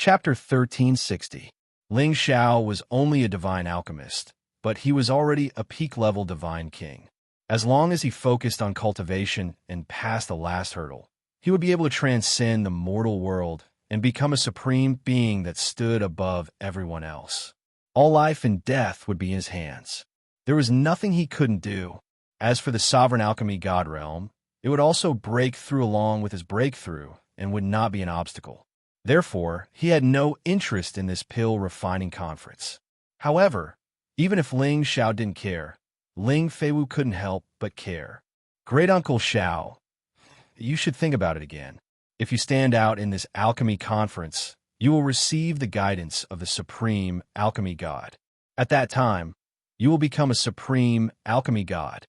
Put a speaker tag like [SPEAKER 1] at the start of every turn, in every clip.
[SPEAKER 1] Chapter 1360. Ling Xiao was only a divine alchemist, but he was already a peak-level divine king. As long as he focused on cultivation and passed the last hurdle, he would be able to transcend the mortal world and become a supreme being that stood above everyone else. All life and death would be in his hands. There was nothing he couldn't do. As for the sovereign alchemy god realm, it would also break through along with his breakthrough and would not be an obstacle. Therefore, he had no interest in this pill refining conference. However, even if Ling Xiao didn't care, Ling Feiwu couldn't help but care. Great Uncle Xiao, you should think about it again. If you stand out in this alchemy conference, you will receive the guidance of the supreme alchemy god. At that time, you will become a supreme alchemy god.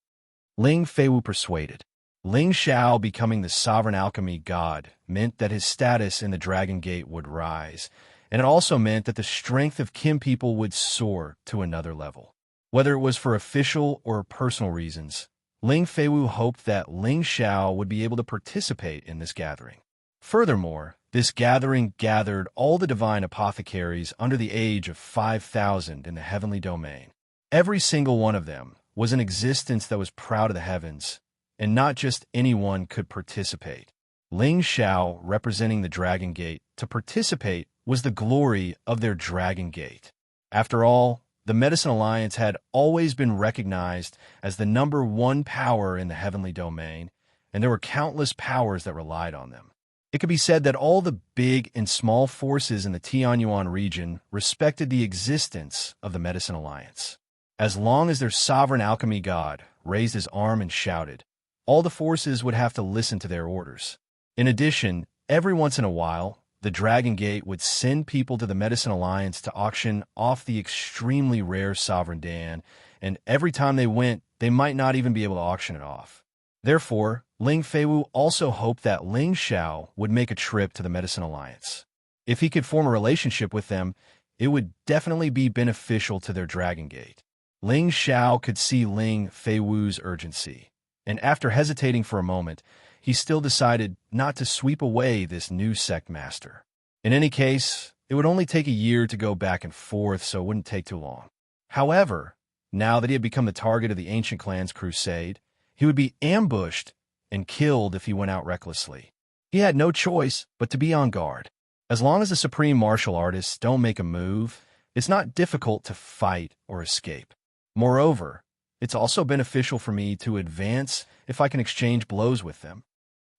[SPEAKER 1] Ling Feiwu persuaded. Ling Xiao becoming the sovereign alchemy god meant that his status in the Dragon Gate would rise, and it also meant that the strength of Qin people would soar to another level. Whether it was for official or personal reasons, Ling Feiwu hoped that Ling Xiao would be able to participate in this gathering. Furthermore, this gathering gathered all the divine apothecaries under the age of 5,000 in the heavenly domain. Every single one of them was an existence that was proud of the heavens, and not just anyone could participate. Ling Xiao, representing the Dragon Gate, to participate was the glory of their Dragon Gate. After all, the Medicine Alliance had always been recognized as the #1 power in the heavenly domain, and there were countless powers that relied on them. It could be said that all the big and small forces in the Tianyuan region respected the existence of the Medicine Alliance. As long as their sovereign alchemy god raised his arm and shouted, all the forces would have to listen to their orders. In addition, every once in a while, the Dragon Gate would send people to the Medicine Alliance to auction off the extremely rare Sovereign Dan, and every time they went, they might not even be able to auction it off. Therefore, Ling Feiwu also hoped that Ling Xiao would make a trip to the Medicine Alliance. If he could form a relationship with them, it would definitely be beneficial to their Dragon Gate. Ling Xiao could see Ling Feiwu's urgency, and after hesitating for a moment, he still decided not to sweep away this new sect master. In any case, it would only take a year to go back and forth, so it wouldn't take too long. However, now that he had become the target of the Ancient Clan's crusade, he would be ambushed and killed if he went out recklessly. He had no choice but to be on guard. As long as the supreme martial artists don't make a move, it's not difficult to fight or escape. Moreover, it's also beneficial for me to advance if I can exchange blows with them.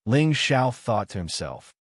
[SPEAKER 1] Ling Xiao thought to himself.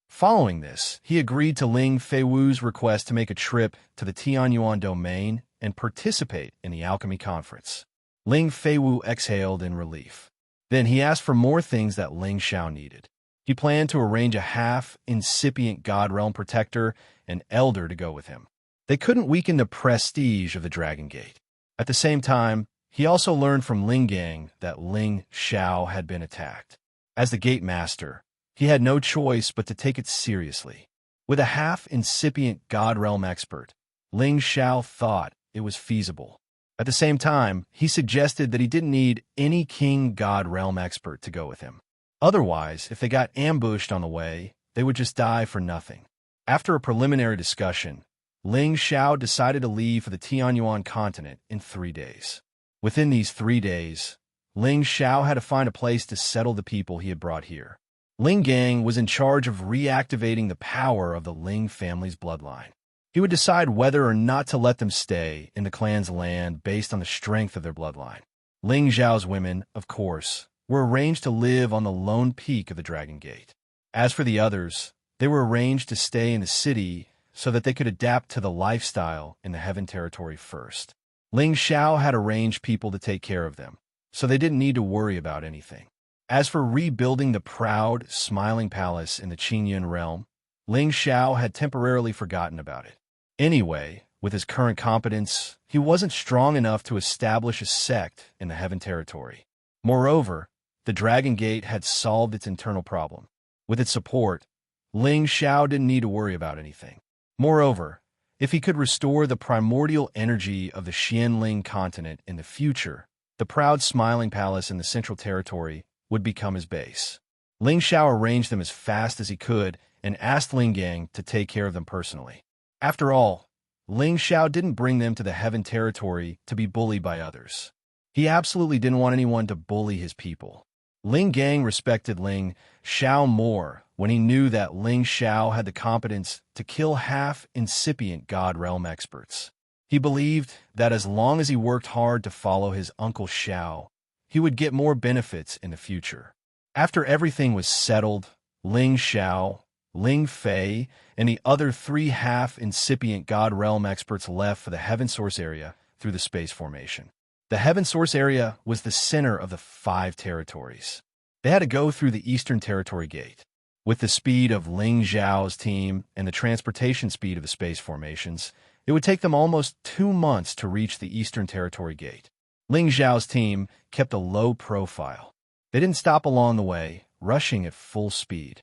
[SPEAKER 1] Following this, he agreed to Ling Feiwu's request to make a trip to the Tianyuan domain and participate in the alchemy conference. Ling Feiwu exhaled in relief. Then he asked for more things that Ling Xiao needed. He planned to arrange a half-incipient God Realm protector and elder to go with him. They couldn't weaken the prestige of the Dragon Gate. At the same time, he also learned from Ling Gang that Ling Xiao had been attacked. As the Gate Master, he had no choice but to take it seriously. With a half-incipient God Realm expert, Ling Xiao thought it was feasible. At the same time, he suggested that he didn't need any King God Realm expert to go with him. Otherwise, if they got ambushed on the way, they would just die for nothing. After a preliminary discussion, Ling Xiao decided to leave for the Tianyuan continent in 3 days. Within these 3 days, Ling Xiao had to find a place to settle the people he had brought here. Ling Gang was in charge of reactivating the power of the Ling family's bloodline. He would decide whether or not to let them stay in the clan's land based on the strength of their bloodline. Ling Xiao's women, of course, were arranged to live on the lone peak of the Dragon Gate. As for the others, they were arranged to stay in the city so that they could adapt to the lifestyle in the Heaven Territory first. Ling Xiao had arranged people to take care of them, so they didn't need to worry about anything. As for rebuilding the proud, smiling palace in the Qingyun realm, Ling Xiao had temporarily forgotten about it. Anyway, with his current competence, he wasn't strong enough to establish a sect in the Heaven Territory. Moreover, the Dragon Gate had solved its internal problem. With its support, Ling Xiao didn't need to worry about anything. Moreover, if he could restore the primordial energy of the Xianling continent in the future, the proud smiling palace in the Central Territory would become his base. Ling Xiao arranged them as fast as he could and asked Ling Gang to take care of them personally. After all, Ling Xiao didn't bring them to the Heaven territory to be bullied by others. He absolutely didn't want anyone to bully his people. Ling Gang respected Ling Xiao more when he knew that Ling Xiao had the competence to kill half-incipient God Realm experts. He believed that as long as he worked hard to follow his uncle Xiao, he would get more benefits in the future. After everything was settled, Ling Xiao, Ling Fei, and the other 3 half-incipient God Realm experts left for the Heaven Source area through the space formation. The Heaven Source area was the center of the 5 territories. They had to go through the Eastern Territory Gate. With the speed of Ling Xiao's team and the transportation speed of the space formations, it would take them almost 2 months to reach the Eastern Territory Gate. Ling Xiao's team kept a low profile. They didn't stop along the way, rushing at full speed.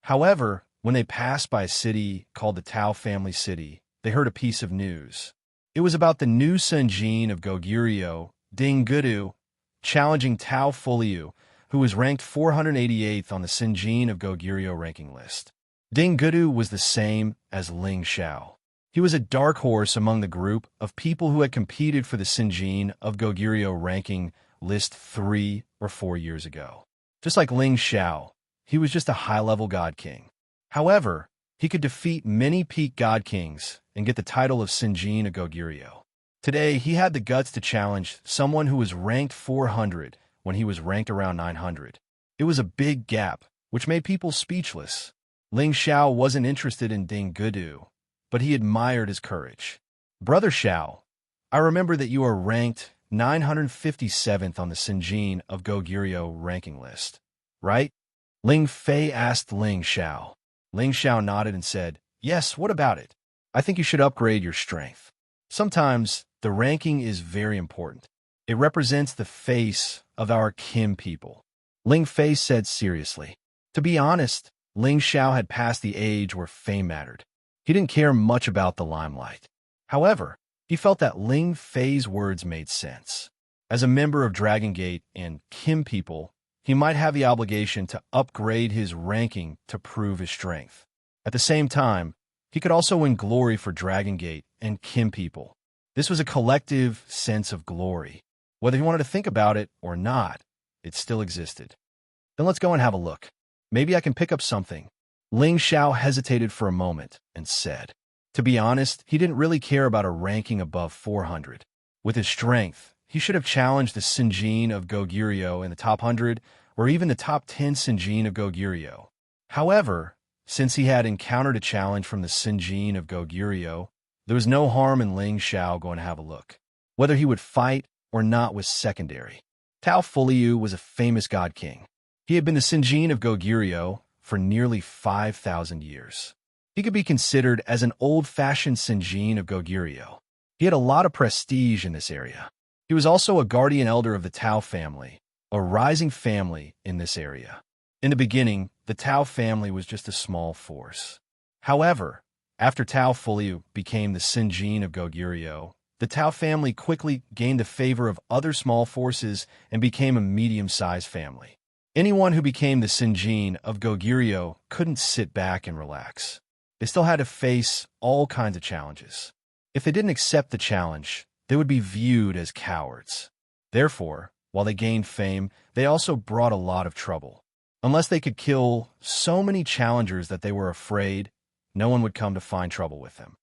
[SPEAKER 1] However, when they passed by a city called the Tao Family City, they heard a piece of news. It was about the new Sunjin of Goguryeo, Ding Gudu, challenging Tao Fuliu, who was ranked 488th on the Sunjin of Goguryeo ranking list. Ding Gudu was the same as Ling Xiao. He was a dark horse among the group of people who had competed for the Sunjin of Goguryeo ranking list 3 or 4 years ago. Just like Ling Xiao, he was just a high-level God King. However, he could defeat many peak God Kings and get the title of Sunjin of Goguryeo. Today, he had the guts to challenge someone who was ranked 400 when he was ranked around 900. It was a big gap, which made people speechless. Ling Xiao wasn't interested in Ding Gudu, but he admired his courage. Brother Xiao, I remember that you are ranked 957th on the Sunjin of Goguryeo ranking list, right? Ling Fei asked Ling Xiao. Ling Xiao nodded and said, "Yes, what about it? I think you should upgrade your strength. Sometimes the ranking is very important. It represents the face of our Kim people." Ling Fei said seriously. To be honest, Ling Xiao had passed the age where fame mattered. He didn't care much about the limelight. However, he felt that Ling Fei's words made sense. As a member of Dragon Gate and Kim people, he might have the obligation to upgrade his ranking to prove his strength. At the same time, he could also win glory for Dragon Gate and Kim people. This was a collective sense of glory. Whether he wanted to think about it or not, it still existed. Then let's go and have a look. Maybe I can pick up something. Ling Xiao hesitated for a moment and said. To be honest, he didn't really care about a ranking above 400. With his strength, he should have challenged the Sunjin of Goguryeo in the top 100 or even the top 10 Sunjin of Goguryeo. However, since he had encountered a challenge from the Sunjin of Goguryeo, there was no harm in Ling Xiao going to have a look. Whether he would fight or not was secondary. Tao Fuliu was a famous god king. He had been the Sunjin of Goguryeo for nearly 5,000 years. He could be considered as an old-fashioned Sunjin of Goguryeo. He had a lot of prestige in this area. He was also a guardian elder of the Tao family, a rising family in this area. In the beginning, the Tao family was just a small force. However, after Tao Fuliu became the Sunjin of Goguryeo, the Tao family quickly gained the favor of other small forces and became a medium-sized family. Anyone who became the Sunjin of Goguryeo couldn't sit back and relax. They still had to face all kinds of challenges. If they didn't accept the challenge, they would be viewed as cowards. Therefore, while they gained fame, they also brought a lot of trouble. Unless they could kill so many challengers that they were afraid, no one would come to find trouble with them.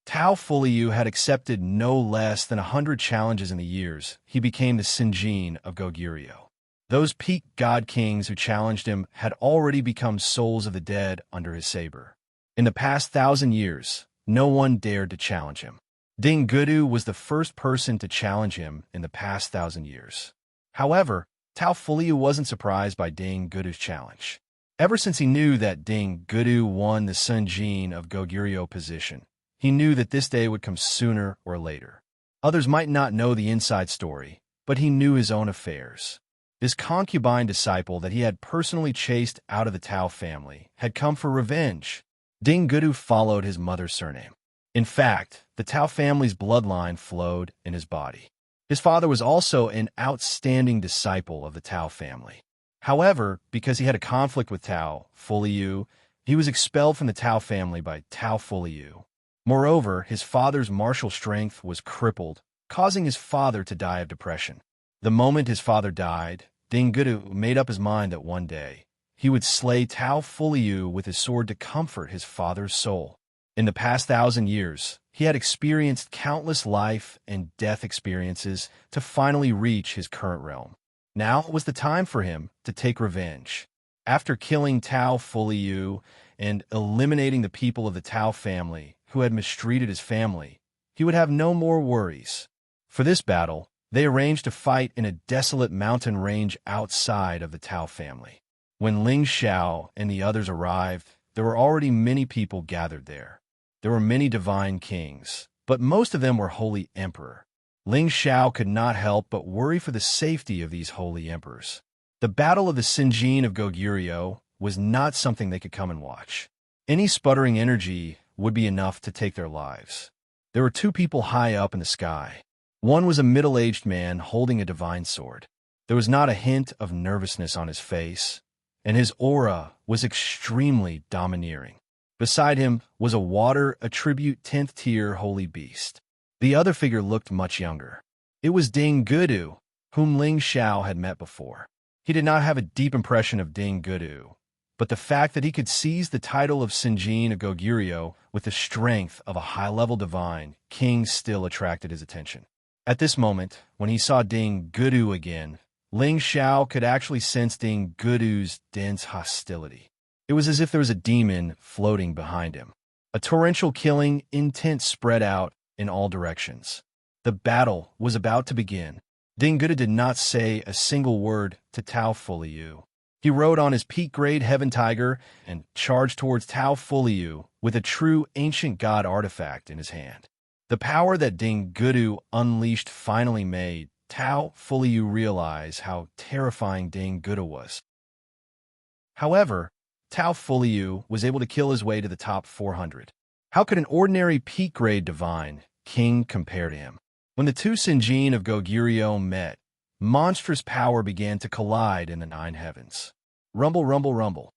[SPEAKER 1] Tao Fuliu had accepted no less than 100 challenges in the years he became the Sunjin of Goguryeo. Those peak god kings who challenged him had already become souls of the dead under his saber. In the past 1,000 years, no one dared to challenge him. Ding Gudu was the first person to challenge him in the past 1,000 years. However, Tao Fuliu wasn't surprised by Ding Gudu's challenge. Ever since he knew that Ding Gudu won the Sunjin of Goguryeo position, he knew that this day would come sooner or later. Others might not know the inside story, but he knew his own affairs. This concubine disciple that he had personally chased out of the Tao family had come for revenge. Ding Gudu followed his mother's surname. In fact, the Tao family's bloodline flowed in his body. His father was also an outstanding disciple of the Tao family. However, because he had a conflict with Tao Fuliu, he was expelled from the Tao family by Tao Fuliu. Moreover, his father's martial strength was crippled, causing his father to die of depression. The moment his father died, Ding Gudu made up his mind that one day he would slay Tao Fuliu with his sword to comfort his father's soul. In the past 1,000 years, he had experienced countless life and death experiences to finally reach his current realm. Now was the time for him to take revenge. After killing Tao Fuliu and eliminating the people of the Tao family who had mistreated his family, he would have no more worries. For this battle, they arranged to fight in a desolate mountain range outside of the Tao family. When Ling Xiao and the others arrived, there were already many people gathered there. There were many divine kings, but most of them were holy emperor. Ling Xiao could not help but worry for the safety of these holy emperors. The Battle of the Sinjin of Goguryeo was not something they could come and watch. Any sputtering energy would be enough to take their lives. There were two people high up in the sky. One was a middle-aged man holding a divine sword. There was not a hint of nervousness on his face, and his aura was extremely domineering. Beside him was a water attribute 10th tier holy beast. The other figure looked much younger. It was Ding Gudu, whom Ling Xiao had met before. He did not have a deep impression of Ding Gudu, but the fact that he could seize the title of Sinjin of Goguryeo with the strength of a high-level divine king still attracted his attention. At this moment, when he saw Ding Gudu again, Ling Xiao could actually sense Ding Gudu's dense hostility. It was as if there was a demon floating behind him. A torrential killing intent spread out in all directions. The battle was about to begin. Ding Gudu did not say a single word to Tao Fuliu. He rode on his peak-grade Heaven Tiger and charged towards Tao Fuliu with a true ancient god artifact in his hand. The power that Ding Gudu unleashed finally made Tao Fuliu realize how terrifying Ding Gudu was. However, Tao Fuliu was able to kill his way to the top 400. How could an ordinary peak-grade divine king compare to him? When the two Sinjin of Goguryeo met, monstrous power began to collide in the 9 heavens. Rumble, rumble, rumble.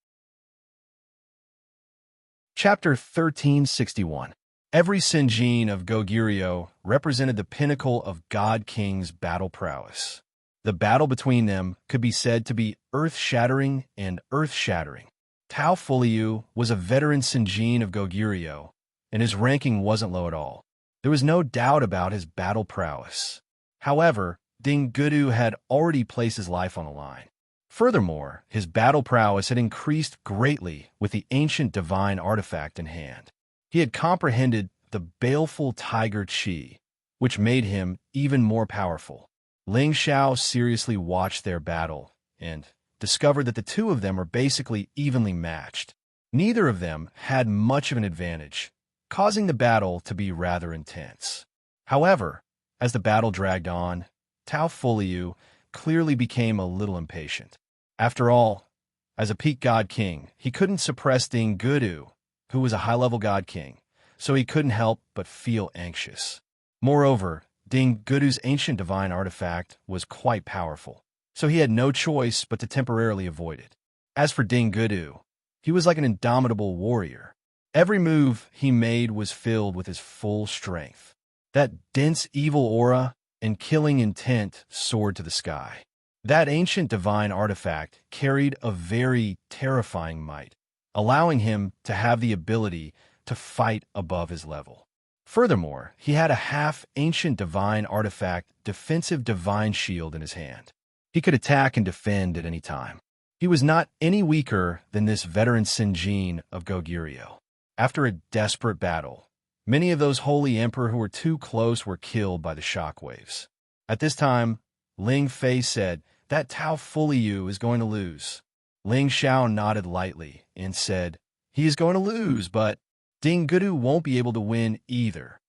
[SPEAKER 1] Chapter 1361. Every Sinjin of Goguryeo represented the pinnacle of God King's battle prowess. The battle between them could be said to be earth-shattering and earth-shattering. Tao Fuliu was a veteran Sinjin of Goguryeo, and his ranking wasn't low at all. There was no doubt about his battle prowess. However, Ding Gudu had already placed his life on the line. Furthermore, his battle prowess had increased greatly with the ancient divine artifact in hand. He had comprehended the baleful tiger chi, which made him even more powerful. Ling Xiao seriously watched their battle and discovered that the two of them were basically evenly matched. Neither of them had much of an advantage, causing the battle to be rather intense. However, as the battle dragged on, Tao Fuliu clearly became a little impatient. After all, as a peak god king, he couldn't suppress Ding Gudu, who was a high-level god king, so he couldn't help but feel anxious. Moreover, Ding Gudu's ancient divine artifact was quite powerful, so he had no choice but to temporarily avoid it. As for Ding Gudu, he was like an indomitable warrior. Every move he made was filled with his full strength. That dense evil aura and killing intent soared to the sky. That ancient divine artifact carried a very terrifying might, allowing him to have the ability to fight above his level. Furthermore, he had a half-ancient divine artifact defensive divine shield in his hand. He could attack and defend at any time. He was not any weaker than this veteran Sinjin of Goguryeo. After a desperate battle, many of those holy emperor who were too close were killed by the shockwaves. At this time, Ling Fei said, "That Tao Fuliu is going to lose." Ling Xiao nodded lightly and said, "He is going to lose, but Ding Gudu won't be able to win either."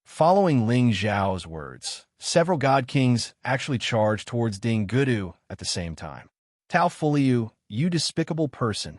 [SPEAKER 1] Following Ling Xiao's words, several god kings actually charged towards Ding Gudu at the same time. "Tao Fuliu, you despicable person."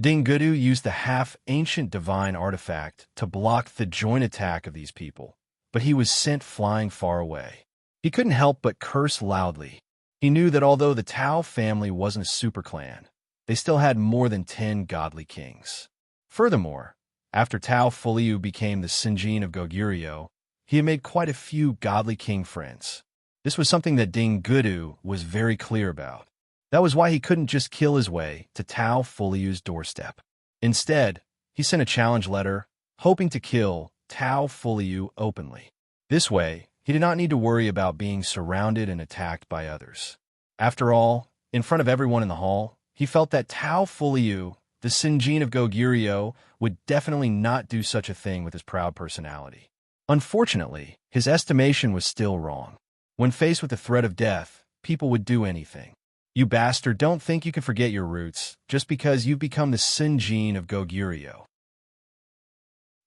[SPEAKER 1] Ding Gudu used the half-ancient divine artifact to block the joint attack of these people, but he was sent flying far away. He couldn't help but curse loudly. He knew that although the Tao family wasn't a super clan, they still had more than 10 godly kings. Furthermore, after Tao Fuliu became the Sinjin of Goguryeo, he had made quite a few godly king friends. This was something that Ding Gudu was very clear about. That was why he couldn't just kill his way to Tao Fuliu's doorstep. Instead, he sent a challenge letter, hoping to kill Tao Fuliu openly. This way, he did not need to worry about being surrounded and attacked by others. After all, in front of everyone in the hall, he felt that Tao Fuliu, the Sinjin of Goguryeo, would definitely not do such a thing with his proud personality. Unfortunately, his estimation was still wrong. When faced with the threat of death, people would do anything. You bastard, don't think you can forget your roots just because you've become the Sinjin of Goguryeo.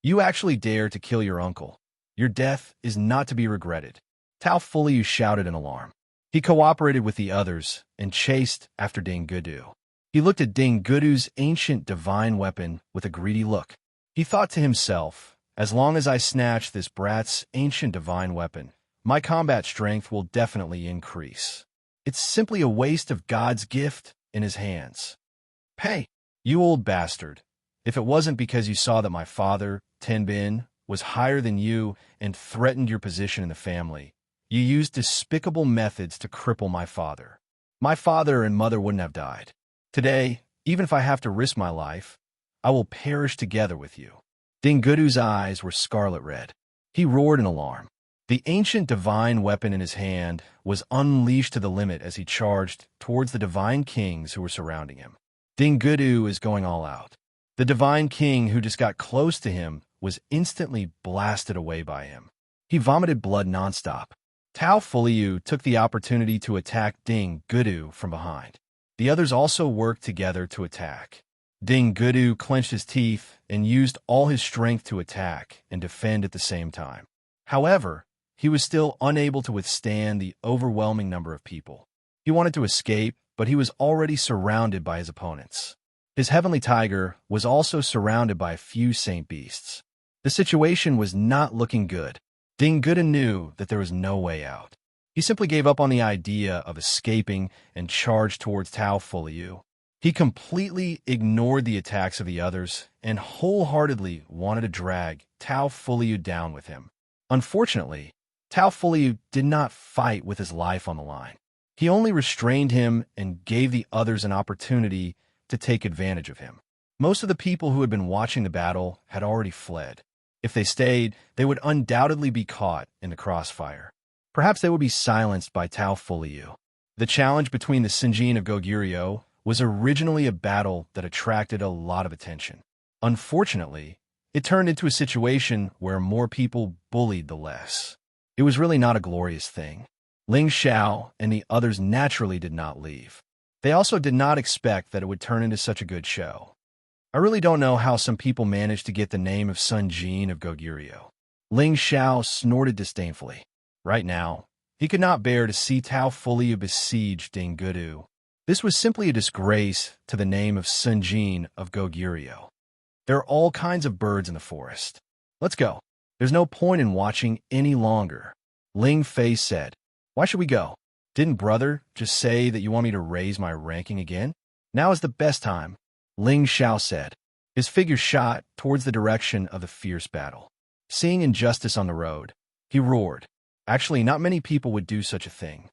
[SPEAKER 1] You actually dare to kill your uncle. Your death is not to be regretted. Tao Fuliu shouted in alarm. He cooperated with the others and chased after Ding Gudu. He looked at Ding Gudu's ancient divine weapon with a greedy look. He thought to himself, as long as I snatch this brat's ancient divine weapon, my combat strength will definitely increase. It's simply a waste of God's gift in his hands. Hey, you old bastard. If it wasn't because you saw that my father, Tenbin, was higher than you and threatened your position in the family, you used despicable methods to cripple my father. My father and mother wouldn't have died. Today, even if I have to risk my life, I will perish together with you. Ding Gudu's eyes were scarlet red. He roared in alarm. The ancient divine weapon in his hand was unleashed to the limit as he charged towards the divine kings who were surrounding him. Ding Gudu is going all out. The divine king who just got close to him was instantly blasted away by him. He vomited blood nonstop. Tao Fuliu took the opportunity to attack Ding Gudu from behind. The others also worked together to attack. Ding Gudu clenched his teeth and used all his strength to attack and defend at the same time. However, he was still unable to withstand the overwhelming number of people. He wanted to escape, but he was already surrounded by his opponents. His heavenly tiger was also surrounded by a few saint beasts. The situation was not looking good. Ding Gudu knew that there was no way out. He simply gave up on the idea of escaping and charged towards Tao Fuliu. He completely ignored the attacks of the others and wholeheartedly wanted to drag Tao Fuliu down with him. Unfortunately, Tao Fuliu did not fight with his life on the line. He only restrained him and gave the others an opportunity to take advantage of him. Most of the people who had been watching the battle had already fled. If they stayed, they would undoubtedly be caught in the crossfire. Perhaps they would be silenced by Tao Fuliu. The challenge between the Sinjin of Goguryeo was originally a battle that attracted a lot of attention. Unfortunately, it turned into a situation where more people bullied the less. It was really not a glorious thing. Ling Xiao and the others naturally did not leave. They also did not expect that it would turn into such a good show. I really don't know how some people managed to get the name of Sun Jin of Goguryeo. Ling Xiao snorted disdainfully. Right now, he could not bear to see Tao Fuliu besiege Ding Gudu. This was simply a disgrace to the name of Sun Jin of Goguryeo. There are all kinds of birds in the forest. Let's go. There's no point in watching any longer. Ling Fei said. Why should we go? Didn't brother just say that you want me to raise my ranking again? Now is the best time. Ling Xiao said. His figure shot towards the direction of the fierce battle. Seeing injustice on the road, he roared. Actually, not many people would do such a thing.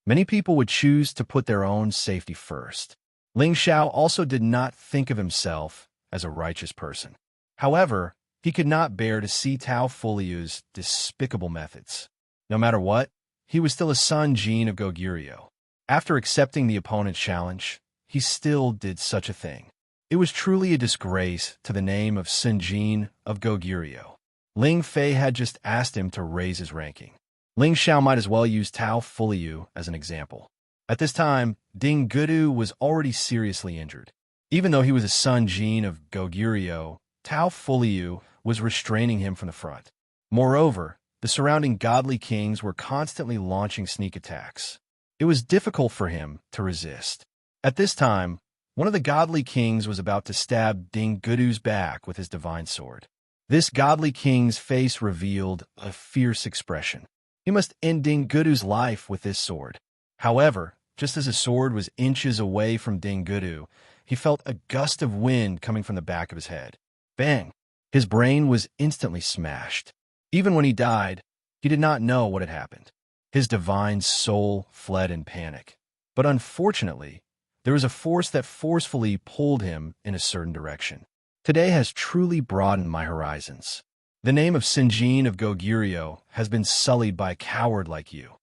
[SPEAKER 1] Many people would choose to put their own safety first. Ling Xiao also did not think of himself as a righteous person. However, he could not bear to see Tao Fuliu's despicable methods. No matter what, he was still a Sun Jin of Goguryeo. After accepting the opponent's challenge, he still did such a thing. It was truly a disgrace to the name of Sun Jin of Goguryeo. Ling Fei had just asked him to raise his ranking. Ling Xiao might as well use Tao Fuliu as an example. At this time, Ding Gudu was already seriously injured. Even though he was a Sun Jin of Goguryeo, Tao Fuliu was restraining him from the front. Moreover, the surrounding godly kings were constantly launching sneak attacks. It was difficult for him to resist. At this time, one of the godly kings was about to stab Ding Gudu's back with his divine sword. This godly king's face revealed a fierce expression. He must end Dingudu's life with this sword. However, just as his sword was inches away from Dingudu, he felt a gust of wind coming from the back of his head. Bang! His brain was instantly smashed. Even when he died, he did not know what had happened. His divine soul fled in panic. But unfortunately, there was a force that forcefully pulled him in a certain direction. Today has truly broadened my horizons. The name of Sinjin of Goguryeo has been sullied by a coward like you.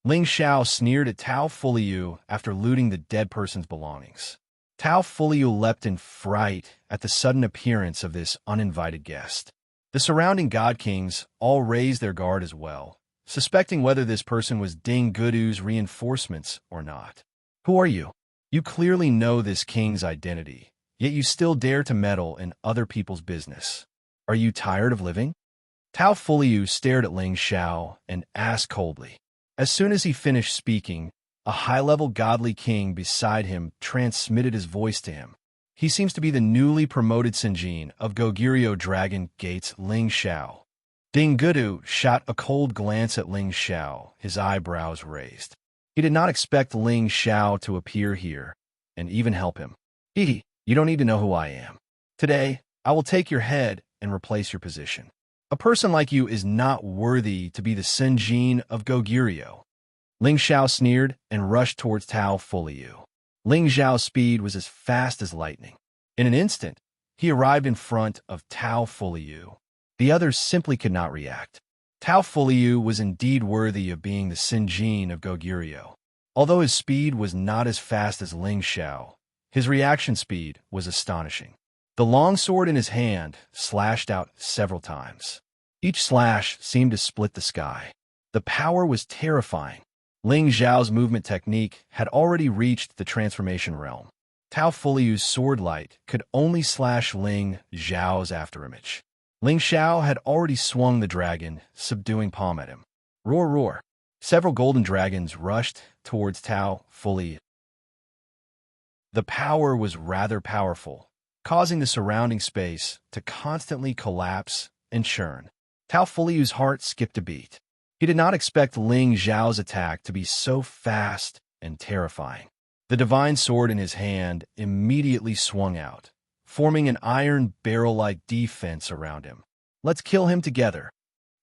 [SPEAKER 1] Ling Xiao sneered at Tao Fuliu after looting the dead person's belongings. Tao Fuliu leapt in fright at the sudden appearance of this uninvited guest. The surrounding god kings all raised their guard as well, suspecting whether this person was Dingudu's reinforcements or not. Who are you? You clearly know this king's identity, yet you still dare to meddle in other people's business. Are you tired of living? Tao Fuliu stared at Ling Xiao and asked coldly. As soon as he finished speaking, a high-level godly king beside him transmitted his voice to him. He seems to be the newly promoted Sinjin of Goguryeo Dragon Gates Ling Xiao. Dingudu shot a cold glance at Ling Xiao, his eyebrows raised. He did not expect Ling Xiao to appear here and even help him. You don't need to know who I am. Today, I will take your head and replace your position. A person like you is not worthy to be the Sinjin of Goguryeo. Ling Xiao sneered and rushed towards Tao Fuliu. Ling Xiao's speed was as fast as lightning. In an instant, he arrived in front of Tao Fuliu. The others simply could not react. Tao Fuliu was indeed worthy of being the Sinjin of Goguryeo. Although his speed was not as fast as Ling Xiao, his reaction speed was astonishing. The long sword in his hand slashed out several times. Each slash seemed to split the sky. The power was terrifying. Ling Xiao's movement technique had already reached the transformation realm. Tao Fuliu's sword light could only slash Ling Xiao's afterimage. Ling Xiao had already swung the dragon, subduing palm at him. Roar, roar. Several golden dragons rushed towards Tao Fuliu. The power was rather powerful, causing the surrounding space to constantly collapse and churn. Tao Fuliu's heart skipped a beat. He did not expect Ling Xiao's attack to be so fast and terrifying. The divine sword in his hand immediately swung out, forming an iron barrel-like defense around him. Let's kill him together.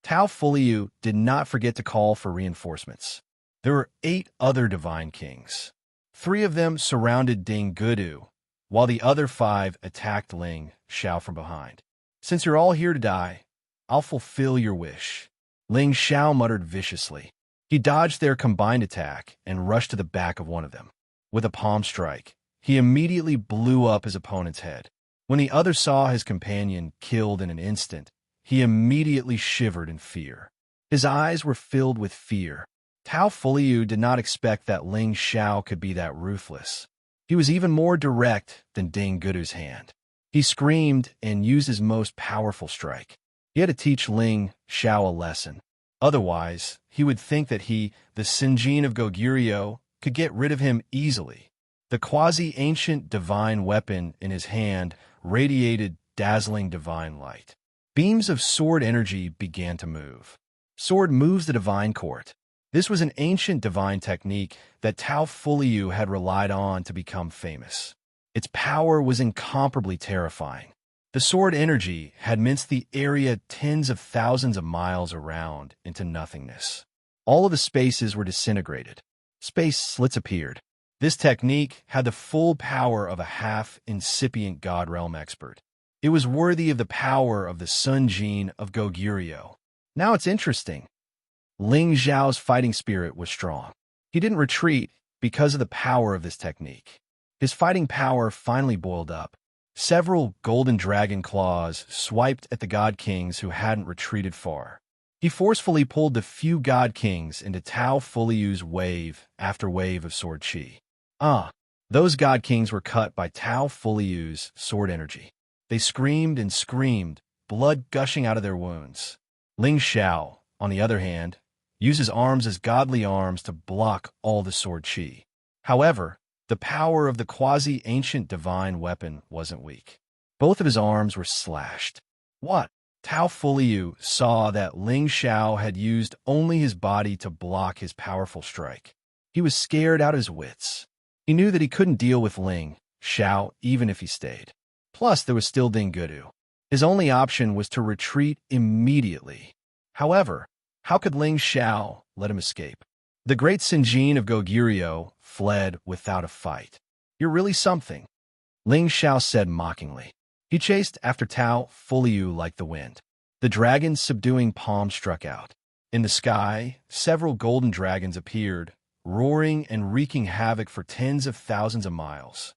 [SPEAKER 1] Tao Fuliu did not forget to call for reinforcements. There were 8 other divine kings. 3 of them surrounded Dingudu, while the other 5 attacked Ling Xiao from behind. Since you're all here to die, I'll fulfill your wish. Ling Xiao muttered viciously. He dodged their combined attack and rushed to the back of one of them. With a palm strike, he immediately blew up his opponent's head. When the other saw his companion killed in an instant, he immediately shivered in fear. His eyes were filled with fear. Tao Fuliu did not expect that Ling Xiao could be that ruthless. He was even more direct than Dingudu's hand. He screamed and used his most powerful strike. He had to teach Ling Xiao a lesson. Otherwise, he would think that he, the Sinjin of Goguryeo, could get rid of him easily. The quasi-ancient divine weapon in his hand radiated dazzling divine light. Beams of sword energy began to move. Sword moves the divine court. This was an ancient divine technique that Tao Fuliu had relied on to become famous. Its power was incomparably terrifying. The sword energy had minced the area tens of thousands of miles around into nothingness. All of the spaces were disintegrated. Space slits appeared. This technique had the full power of a half-incipient God Realm expert. It was worthy of the power of the Sinjin of Goguryeo. Now it's interesting. Ling Xiao's fighting spirit was strong. He didn't retreat because of the power of this technique. His fighting power finally boiled up. Several golden dragon claws swiped at the god kings who hadn't retreated far. He forcefully pulled the few god kings into Tao Fuliu's wave after wave of sword chi. Those god kings were cut by Tao Fuliu's sword energy. They screamed and screamed, blood gushing out of their wounds. Ling Xiao, on the other hand, used his arms as godly arms to block all the sword chi. However, the power of the quasi-ancient divine weapon wasn't weak. Both of his arms were slashed. What? Tao Fuliu saw that Ling Xiao had used only his body to block his powerful strike. He was scared out of his wits. He knew that he couldn't deal with Ling Xiao even if he stayed. Plus, there was still Dingudu. His only option was to retreat immediately. However, how could Ling Xiao let him escape? The great Sinjin of Goguryeo fled without a fight. You're really something, Ling Xiao said mockingly. He chased after Tao Fuliu like the wind. The dragon's subduing palm struck out. In the sky, several golden dragons appeared, roaring and wreaking havoc for tens of thousands of miles.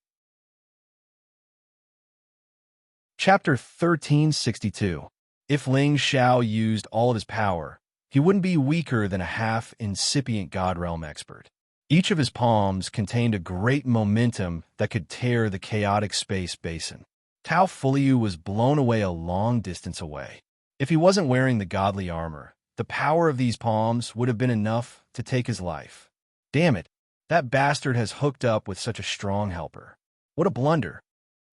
[SPEAKER 1] Chapter 1362. If Ling Xiao used all of his power, he wouldn't be weaker than a half-incipient God Realm expert. Each of his palms contained a great momentum that could tear the chaotic space basin. Tao Fuliu was blown away a long distance away. If he wasn't wearing the godly armor, the power of these palms would have been enough to take his life. Damn it, that bastard has hooked up with such a strong helper. What a blunder.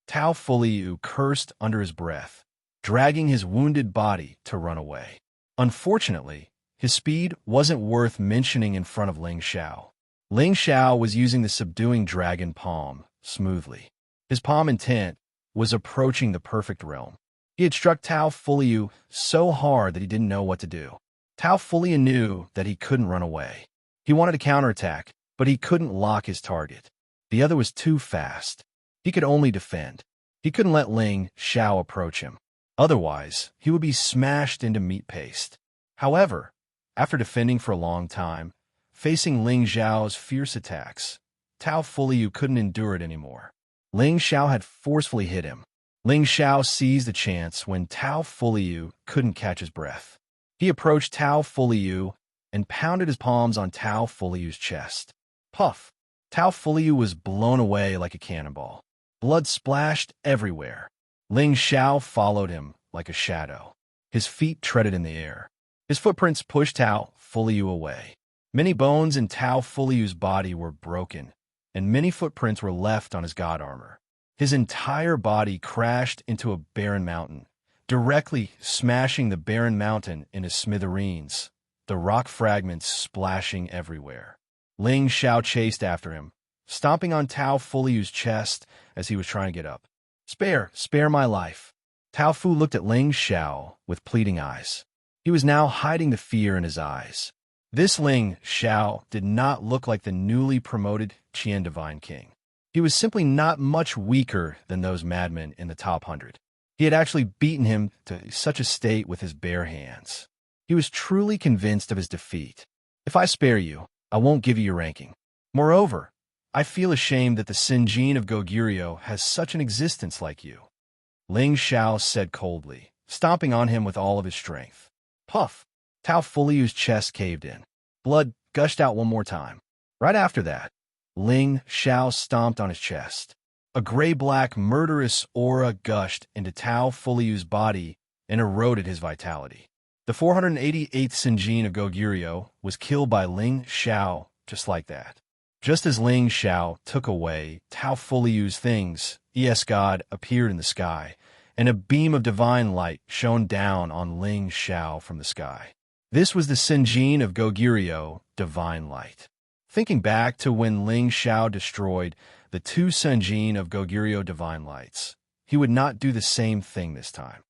[SPEAKER 1] Tao Fuliu cursed under his breath, dragging his wounded body to run away. Unfortunately, his speed wasn't worth mentioning in front of Ling Xiao. Ling Xiao was using the subduing dragon palm smoothly. His palm intent was approaching the perfect realm. He had struck Tao Fuliu so hard that he didn't know what to do. Tao Fuliu knew that he couldn't run away. He wanted to counterattack, but he couldn't lock his target. The other was too fast. He could only defend. He couldn't let Ling Xiao approach him. Otherwise, he would be smashed into meat paste. However, after defending for a long time, facing Ling Xiao's fierce attacks, Tao Fuliu couldn't endure it anymore. Ling Xiao had forcefully hit him. Ling Xiao seized the chance when Tao Fuliu couldn't catch his breath. He approached Tao Fuliu and pounded his palms on Tao Fuliu's chest. Puff! Tao Fuliu was blown away like a cannonball. Blood splashed everywhere. Ling Xiao followed him like a shadow. His feet treaded in the air. His footprints pushed Tao Fuliu away. Many bones in Tao Fuliu's body were broken, and many footprints were left on his god armor. His entire body crashed into a barren mountain, directly smashing the barren mountain into smithereens, the rock fragments splashing everywhere. Ling Xiao chased after him, stomping on Tao Fuliu's chest as he was trying to get up. Spare my life. Tao Fu looked at Ling Xiao with pleading eyes. He was now hiding the fear in his eyes. This Ling Xiao did not look like the newly promoted Qian Divine King. He was simply not much weaker than those madmen in the top 100. He had actually beaten him to such a state with his bare hands. He was truly convinced of his defeat. If I spare you, I won't give you your ranking. Moreover, I feel ashamed that the Sinjin of Goguryeo has such an existence like you. Ling Xiao said coldly, stomping on him with all of his strength. Puff! Tao Fuliu's chest caved in. Blood gushed out one more time. Right after that, Ling Xiao stomped on his chest. A gray-black murderous aura gushed into Tao Fuliu's body and eroded his vitality. The 488th Sinjin of Goguryeo was killed by Ling Xiao just like that. Just as Ling Xiao took away Tao Fuliu's things, ES God appeared in the sky, and a beam of divine light shone down on Ling Xiao from the sky. This was the Sinjin of Goguryeo, divine light. Thinking back to when Ling Xiao destroyed the two Sinjin of Goguryeo divine lights, he would not do the same thing this time.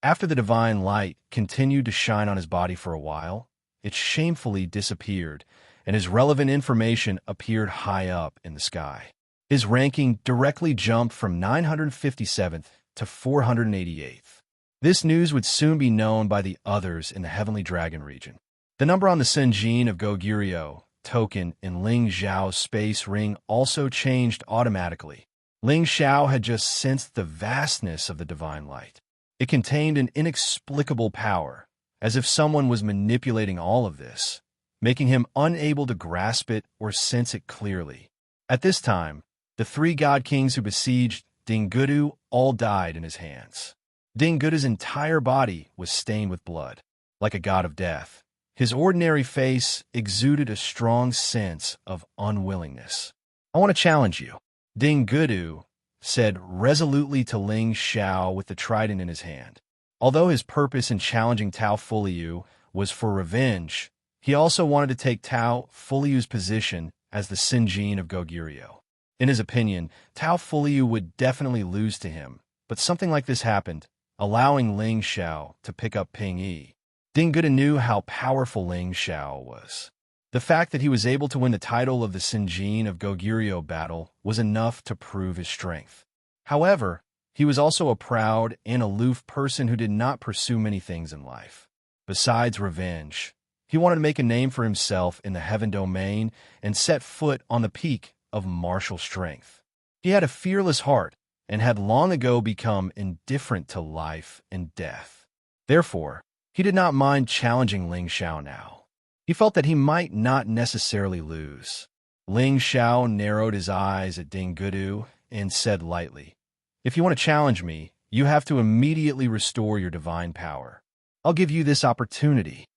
[SPEAKER 1] After the divine light continued to shine on his body for a while, it shamefully disappeared, and his relevant information appeared high up in the sky. His ranking directly jumped from 957th to 488th. This news would soon be known by the others in the Heavenly Dragon region. The number on the Sinjin of Goguryeo token in Ling Xiao's space ring also changed automatically. Ling Xiao had just sensed the vastness of the divine light. It contained an inexplicable power, as if someone was manipulating all of this, making him unable to grasp it or sense it clearly. At this time, the three god kings who besieged Dingudu all died in his hands. Dingudu's entire body was stained with blood, like a god of death. His ordinary face exuded a strong sense of unwillingness. I want to challenge you. Dingudu said resolutely to Ling Xiao with the trident in his hand. Although his purpose in challenging Tao Fuliu was for revenge, he also wanted to take Tao Fuliu's position as the Sinjin of Goguryeo. In his opinion, Tao Fuliu would definitely lose to him, but something like this happened, allowing Ling Xiao to pick up Ping Yi. Ding Gudu knew how powerful Ling Xiao was. The fact that he was able to win the title of the Sinjin of Goguryeo battle was enough to prove his strength. However, he was also a proud and aloof person who did not pursue many things in life. Besides revenge, he wanted to make a name for himself in the heaven domain and set foot on the peak of martial strength. He had a fearless heart and had long ago become indifferent to life and death. Therefore, he did not mind challenging Ling Xiao now. He felt that he might not necessarily lose. Ling Xiao narrowed his eyes at Ding Gudu and said lightly, "If you want to challenge me, you have to immediately restore your divine power. I'll give you this opportunity."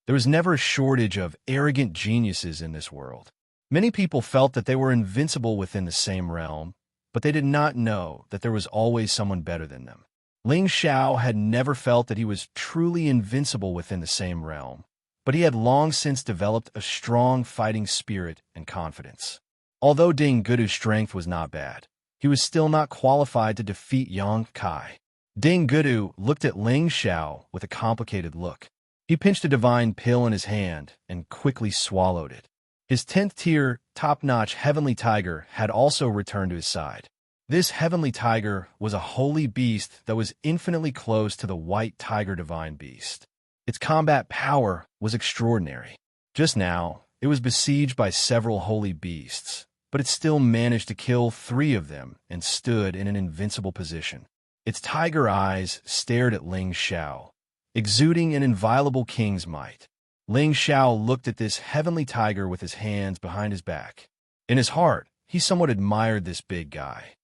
[SPEAKER 1] There was never a shortage of arrogant geniuses in this world. Many people felt that they were invincible within the same realm, but they did not know that there was always someone better than them. Ling Xiao had never felt that he was truly invincible within the same realm, but he had long since developed a strong fighting spirit and confidence. Although Ding Gudu's strength was not bad, he was still not qualified to defeat Yang Kai. Ding Gudu looked at Ling Xiao with a complicated look. He pinched a divine pill in his hand and quickly swallowed it. His 10th tier, top-notch heavenly tiger had also returned to his side. This heavenly tiger was a holy beast that was infinitely close to the white tiger divine beast. Its combat power was extraordinary. Just now, it was besieged by several holy beasts, but it still managed to kill 3 of them and stood in an invincible position. Its tiger eyes stared at Ling Xiao, exuding an inviolable king's might. Ling Xiao looked at this heavenly tiger with his hands behind his back. In his heart, he somewhat admired this big guy.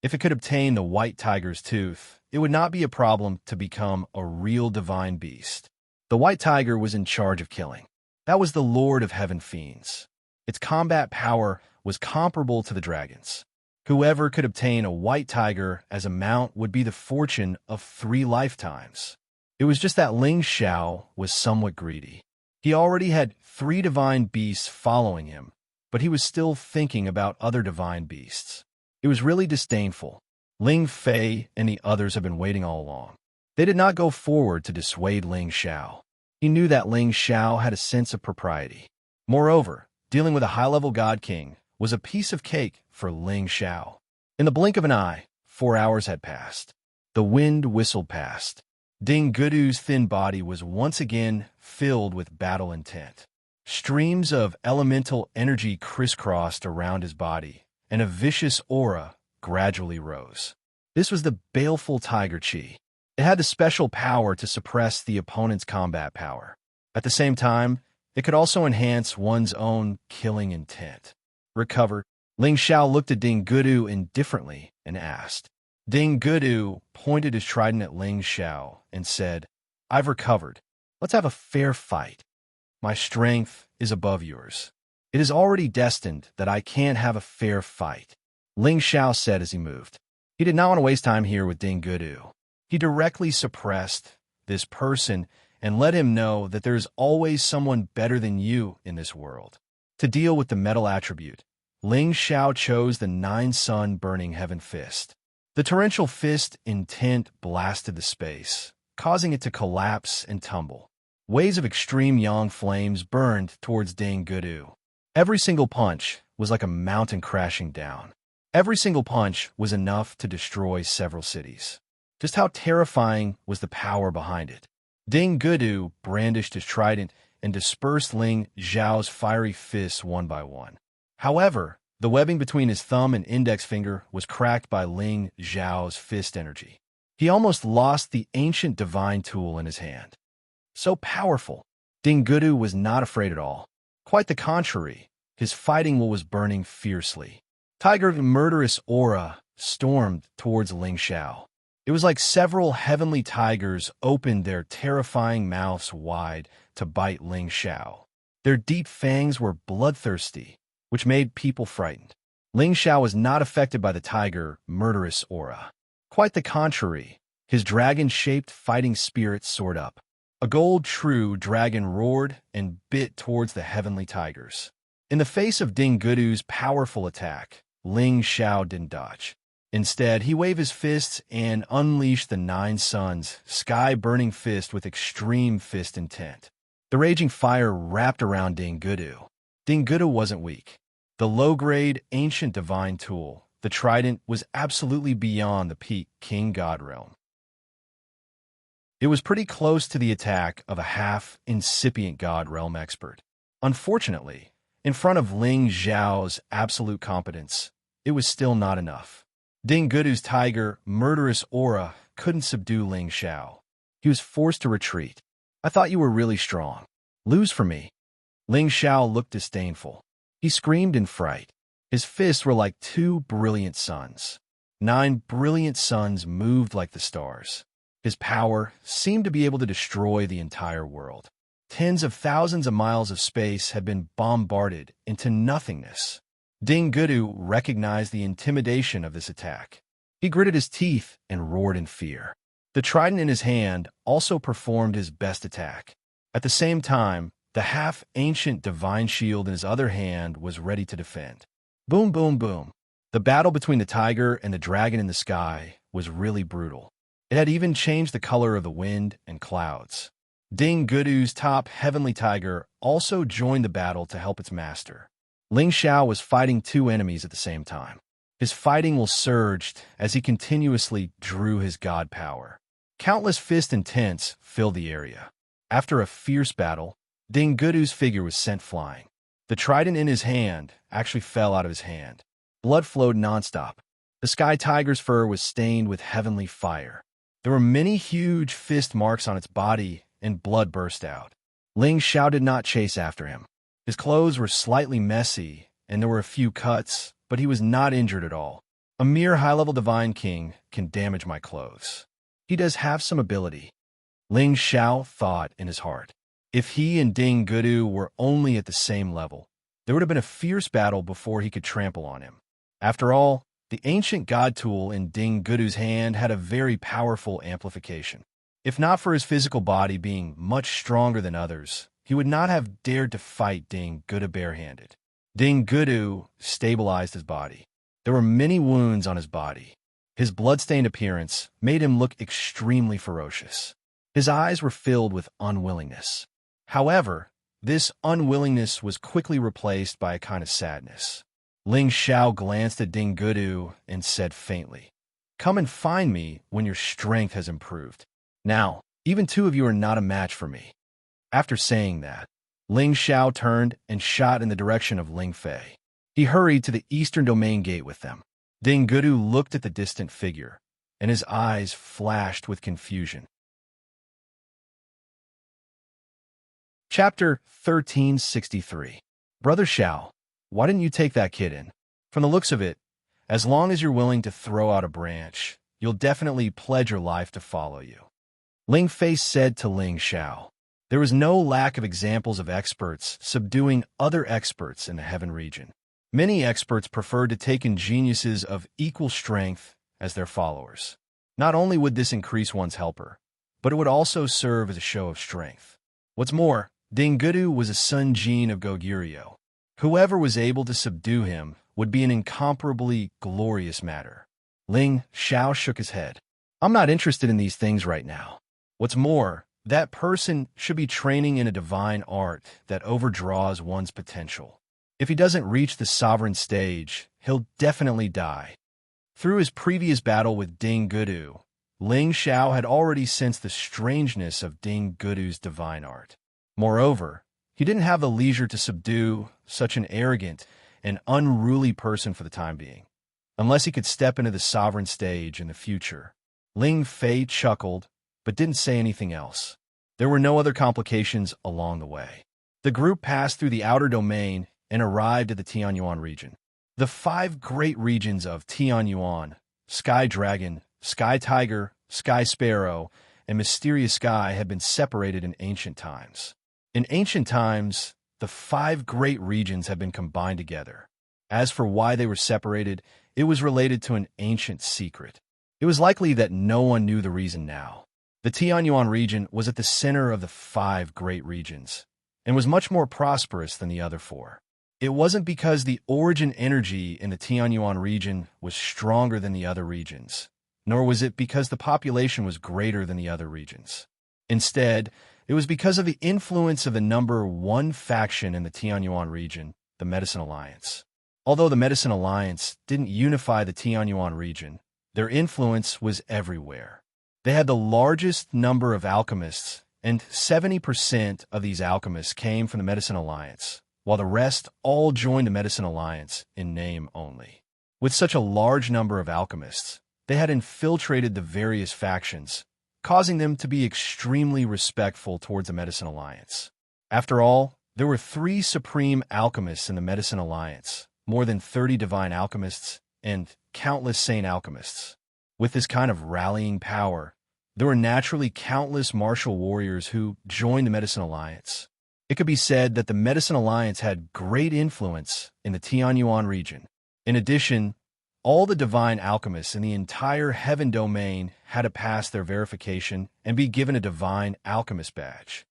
[SPEAKER 1] If it could obtain the white tiger's tooth, it would not be a problem to become a real divine beast. The white tiger was in charge of killing. That was the Lord of Heaven Fiends. Its combat power was comparable to the dragon's. Whoever could obtain a white tiger as a mount would be the fortune of 3 lifetimes. It was just that Ling Xiao was somewhat greedy. He already had 3 divine beasts following him, but he was still thinking about other divine beasts. It was really disdainful. Ling Fei and the others had been waiting all along. They did not go forward to dissuade Ling Xiao. He knew that Ling Xiao had a sense of propriety. Moreover, dealing with a high-level god king was a piece of cake for Ling Xiao. In the blink of an eye, 4 hours had passed. The wind whistled past. Ding Gudu's thin body was once again filled with battle intent. Streams of elemental energy crisscrossed around his body, and a vicious aura gradually rose. This was the baleful tiger chi. It had the special power to suppress the opponent's combat power. At the same time, it could also enhance one's own killing intent. Recovered, Ling Xiao looked at Ding Gudu indifferently and asked. Ding Gudu pointed his trident at Ling Xiao and said, "I've recovered. Let's have a fair fight. My strength is above yours. It is already destined that I can't have a fair fight," Ling Xiao said as he moved. He did not want to waste time here with Ding Gudu. He directly suppressed this person and let him know that there is always someone better than you in this world. To deal with the metal attribute, Ling Xiao chose the 9-sun burning heaven fist. The torrential fist intent blasted the space, causing it to collapse and tumble. Waves of extreme yang flames burned towards Ding Gudu. Every single punch was like a mountain crashing down. Every single punch was enough to destroy several cities. Just how terrifying was the power behind it? Ding Gudu brandished his trident and dispersed Ling Xiao's fiery fists one by one. However, the webbing between his thumb and index finger was cracked by Ling Xiao's fist energy. He almost lost the ancient divine tool in his hand. So powerful, Ding Gudu was not afraid at all. Quite the contrary, his fighting will was burning fiercely. Tiger's murderous aura stormed towards Ling Xiao. It was like several heavenly tigers opened their terrifying mouths wide to bite Ling Xiao. Their deep fangs were bloodthirsty, which made people frightened. Ling Xiao was not affected by the tiger murderous aura. Quite the contrary, his dragon-shaped fighting spirit soared up. A gold true dragon roared and bit towards the heavenly tigers. In the face of Ding Gudu's powerful attack, Ling Xiao didn't dodge. Instead, he waved his fists and unleashed the Nine Suns, sky-burning fist with extreme fist intent. The raging fire wrapped around Ding Gudu. Ding Gudu wasn't weak. The low-grade, ancient divine tool, the trident, was absolutely beyond the peak King God realm. It was pretty close to the attack of a half-incipient God realm expert. Unfortunately, in front of Ling Xiao's absolute competence, it was still not enough. Ding Gudu's tiger, murderous aura couldn't subdue Ling Xiao. He was forced to retreat. I thought you were really strong. Lose for me. Ling Xiao looked disdainful. He screamed in fright. His fists were like two brilliant suns. 9 brilliant suns moved like the stars. His power seemed to be able to destroy the entire world. Tens of thousands of miles of space had been bombarded into nothingness. Ding Gudu recognized the intimidation of this attack. He gritted his teeth and roared in fear. The trident in his hand also performed his best attack. At the same time, the half-ancient divine shield in his other hand was ready to defend. Boom, boom, boom. The battle between the tiger and the dragon in the sky was really brutal. It had even changed the color of the wind and clouds. Ding Gudu's top heavenly tiger also joined the battle to help its master. Ling Xiao was fighting two enemies at the same time. His fighting will surged as he continuously drew his god power. Countless fist intents filled the area. After a fierce battle, Ding Gudu's figure was sent flying. The trident in his hand actually fell out of his hand. Blood flowed nonstop. The sky tiger's fur was stained with heavenly fire. There were many huge fist marks on its body, and blood burst out. Ling Xiao did not chase after him. His clothes were slightly messy, and there were a few cuts, but he was not injured at all. A mere high-level divine king can damage my clothes. He does have some ability. Ling Xiao thought in his heart. If he and Ding Gudu were only at the same level, there would have been a fierce battle before he could trample on him. After all, the ancient god tool in Ding Gudu's hand had a very powerful amplification. If not for his physical body being much stronger than others, he would not have dared to fight Ding Gudu barehanded. Ding Gudu stabilized his body. There were many wounds on his body. His bloodstained appearance made him look extremely ferocious. His eyes were filled with unwillingness. However, this unwillingness was quickly replaced by a kind of sadness. Ling Xiao glanced at Ding Gudu and said faintly, "Come and find me when your strength has improved. Now, even two of you are not a match for me." After saying that, Ling Xiao turned and shot in the direction of Ling Fei. He hurried to the eastern domain gate with them. Ding Gudu looked at the distant figure, and his eyes flashed with confusion. Chapter 1363. Brother Xiao, why didn't you take that kid in? From the looks of it, as long as you're willing to throw out a branch, you'll definitely pledge your life to follow you. Ling Fei said to Ling Xiao. There was no lack of examples of experts subduing other experts in the heaven region. Many experts preferred to take in geniuses of equal strength as their followers. Not only would this increase one's helper, but it would also serve as a show of strength. What's more, Ding Gudu was a Sun Jin of Goguryeo. Whoever was able to subdue him would be an incomparably glorious matter. Ling Xiao shook his head. I'm not interested in these things right now. What's more, that person should be training in a divine art that overdraws one's potential. If he doesn't reach the sovereign stage, he'll definitely die. Through his previous battle with Ding Gudu, Ling Xiao had already sensed the strangeness of Ding Gudu's divine art. Moreover, he didn't have the leisure to subdue such an arrogant and unruly person for the time being, unless he could step into the sovereign stage in the future. Ling Fei chuckled, but didn't say anything else. There were no other complications along the way. The group passed through the outer domain and arrived at the Tianyuan region. The 5 great regions of Tianyuan, Sky Dragon, Sky Tiger, Sky Sparrow, and Mysterious Sky had been separated in ancient times. In ancient times, the 5 great regions had been combined together. As for why they were separated, it was related to an ancient secret. It was likely that no one knew the reason now. The Tianyuan region was at the center of the 5 great regions, and was much more prosperous than the other 4. It wasn't because the origin energy in the Tianyuan region was stronger than the other regions, nor was it because the population was greater than the other regions. Instead, it was because of the influence of the number 1 faction in the Tianyuan region, the Medicine Alliance. Although the Medicine Alliance didn't unify the Tianyuan region, their influence was everywhere. They had the largest number of alchemists, and 70% of these alchemists came from the Medicine Alliance, while the rest all joined the Medicine Alliance in name only. With such a large number of alchemists, they had infiltrated the various factions, causing them to be extremely respectful towards the Medicine Alliance. After all, there were 3 supreme alchemists in the Medicine Alliance, more than 30 divine alchemists, and countless saint alchemists. With this kind of rallying power, there were naturally countless martial warriors who joined the Medicine Alliance. It could be said that the Medicine Alliance had great influence in the Tianyuan region. In addition, all the divine alchemists in the entire heaven domain had to pass their verification and be given a divine alchemist badge.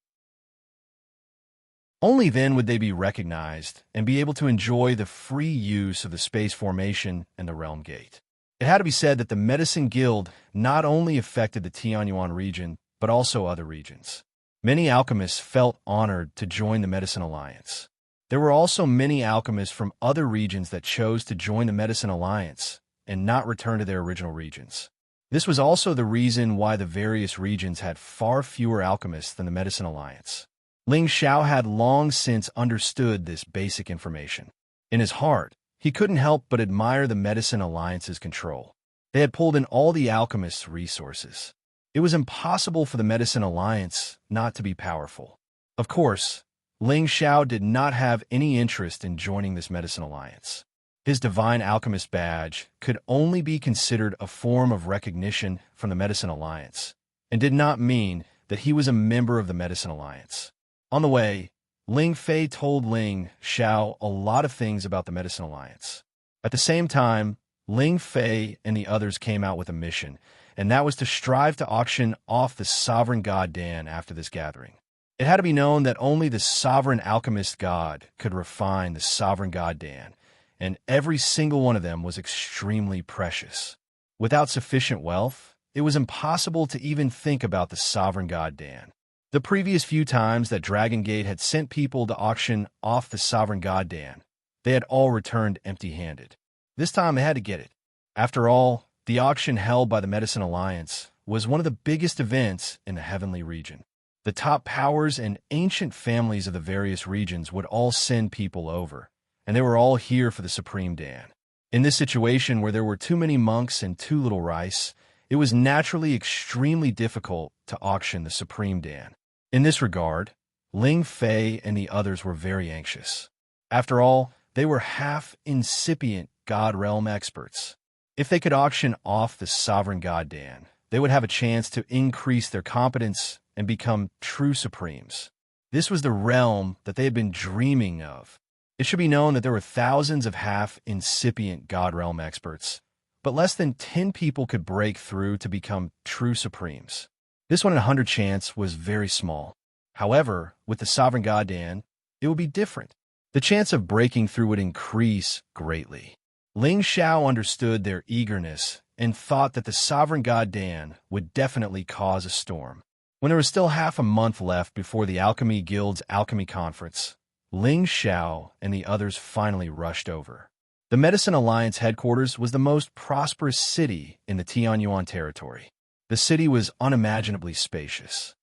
[SPEAKER 1] Only then would they be recognized and be able to enjoy the free use of the space formation and the realm gate. It had to be said that the Medicine Guild not only affected the Tianyuan region, but also other regions. Many alchemists felt honored to join the Medicine Alliance. There were also many alchemists from other regions that chose to join the Medicine Alliance and not return to their original regions. This was also the reason why the various regions had far fewer alchemists than the Medicine Alliance. Ling Xiao had long since understood this basic information. In his heart, he couldn't help but admire the Medicine Alliance's control. They had pulled in all the alchemists' resources. It was impossible for the Medicine Alliance not to be powerful. Of course, Ling Xiao did not have any interest in joining this Medicine Alliance. His Divine Alchemist badge could only be considered a form of recognition from the Medicine Alliance, and did not mean that he was a member of the Medicine Alliance. On the way, Ling Fei told Ling Xiao a lot of things about the Medicine Alliance. At the same time, Ling Fei and the others came out with a mission, and that was to strive to auction off the Sovereign God Dan after this gathering. It had to be known that only the Sovereign Alchemist God could refine the Sovereign God Dan, and every single one of them was extremely precious. Without sufficient wealth, it was impossible to even think about the Sovereign God Dan. The previous few times that Dragon Gate had sent people to auction off the Sovereign God Dan, they had all returned empty-handed. This time they had to get it. After all, the auction held by the Medicine Alliance was one of the biggest events in the Heavenly region. The top powers and ancient families of the various regions would all send people over, and they were all here for the Supreme Dan. In this situation where there were too many monks and too little rice, it was naturally extremely difficult to auction the Supreme Dan. In this regard, Ling Fei and the others were very anxious. After all, they were half incipient God Realm experts. If they could auction off the Sovereign God Dan, they would have a chance to increase their competence and become true Supremes. This was the realm that they had been dreaming of. It should be known that there were thousands of half-incipient God Realm experts, but less than 10 people could break through to become true Supremes. This 1 in 100 chance was very small. However, with the Sovereign God Dan, it would be different. The chance of breaking through would increase greatly. Ling Xiao understood their eagerness and thought that the Sovereign God Dan would definitely cause a storm. When there was still half a month left before the Alchemy Guild's Alchemy Conference, Ling Xiao and the others finally rushed over. The Medicine Alliance headquarters was the most prosperous city in the Tianyuan territory. The city was unimaginably spacious.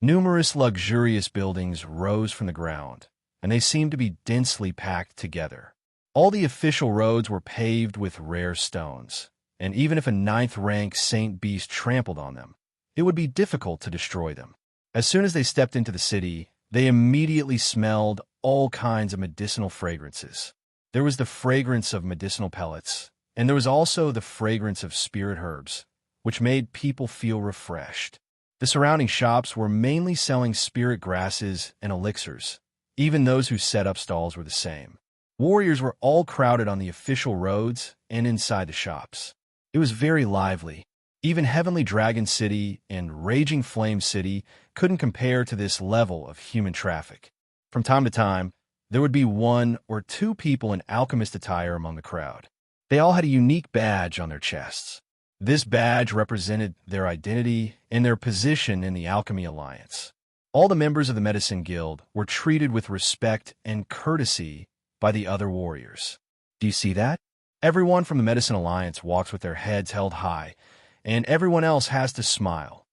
[SPEAKER 1] Numerous luxurious buildings rose from the ground, and they seemed to be densely packed together. All the official roads were paved with rare stones, and even if a 9th-rank saint beast trampled on them, it would be difficult to destroy them. As soon as they stepped into the city, they immediately smelled all kinds of medicinal fragrances. There was the fragrance of medicinal pellets, and there was also the fragrance of spirit herbs, which made people feel refreshed. The surrounding shops were mainly selling spirit grasses and elixirs. Even those who set up stalls were the same. Warriors were all crowded on the official roads and inside the shops. It was very lively. Even Heavenly Dragon City and Raging Flame City couldn't compare to this level of human traffic. From time to time, there would be one or two people in alchemist attire among the crowd. They all had a unique badge on their chests. This badge represented their identity and their position in the Alchemy Alliance. All the members of the Medicine Guild were treated with respect and courtesy by the other warriors. Do you see that? Everyone from the Medicine Alliance walks with their heads held high, and everyone else has to smile.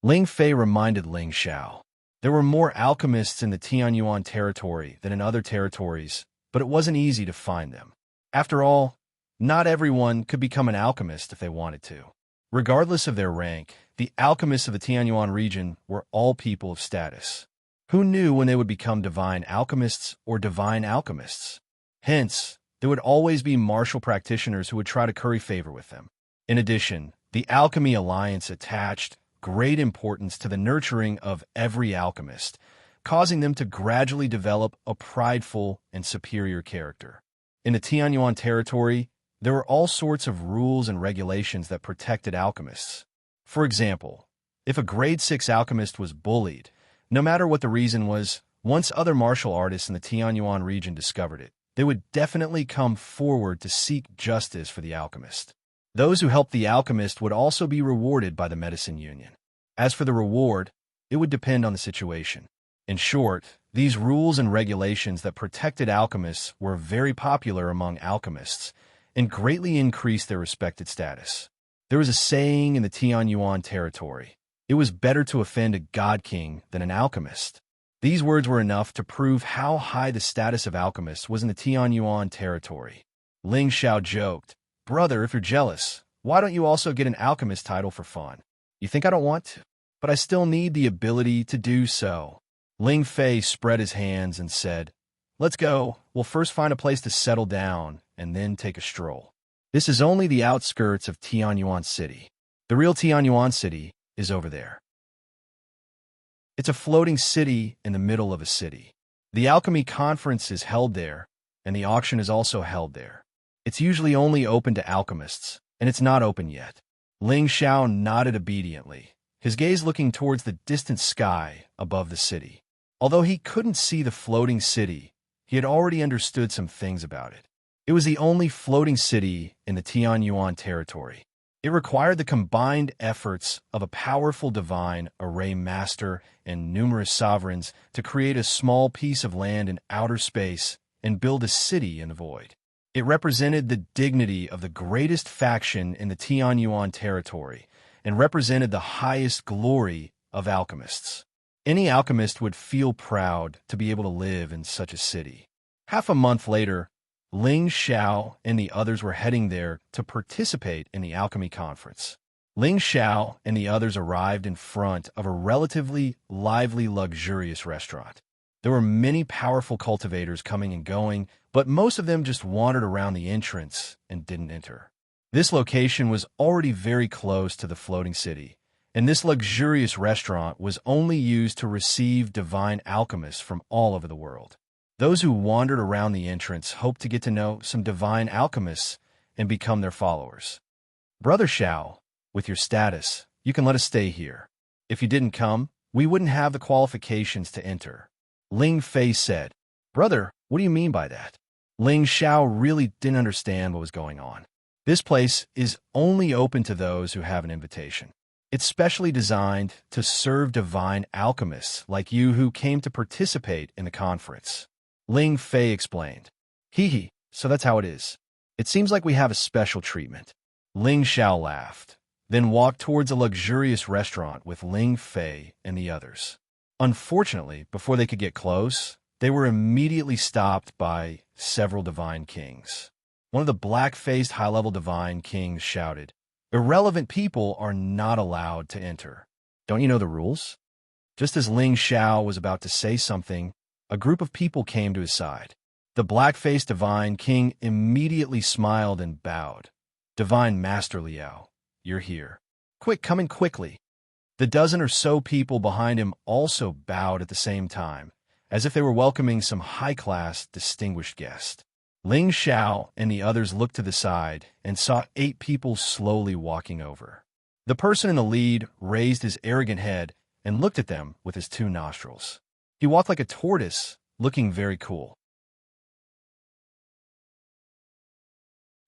[SPEAKER 1] Ling Fei reminded Ling Xiao. There were more alchemists in the Tianyuan territory than in other territories, but it wasn't easy to find them. After all, not everyone could become an alchemist if they wanted to. Regardless of their rank, the alchemists of the Tianyuan region were all people of status. Who knew when they would become divine alchemists or divine alchemists? Hence, there would always be martial practitioners who would try to curry favor with them. In addition, the Alchemy Alliance attached great importance to the nurturing of every alchemist, causing them to gradually develop a prideful and superior character. In the Tianyuan territory, there were all sorts of rules and regulations that protected alchemists. For example, if a grade 6 alchemist was bullied, no matter what the reason was, once other martial artists in the Tianyuan region discovered it, they would definitely come forward to seek justice for the alchemist. Those who helped the alchemist would also be rewarded by the Medicine Union. As for the reward, it would depend on the situation. In short, these rules and regulations that protected alchemists were very popular among alchemists and greatly increased their respected status. There was a saying in the Tianyuan territory: it was better to offend a god king than an alchemist. These words were enough to prove how high the status of alchemists was in the Tianyuan territory. Ling Xiao joked, "Brother, if you're jealous, why don't you also get an alchemist title for fun? You think I don't want to? But I still need the ability to do so." Ling Fei spread his hands and said, "Let's go. We'll first find a place to settle down and then take a stroll. This is only the outskirts of Tianyuan City. The real Tianyuan City is over there." It's a floating city in the middle of a city. The alchemy conference is held there, and the auction is also held there. It's usually only open to alchemists, and it's not open yet. Ling Xiao nodded obediently, his gaze looking towards the distant sky above the city. Although he couldn't see the floating city, he had already understood some things about it. It was the only floating city in the Tianyuan territory. It required the combined efforts of a powerful divine array master and numerous sovereigns to create a small piece of land in outer space and build a city in the void. It represented the dignity of the greatest faction in the Tianyuan territory and represented the highest glory of alchemists. Any alchemist would feel proud to be able to live in such a city. Half a month later, Ling Xiao and the others were heading there to participate in the alchemy conference. Ling Xiao and the others arrived in front of a relatively lively, luxurious restaurant. There were many powerful cultivators coming and going, but most of them just wandered around the entrance and didn't enter. This location was already very close to the floating city, and this luxurious restaurant was only used to receive divine alchemists from all over the world. Those who wandered around the entrance hoped to get to know some divine alchemists and become their followers. "Brother Xiao, with your status, you can let us stay here. If you didn't come, we wouldn't have the qualifications to enter," Ling Fei said. "Brother, what do you mean by that?" Ling Xiao really didn't understand what was going on. This place is only open to those who have an invitation. It's specially designed to serve divine alchemists like you who came to participate in the conference. Ling Fei explained. "Hee, so that's how it is. It seems like we have a special treatment." Ling Xiao laughed, then walked towards a luxurious restaurant with Ling Fei and the others. Unfortunately, before they could get close, they were immediately stopped by several divine kings. One of the black-faced high-level divine kings shouted, "Irrelevant people are not allowed to enter. Don't you know the rules?" Just as Ling Xiao was about to say something, a group of people came to his side. The black-faced divine king immediately smiled and bowed. "Divine Master Liao, you're here. Quick, come in quickly." The dozen or so people behind him also bowed at the same time, as if they were welcoming some high-class, distinguished guest. Ling Xiao and the others looked to the side and saw 8 people slowly walking over. The person in the lead raised his arrogant head and looked at them with his 2 nostrils. He walked like a tortoise, looking very cool.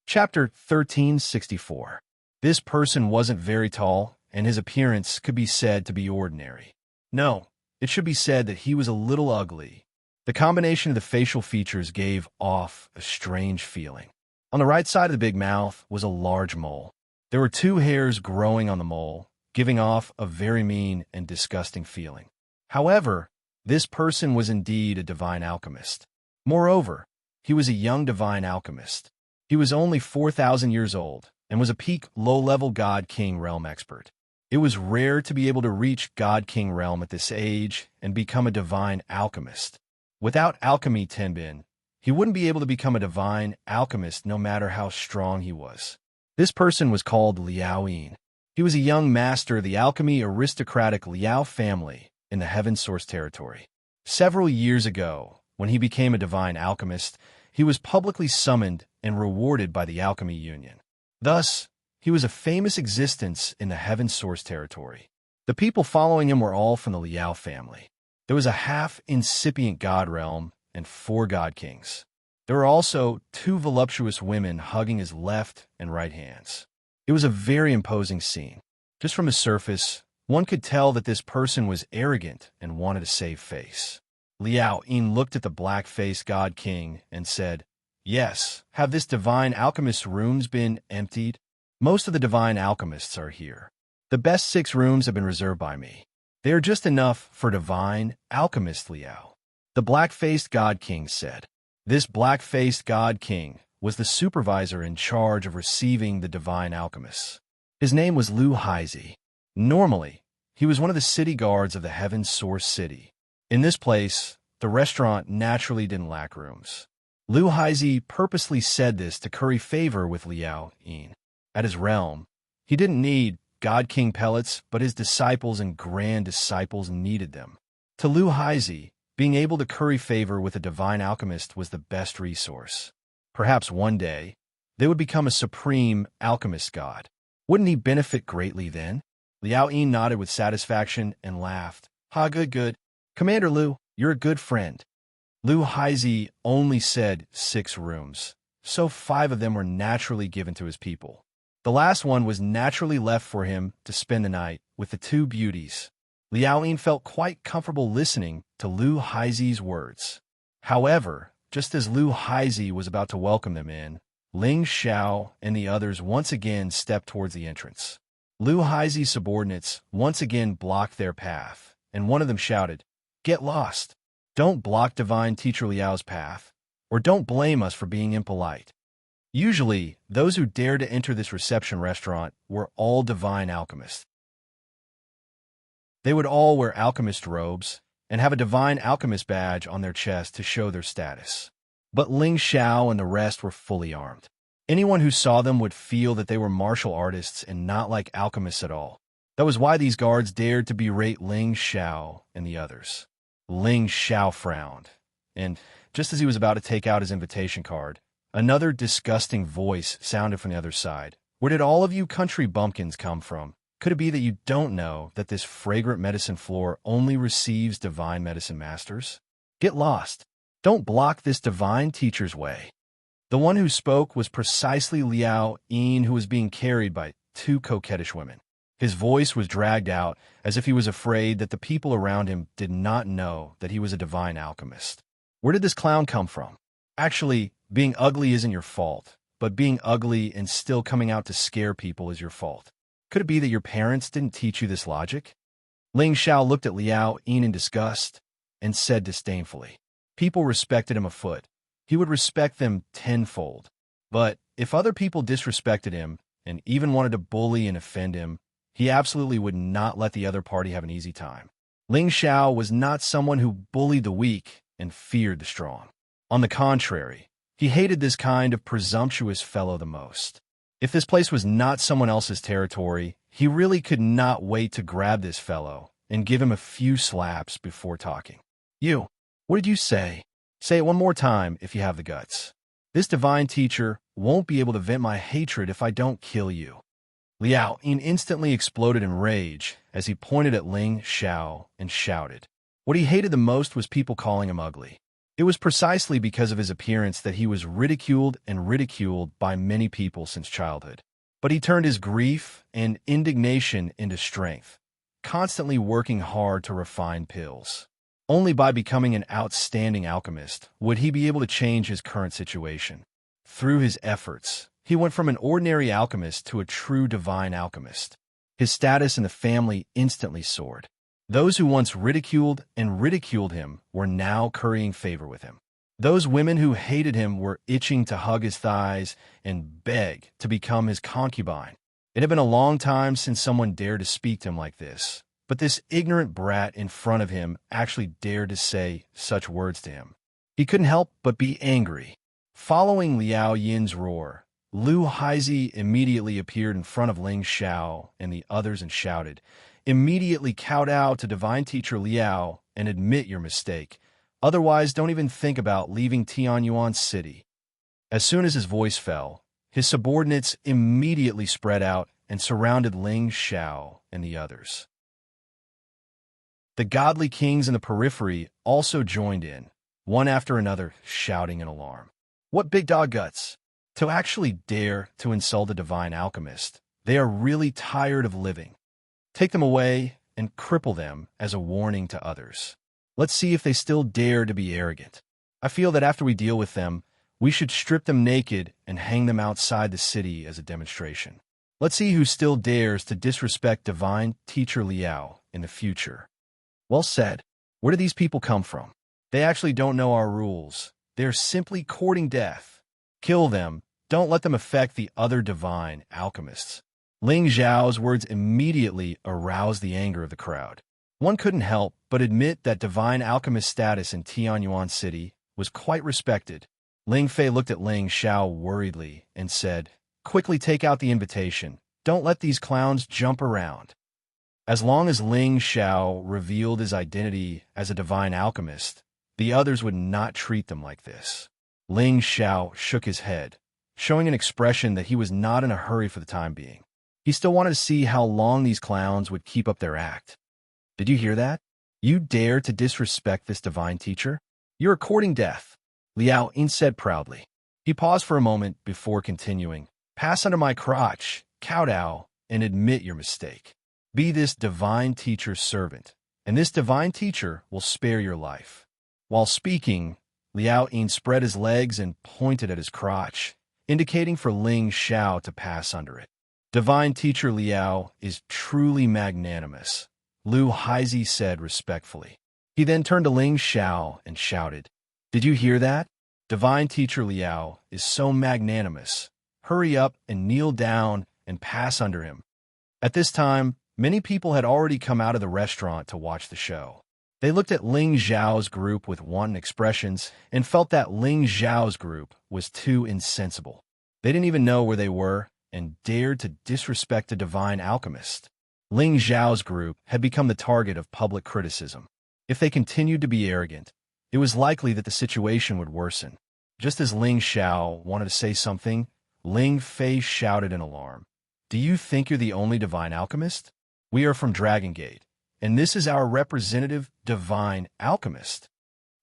[SPEAKER 1] Chapter 1364. This person wasn't very tall, and his appearance could be said to be ordinary. No, it should be said that he was a little ugly. The combination of the facial features gave off a strange feeling. On the right side of the big mouth was a large mole. There were 2 hairs growing on the mole, giving off a very mean and disgusting feeling. However, this person was indeed a divine alchemist. Moreover, he was a young divine alchemist. He was only 4,000 years old and was a peak low-level God King realm expert. It was rare to be able to reach God King realm at this age and become a divine alchemist. Without alchemy Tenbin, he wouldn't be able to become a divine alchemist no matter how strong he was. This person was called Liao Yin. He was a young master of the alchemy aristocratic Liao family in the Heaven Source territory. Several years ago, when he became a divine alchemist, he was publicly summoned and rewarded by the Alchemy Union. Thus, he was a famous existence in the Heaven Source territory. The people following him were all from the Liao family. There was a half-incipient god realm and 4 god kings. There were also 2 voluptuous women hugging his left and right hands. It was a very imposing scene. Just from the surface, one could tell that this person was arrogant and wanted to save face. Liao Yin looked at the black-faced god king and said, "Yes, have this divine alchemist's rooms been emptied? Most of the divine alchemists are here. The best 6 rooms have been reserved by me. They are just enough for divine alchemist Liao." The black-faced god king said. This black-faced god king was the supervisor in charge of receiving the divine alchemists. His name was Lu Haizi. Normally, he was one of the city guards of the Heaven Source City. In this place, the restaurant naturally didn't lack rooms. Lu Haizi purposely said this to curry favor with Liao Yin. At his realm, he didn't need God King pellets, but his disciples and grand disciples needed them. To Lu Haizi, being able to curry favor with a divine alchemist was the best resource. Perhaps one day, they would become a supreme alchemist god. Wouldn't he benefit greatly then? Liao Yin nodded with satisfaction and laughed. "Ha, good, good. Commander Lu, you're a good friend." Lu Haizi only said 6 rooms, so 5 of them were naturally given to his people. The last one was naturally left for him to spend the night with the 2 beauties. Liao Yin felt quite comfortable listening to Lu Haizi's words. However, just as Lu Haizi was about to welcome them in, Ling Xiao and the others once again stepped towards the entrance. Lu Haizi's subordinates once again blocked their path, and one of them shouted, "Get lost! Don't block Divine Teacher Liao's path, or don't blame us for being impolite." Usually, those who dared to enter this reception restaurant were all divine alchemists. They would all wear alchemist robes and have a divine alchemist badge on their chest to show their status. But Ling Xiao and the rest were fully armed. Anyone who saw them would feel that they were martial artists and not like alchemists at all. That was why these guards dared to berate Ling Xiao and the others. Ling Xiao frowned, and just as he was about to take out his invitation card, another disgusting voice sounded from the other side. "Where did all of you country bumpkins come from? Could it be that you don't know that this fragrant medicine floor only receives divine medicine masters? Get lost. Don't block this divine teacher's way." The one who spoke was precisely Liao Yin, who was being carried by 2 coquettish women. His voice was dragged out as if he was afraid that the people around him did not know that he was a divine alchemist. Where did this clown come from? Actually, being ugly isn't your fault, but being ugly and still coming out to scare people is your fault. Could it be that your parents didn't teach you this logic? Ling Xiao looked at Liao Yin in disgust and said disdainfully. People respected him a foot. He would respect them tenfold. But if other people disrespected him and even wanted to bully and offend him, he absolutely would not let the other party have an easy time. Ling Xiao was not someone who bullied the weak and feared the strong. On the contrary, he hated this kind of presumptuous fellow the most. If this place was not someone else's territory, he really could not wait to grab this fellow and give him a few slaps before talking. "You, what did you say? Say it one more time if you have the guts." This divine teacher won't be able to vent my hatred if I don't kill you. Liao Yin instantly exploded in rage as he pointed at Ling Xiao and shouted. What he hated the most was people calling him ugly. It was precisely because of his appearance that he was ridiculed and ridiculed by many people since childhood. But he turned his grief and indignation into strength, constantly working hard to refine pills. Only by becoming an outstanding alchemist would he be able to change his current situation. Through his efforts, he went from an ordinary alchemist to a true divine alchemist. His status in the family instantly soared. Those who once ridiculed him were now currying favor with him. Those women who hated him were itching to hug his thighs and beg to become his concubine. It had been a long time since someone dared to speak to him like this, but this ignorant brat in front of him actually dared to say such words to him. He couldn't help but be angry. Following Liao Yin's roar, Lu Haizi immediately appeared in front of Ling Xiao and the others and shouted, "Immediately kowtow to Divine Teacher Liao and admit your mistake. Otherwise, don't even think about leaving Tianyuan City." As soon as his voice fell, his subordinates immediately spread out and surrounded Ling Xiao and the others. The godly kings in the periphery also joined in, one after another, shouting in alarm. What big dog guts! To actually dare to insult a divine alchemist. They are really tired of living. Take them away and cripple them as a warning to others. Let's see if they still dare to be arrogant. I feel that after we deal with them, we should strip them naked and hang them outside the city as a demonstration. Let's see who still dares to disrespect Divine Teacher Liao in the future. Well said. Where do these people come from? They actually don't know our rules. They're simply courting death. Kill them. Don't let them affect the other divine alchemists. Ling Zhao's words immediately aroused the anger of the crowd. One couldn't help but admit that divine alchemist status in Tianyuan City was quite respected. Ling Fei looked at Ling Xiao worriedly and said, "Quickly take out the invitation. Don't let these clowns jump around." As long as Ling Xiao revealed his identity as a divine alchemist, the others would not treat them like this. Ling Xiao shook his head, showing an expression that he was not in a hurry for the time being. He still wanted to see how long these clowns would keep up their act. Did you hear that? You dare to disrespect this divine teacher? You're courting death, Liao Yin said proudly. He paused for a moment before continuing. Pass under my crotch, kowtow, and admit your mistake. Be this divine teacher's servant, and this divine teacher will spare your life. While speaking, Liao Yin spread his legs and pointed at his crotch, indicating for Ling Xiao to pass under it. Divine Teacher Liao is truly magnanimous, Lu Haizi said respectfully. He then turned to Ling Xiao and shouted, "Did you hear that? Divine Teacher Liao is so magnanimous. Hurry up and kneel down and pass under him." At this time, many people had already come out of the restaurant to watch the show. They looked at Ling Zhao's group with wanton expressions and felt that Ling Zhao's group was too insensible. They didn't even know where they were and dared to disrespect a divine alchemist. Ling Zhao's group had become the target of public criticism. If they continued to be arrogant, it was likely that the situation would worsen. Just as Ling Xiao wanted to say something, Ling Fei shouted in alarm. "Do you think you're the only divine alchemist? We are from Dragon Gate, and this is our representative divine alchemist."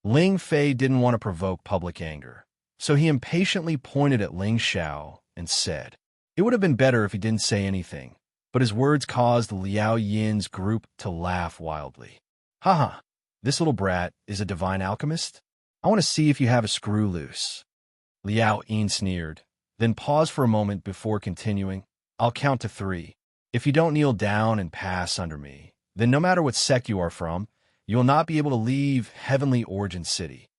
[SPEAKER 1] Ling Fei didn't want to provoke public anger, so he impatiently pointed at Ling Xiao and said, it would have been better if he didn't say anything, but his words caused Liao Yin's group to laugh wildly. "Haha, this little brat is a divine alchemist? I want to see if you have a screw loose." Liao Yin sneered, then paused for a moment before continuing, "I'll count to 3. If you don't kneel down and pass under me, then no matter what sect you are from, you will not be able to leave Heavenly Origin City.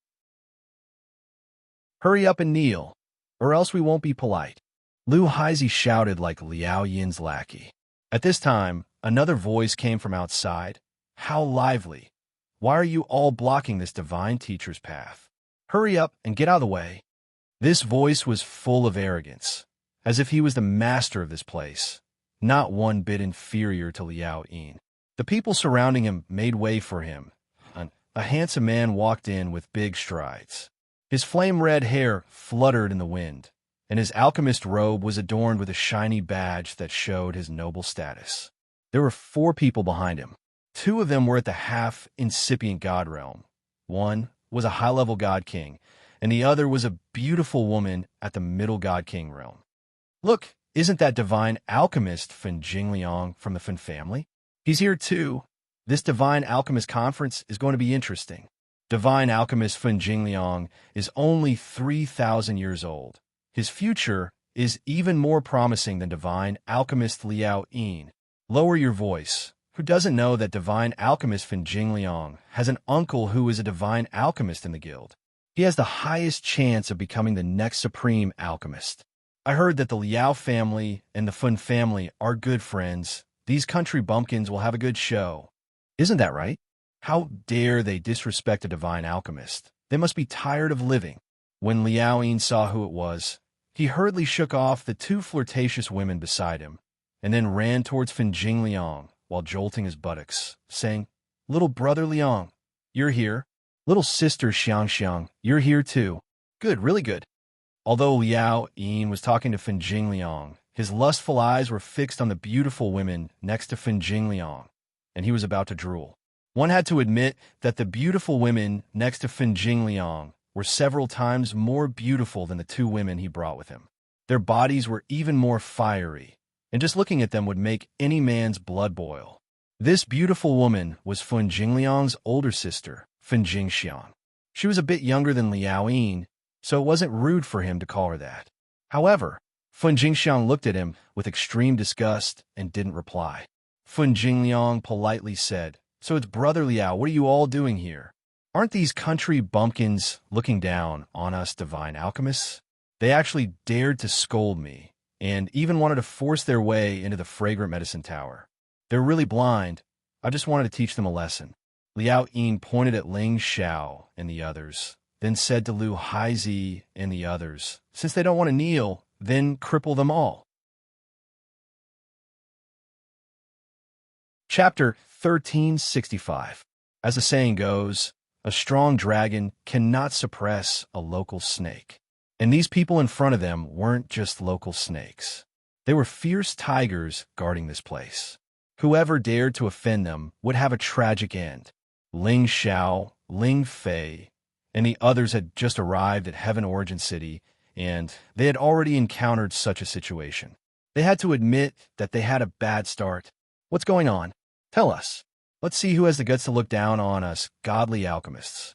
[SPEAKER 1] Hurry up and kneel, or else we won't be polite." Lu Haizi shouted like Liao Yin's lackey. At this time, another voice came from outside. "How lively! Why are you all blocking this divine teacher's path? Hurry up and get out of the way." This voice was full of arrogance, as if he was the master of this place, not one bit inferior to Liao Yin. The people surrounding him made way for him. A handsome man walked in with big strides. His flame-red hair fluttered in the wind, and his alchemist robe was adorned with a shiny badge that showed his noble status. There were 4 people behind him. 2 of them were at the half-incipient god realm. One was a high-level god king, and the other was a beautiful woman at the middle god king realm. Look, isn't that divine alchemist Fen Jingliang from the Fen family? He's here too. This divine alchemist conference is going to be interesting. Divine alchemist Fen Jingliang is only 3,000 years old. His future is even more promising than divine alchemist Liao Yin. Lower your voice. Who doesn't know that divine alchemist Fen Jingliang has an uncle who is a divine alchemist in the guild? He has the highest chance of becoming the next supreme alchemist. I heard that the Liao family and the Fen family are good friends. These country bumpkins will have a good show. Isn't that right? How dare they disrespect a divine alchemist? They must be tired of living. When Liao Yin saw who it was, he hurriedly shook off the 2 flirtatious women beside him, and then ran towards Fen Jingliang while jolting his buttocks, saying, "Little brother Liang, you're here. Little sister Xianxia, you're here too. Good, really good." Although Liao Yin was talking to Fen Jingliang, his lustful eyes were fixed on the beautiful women next to Fen Jingliang, and he was about to drool. One had to admit that the beautiful women next to Fen Jingliang were several times more beautiful than the 2 women he brought with him. Their bodies were even more fiery, and just looking at them would make any man's blood boil. This beautiful woman was Fen Jingliang's older sister, Fen Jingxian. She was a bit younger than Liao Yin, so it wasn't rude for him to call her that. However, Fen Jingxian looked at him with extreme disgust and didn't reply. Fen Jingliang politely said, "So it's Brother Liao, what are you all doing here? Aren't these country bumpkins looking down on us divine alchemists? They actually dared to scold me, and even wanted to force their way into the fragrant medicine tower. They're really blind. I just wanted to teach them a lesson." Liao Yin pointed at Ling Xiao and the others, then said to Lu Haizi and the others, "Since they don't want to kneel, then cripple them all." Chapter 1365. As the saying goes, a strong dragon cannot suppress a local snake. And these people in front of them weren't just local snakes. They were fierce tigers guarding this place. Whoever dared to offend them would have a tragic end. Ling Xiao, Ling Fei, and the others had just arrived at Heaven Origin City, and they had already encountered such a situation. They had to admit that they had a bad start. What's going on? Tell us. Let's see who has the guts to look down on us, godly alchemists.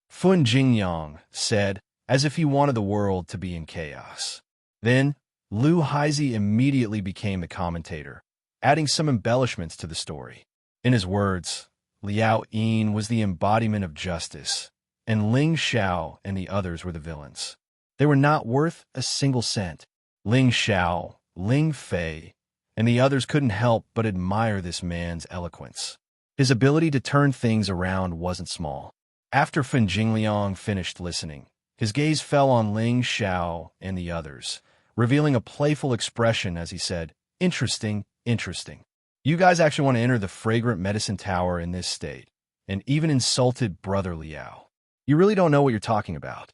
[SPEAKER 1] Fen Jingliang said, as if he wanted the world to be in chaos. Then, Lu Haizi immediately became the commentator, adding some embellishments to the story. In his words, Liao Yin was the embodiment of justice, and Ling Xiao and the others were the villains. They were not worth a single cent. Ling Xiao, Ling Fei, and the others couldn't help but admire this man's eloquence. His ability to turn things around wasn't small. After Fen Jingliang finished listening, his gaze fell on Ling Xiao and the others, revealing a playful expression as he said, "Interesting, interesting. You guys actually want to enter the fragrant medicine tower in this state, and even insulted Brother Liao. You really don't know what you're talking about.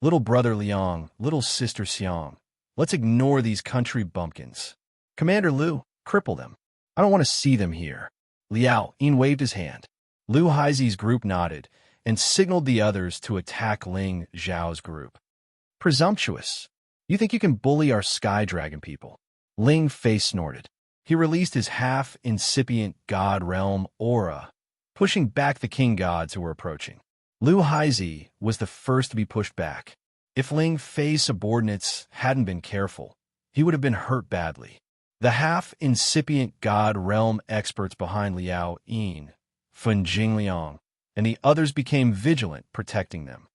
[SPEAKER 1] Little Brother Liang, little Sister Xiang, let's ignore these country bumpkins. Commander Lu, cripple them. I don't want to see them here." Liao Yin waved his hand. Lu Haizi's group nodded and signaled the others to attack Ling Xiao's group. "Presumptuous. You think you can bully our sky dragon people?" Ling Fei snorted. He released his half-incipient god realm aura, pushing back the king gods who were approaching. Lu Haizi was the first to be pushed back. If Ling Fei's subordinates hadn't been careful, he would have been hurt badly. The half-incipient god realm experts behind Liao Yin, Fen Jingliang, and the others became vigilant, protecting them.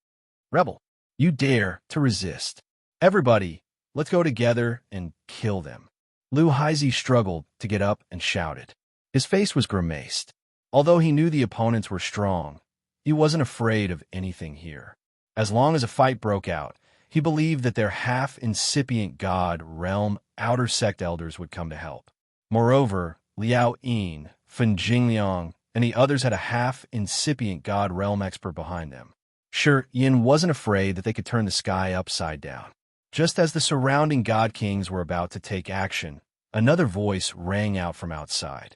[SPEAKER 1] "Rebel, you dare to resist. Everybody, let's go together and kill them." Lu Haizi struggled to get up and shouted. His face was grimaced. Although he knew the opponents were strong, he wasn't afraid of anything here. As long as a fight broke out, he believed that their half-incipient god realm outer sect elders would come to help. Moreover, Liao Yin, Fen Jingliang, and the others had a half-incipient god realm expert behind them. Sure, Yin wasn't afraid that they could turn the sky upside down. Just as the surrounding god kings were about to take action, another voice rang out from outside.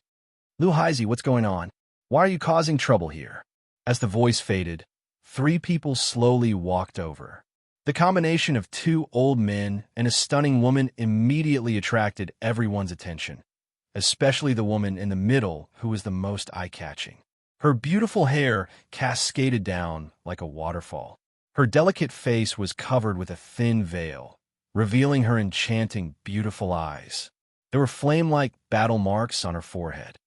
[SPEAKER 1] Lu Haizi, what's going on? Why are you causing trouble here? As the voice faded, three people slowly walked over. The combination of two old men and a stunning woman immediately attracted everyone's attention, especially the woman in the middle who was the most eye-catching. Her beautiful hair cascaded down like a waterfall. Her delicate face was covered with a thin veil, revealing her enchanting, beautiful eyes. There were flame-like battle marks on her forehead.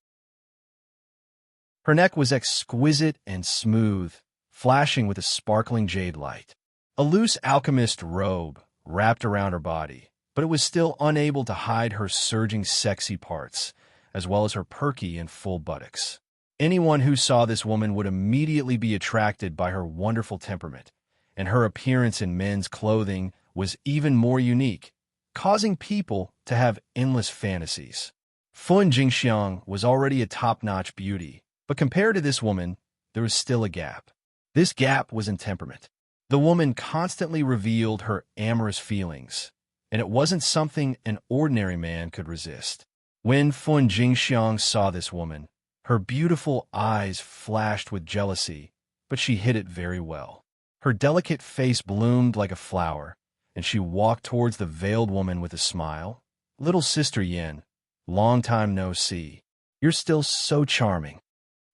[SPEAKER 1] Her neck was exquisite and smooth, flashing with a sparkling jade light. A loose alchemist robe wrapped around her body, but it was still unable to hide her surging sexy parts, as well as her perky and full buttocks. Anyone who saw this woman would immediately be attracted by her wonderful temperament, and her appearance in men's clothing was even more unique, causing people to have endless fantasies. Fun Jingxiang was already a top-notch beauty, but compared to this woman, there was still a gap. This gap was in temperament. The woman constantly revealed her amorous feelings, and it wasn't something an ordinary man could resist. When Fun Jingxiang saw this woman, her beautiful eyes flashed with jealousy, but she hid it very well. Her delicate face bloomed like a flower, and she walked towards the veiled woman with a smile. Little sister Yin, long time no see. You're still so charming.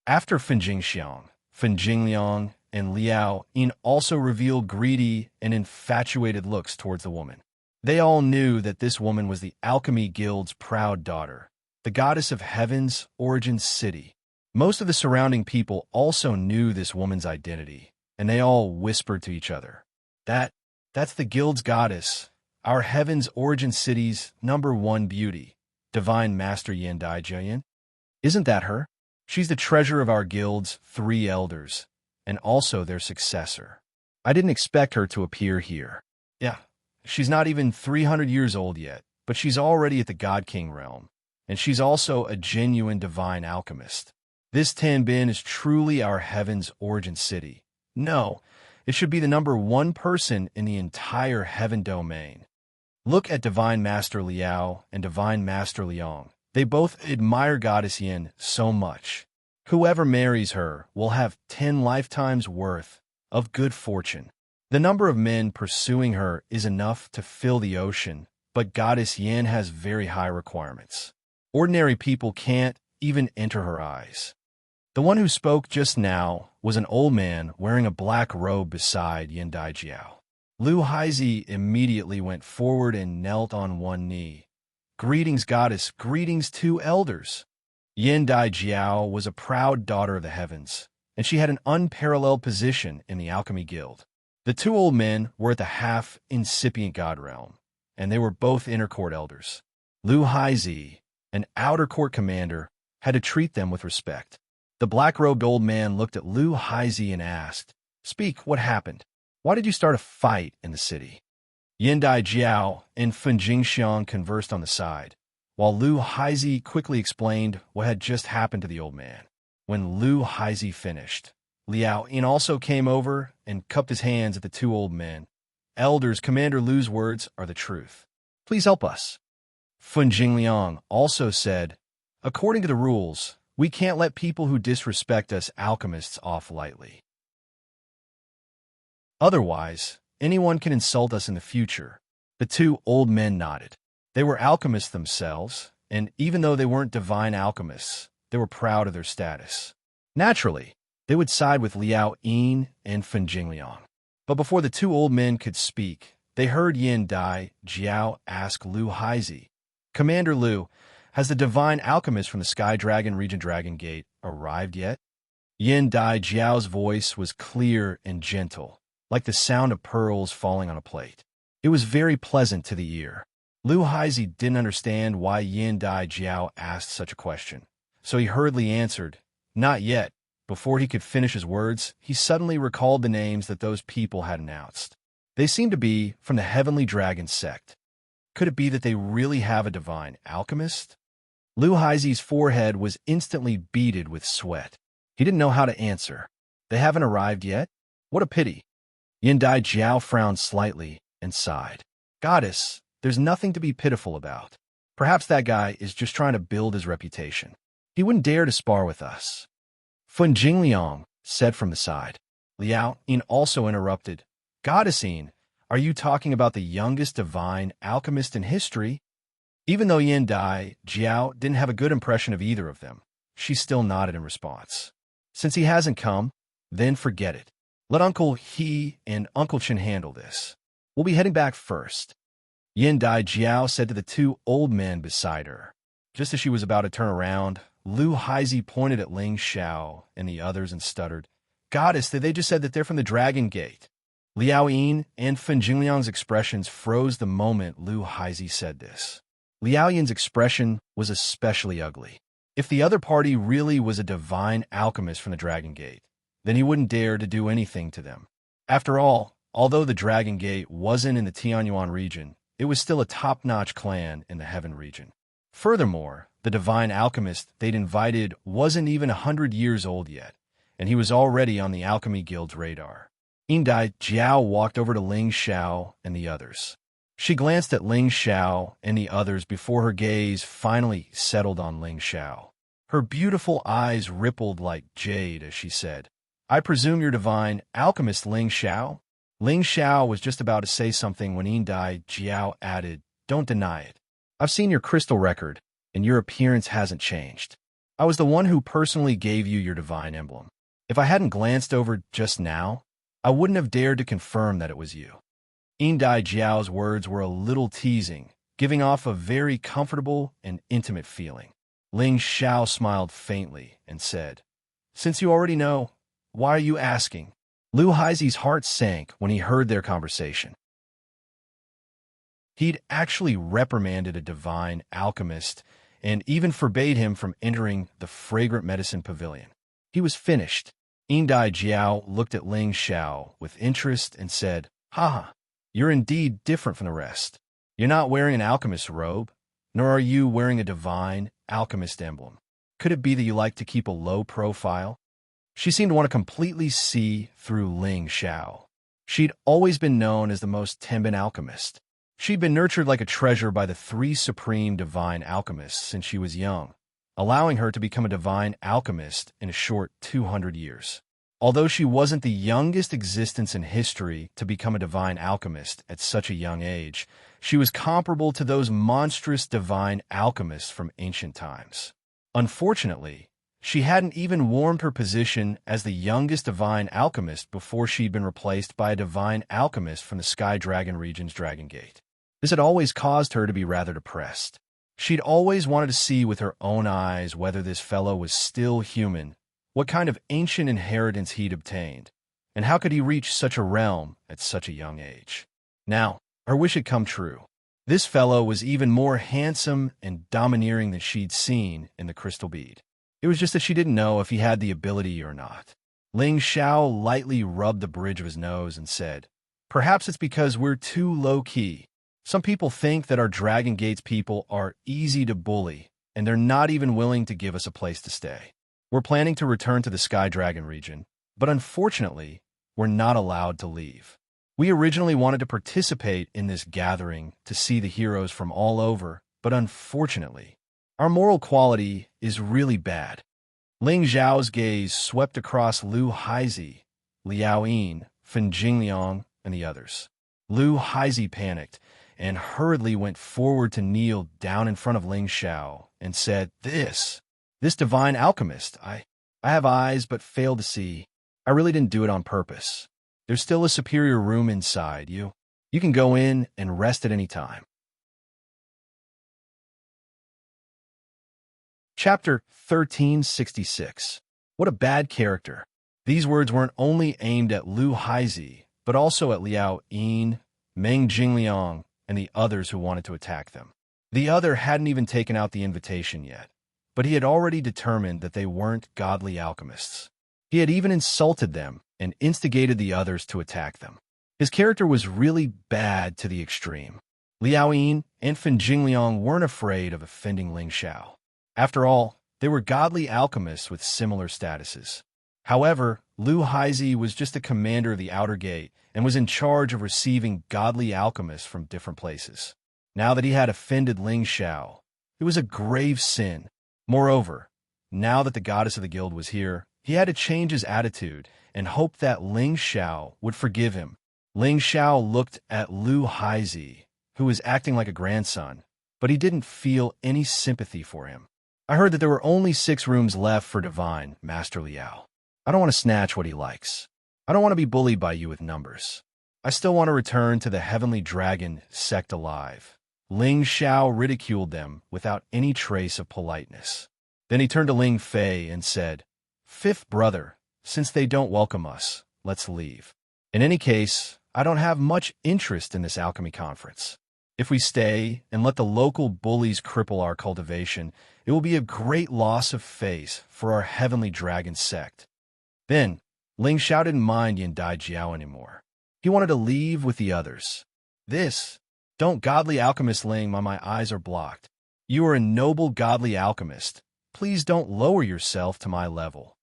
[SPEAKER 1] After Fun Jingxiang, Fun Jingliang, and Liao Yin also revealed greedy and infatuated looks towards the woman. They all knew that this woman was the Alchemy Guild's proud daughter, the goddess of heaven's origin city. Most of the surrounding people also knew this woman's identity, and they all whispered to each other, That's the guild's goddess, our heaven's origin city's #1 beauty, Divine Master Yin Daijian. Isn't that her? She's the treasure of our guild's 3 elders, and also their successor. I didn't expect her to appear here. Yeah, she's not even 300 years old yet, but she's already at the God King realm, and she's also a genuine divine alchemist. This Tanbin is truly our heaven's origin city. No, it should be the #1 person in the entire heaven domain. Look at Divine Master Liao and Divine Master Liang. They both admire Goddess Yin so much. Whoever marries her will have 10 lifetimes worth of good fortune. The number of men pursuing her is enough to fill the ocean, but Goddess Yin has very high requirements. Ordinary people can't even enter her eyes. The one who spoke just now was an old man wearing a black robe beside Yin Daijiao. Lu Haizi immediately went forward and knelt on one knee. Greetings, goddess, greetings, 2 elders. Yin Daijiao was a proud daughter of the heavens, and she had an unparalleled position in the Alchemy Guild. The 2 old men were at the half-incipient god realm, and they were both inner court elders. Lu Haizi, an outer court commander, had to treat them with respect. The black-robed old man looked at Lu Haizi and asked, Speak, what happened? Why did you start a fight in the city? Yin Daijiao and Fun Jingxiang conversed on the side, while Lu Haizi quickly explained what had just happened to the old man. When Lu Haizi finished, Liao Yin also came over and cupped his hands at the 2 old men. Elders, Commander Lu's words are the truth. Please help us. Fun Jingliang also said, According to the rules, we can't let people who disrespect us alchemists off lightly. Otherwise, anyone can insult us in the future. The 2 old men nodded. They were alchemists themselves, and even though they weren't divine alchemists, they were proud of their status. Naturally, they would side with Liao Yin and Fun Jingliang. But before the 2 old men could speak, they heard Yin Daijiao ask Lu Haizi, Commander Lu, has the divine alchemist from the Sky Dragon Region Dragon Gate arrived yet? Yin Daijiao's voice was clear and gentle, like the sound of pearls falling on a plate. It was very pleasant to the ear. Lu Haizi didn't understand why Yin Daijiao asked such a question, so he hurriedly answered, Not yet. Before he could finish his words, he suddenly recalled the names that those people had announced. They seemed to be from the Heavenly Dragon sect. Could it be that they really have a divine alchemist? Lu Haizi's forehead was instantly beaded with sweat. He didn't know how to answer. They haven't arrived yet? What a pity. Yindai Jiao frowned slightly and sighed. Goddess, there's nothing to be pitiful about. Perhaps that guy is just trying to build his reputation. He wouldn't dare to spar with us. Fun Jingliang said from the side. Liao Yin also interrupted. Goddess Yin, are you talking about the youngest divine alchemist in history? Even though Yindai Jiao didn't have a good impression of either of them, she still nodded in response. Since he hasn't come, then forget it. Let Uncle He and Uncle Chen handle this. We'll be heading back first. Yindai Jiao said to the two old men beside her. Just as she was about to turn around, Lu Haizi pointed at Ling Xiao and the others and stuttered, Goddess, they just said that they're from the Dragon Gate. Liao Yin and Fen Jingliang's expressions froze the moment Lu Haizi said this. Liao Yin's expression was especially ugly. If the other party really was a divine alchemist from the Dragon Gate, then he wouldn't dare to do anything to them. After all, although the Dragon Gate wasn't in the Tianyuan region, it was still a top-notch clan in the Heaven region. Furthermore, the divine alchemist they'd invited wasn't even 100 years old yet, and he was already on the Alchemy Guild's radar. Yindai Jiao walked over to Ling Xiao and the others. She glanced at Ling Xiao and the others before her gaze finally settled on Ling Xiao. Her beautiful eyes rippled like jade as she said, I presume you're divine alchemist Ling Xiao? Ling Xiao was just about to say something when Yindai Jiao added, Don't deny it. I've seen your crystal record, and your appearance hasn't changed. I was the one who personally gave you your divine emblem. If I hadn't glanced over just now, I wouldn't have dared to confirm that it was you. Yindai Jiao's words were a little teasing, giving off a very comfortable and intimate feeling. Ling Xiao smiled faintly and said, Since you already know, why are you asking? Lu Haizi's heart sank when he heard their conversation. He'd actually reprimanded a divine alchemist and even forbade him from entering the fragrant medicine pavilion. He was finished. Yindai Jiao looked at Ling Xiao with interest and said, Haha, you're indeed different from the rest. You're not wearing an alchemist's robe, nor are you wearing a divine alchemist emblem. Could it be that you like to keep a low profile? She seemed to want to completely see through Ling Xiao. She'd always been known as the most Tenbin alchemist. She'd been nurtured like a treasure by the three supreme divine alchemists since she was young, allowing her to become a divine alchemist in a short 200 years. Although she wasn't the youngest existence in history to become a divine alchemist at such a young age, she was comparable to those monstrous divine alchemists from ancient times. Unfortunately, she hadn't even warmed her position as the youngest divine alchemist before she'd been replaced by a divine alchemist from the Sky Dragon region's Dragon Gate. This had always caused her to be rather depressed. She'd always wanted to see with her own eyes whether this fellow was still human, what kind of ancient inheritance he'd obtained, and how could he reach such a realm at such a young age. Now, her wish had come true. This fellow was even more handsome and domineering than she'd seen in the crystal bead. It was just that she didn't know if he had the ability or not. Ling Xiao lightly rubbed the bridge of his nose and said, Perhaps it's because we're too low-key. Some people think that our Dragon Gates people are easy to bully, and they're not even willing to give us a place to stay. We're planning to return to the Sky Dragon region, but unfortunately, we're not allowed to leave. We originally wanted to participate in this gathering to see the heroes from all over, but unfortunately, our moral quality is really bad. Ling Zhao's gaze swept across Lu Haizi, Liao Yin, Fen Jingliang, and the others. Lu Haizi panicked and hurriedly went forward to kneel down in front of Ling Xiao and said, This divine alchemist, I have eyes but fail to see. I really didn't do it on purpose. There's still a superior room inside you. You can go in and rest at any time. Chapter 1366. What a bad character. These words weren't only aimed at Lu Haizi, but also at Liao Yin, Meng Jingliang, and the others who wanted to attack them. The other hadn't even taken out the invitation yet, but he had already determined that they weren't godly alchemists. He had even insulted them and instigated the others to attack them. His character was really bad to the extreme. Liao Yin and Fen Jingliang weren't afraid of offending Ling Xiao. After all, they were godly alchemists with similar statuses. However, Lu Haizi was just the commander of the outer gate and was in charge of receiving godly alchemists from different places. Now that he had offended Ling Xiao, it was a grave sin. Moreover, now that the goddess of the guild was here, he had to change his attitude and hope that Ling Xiao would forgive him. Ling Xiao looked at Lu Haizi, who was acting like a grandson, but he didn't feel any sympathy for him. I heard that there were only 6 rooms left for Divine, Master Liao. I don't want to snatch what he likes. I don't want to be bullied by you with numbers. I still want to return to the Heavenly Dragon sect alive. Ling Xiao ridiculed them without any trace of politeness. Then he turned to Ling Fei and said, "Fifth brother, since they don't welcome us, let's leave. In any case, I don't have much interest in this alchemy conference. If we stay and let the local bullies cripple our cultivation, it will be a great loss of face for our Heavenly Dragon sect." Then, Ling Xiao didn't mind Yin Dai Jiao anymore. He wanted to leave with the others. Don't godly alchemist Ling, my eyes are blocked. You are a noble godly alchemist. Please don't lower yourself to my level.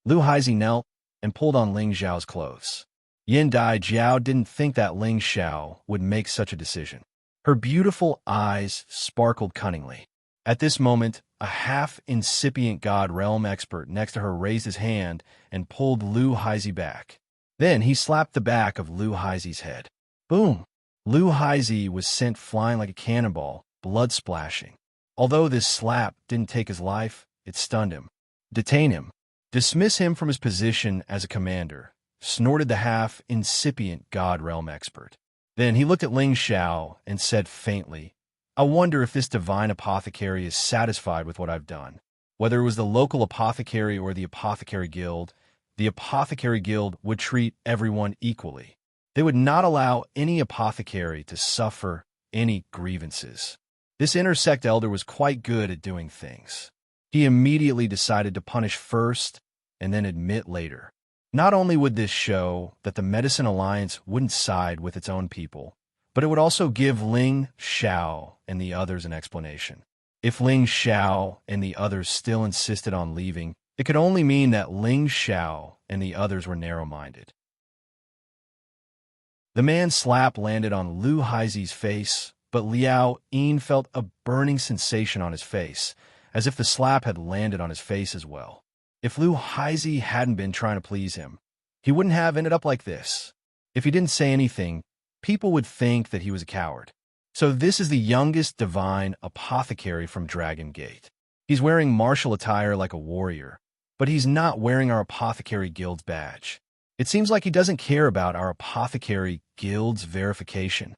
[SPEAKER 1] Lu Haizi knelt and pulled on Ling Xiao's clothes. Yin Dai Jiao didn't think that Ling Xiao would make such a decision. Her beautiful eyes sparkled cunningly. At this moment, a half-incipient God Realm expert next to her raised his hand and pulled Lu Haizi back. Then he slapped the back of Lu Haizi's head. Boom! Lu Haizi was sent flying like a cannonball, blood splashing. Although this slap didn't take his life, it stunned him. Detain him. Dismiss him from his position as a commander, snorted the half-incipient God Realm expert. Then he looked at Ling Xiao and said faintly, I wonder if this divine apothecary is satisfied with what I've done. Whether it was the local apothecary or the apothecary guild would treat everyone equally. They would not allow any apothecary to suffer any grievances. This intersect elder was quite good at doing things. He immediately decided to punish first and then admit later. Not only would this show that the Medicine Alliance wouldn't side with its own people, but it would also give Ling Xiao and the others an explanation. If Ling Xiao and the others still insisted on leaving, it could only mean that Ling Xiao and the others were narrow-minded. The man's slap landed on Lu Haizi's face, but Liao Yin felt a burning sensation on his face, as if the slap had landed on his face as well. If Lu Haizi hadn't been trying to please him, he wouldn't have ended up like this. If he didn't say anything, people would think that he was a coward. So this is the youngest divine apothecary from Dragon Gate. He's wearing martial attire like a warrior, but he's not wearing our apothecary guild's badge. It seems like he doesn't care about our apothecary guild's verification.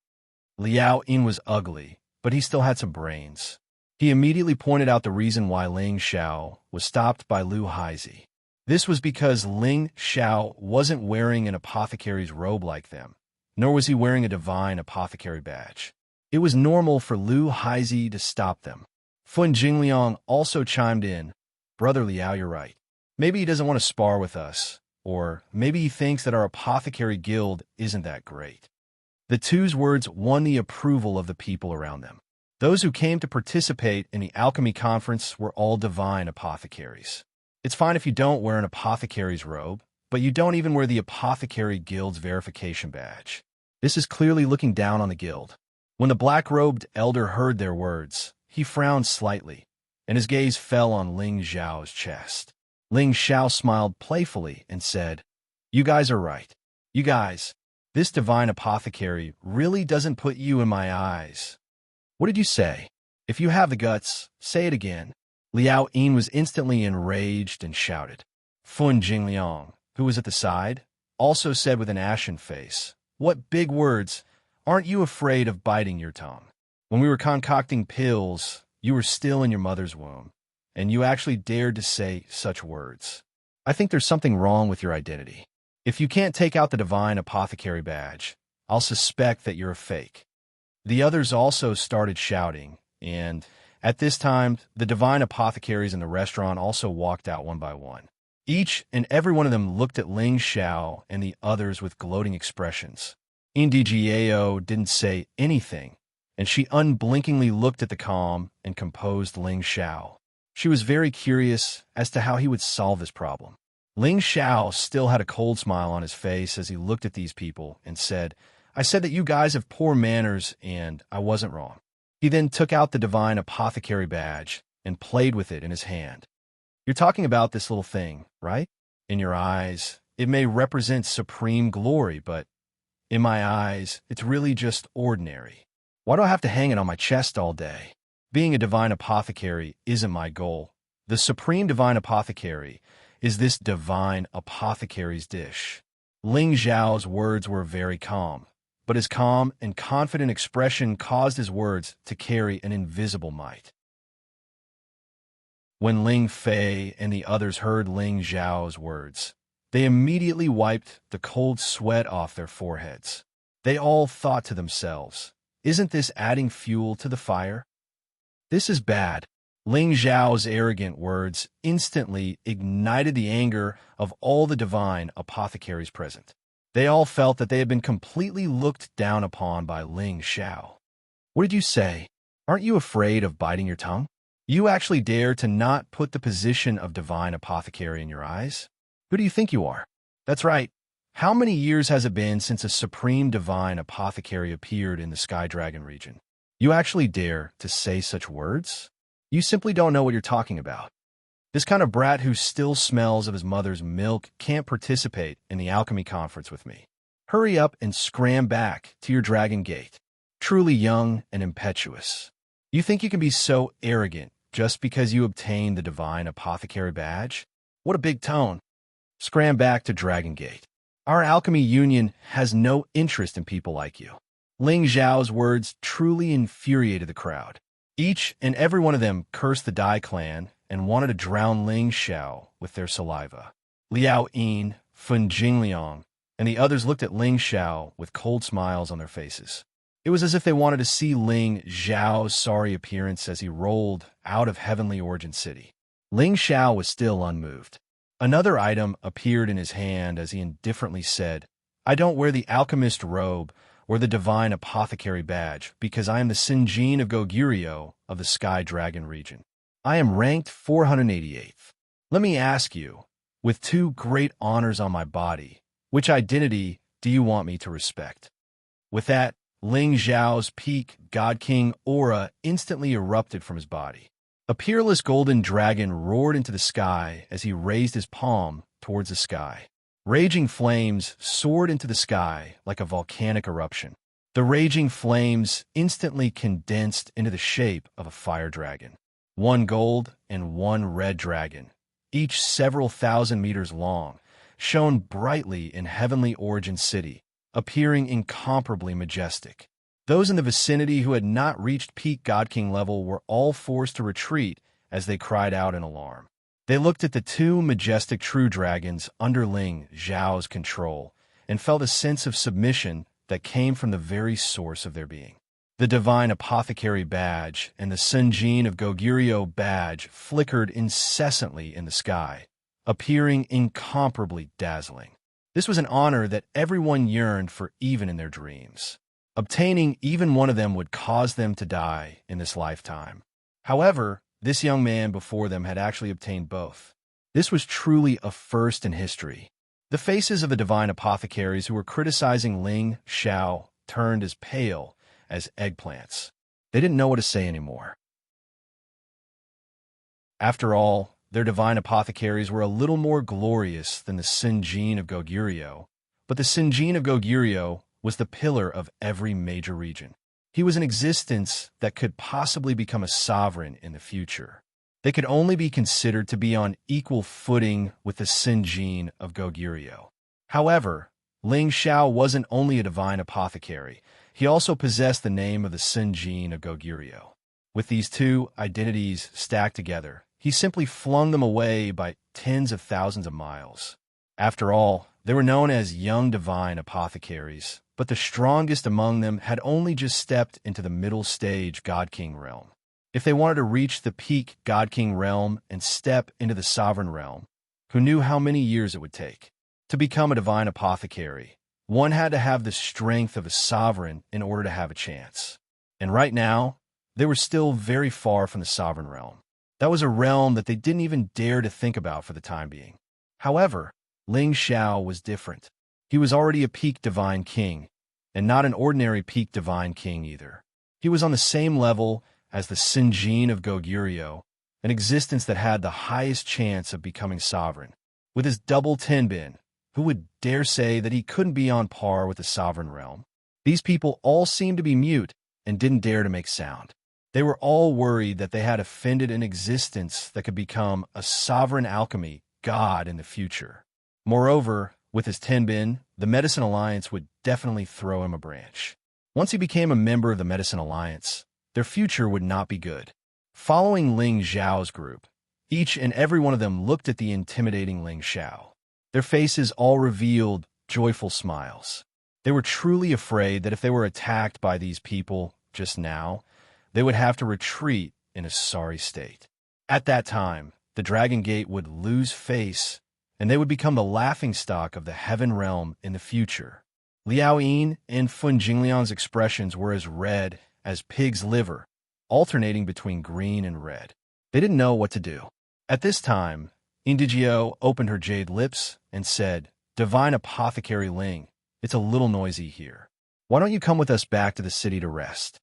[SPEAKER 1] Liao Yin was ugly, but he still had some brains. He immediately pointed out the reason why Ling Xiao was stopped by Lu Haizi. This was because Ling Xiao wasn't wearing an apothecary's robe like them, nor was he wearing a divine apothecary badge. It was normal for Lu Haizi to stop them. Fun Jingliang also chimed in, Brother Liao, you're right. Maybe he doesn't want to spar with us, or maybe he thinks that our apothecary guild isn't that great. The two's words won the approval of the people around them. Those who came to participate in the alchemy conference were all divine apothecaries. It's fine if you don't wear an apothecary's robe, but you don't even wear the apothecary guild's verification badge. This is clearly looking down on the guild. When the black-robed elder heard their words, he frowned slightly, and his gaze fell on Ling Xiao's chest. Ling Xiao smiled playfully and said, You guys are right. You guys, this divine apothecary really doesn't put you in my eyes. What did you say? If you have the guts, say it again. Liao Yin was instantly enraged and shouted. Fun Jingliang, who was at the side, also said with an ashen face, What big words! Aren't you afraid of biting your tongue? When we were concocting pills, you were still in your mother's womb, and you actually dared to say such words. I think there's something wrong with your identity. If you can't take out the divine apothecary badge, I'll suspect that you're a fake. The others also started shouting, and at this time, the divine apothecaries in the restaurant also walked out one by one. Each and every one of them looked at Ling Xiao and the others with gloating expressions. Indigiao didn't say anything, and she unblinkingly looked at the calm and composed Ling Xiao. She was very curious as to how he would solve this problem. Ling Xiao still had a cold smile on his face as he looked at these people and said, I said that you guys have poor manners, and I wasn't wrong. He then took out the divine apothecary badge and played with it in his hand. You're talking about this little thing, right? In your eyes, it may represent supreme glory, but in my eyes, it's really just ordinary. Why do I have to hang it on my chest all day? Being a divine apothecary isn't my goal. The supreme divine apothecary is this divine apothecary's dish. Ling Zhao's words were very calm, but his calm and confident expression caused his words to carry an invisible might. When Ling Fei and the others heard Ling Zhao's words, they immediately wiped the cold sweat off their foreheads. They all thought to themselves, isn't this adding fuel to the fire? This is bad. Ling Zhao's arrogant words instantly ignited the anger of all the divine apothecaries present. They all felt that they had been completely looked down upon by Ling Xiao. What did you say? Aren't you afraid of biting your tongue? You actually dare to not put the position of divine apothecary in your eyes? Who do you think you are? That's right. How many years has it been since a supreme divine apothecary appeared in the Sky Dragon region? You actually dare to say such words? You simply don't know what you're talking about. This kind of brat who still smells of his mother's milk can't participate in the alchemy conference with me. Hurry up and scram back to your dragon gate. Truly young and impetuous. You think you can be so arrogant just because you obtained the divine apothecary badge? What a big tone. Scram back to Dragon Gate. Our alchemy union has no interest in people like you. Ling Zhao's words truly infuriated the crowd. Each and every one of them cursed the Dai clan and wanted to drown Ling Xiao with their saliva. Liao Yin, Fun Jingliang, and the others looked at Ling Xiao with cold smiles on their faces. It was as if they wanted to see Ling Zhao's sorry appearance as he rolled out of Heavenly Origin City. Ling Xiao was still unmoved. Another item appeared in his hand as he indifferently said, I don't wear the alchemist robe or the divine apothecary badge because I am the Sinjin of Goguryeo of the Sky Dragon region. I am ranked 488th. Let me ask you, with two great honors on my body, which identity do you want me to respect? With that, Ling Zhao's peak God King aura instantly erupted from his body. A peerless golden dragon roared into the sky as he raised his palm towards the sky. Raging flames soared into the sky like a volcanic eruption. The raging flames instantly condensed into the shape of a fire dragon. One gold and one red dragon, each several thousand meters long, shone brightly in Heavenly Origin City, appearing incomparably majestic. Those in the vicinity who had not reached peak God King level were all forced to retreat as they cried out in alarm. They looked at the two majestic true dragons under Ling Zhao's control and felt a sense of submission that came from the very source of their being. The divine apothecary badge and the Sinjin of Goguryeo badge flickered incessantly in the sky, appearing incomparably dazzling. This was an honor that everyone yearned for even in their dreams. Obtaining even one of them would cause them to die in this lifetime. However, this young man before them had actually obtained both. This was truly a first in history. The faces of the divine apothecaries who were criticizing Ling Xiao turned as pale as eggplants. They didn't know what to say anymore. After all, their divine apothecaries were a little more glorious than the Sinjin of Goguryeo, but the Sinjin of Goguryeo was the pillar of every major region. He was an existence that could possibly become a sovereign in the future. They could only be considered to be on equal footing with the Sinjin of Goguryeo. However, Ling Xiao wasn't only a divine apothecary, he also possessed the name of the Sinjin of Goguryeo. With these two identities stacked together, he simply flung them away by tens of thousands of miles. After all, they were known as young divine apothecaries, but the strongest among them had only just stepped into the middle stage God King realm. If they wanted to reach the peak God King realm and step into the sovereign realm, who knew how many years it would take? To become a divine apothecary, one had to have the strength of a sovereign in order to have a chance. And right now, they were still very far from the sovereign realm. That was a realm that they didn't even dare to think about for the time being. However, Ling Xiao was different. He was already a peak divine king, and not an ordinary peak divine king either. He was on the same level as the Sinjin of Goguryeo, an existence that had the highest chance of becoming sovereign. With his double Tenbin, who would dare say that he couldn't be on par with the sovereign realm? These people all seemed to be mute and didn't dare to make sound. They were all worried that they had offended an existence that could become a sovereign alchemy god in the future. Moreover, with his Tenbin, the Medicine Alliance would definitely throw him a branch. Once he became a member of the Medicine Alliance, their future would not be good. Following Ling Xiao's group, each and every one of them looked at the intimidating Ling Xiao. Their faces all revealed joyful smiles. They were truly afraid that if they were attacked by these people just now, they would have to retreat in a sorry state. At that time, the Dragon Gate would lose face, and they would become the laughingstock of the Heaven Realm in the future. Liao Yin and Fun Jingliang's expressions were as red as pig's liver, alternating between green and red. They didn't know what to do. At this time, Indigio opened her jade lips and said, "Divine Apothecary Ling, it's a little noisy here. Why don't you come with us back to the city to rest?"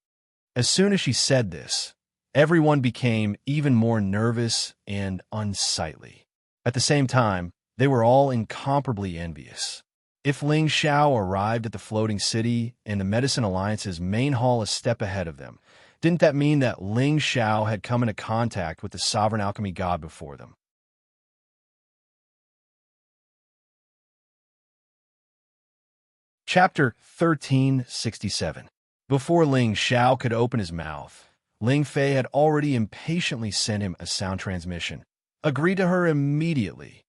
[SPEAKER 1] As soon as she said this, everyone became even more nervous and unsightly. At the same time, they were all incomparably envious. If Ling Xiao arrived at the floating city and the Medicine Alliance's main hall a step ahead of them, didn't that mean that Ling Xiao had come into contact with the sovereign alchemy god before them? Chapter 1367. Before Ling Xiao could open his mouth, Ling Fei had already impatiently sent him a sound transmission. Agree to her immediately.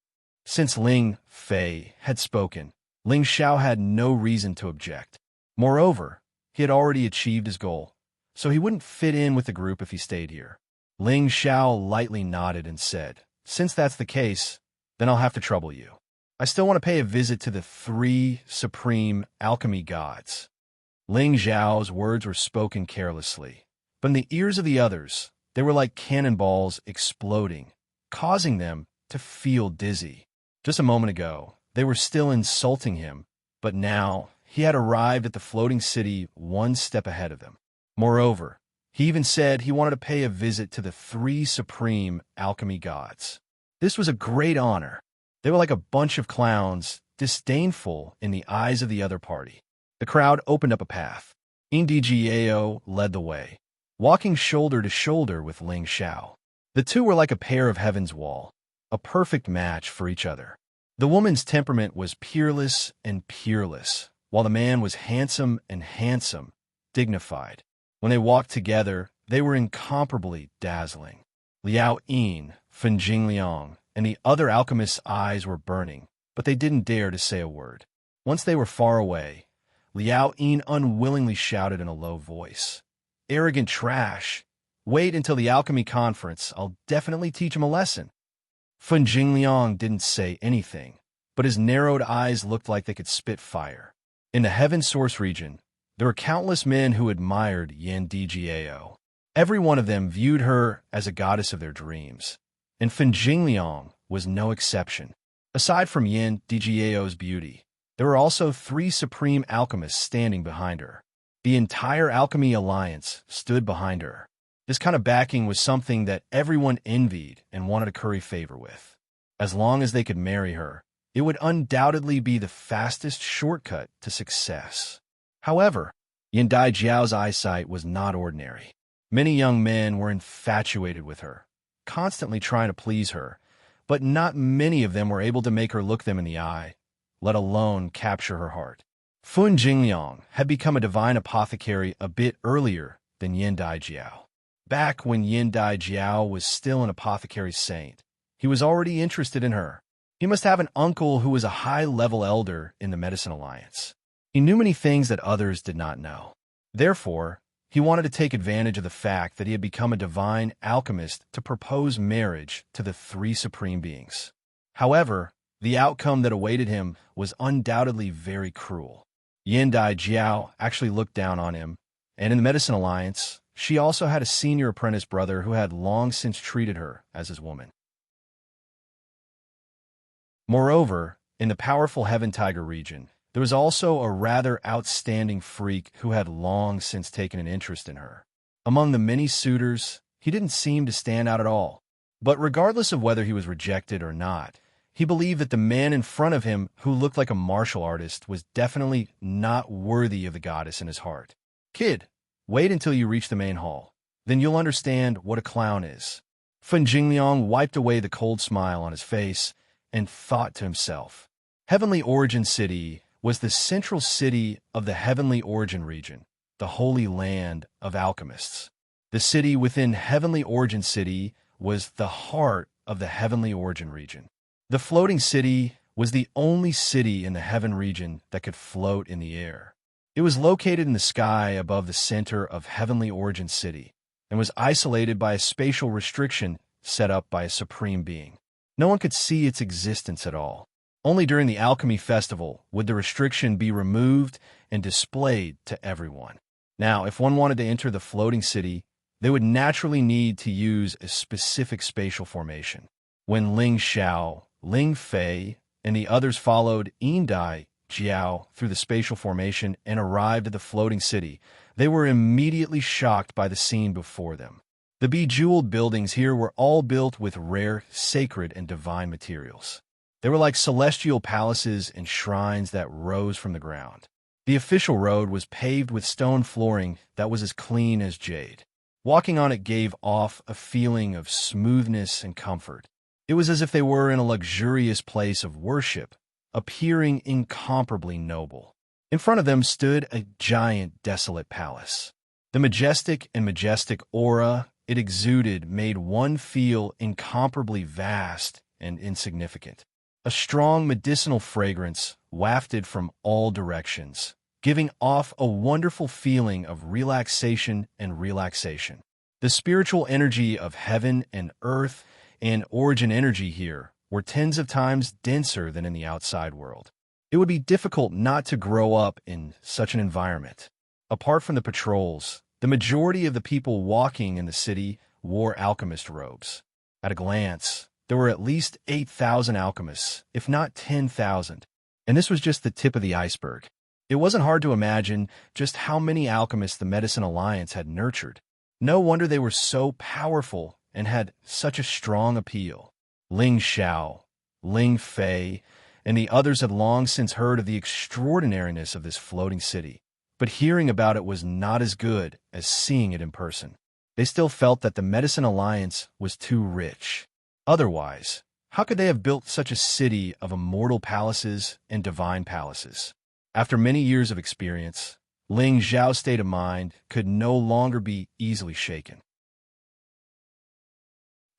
[SPEAKER 1] Since Ling Fei had spoken, Ling Xiao had no reason to object. Moreover, he had already achieved his goal, so he wouldn't fit in with the group if he stayed here. Ling Xiao lightly nodded and said, "Since that's the case, then I'll have to trouble you. I still want to pay a visit to the three supreme alchemy gods." Ling Xiao's words were spoken carelessly, but in the ears of the others, they were like cannonballs exploding, causing them to feel dizzy. Just a moment ago, they were still insulting him, but now he had arrived at the floating city one step ahead of them. Moreover, he even said he wanted to pay a visit to the three supreme alchemy gods. This was a great honor. They were like a bunch of clowns, disdainful in the eyes of the other party. The crowd opened up a path. Indigio led the way, walking shoulder to shoulder with Ling Xiao. The two were like a pair of heaven's wall, a perfect match for each other. The woman's temperament was peerless and peerless, while the man was handsome and handsome, dignified. When they walked together, they were incomparably dazzling. Liao Yin, Fen Jingliang, and the other alchemist's eyes were burning, but they didn't dare to say a word. Once they were far away, Liao Yin unwillingly shouted in a low voice, "Arrogant trash! Wait until the alchemy conference. I'll definitely teach him a lesson." Fen Jingliang didn't say anything, but his narrowed eyes looked like they could spit fire. In the Heaven Source region, there were countless men who admired Yin Dijiao. Every one of them viewed her as a goddess of their dreams, and Fen Jingliang was no exception. Aside from Yin Dijiao's beauty, there were also three supreme alchemists standing behind her. The entire Alchemy Alliance stood behind her. This kind of backing was something that everyone envied and wanted to curry favor with. As long as they could marry her, it would undoubtedly be the fastest shortcut to success. However, Yin Dijiao's eyesight was not ordinary. Many young men were infatuated with her, constantly trying to please her, but not many of them were able to make her look them in the eye, let alone capture her heart. Fun Jingliang had become a divine apothecary a bit earlier than Yin Dijiao. Back when Yin Dijiao was still an apothecary saint, he was already interested in her. He must have an uncle who was a high-level elder in the Medicine Alliance. He knew many things that others did not know. Therefore, he wanted to take advantage of the fact that he had become a divine alchemist to propose marriage to the three supreme beings. However, the outcome that awaited him was undoubtedly very cruel. Yin Dijiao actually looked down on him, and in the Medicine Alliance, she also had a senior apprentice brother who had long since treated her as his woman. Moreover, in the powerful Heaven Tiger region, there was also a rather outstanding freak who had long since taken an interest in her. Among the many suitors, he didn't seem to stand out at all. But regardless of whether he was rejected or not, he believed that the man in front of him, who looked like a martial artist, was definitely not worthy of the goddess in his heart. Kid, wait until you reach the main hall. Then you'll understand what a clown is. Fen Jingliang wiped away the cold smile on his face and thought to himself. Heavenly Origin City was the central city of the Heavenly Origin region, the holy land of alchemists. The city within Heavenly Origin City was the heart of the Heavenly Origin region. The floating city was the only city in the Heaven region that could float in the air. It was located in the sky above the center of Heavenly Origin City and was isolated by a spatial restriction set up by a supreme being. No one could see its existence at all. Only during the Alchemy Festival would the restriction be removed and displayed to everyone. Now, if one wanted to enter the floating city, they would naturally need to use a specific spatial formation. When Ling Xiao, Ling Fei, and the others followed Yindai Jiao through the spatial formation and arrived at the floating city, they were immediately shocked by the scene before them. The bejeweled buildings here were all built with rare, sacred, and divine materials. They were like celestial palaces and shrines that rose from the ground. The official road was paved with stone flooring that was as clean as jade. Walking on it gave off a feeling of smoothness and comfort. It was as if they were in a luxurious place of worship, appearing incomparably noble. In front of them stood a giant, desolate palace. The majestic aura it exuded made one feel incomparably vast and insignificant. A strong medicinal fragrance wafted from all directions, giving off a wonderful feeling of relaxation and relaxation. The spiritual energy of heaven and earth and origin energy here were tens of times denser than in the outside world. It would be difficult not to grow up in such an environment. Apart from the patrols, the majority of the people walking in the city wore alchemist robes. At a glance, there were at least 8,000 alchemists, if not 10,000. And this was just the tip of the iceberg. It wasn't hard to imagine just how many alchemists the Medicine Alliance had nurtured. No wonder they were so powerful and had such a strong appeal. Ling Xiao, Ling Fei, and the others had long since heard of the extraordinariness of this floating city. But hearing about it was not as good as seeing it in person. They still felt that the Medicine Alliance was too rich. Otherwise, how could they have built such a city of immortal palaces and divine palaces? After many years of experience, Ling Xiao's state of mind could no longer be easily shaken.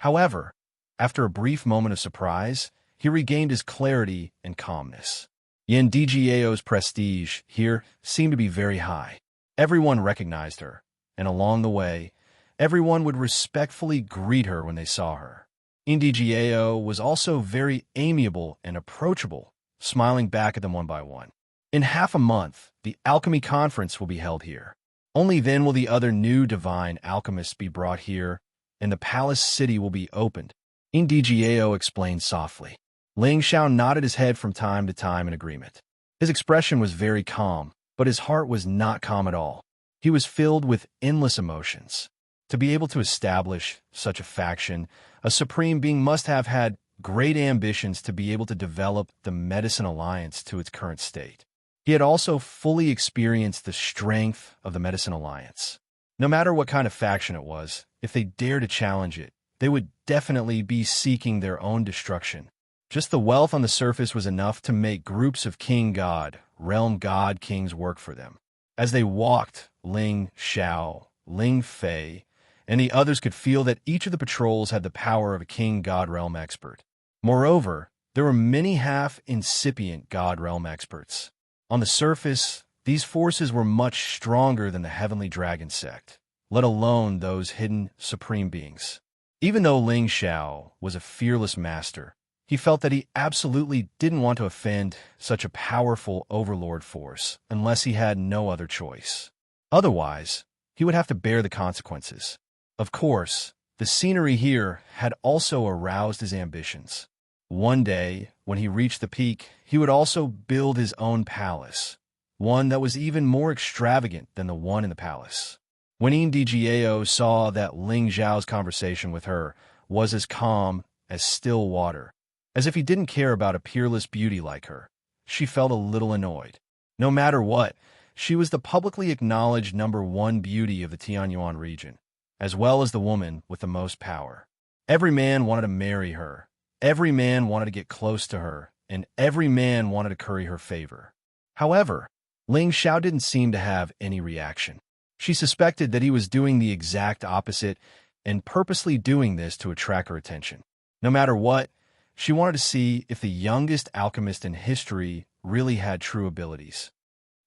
[SPEAKER 1] However, after a brief moment of surprise, he regained his clarity and calmness. Yan Dijiao's prestige here seemed to be very high. Everyone recognized her, and along the way, everyone would respectfully greet her when they saw her. Indijiao was also very amiable and approachable, smiling back at them one by one. In half a month, the Alchemy Conference will be held here. Only then will the other new divine alchemists be brought here, and the palace city will be opened, Indijiao explained softly. Ling Xiao nodded his head from time to time in agreement. His expression was very calm, but his heart was not calm at all. He was filled with endless emotions. To be able to establish such a faction, a supreme being must have had great ambitions to be able to develop the Medicine Alliance to its current state. He had also fully experienced the strength of the Medicine Alliance. No matter what kind of faction it was, if they dared to challenge it, they would definitely be seeking their own destruction. Just the wealth on the surface was enough to make groups of king god, realm god kings work for them. As they walked, Ling Xiao, Ling Fei, and the others could feel that each of the patrols had the power of a king god realm expert. Moreover, there were many half-incipient god realm experts. On the surface, these forces were much stronger than the Heavenly Dragon sect, let alone those hidden supreme beings. Even though Ling Xiao was a fearless master, he felt that he absolutely didn't want to offend such a powerful overlord force unless he had no other choice. Otherwise, he would have to bear the consequences. Of course, the scenery here had also aroused his ambitions. One day, when he reached the peak, he would also build his own palace, one that was even more extravagant than the one in the palace. When Ndgao saw that Ling Zhao's conversation with her was as calm as still water, as if he didn't care about a peerless beauty like her, she felt a little annoyed. No matter what, she was the publicly acknowledged #1 beauty of the Tianyuan region, as well as the woman with the most power. Every man wanted to marry her, every man wanted to get close to her, and every man wanted to curry her favor. However, Ling Xiao didn't seem to have any reaction. She suspected that he was doing the exact opposite and purposely doing this to attract her attention. No matter what, she wanted to see if the youngest alchemist in history really had true abilities.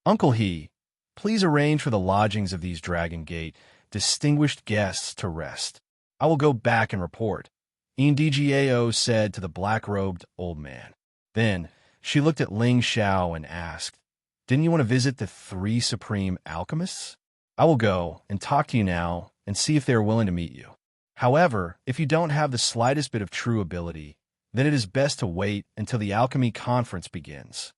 [SPEAKER 1] Uncle He, please arrange for the lodgings of these Dragon Gate distinguished guests to rest. I will go back and report, Ndgao said to the black-robed old man. Then she looked at Ling Xiao and asked, didn't you want to visit the 3 supreme alchemists? I will go and talk to you now and see if they are willing to meet you. However, if you don't have the slightest bit of true ability, then it is best to wait until the alchemy conference begins.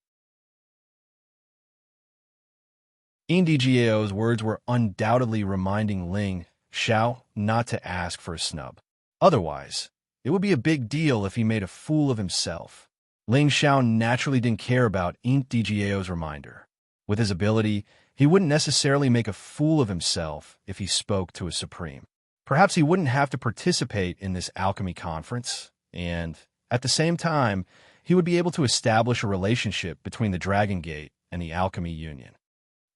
[SPEAKER 1] Ndgao's words were undoubtedly reminding Ling Xiao not to ask for a snub. Otherwise, it would be a big deal if he made a fool of himself. Ling Xiao naturally didn't care about Ndgao's reminder. With his ability, he wouldn't necessarily make a fool of himself if he spoke to a supreme. Perhaps he wouldn't have to participate in this alchemy conference, and, at the same time, he would be able to establish a relationship between the Dragon Gate and the Alchemy Union.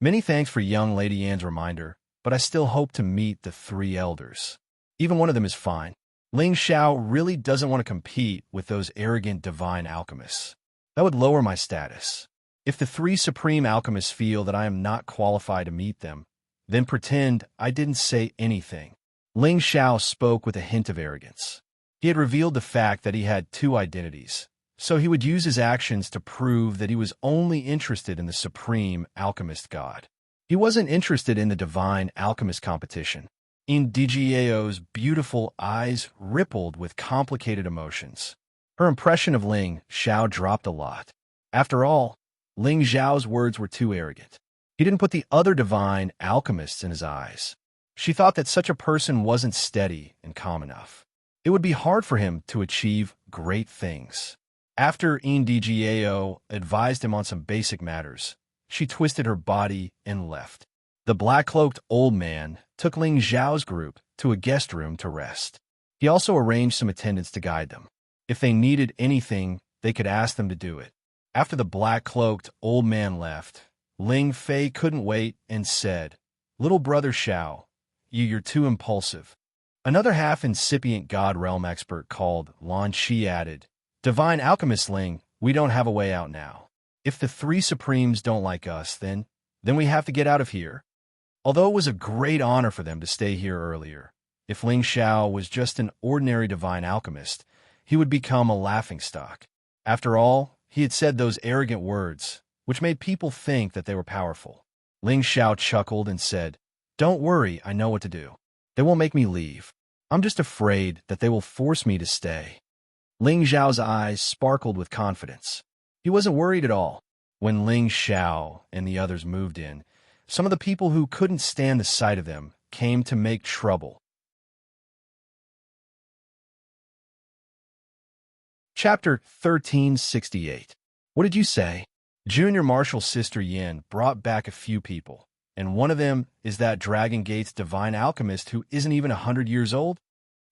[SPEAKER 1] Many thanks for young Lady Anne's reminder, but I still hope to meet the 3 elders. Even one of them is fine. Ling Xiao really doesn't want to compete with those arrogant divine alchemists. That would lower my status. If the 3 supreme alchemists feel that I am not qualified to meet them, then pretend I didn't say anything. Ling Xiao spoke with a hint of arrogance. He had revealed the fact that he had 2 identities, so he would use his actions to prove that he was only interested in the supreme alchemist god. He wasn't interested in the divine alchemist competition. Ndgao's beautiful eyes rippled with complicated emotions. Her impression of Ling Xiao dropped a lot. After all, Ling Xiao's words were too arrogant. He didn't put the other divine alchemists in his eyes. She thought that such a person wasn't steady and calm enough. It would be hard for him to achieve great things. After Ndgao advised him on some basic matters, she twisted her body and left. The black-cloaked old man took Ling Xiao's group to a guest room to rest. He also arranged some attendants to guide them. If they needed anything, they could ask them to do it. After the black-cloaked old man left, Ling Fei couldn't wait and said, little brother Xiao, you're too impulsive. Another half-incipient God Realm expert called Lan Shi added, divine alchemist Ling, we don't have a way out now. If the 3 supremes don't like us, then we have to get out of here. Although it was a great honor for them to stay here earlier, if Ling Xiao was just an ordinary divine alchemist, he would become a laughingstock. After all, he had said those arrogant words, which made people think that they were powerful. Ling Xiao chuckled and said, don't worry, I know what to do. They won't make me leave. I'm just afraid that they will force me to stay. Ling Xiao's eyes sparkled with confidence. He wasn't worried at all. When Ling Xiao and the others moved in, some of the people who couldn't stand the sight of them came to make trouble. Chapter 1368. What did you say? Junior Marshal's sister Yin brought back a few people, and one of them is that Dragon Gate's divine alchemist who isn't even 100 years old?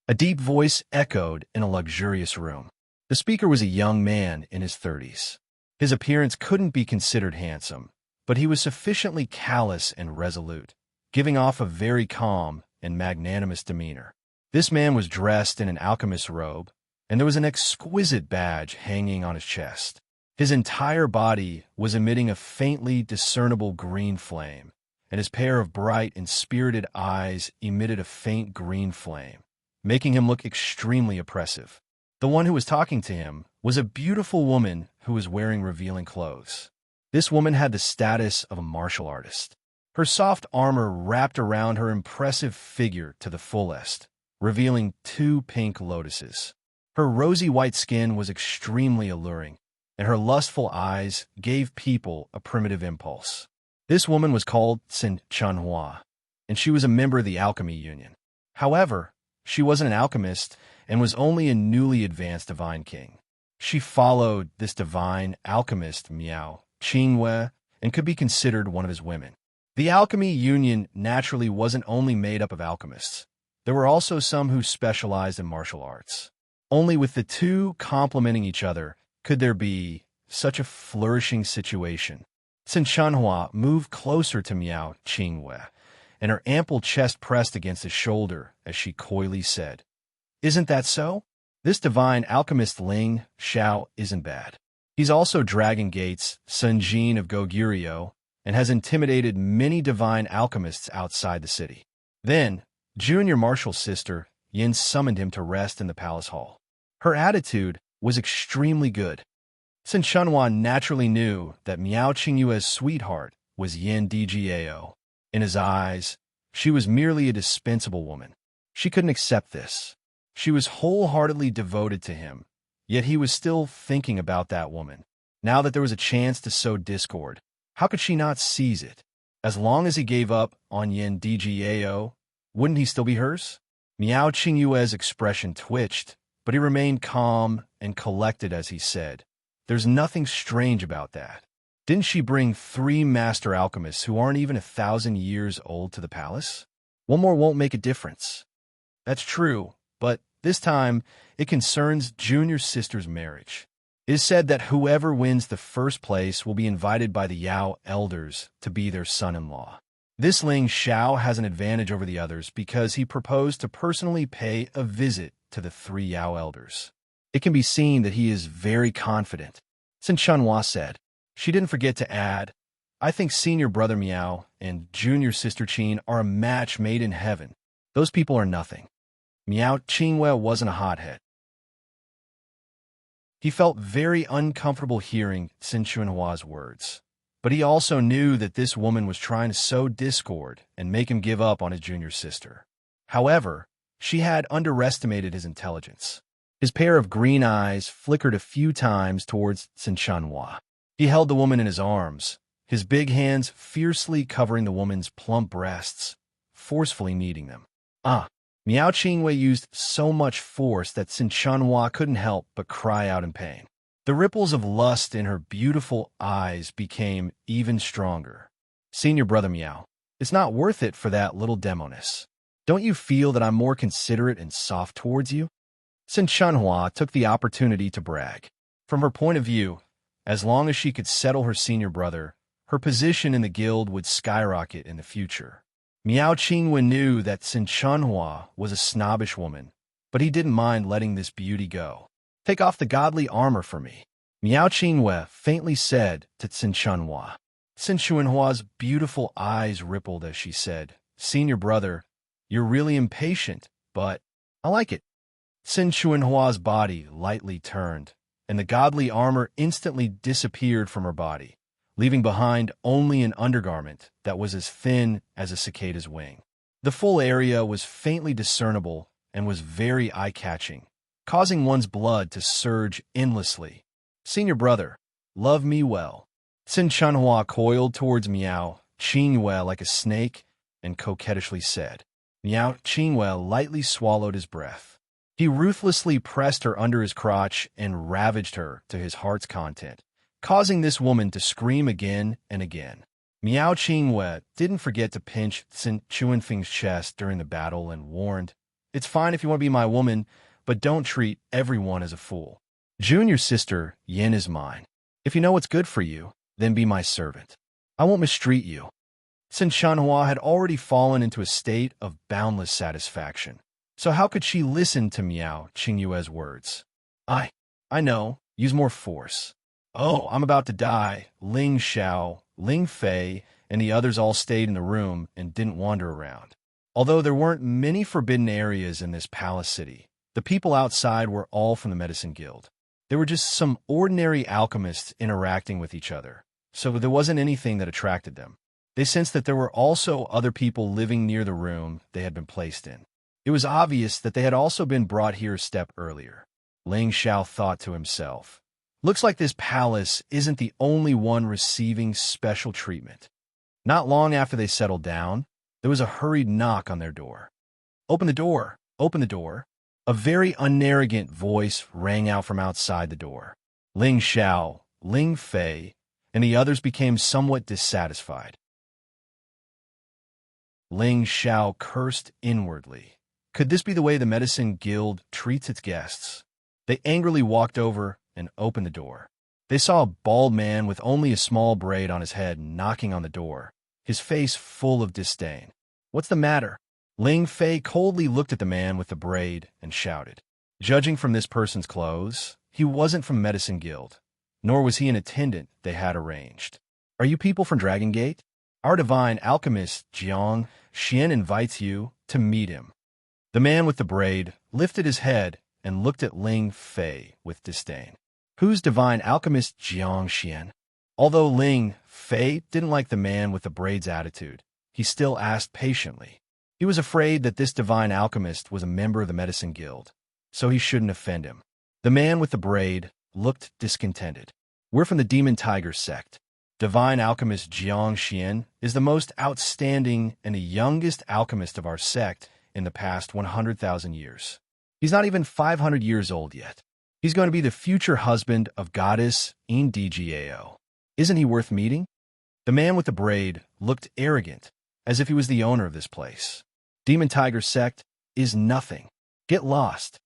[SPEAKER 1] A deep voice echoed in a luxurious room. The speaker was a young man in his 30s. His appearance couldn't be considered handsome, but he was sufficiently callous and resolute, giving off a very calm and magnanimous demeanor. This man was dressed in an alchemist's robe, and there was an exquisite badge hanging on his chest. His entire body was emitting a faintly discernible green flame, and his pair of bright and spirited eyes emitted a faint green flame, making him look extremely oppressive. The one who was talking to him was a beautiful woman who was wearing revealing clothes. This woman had the status of a martial artist. Her soft armor wrapped around her impressive figure to the fullest, revealing 2 pink lotuses. Her rosy white skin was extremely alluring, and her lustful eyes gave people a primitive impulse. This woman was called Xianxia, and she was a member of the Alchemy Union. However, she wasn't an alchemist and was only a newly advanced divine king. She followed this divine alchemist Miao Qingwei and could be considered one of his women. The Alchemy Union naturally wasn't only made up of alchemists. There were also some who specialized in martial arts. Only with the two complementing each other could there be such a flourishing situation. Xianxia moved closer to Miao Qingwei, and her ample chest pressed against his shoulder as she coyly said, "Isn't that so? This divine alchemist Ling Xiao isn't bad. He's also Dragon Gate's Sun Jin of Goguryeo and has intimidated many divine alchemists outside the city." Then, Junior Marshal's sister, Yin, summoned him to rest in the palace hall. Her attitude was extremely good. Xianxia naturally knew that Miao Qingyue's sweetheart was Yin Dgao. In his eyes, she was merely a dispensable woman. She couldn't accept this. She was wholeheartedly devoted to him, yet he was still thinking about that woman. Now that there was a chance to sow discord, how could she not seize it? As long as he gave up on Yin Dgao, wouldn't he still be hers? Miao Qingyue's expression twitched, but he remained calm and collected as he said, "There's nothing strange about that. Didn't she bring 3 master alchemists who aren't even 1,000 years old to the palace? One more won't make a difference." "That's true, but this time it concerns Junior's sister's marriage. It is said that whoever wins the first place will be invited by the Yao elders to be their son-in-law. This Ling Xiao has an advantage over the others because he proposed to personally pay a visit to the 3 Yao elders. It can be seen that he is very confident," Xianxia said. She didn't forget to add, "I think senior brother Miao and junior sister Qin are a match made in heaven. Those people are nothing." Miao Qingwei wasn't a hothead. He felt very uncomfortable hearing Xianxia's words, but he also knew that this woman was trying to sow discord and make him give up on his junior sister. However, she had underestimated his intelligence. His pair of green eyes flickered a few times towards Xianxia. He held the woman in his arms, his big hands fiercely covering the woman's plump breasts, forcefully kneading them. Miao Qingwei used so much force that Xianxia couldn't help but cry out in pain. The ripples of lust in her beautiful eyes became even stronger. "Senior brother Miao, it's not worth it for that little demoness. Don't you feel that I'm more considerate and soft towards you?" Xianxia took the opportunity to brag. From her point of view, as long as she could settle her senior brother, her position in the guild would skyrocket in the future. Miao Qingwei knew that Xianxia was a snobbish woman, but he didn't mind letting this beauty go. "Take off the godly armor for me," Miao Qingwei faintly said to Xianxia. Xianxia's beautiful eyes rippled as she said, "Senior brother, you're really impatient, but I like it." Xianxia's body lightly turned, and the godly armor instantly disappeared from her body, leaving behind only an undergarment that was as thin as a cicada's wing. The full area was faintly discernible and was very eye-catching, causing one's blood to surge endlessly. "Senior brother, love me well." Xianxia coiled towards Miao Qingwei like a snake and coquettishly said. Miao Qingwei lightly swallowed his breath. He ruthlessly pressed her under his crotch and ravaged her to his heart's content, causing this woman to scream again and again. Miao Qingwei didn't forget to pinch Xin Chuanfeng's chest during the battle and warned, "It's fine if you want to be my woman, but don't treat everyone as a fool. Junior sister Yin is mine. If you know what's good for you, then be my servant. I won't mistreat you." Xianxia had already fallen into a state of boundless satisfaction. So how could she listen to Miao Qingyue's words? I know. Use more force." "Oh, I'm about to die." Ling Xiao, Ling Fei, and the others all stayed in the room and didn't wander around. Although there weren't many forbidden areas in this palace city, the people outside were all from the Medicine Guild. They were just some ordinary alchemists interacting with each other, so there wasn't anything that attracted them. They sensed that there were also other people living near the room they had been placed in. It was obvious that they had also been brought here a step earlier. Ling Xiao thought to himself. Looks like this palace isn't the only one receiving special treatment. Not long after they settled down, there was a hurried knock on their door. Open the door! Open the door! A very unarrogant voice rang out from outside the door. Ling Xiao, Ling Fei, and the others became somewhat dissatisfied. Ling Xiao cursed inwardly. Could this be the way the medicine guild treats its guests? They angrily walked over and opened the door. They saw a bald man with only a small braid on his head knocking on the door, his face full of disdain. What's the matter? Ling Fei coldly looked at the man with the braid and shouted. Judging from this person's clothes, he wasn't from Medicine Guild, nor was he an attendant they had arranged. Are you people from Dragon Gate? Our divine alchemist, Xianxia, invites you to meet him. The man with the braid lifted his head and looked at Ling Fei with disdain. Who's divine alchemist Xianxia? Although Ling Fei didn't like the man with the braid's attitude, he still asked patiently. He was afraid that this divine alchemist was a member of the Medicine Guild, so he shouldn't offend him. The man with the braid looked discontented. We're from the Demon Tiger sect. Divine alchemist Xianxia is the most outstanding and the youngest alchemist of our sect in the past 100,000 years. He's not even 500 years old yet. He's going to be the future husband of goddess Indgao. Isn't he worth meeting? The man with the braid looked arrogant, as if he was the owner of this place. Demon Tiger sect is nothing. Get lost.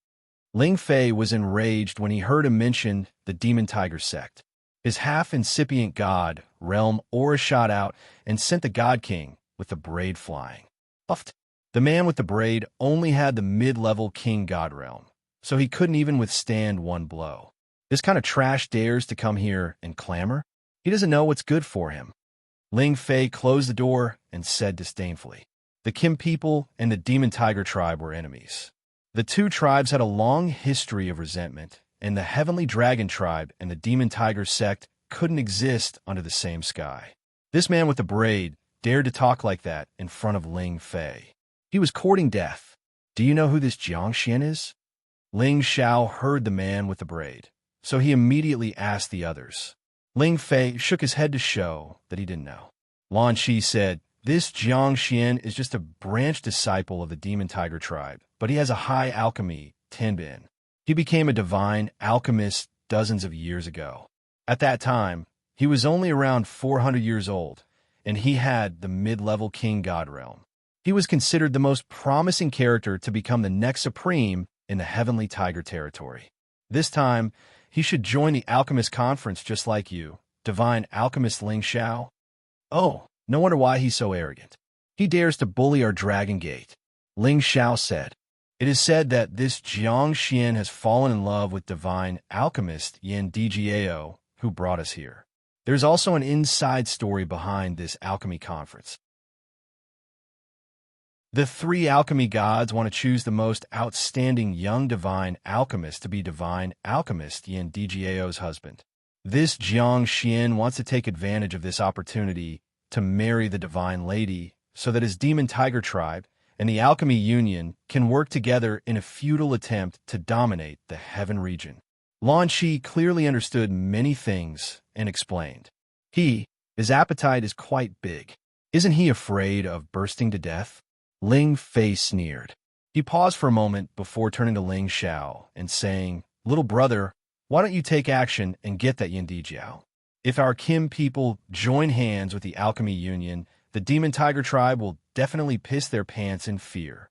[SPEAKER 1] Ling Fei was enraged when he heard him mention the Demon Tiger sect. His half-incipient god realm aura shot out and sent the God King with the braid flying. Buffed. The man with the braid only had the mid-level king god realm, so he couldn't even withstand one blow. This kind of trash dares to come here and clamor? He doesn't know what's good for him. Ling Fei closed the door and said disdainfully. The Kim people and the Demon Tiger tribe were enemies. The two tribes had a long history of resentment, and the Heavenly Dragon tribe and the Demon Tiger sect couldn't exist under the same sky. This man with the braid dared to talk like that in front of Ling Fei. He was courting death. Do you know who this Xianxia is? Ling Xiao heard the man with the braid, so he immediately asked the others. Ling Fei shook his head to show that he didn't know. Lan Shi said, this Xianxia is just a branch disciple of the Demon Tiger tribe, but he has a high alchemy, Tenbin. He became a divine alchemist dozens of years ago. At that time, he was only around 400 years old, and he had the mid-level king god realm. He was considered the most promising character to become the next supreme in the Heavenly Tiger territory. This time, he should join the Alchemist Conference just like you, Divine Alchemist Ling Xiao. Oh, no wonder why he's so arrogant. He dares to bully our Dragon Gate. Ling Xiao said. It is said that this Xianxia has fallen in love with Divine Alchemist Indgao, who brought us here. There's also an inside story behind this alchemy conference. The three alchemy gods want to choose the most outstanding young divine alchemist to be Divine Alchemist Indgao's husband. This Xianxia wants to take advantage of this opportunity to marry the Divine Lady so that his Demon Tiger tribe and the Alchemy Union can work together in a futile attempt to dominate the Heaven region. Lan Shi clearly understood many things and explained. His appetite is quite big. Isn't he afraid of bursting to death? Ling Fei sneered. He paused for a moment before turning to Ling Xiao and saying, Little brother, why don't you take action and get that Yindijiao? If our Kim people join hands with the Alchemy Union, the Demon Tiger tribe will definitely piss their pants in fear.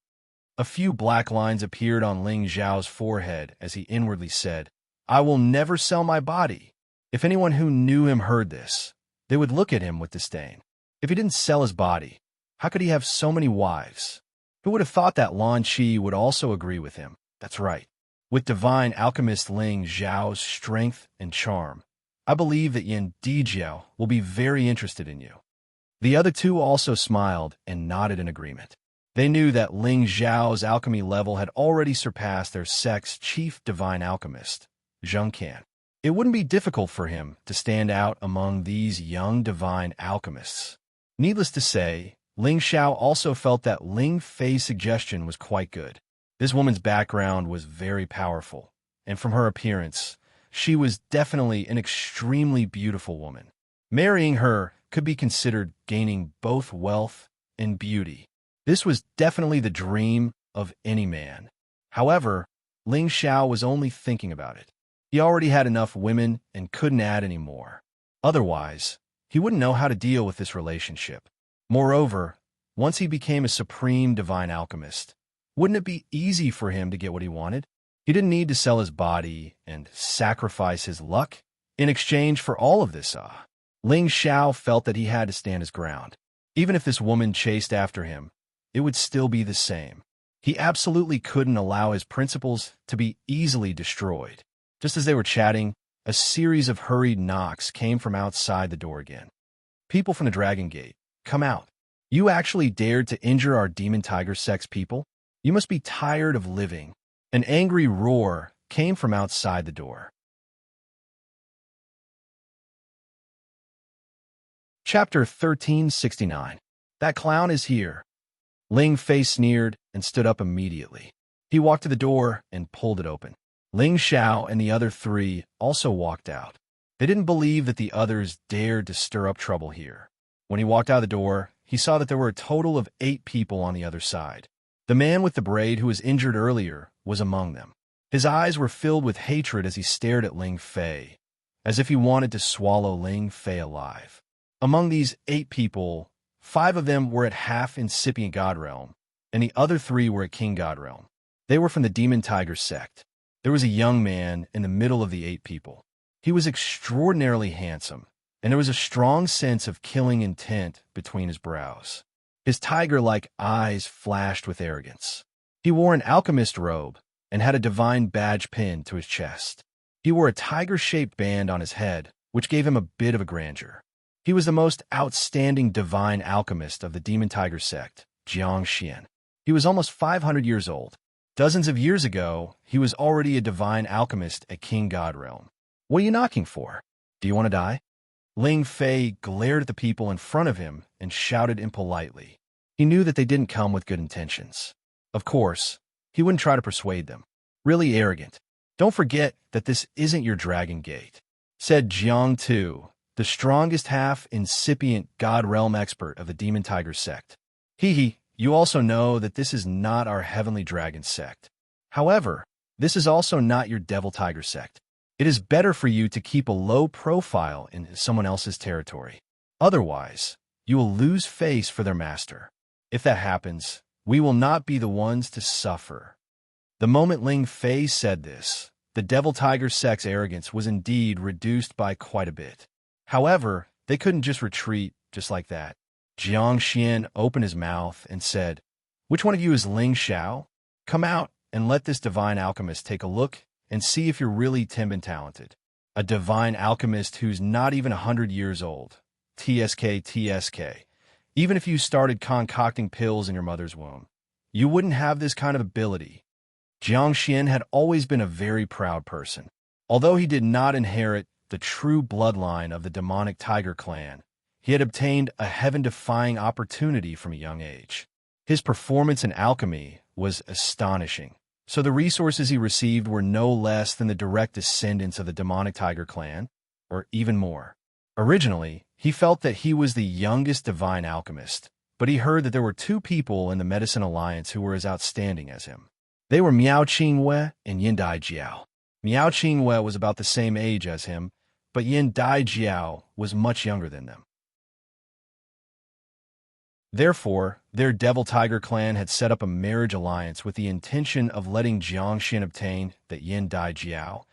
[SPEAKER 1] A few black lines appeared on Ling Xiao's forehead as he inwardly said, I will never sell my body. If anyone who knew him heard this, they would look at him with disdain. If he didn't sell his body, how could he have so many wives? Who would have thought that Lan Shi would also agree with him? That's right. With Divine Alchemist Ling Xiao's strength and charm, I believe that Yindijiao will be very interested in you. The other two also smiled and nodded in agreement. They knew that Ling Xiao's alchemy level had already surpassed their sect's chief divine alchemist, Xianxia. It wouldn't be difficult for him to stand out among these young divine alchemists. Needless to say, Ling Xiao also felt that Ling Fei's suggestion was quite good. This woman's background was very powerful, and from her appearance, she was definitely an extremely beautiful woman. Marrying her could be considered gaining both wealth and beauty. This was definitely the dream of any man. However, Ling Xiao was only thinking about it. He already had enough women and couldn't add any more. Otherwise, he wouldn't know how to deal with this relationship. Moreover, once he became a supreme divine alchemist, wouldn't it be easy for him to get what he wanted? He didn't need to sell his body and sacrifice his luck in exchange for all of this. Ling Xiao felt that he had to stand his ground. Even if this woman chased after him, it would still be the same. He absolutely couldn't allow his principles to be easily destroyed. Just as they were chatting, a series of hurried knocks came from outside the door again. People from the Dragon Gate, come out. You actually dared to injure our demon tiger sex people? You must be tired of living. An angry roar came from outside the door. Chapter 1369. That clown is here. Ling Fei sneered and stood up immediately. He walked to the door and pulled it open. Ling Xiao and the other three also walked out. They didn't believe that the others dared to stir up trouble here. When he walked out the door, he saw that there were a total of 8 people on the other side. The man with the braid who was injured earlier was among them. His eyes were filled with hatred as he stared at Ling Fei, as if he wanted to swallow Ling Fei alive. Among these 8 people, 5 of them were at half incipient God Realm, and the other 3 were at King God Realm. They were from the Demon Tiger sect. There was a young man in the middle of the 8 people. He was extraordinarily handsome, and there was a strong sense of killing intent between his brows. His tiger-like eyes flashed with arrogance. He wore an alchemist robe and had a divine badge pinned to his chest. He wore a tiger-shaped band on his head, which gave him a bit of a grandeur. He was the most outstanding divine alchemist of the Demon Tiger sect, Xianxia. He was almost 500 years old. Dozens of years ago, he was already a divine alchemist at King God Realm. What are you knocking for? Do you want to die? Ling Fei glared at the people in front of him and shouted impolitely. He knew that they didn't come with good intentions. Of course, he wouldn't try to persuade them. Really arrogant. Don't forget that this isn't your Dragon Gate, said Jiang Tu, the strongest half-incipient God Realm expert of the Demon Tiger sect. You also know that this is not our Heavenly Dragon sect. However, this is also not your Devil Tiger sect. It is better for you to keep a low profile in someone else's territory. Otherwise, you will lose face for their master. If that happens, we will not be the ones to suffer. The moment Ling Fei said this, the Devil Tiger sect's arrogance was indeed reduced by quite a bit. However, they couldn't just retreat just like that. Xianxia opened his mouth and said, "Which one of you is Ling Xiao? Come out and let this divine alchemist take a look and see if you're really Timbin talented. A divine alchemist who's not even 100 years old. TSK. Even if you started concocting pills in your mother's womb, you wouldn't have this kind of ability." Xianxia had always been a very proud person. Although he did not inherit the true bloodline of the demonic tiger clan, he had obtained a heaven-defying opportunity from a young age. His performance in alchemy was astonishing, so the resources he received were no less than the direct descendants of the demonic tiger clan, or even more. Originally, he felt that he was the youngest divine alchemist, but he heard that there were 2 people in the Medicine Alliance who were as outstanding as him. They were Miao Qingwei and Yin Daijiao. Miao Qingwei was about the same age as him, but Yin Daijiao was much younger than them. Therefore, their Devil Tiger clan had set up a marriage alliance with the intention of letting Jiangxin obtain the Yin Daijiao,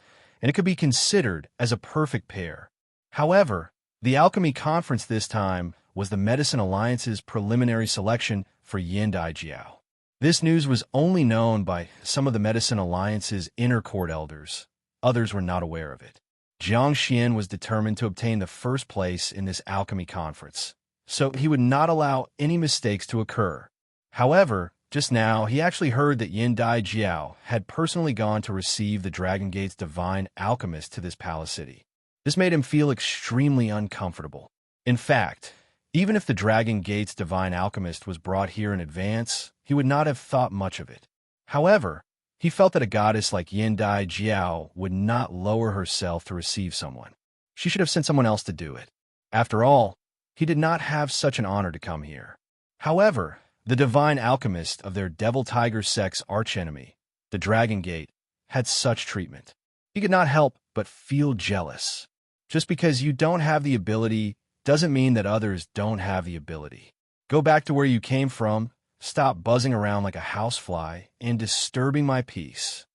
[SPEAKER 1] and it could be considered as a perfect pair. However, the alchemy conference this time was the Medicine Alliance's preliminary selection for Yin Daijiao. This news was only known by some of the Medicine Alliance's inner court elders. Others were not aware of it. Jiangxin was determined to obtain the first place in this alchemy conference, so he would not allow any mistakes to occur. However, just now he actually heard that Yin Daijiao had personally gone to receive the Dragon Gate's divine alchemist to this palace city. This made him feel extremely uncomfortable. In fact, even if the Dragon Gate's divine alchemist was brought here in advance, he would not have thought much of it. However, he He felt that a goddess like Yin Dai Jiao would not lower herself to receive someone. She should have sent someone else to do it. After all, he did not have such an honor to come here. However, the divine alchemist of their Devil Tiger sect's archenemy, the Dragon Gate, had such treatment. He could not help but feel jealous. Just because you don't have the ability doesn't mean that others don't have the ability. Go back to where you came from, stop buzzing around like a housefly and disturbing my peace,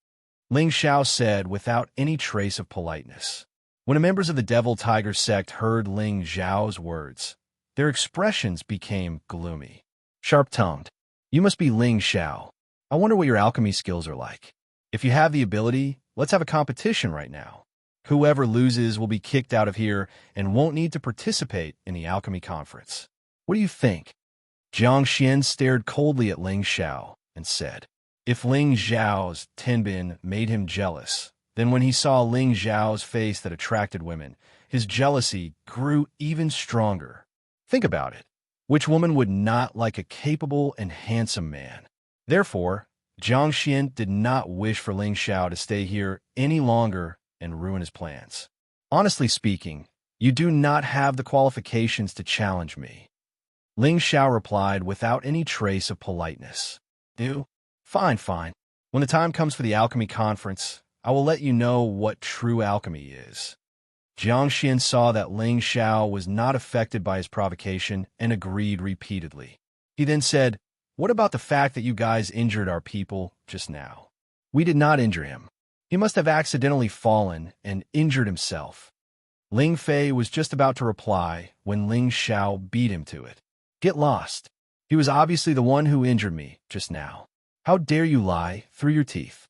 [SPEAKER 1] Ling Xiao said without any trace of politeness. When the members of the Devil Tiger sect heard Ling Xiao's words, their expressions became gloomy. Sharp-tongued. You must be Ling Xiao. I wonder what your alchemy skills are like. If you have the ability, let's have a competition right now. Whoever loses will be kicked out of here and won't need to participate in the alchemy conference. What do you think? Xianxia stared coldly at Ling Xiao and said, if Ling Xiao's Tenbin made him jealous, then when he saw Ling Xiao's face that attracted women, his jealousy grew even stronger. Think about it. Which woman would not like a capable and handsome man? Therefore, Xianxia did not wish for Ling Xiao to stay here any longer and ruin his plans. Honestly speaking, you do not have the qualifications to challenge me. Ling Xiao replied without any trace of politeness. Do? Fine. When the time comes for the alchemy conference, I will let you know what true alchemy is. Xianxia saw that Ling Xiao was not affected by his provocation and agreed repeatedly. He then said, what about the fact that you guys injured our people just now? We did not injure him. He must have accidentally fallen and injured himself. Ling Fei was just about to reply when Ling Xiao beat him to it. Get lost. He was obviously the one who injured me just now. How dare you lie through your teeth?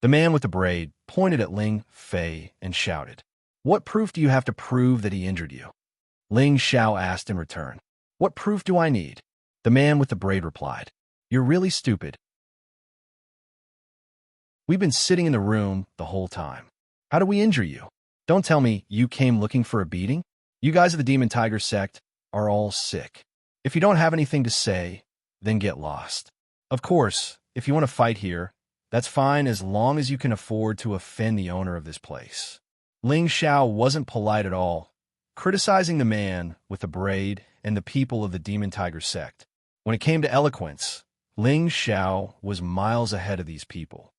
[SPEAKER 1] The man with the braid pointed at Ling Fei and shouted, what proof do you have to prove that he injured you? Ling Xiao asked in return. What proof do I need? The man with the braid replied, you're really stupid. We've been sitting in the room the whole time. How do we injure you? Don't tell me you came looking for a beating? You guys of the Demon Tiger sect are all sick. If you don't have anything to say, then get lost. Of course, if you want to fight here, that's fine as long as you can afford to offend the owner of this place. Ling Xiao wasn't polite at all, criticizing the man with the braid and the people of the Demon Tiger sect. When it came to eloquence, Ling Xiao was miles ahead of these people.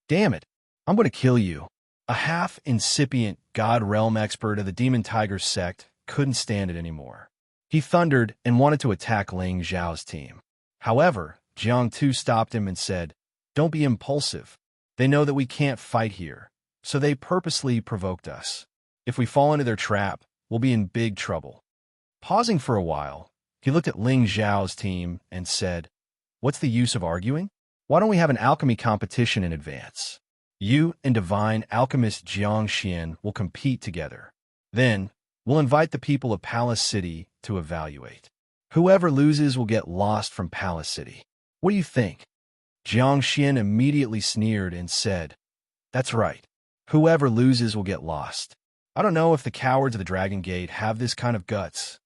[SPEAKER 1] Damn it, I'm going to kill you. A half-incipient God Realm expert of the Demon Tiger sect couldn't stand it anymore. He thundered and wanted to attack Ling Xiao's team. However, Jiang Tu stopped him and said, don't be impulsive. They know that we can't fight here, so they purposely provoked us. If we fall into their trap, we'll be in big trouble. Pausing for a while, he looked at Ling Xiao's team and said, what's the use of arguing? Why don't we have an alchemy competition in advance? You and divine alchemist Xianxia will compete together. Then, we'll invite the people of Palace City to evaluate. Whoever loses will get lost from Palace City. What do you think? Xianxia immediately sneered and said, that's right. Whoever loses will get lost. I don't know if the cowards of the Dragon Gate have this kind of guts.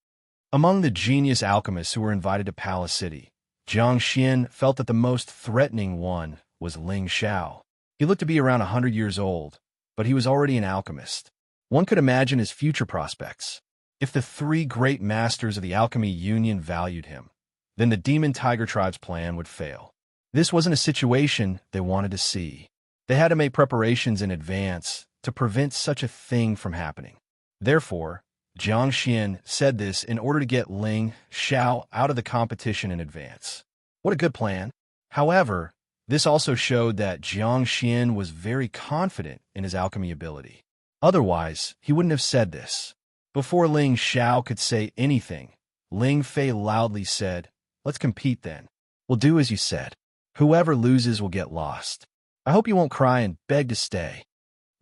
[SPEAKER 1] Among the genius alchemists who were invited to Palace City, Xianxia felt that the most threatening one was Ling Xiao. He looked to be around 100 years old, but he was already an alchemist. One could imagine his future prospects. If the three great masters of the Alchemy Union valued him, then the Demon Tiger Tribe's plan would fail. This wasn't a situation they wanted to see. They had to make preparations in advance to prevent such a thing from happening. Therefore, Xianxia said this in order to get Ling Xiao out of the competition in advance. What a good plan. However, this also showed that Xianxia was very confident in his alchemy ability. Otherwise, he wouldn't have said this. Before Ling Xiao could say anything, Ling Fei loudly said, let's compete then. We'll do as you said. Whoever loses will get lost. I hope you won't cry and beg to stay.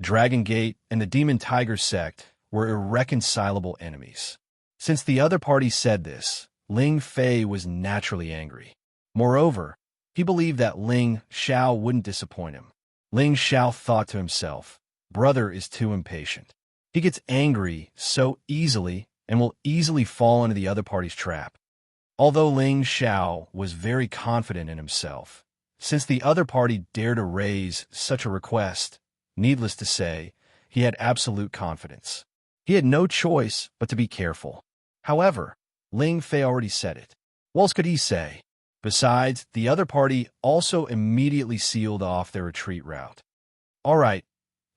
[SPEAKER 1] Dragon Gate and the Demon Tiger sect were irreconcilable enemies. Since the other party said this, Ling Fei was naturally angry. Moreover, he believed that Ling Xiao wouldn't disappoint him. Ling Xiao thought to himself, brother is too impatient. He gets angry so easily and will easily fall into the other party's trap. Although Ling Xiao was very confident in himself, Since the other party dared to raise such a request, needless to say, he had absolute confidence. He had no choice but to be careful. However, Ling Fei already said it. What else could he say? Besides, the other party also immediately sealed off their retreat route. All right,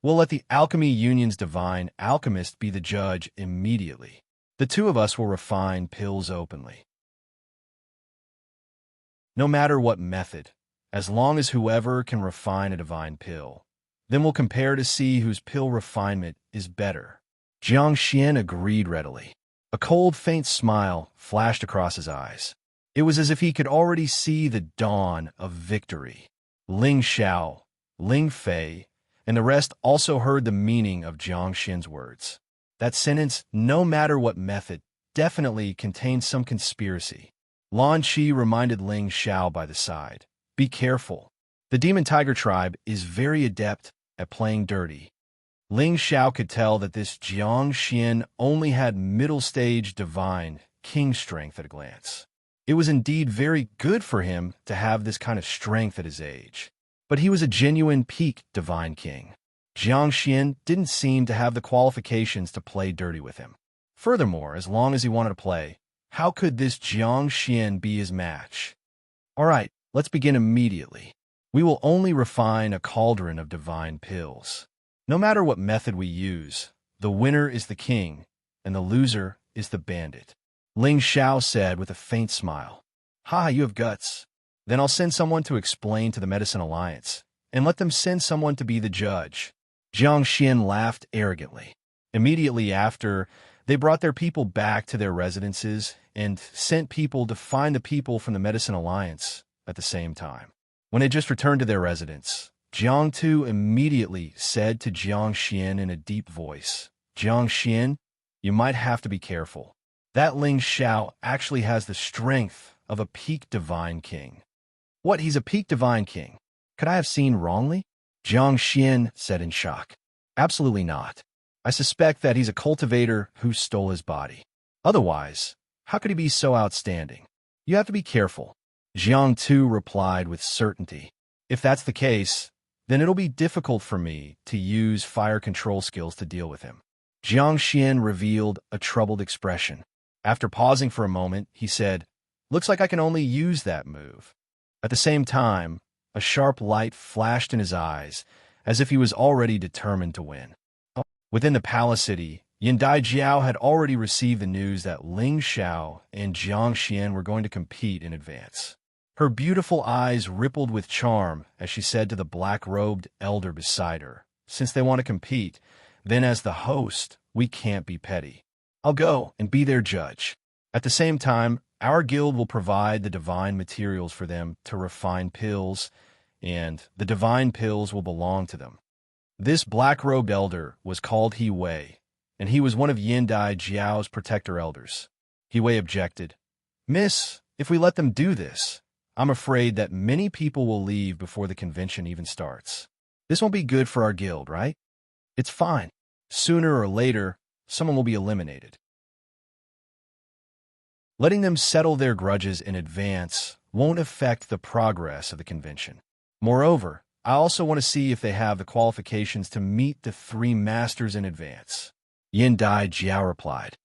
[SPEAKER 1] we'll let the Alchemy Union's divine alchemist be the judge immediately. The two of us will refine pills openly. No matter what method, as long as whoever can refine a divine pill, then we'll compare to see whose pill refinement is better. Xianxia agreed readily. A cold, faint smile flashed across his eyes. It was as if he could already see the dawn of victory. Ling Xiao, Ling Fei, and the rest also heard the meaning of Xianxia's words. That sentence, no matter what method, definitely contained some conspiracy. Lan Qi reminded Ling Xiao by the side. Be careful. The Demon Tiger tribe is very adept at playing dirty. Ling Xiao could tell that this Xianxia only had middle-stage divine king strength at a glance. It was indeed very good for him to have this kind of strength at his age. But he was a genuine peak divine king. Xianxia didn't seem to have the qualifications to play dirty with him. Furthermore, as long as he wanted to play, how could this Xianxia be his match? All right, let's begin immediately. We will only refine a cauldron of divine pills. No matter what method we use, the winner is the king, and the loser is the bandit. Ling Xiao said with a faint smile. Ha, you have guts. Then I'll send someone to explain to the Medicine Alliance, and let them send someone to be the judge. Xianxia laughed arrogantly. Immediately after, they brought their people back to their residences and sent people to find the people from the Medicine Alliance at the same time. When they just returned to their residence, Jiang Tu immediately said to Xianxia in a deep voice, Xianxia, you might have to be careful. That Ling Xiao actually has the strength of a peak divine king. What, he's a peak divine king? Could I have seen wrongly? Xianxia said in shock. Absolutely not. I suspect that he's a cultivator who stole his body. Otherwise, how could he be so outstanding? You have to be careful. Jiang Tu replied with certainty. If that's the case, then it'll be difficult for me to use fire control skills to deal with him. Xianxia revealed a troubled expression. After pausing for a moment, he said, Looks like I can only use that move. At the same time, a sharp light flashed in his eyes, as if he was already determined to win. Within the palace city, Yindai Jiao had already received the news that Ling Xiao and Xianxia were going to compete in advance. Her beautiful eyes rippled with charm as she said to the black-robed elder beside her, Since they want to compete, then as the host, we can't be petty. I'll go and be their judge. At the same time, our guild will provide the divine materials for them to refine pills, and the divine pills will belong to them. This black-robed elder was called He Wei, and he was one of Yindai Jiao's protector elders. He Wei objected, Miss, if we let them do this, I'm afraid that many people will leave before the convention even starts. This won't be good for our guild, right? It's fine. Sooner or later, someone will be eliminated. Letting them settle their grudges in advance won't affect the progress of the convention. Moreover, I also want to see if they have the qualifications to meet the 3 masters in advance. Yindai Jiao replied.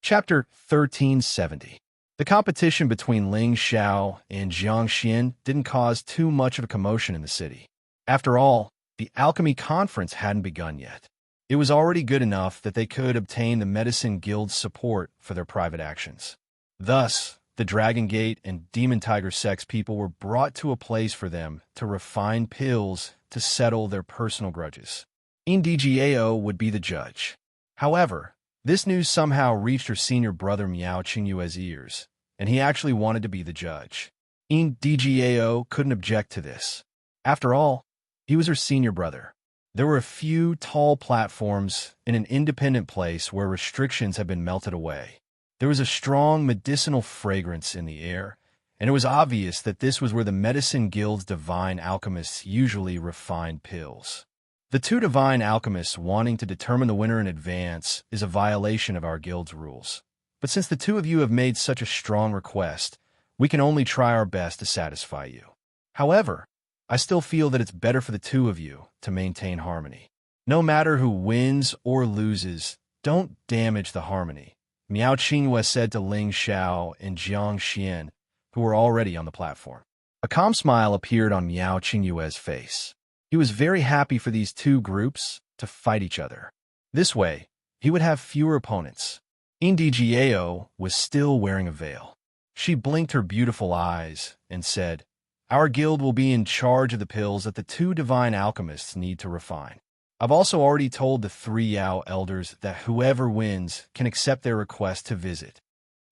[SPEAKER 1] Chapter 1370. The competition between Ling Xiao and Xianxia didn't cause too much of a commotion in the city. After all, the alchemy conference hadn't begun yet. It was already good enough that they could obtain the Medicine Guild's support for their private actions. Thus, the Dragon Gate and Demon Tiger sex people were brought to a place for them to refine pills to settle their personal grudges. Indgao would be the judge. However, this news somehow reached her senior brother Miao Qingyue's ears, and he actually wanted to be the judge. Indgao couldn't object to this. After all, he was her senior brother. There were a few tall platforms in an independent place where restrictions had been melted away. There was a strong medicinal fragrance in the air, and it was obvious that this was where the Medicine Guild's divine alchemists usually refined pills. The 2 divine alchemists wanting to determine the winner in advance is a violation of our guild's rules. But since the two of you have made such a strong request, we can only try our best to satisfy you. However, I still feel that it's better for the two of you to maintain harmony. No matter who wins or loses, don't damage the harmony, Miao Qingyue said to Ling Xiao and Xianxia, who were already on the platform. A calm smile appeared on Miao Qingyue's face. He was very happy for these two groups to fight each other. This way, he would have fewer opponents. Indigiao was still wearing a veil. She blinked her beautiful eyes and said, "Our guild will be in charge of the pills that the two divine alchemists need to refine. I've also already told the 3 Yao elders that whoever wins can accept their request to visit.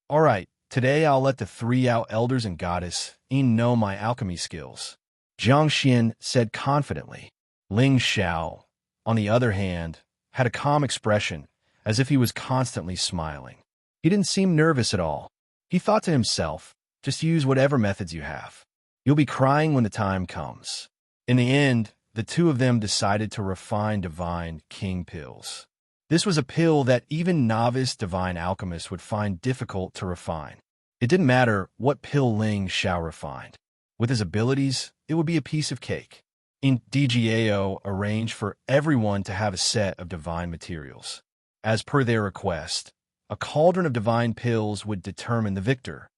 [SPEAKER 1] All right, today I'll let the 3 Yao elders and goddess know my alchemy skills," Jiang Xian said confidently. Ling Xiao, on the other hand, had a calm expression, as if he was constantly smiling. He didn't seem nervous at all. He thought to himself, just use whatever methods you have. You'll be crying when the time comes. In the end, the two of them decided to refine Divine King pills. This was a pill that even novice divine alchemists would find difficult to refine. It didn't matter what pill Ling Xiao refined. With his abilities, it would be a piece of cake. DGAO arranged for everyone to have a set of divine materials. As per their request, a cauldron of divine pills would determine the victor.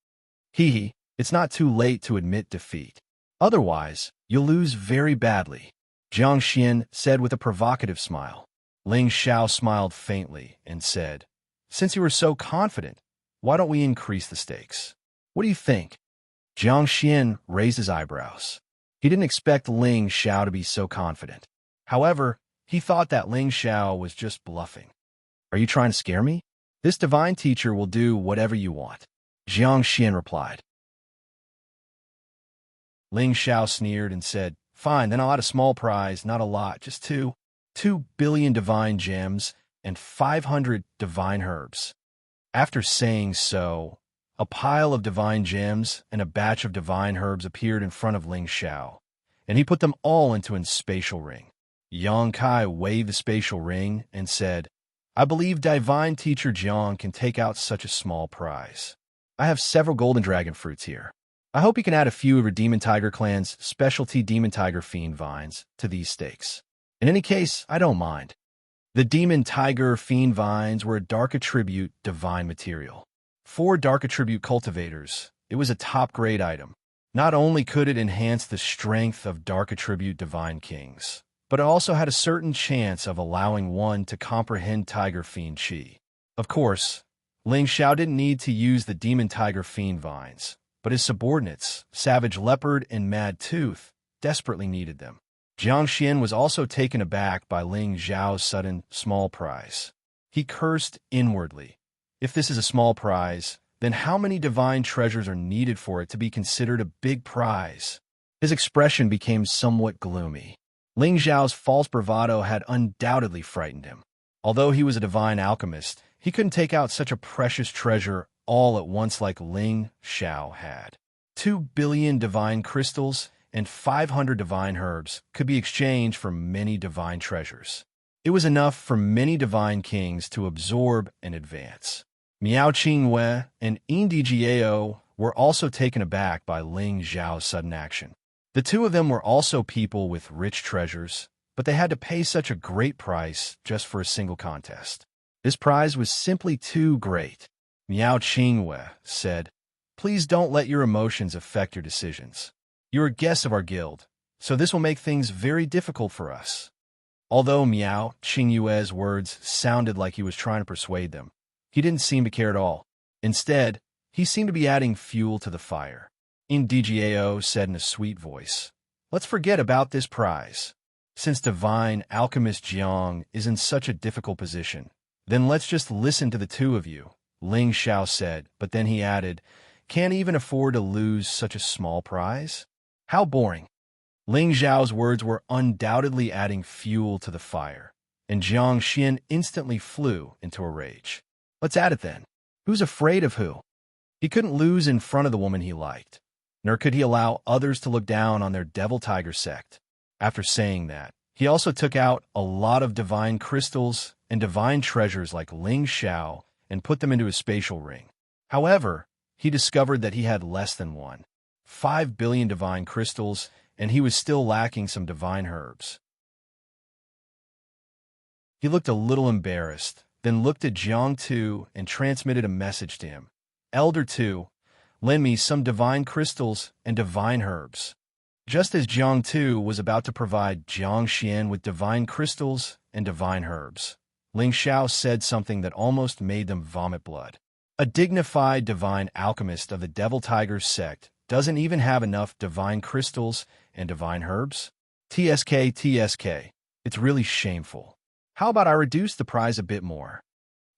[SPEAKER 1] It's not too late to admit defeat. Otherwise, you'll lose very badly, Jiang Xian said with a provocative smile. Ling Xiao smiled faintly and said, "Since you are so confident, why don't we increase the stakes? What do you think?" Jiang Xian raised his eyebrows. He didn't expect Ling Xiao to be so confident. However, he thought that Ling Xiao was just bluffing. "Are you trying to scare me? This divine teacher will do whatever you want," Jiang Xian replied. Ling Xiao sneered and said, "Fine, then I'll add a small prize, not a lot, just 2 billion divine gems and 500 divine herbs." After saying so, a pile of divine gems and a batch of divine herbs appeared in front of Ling Xiao, and he put them all into a spatial ring. Yang Kai waved the spatial ring and said, "I believe divine teacher Jiang can take out such a small prize. I have several golden dragon fruits here. I hope you can add a few of your Demon Tiger clan's specialty Demon Tiger Fiend vines to these stakes. In any case, I don't mind." The Demon Tiger Fiend vines were a dark attribute divine material. For dark attribute cultivators, it was a top-grade item. Not only could it enhance the strength of dark attribute divine kings, but it also had a certain chance of allowing one to comprehend Tiger Fiend Chi. Of course, Ling Xiao didn't need to use the Demon Tiger Fiend vines, but his subordinates, Savage Leopard and Mad Tooth, desperately needed them. Jiang Xian was also taken aback by Ling Xiao's sudden small prize. He cursed inwardly. If this is a small prize, then how many divine treasures are needed for it to be considered a big prize? His expression became somewhat gloomy. Ling Xiao's false bravado had undoubtedly frightened him. Although he was a divine alchemist, he couldn't take out such a precious treasure all at once like Ling Xiao had. 2 billion divine crystals and 500 divine herbs could be exchanged for many divine treasures. It was enough for many divine kings to absorb and advance. Miao Qingyue and Indigiao were also taken aback by Ling Xiao's sudden action. The two of them were also people with rich treasures, but they had to pay such a great price just for a single contest. This prize was simply too great. Miao Qingyue said, "Please don't let your emotions affect your decisions. You're guests of our guild, so this will make things very difficult for us." Although Miao Qingyue's words sounded like he was trying to persuade them, he didn't seem to care at all. Instead, he seemed to be adding fuel to the fire. Indigiao said in a sweet voice, "Let's forget about this prize. Since divine alchemist Jiang is in such a difficult position, then let's just listen to the two of you," Ling Xiao said, but then he added, "Can't even afford to lose such a small prize? How boring." Ling Xiao's words were undoubtedly adding fuel to the fire, and Jiang Xian instantly flew into a rage. "Let's add it then. Who's afraid of who?" He couldn't lose in front of the woman he liked, nor could he allow others to look down on their Devil Tiger sect. After saying that, he also took out a lot of divine crystals and divine treasures like Ling Xiao and put them into his spatial ring. However, he discovered that he had less than 5 billion divine crystals, and he was still lacking some divine herbs. He looked a little embarrassed, then looked at Jiang Tu and transmitted a message to him. Elder Tu, lend me some divine crystals and divine herbs. Just as Jiang Tu was about to provide Jiang Xian with divine crystals and divine herbs, Ling Xiao said something that almost made them vomit blood. A dignified divine alchemist of the Devil Tigers sect doesn't even have enough divine crystals and divine herbs? TSK, it's really shameful. How about I reduce the price a bit more?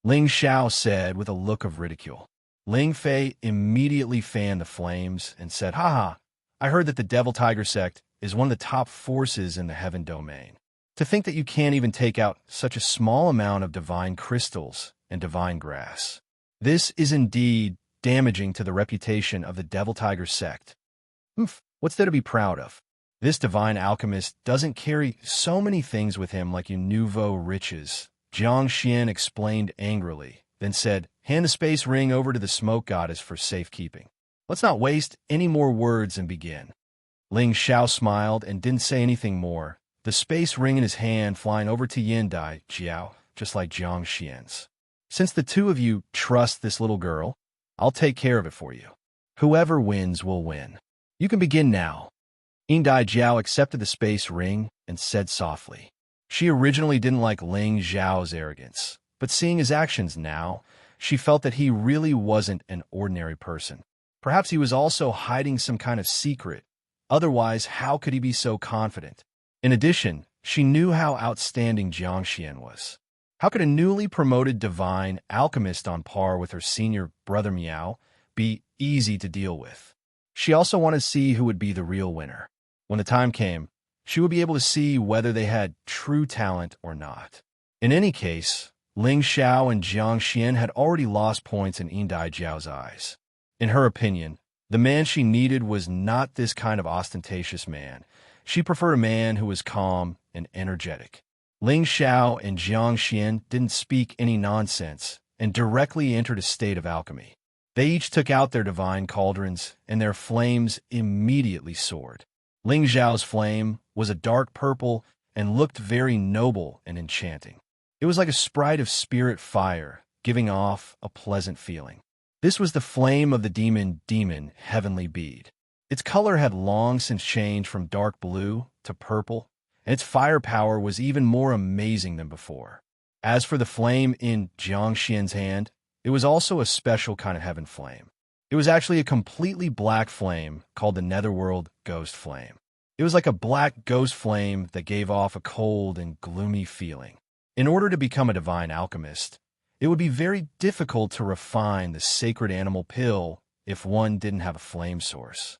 [SPEAKER 1] Ling Xiao said with a look of ridicule. Ling Fei immediately fanned the flames and said, Haha, I heard that the Devil Tiger sect is one of the top forces in the heaven domain. To think that you can't even take out such a small amount of divine crystals and divine grass. This is indeed damaging to the reputation of the Devil Tiger sect. What's there to be proud of? This divine alchemist doesn't carry so many things with him like your nouveau riches, Jiang Xian explained angrily, then said, hand the space ring over to the smoke goddess for safekeeping. Let's not waste any more words and begin. Ling Xiao smiled and didn't say anything more, the space ring in his hand flying over to Yin Dai Jiao, just like Jiang Xian's. Since the two of you trust this little girl, I'll take care of it for you. Whoever wins will win. You can begin now. Yin Dai Jiao accepted the space ring and said softly. She originally didn't like Ling Xiao's arrogance, but seeing his actions now, she felt that he really wasn't an ordinary person. Perhaps he was also hiding some kind of secret. Otherwise, how could he be so confident? In addition, she knew how outstanding Jiang Xian was. How could a newly promoted divine alchemist on par with her senior brother Miao be easy to deal with? She also wanted to see who would be the real winner. When the time came, she would be able to see whether they had true talent or not. In any case, Ling Xiao and Jiang Xian had already lost points in Yin Dai Jiao's eyes. In her opinion, the man she needed was not this kind of ostentatious man. She preferred a man who was calm and energetic. Ling Xiao and Jiang Xian didn't speak any nonsense and directly entered a state of alchemy. They each took out their divine cauldrons, and their flames immediately soared. Ling Xiao's flame was a dark purple and looked very noble and enchanting. It was like a sprite of spirit fire, giving off a pleasant feeling. This was the flame of the demon heavenly bead. Its color had long since changed from dark blue to purple, and its firepower was even more amazing than before. As for the flame in Jiang Xian's hand, it was also a special kind of heaven flame. It was actually a completely black flame called the Netherworld Ghost Flame. It was like a black ghost flame that gave off a cold and gloomy feeling. In order to become a divine alchemist, it would be very difficult to refine the sacred animal pill if one didn't have a flame source.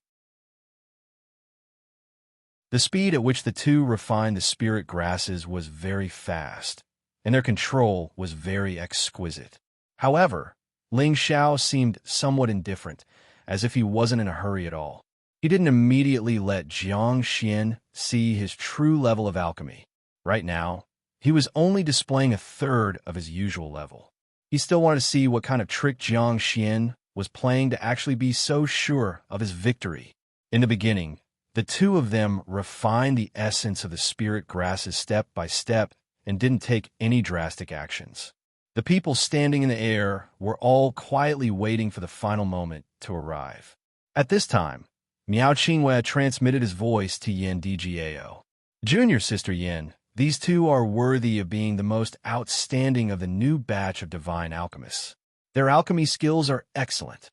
[SPEAKER 1] The speed at which the two refined the spirit grasses was very fast, and their control was very exquisite. However, Ling Xiao seemed somewhat indifferent, as if he wasn't in a hurry at all. He didn't immediately let Jiang Xian see his true level of alchemy. Right now, he was only displaying a third of his usual level. He still wanted to see what kind of trick Jiang Xian was playing to actually be so sure of his victory. In the beginning, the two of them refined the essence of the spirit grasses step by step and didn't take any drastic actions. The people standing in the air were all quietly waiting for the final moment to arrive. At this time, Miao Qingwei transmitted his voice to Yin Dgao. Junior Sister Yin, these two are worthy of being the most outstanding of the new batch of divine alchemists. Their alchemy skills are excellent.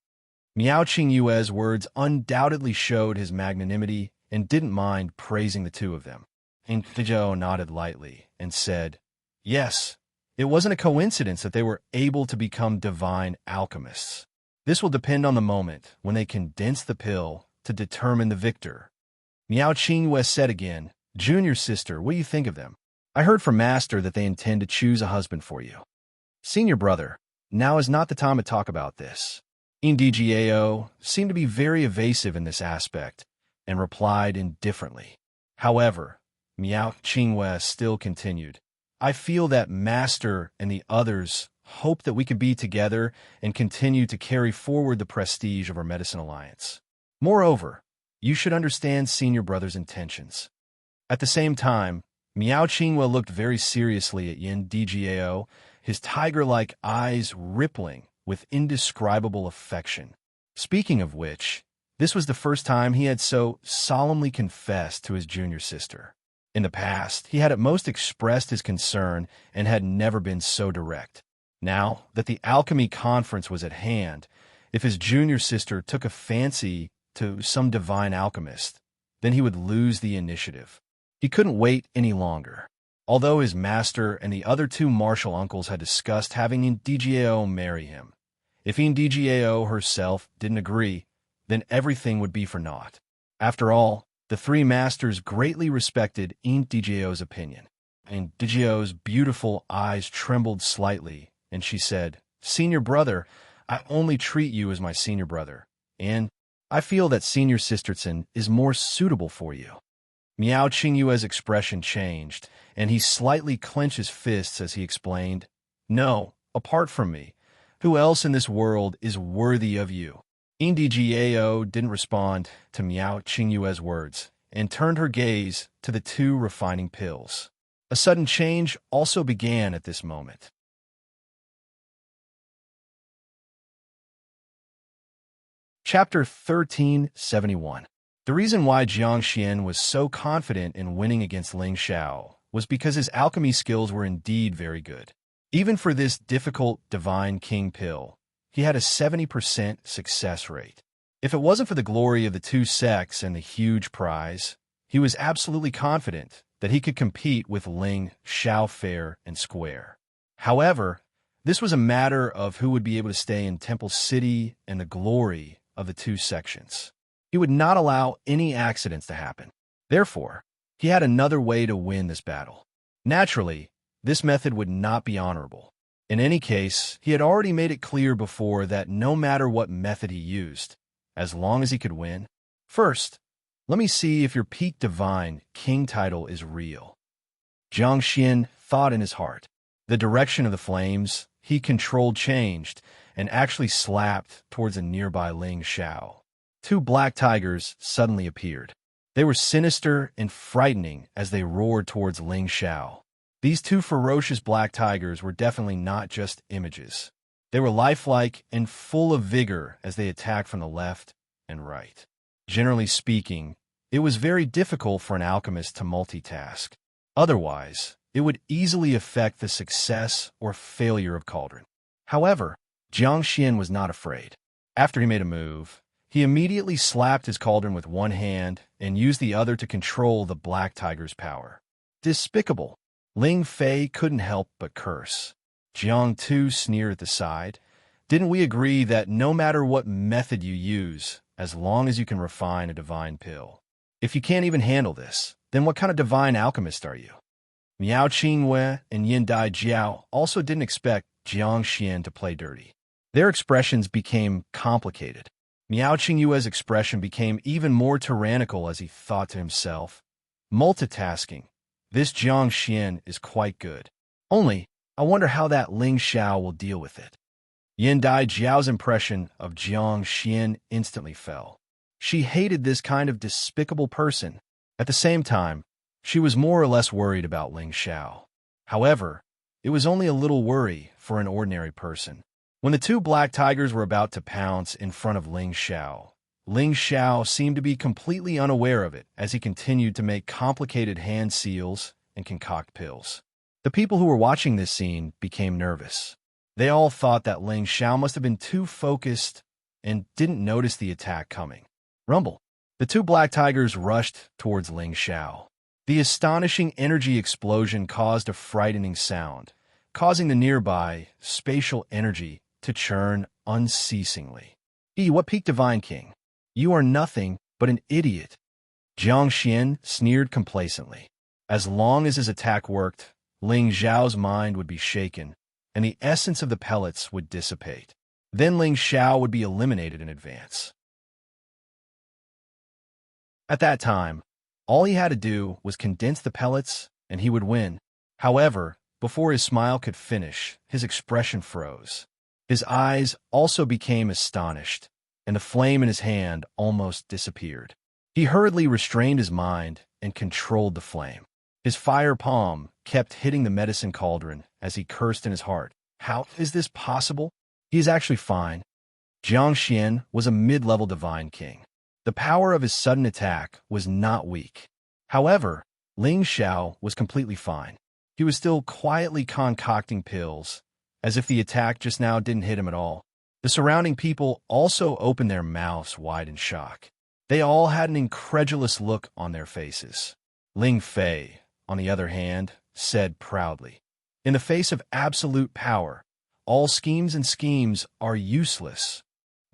[SPEAKER 1] Miao Qingyue's words undoubtedly showed his magnanimity and didn't mind praising the two of them. Yin Dgao nodded lightly and said, Yes, it wasn't a coincidence that they were able to become divine alchemists. This will depend on the moment when they condense the pill to determine the victor. Miao Qingyue said again, Junior Sister, what do you think of them? I heard from Master that they intend to choose a husband for you. Senior brother, now is not the time to talk about this. Indgao seemed to be very evasive in this aspect and replied indifferently. However, Miao Qingyue still continued, I feel that Master and the others hope that we could be together and continue to carry forward the prestige of our medicine alliance. Moreover, you should understand senior brother's intentions. At the same time, Miao Qinghua looked very seriously at Yin Dgao, his tiger-like eyes rippling with indescribable affection. Speaking of which, this was the first time he had so solemnly confessed to his junior sister. In the past, he had at most expressed his concern and had never been so direct. Now that the alchemy conference was at hand, if his junior sister took a fancy to some divine alchemist, then he would lose the initiative. He couldn't wait any longer. Although his master and the other two martial uncles had discussed having Ndgao marry him, if Ndgao herself didn't agree, then everything would be for naught. After all, the three masters greatly respected Ndgao's opinion. Ndgao's beautiful eyes trembled slightly, and she said, "Senior brother, I only treat you as my senior brother, and I feel that Senior Sisterson is more suitable for you." Miao Qinghua's expression changed, and he slightly clenched his fists as he explained, "No, apart from me, who else in this world is worthy of you?" Ndgao didn't respond to Miao Qinghua's words and turned her gaze to the two refining pills. A sudden change also began at this moment. Chapter 1371. The reason why Jiang Xian was so confident in winning against Ling Xiao was because his alchemy skills were indeed very good. Even for this difficult Divine King pill, he had a 70% success rate. If it wasn't for the glory of the two sects and the huge prize, he was absolutely confident that he could compete with Ling Xiao fair and square. However, this was a matter of who would be able to stay in Temple City and the glory of the two sections. He would not allow any accidents to happen. Therefore, he had another way to win this battle. Naturally, this method would not be honorable. In any case, he had already made it clear before that no matter what method he used, as long as he could win. First, let me see if your peak divine king title is real. Jiang Xian thought in his heart. The direction of the flames he controlled changed and actually slapped towards a nearby Ling Xiao. Two black tigers suddenly appeared. They were sinister and frightening as they roared towards Ling Xiao. These two ferocious black tigers were definitely not just images. They were lifelike and full of vigor as they attacked from the left and right. Generally speaking, it was very difficult for an alchemist to multitask. Otherwise, it would easily affect the success or failure of Cauldron. However, Jiang Xian was not afraid. After he made a move, he immediately slapped his cauldron with one hand and used the other to control the black tiger's power. Despicable! Ling Fei couldn't help but curse. Jiang Tu sneered at the side. Didn't we agree that no matter what method you use, as long as you can refine a divine pill? If you can't even handle this, then what kind of divine alchemist are you? Miao Qinghua and Yin Dai Jiao also didn't expect Jiang Xian to play dirty. Their expressions became complicated. Miao Qinghua's expression became even more tyrannical as he thought to himself, "Multitasking. This Jiang Xian is quite good. Only, I wonder how that Ling Xiao will deal with it." Yin Dai Jiao's impression of Jiang Xian instantly fell. She hated this kind of despicable person. At the same time, she was more or less worried about Ling Xiao. However, it was only a little worry for an ordinary person. When the two black tigers were about to pounce in front of Ling Xiao seemed to be completely unaware of it as he continued to make complicated hand seals and concoct pills. The people who were watching this scene became nervous. They all thought that Ling Xiao must have been too focused and didn't notice the attack coming. Rumble! The two black tigers rushed towards Ling Xiao. The astonishing energy explosion caused a frightening sound, causing the nearby spatial energy to churn unceasingly. What peak divine king? You are nothing but an idiot. Jiang Xian sneered complacently. As long as his attack worked, Ling Xiao's mind would be shaken, and the essence of the pellets would dissipate. Then Ling Xiao would be eliminated in advance. At that time, all he had to do was condense the pellets, and he would win. However, Before his smile could finish, his expression froze. His eyes also became astonished, and the flame in his hand almost disappeared. He hurriedly restrained his mind and controlled the flame. His fire palm kept hitting the medicine cauldron as he cursed in his heart. How is this possible? He is actually fine. Xianxia was a mid-level divine king. The power of his sudden attack was not weak. However, Ling Xiao was completely fine. He was still quietly concocting pills, as if the attack just now didn't hit him at all. The surrounding people also opened their mouths wide in shock. They all had an incredulous look on their faces. Ling Fei, on the other hand, said proudly, "In the face of absolute power, all schemes are useless."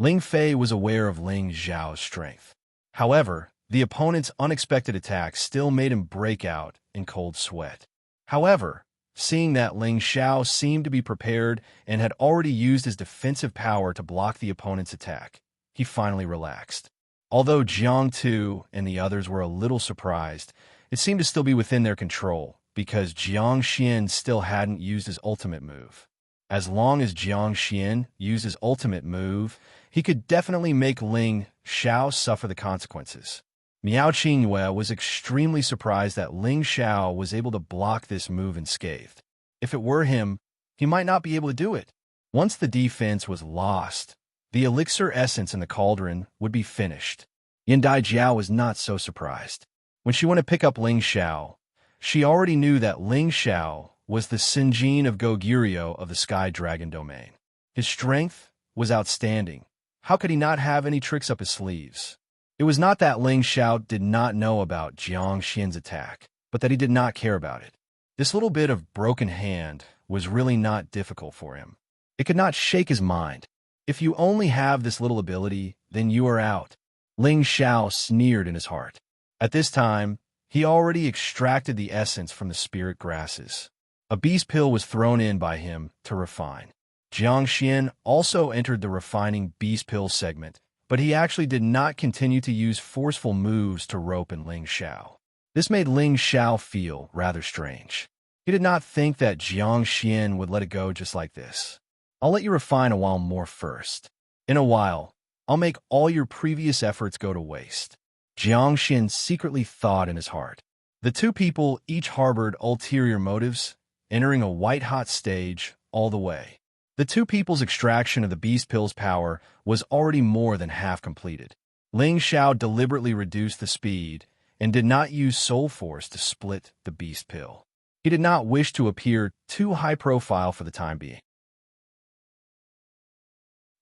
[SPEAKER 1] Ling Fei was aware of Ling Xiao's strength. However, the opponent's unexpected attack still made him break out in cold sweat. However, seeing that Ling Xiao seemed to be prepared and had already used his defensive power to block the opponent's attack, he finally relaxed. Although Jiang Tu and the others were a little surprised, it seemed to still be within their control because Jiang Xian still hadn't used his ultimate move. As long as Jiang Xian used his ultimate move, he could definitely make Ling Xiao suffer the consequences. Miao Qingyue was extremely surprised that Ling Xiao was able to block this move unscathed. If it were him, he might not be able to do it. Once the defense was lost, the elixir essence in the cauldron would be finished. Yindai Jiao was not so surprised. When she went to pick up Ling Xiao, she already knew that Ling Xiao was the Sinjin of Goguryeo of the Sky Dragon domain. His strength was outstanding. How could he not have any tricks up his sleeves? It was not that Ling Xiao did not know about Jiang Xian's attack, but that he did not care about it. This little bit of broken hand was really not difficult for him. It could not shake his mind. If you only have this little ability, then you are out. Ling Xiao sneered in his heart. At this time, he already extracted the essence from the spirit grasses. A beast pill was thrown in by him to refine. Jiang Xian also entered the refining beast pill segment, but he actually did not continue to use forceful moves to rope in Ling Xiao. This made Ling Xiao feel rather strange. He did not think that Jiang Xian would let it go just like this. "I'll let you refine a while more first. In a while, I'll make all your previous efforts go to waste." Jiang Xian secretly thought in his heart. The two people each harbored ulterior motives, entering a white-hot stage all the way. The two people's extraction of the beast pill's power was already more than half completed. Ling Xiao deliberately reduced the speed and did not use soul force to split the beast pill. He did not wish to appear too high profile for the time being.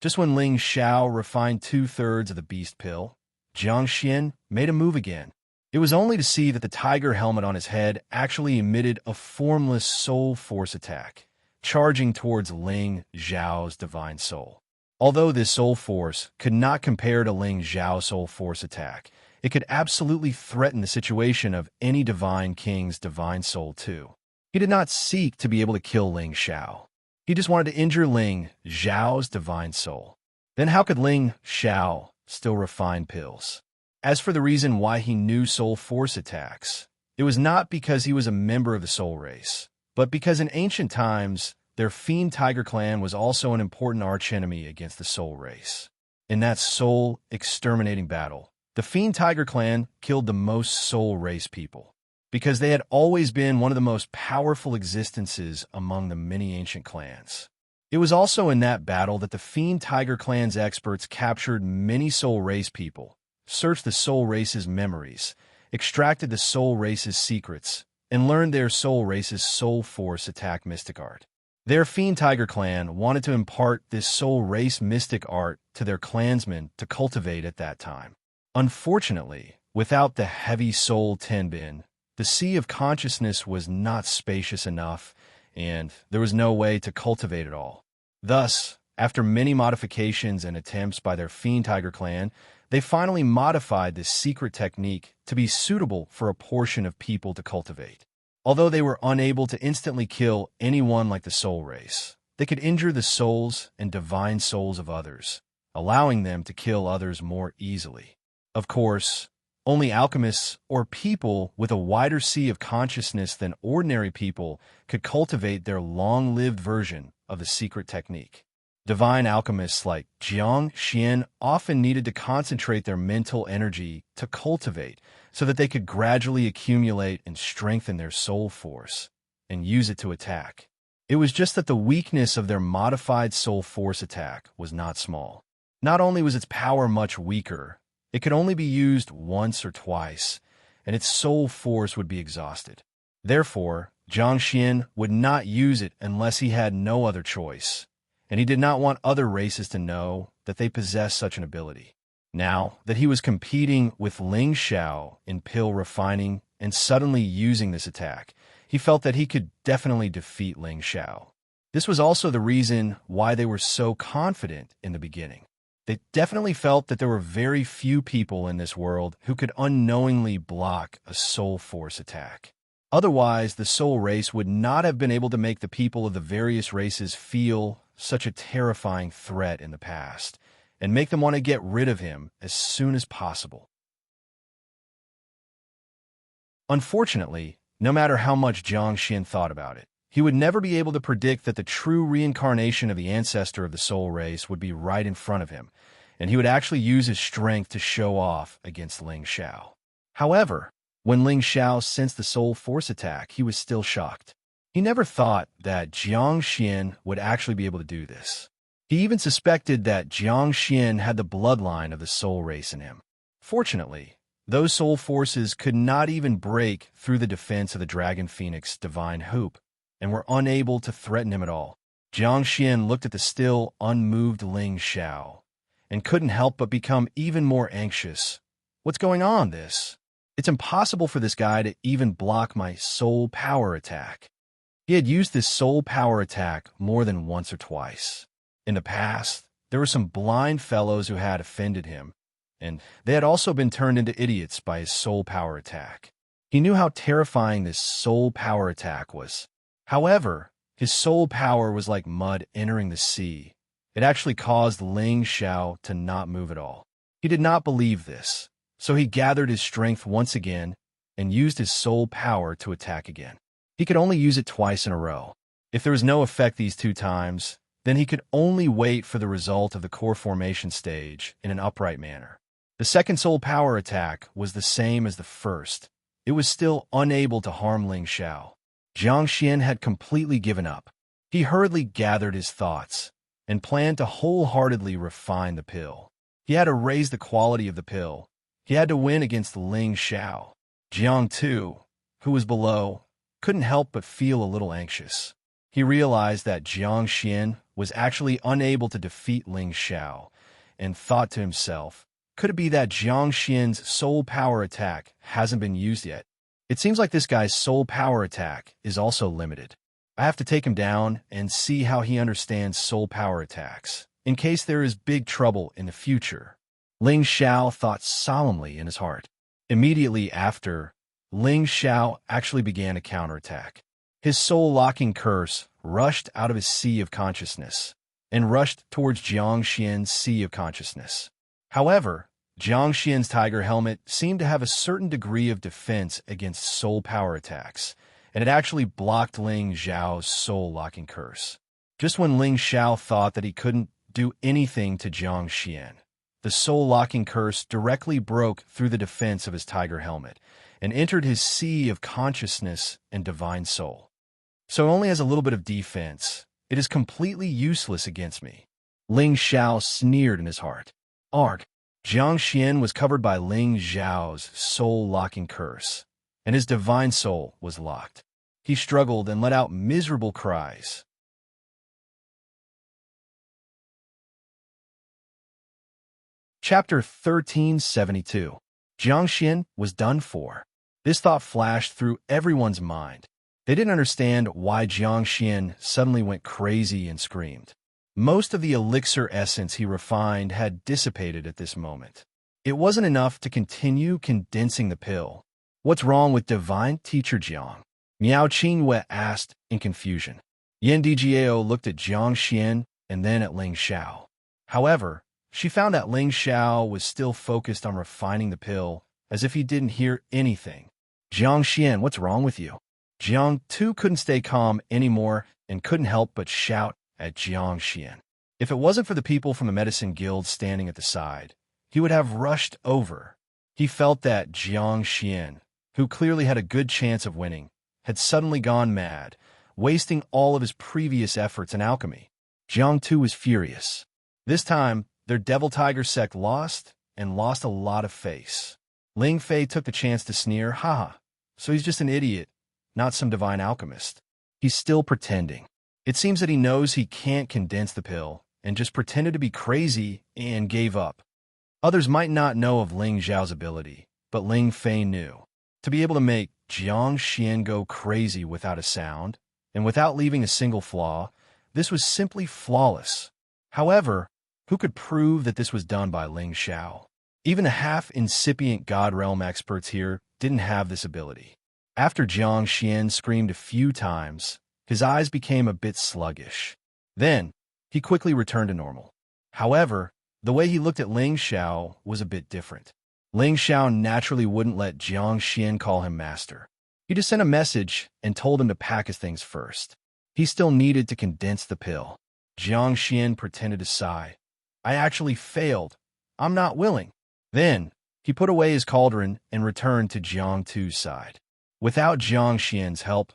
[SPEAKER 1] Just when Ling Xiao refined 2/3 of the beast pill, Jiang Xian made a move again. It was only to see that the tiger helmet on his head actually emitted a formless soul force attack, charging towards Ling Xiao's divine soul. Although this soul force could not compare to Ling Xiao's soul force attack, it could absolutely threaten the situation of any divine king's divine soul too. He did not seek to be able to kill Ling Xiao. He just wanted to injure Ling Xiao's divine soul. Then how could Ling Xiao still refine pills? As for the reason why he knew soul force attacks, it was not because he was a member of the soul race, but because in ancient times, their fiend tiger clan was also an important archenemy against the soul race. In that soul exterminating battle, the fiend tiger clan killed the most soul race people, because they had always been one of the most powerful existences among the many ancient clans. It was also in that battle that the fiend tiger clan's experts captured many soul race people, searched the soul race's memories, extracted the soul race's secrets, and learned their soul race's soul force attack mystic art. Their fiend tiger clan wanted to impart this soul race mystic art to their clansmen to cultivate at that time. Unfortunately, without the heavy soul tenbin, the sea of consciousness was not spacious enough, and there was no way to cultivate it all. Thus, after many modifications and attempts by their fiend tiger clan, they finally modified this secret technique to be suitable for a portion of people to cultivate. Although they were unable to instantly kill anyone like the soul race, they could injure the souls and divine souls of others, allowing them to kill others more easily. Of course, Only alchemists or people with a wider sea of consciousness than ordinary people could cultivate their long-lived version of the secret technique. Divine alchemists like Xianxia often needed to concentrate their mental energy to cultivate so that they could gradually accumulate and strengthen their soul force and use it to attack. It was just that the weakness of their modified soul force attack was not small. Not only was its power much weaker, it could only be used once or twice, and its soul force would be exhausted. Therefore, Xianxia would not use it unless he had no other choice, and he did not want other races to know that they possessed such an ability. Now that he was competing with Ling Xiao in pill refining and suddenly using this attack, he felt that he could definitely defeat Ling Xiao. This was also the reason why they were so confident in the beginning. They definitely felt that there were very few people in this world who could unknowingly block a soul force attack. Otherwise, the soul race would not have been able to make the people of the various races feel such a terrifying threat in the past, and make them want to get rid of him as soon as possible. Unfortunately, no matter how much Xianxia thought about it, he would never be able to predict that the true reincarnation of the ancestor of the soul race would be right in front of him, and he would actually use his strength to show off against Ling Xiao. However, when Ling Xiao sensed the soul force attack, he was still shocked. He never thought that Xianxia would actually be able to do this. He even suspected that Xianxia had the bloodline of the soul race in him. Fortunately, those soul forces could not even break through the defense of the Dragon Phoenix divine hoop, and were unable to threaten him at all. Xianxia looked at the still unmoved Ling Xiao, and couldn't help but become even more anxious. What's going on, this? It's impossible for this guy to even block my soul power attack. He had used this soul power attack more than once or twice. In the past, there were some blind fellows who had offended him, and they had also been turned into idiots by his soul power attack. He knew how terrifying this soul power attack was. However, his soul power was like mud entering the sea. It actually caused Ling Xiao to not move at all. He did not believe this, so he gathered his strength once again and used his soul power to attack again. He could only use it twice in a row. If there was no effect these 2 times, then he could only wait for the result of the core formation stage in an upright manner. The second soul power attack was the same as the first. It was still unable to harm Ling Xiao. Xianxia had completely given up. He hurriedly gathered his thoughts and planned to wholeheartedly refine the pill. He had to raise the quality of the pill. He had to win against Ling Xiao. Jiang Tu, who was below, couldn't help but feel a little anxious. He realized that Xianxia was actually unable to defeat Ling Xiao, and thought to himself, could it be that Xianxia's soul power attack hasn't been used yet? It seems like this guy's soul power attack is also limited. I have to take him down and see how he understands soul power attacks, in case there is big trouble in the future. Ling Xiao thought solemnly in his heart. Immediately after, Ling Xiao actually began a counterattack. His soul-locking curse rushed out of his sea of consciousness and rushed towards Xianxia's sea of consciousness. However, Xianxia's tiger helmet seemed to have a certain degree of defense against soul power attacks, and it actually blocked Ling Xiao's soul-locking curse. Just when Ling Xiao thought that he couldn't do anything to Xianxia, the soul-locking curse directly broke through the defense of his tiger helmet and entered his sea of consciousness and divine soul. So it only has a little bit of defense. It is completely useless against me. Ling Xiao sneered in his heart. Arg! Xianxia was covered by Ling Xiao's soul-locking curse, and his divine soul was locked. He struggled and let out miserable cries. Chapter 1372. Xianxia was done for. This thought flashed through everyone's mind. They didn't understand why Xianxia suddenly went crazy and screamed. Most of the elixir essence he refined had dissipated at this moment. It wasn't enough to continue condensing the pill. What's wrong with divine teacher Jiang? Miao Qingyue asked in confusion. Yan Djiao looked at Xianxia and then at Ling Xiao. However, she found that Ling Xiao was still focused on refining the pill as if he didn't hear anything. Xianxia, what's wrong with you? Jiang Tu couldn't stay calm anymore and couldn't help but shout at Xianxia. If it wasn't for the people from the medicine guild standing at the side, he would have rushed over. He felt that Xianxia, who clearly had a good chance of winning, had suddenly gone mad, wasting all of his previous efforts in alchemy. Jiang Tu was furious. This time, their Devil Tiger sect lost, and lost a lot of face. Ling Fei took the chance to sneer, haha, so he's just an idiot, not some divine alchemist. He's still pretending. It seems that he knows he can't condense the pill, and just pretended to be crazy and gave up. Others might not know of Ling Zhao's ability, but Ling Fei knew. To be able to make Xianxia go crazy without a sound, and without leaving a single flaw, this was simply flawless. However, who could prove that this was done by Ling Zhao? Even the half-incipient God Realm experts here didn't have this ability. After Xianxia screamed a few times, his eyes became a bit sluggish. Then, he quickly returned to normal. However, the way he looked at Ling Zhao was a bit different. Ling Zhao naturally wouldn't let Xianxia call him master. He just sent a message and told him to pack his things first. He still needed to condense the pill. Xianxia pretended to sigh. I actually failed. I'm not willing. Then, he put away his cauldron and returned to Jiang Tu's side. Without Xianxia's help,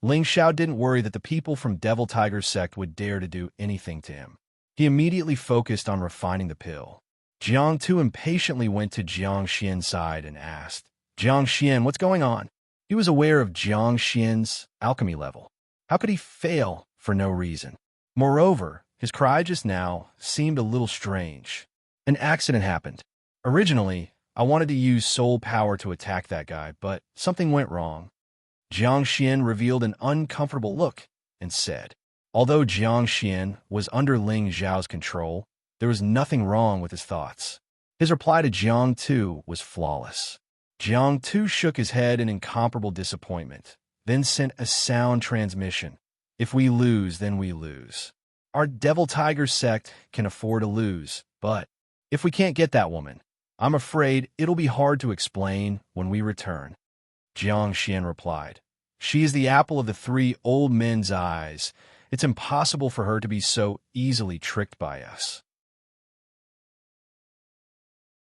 [SPEAKER 1] Ling Zhao didn't worry that the people from Devil Tiger sect would dare to do anything to him. He immediately focused on refining the pill. Jiang Tu impatiently went to Xianxia's side and asked, Xianxia, what's going on? He was aware of Xianxia's alchemy level. How could he fail for no reason? Moreover, his cry just now seemed a little strange. An accident happened. Originally, I wanted to use soul power to attack that guy, but something went wrong. Xianxia revealed an uncomfortable look and said, although Xianxia was under Ling Zhao's control, there was nothing wrong with his thoughts. His reply to Jiang Tu was flawless. Jiang Tu shook his head in incomparable disappointment, then sent a sound transmission. If we lose, then we lose. Our Devil Tiger sect can afford to lose, but if we can't get that woman, I'm afraid it'll be hard to explain when we return. Xianxia replied, she is the apple of the three old men's eyes. It's impossible for her to be so easily tricked by us.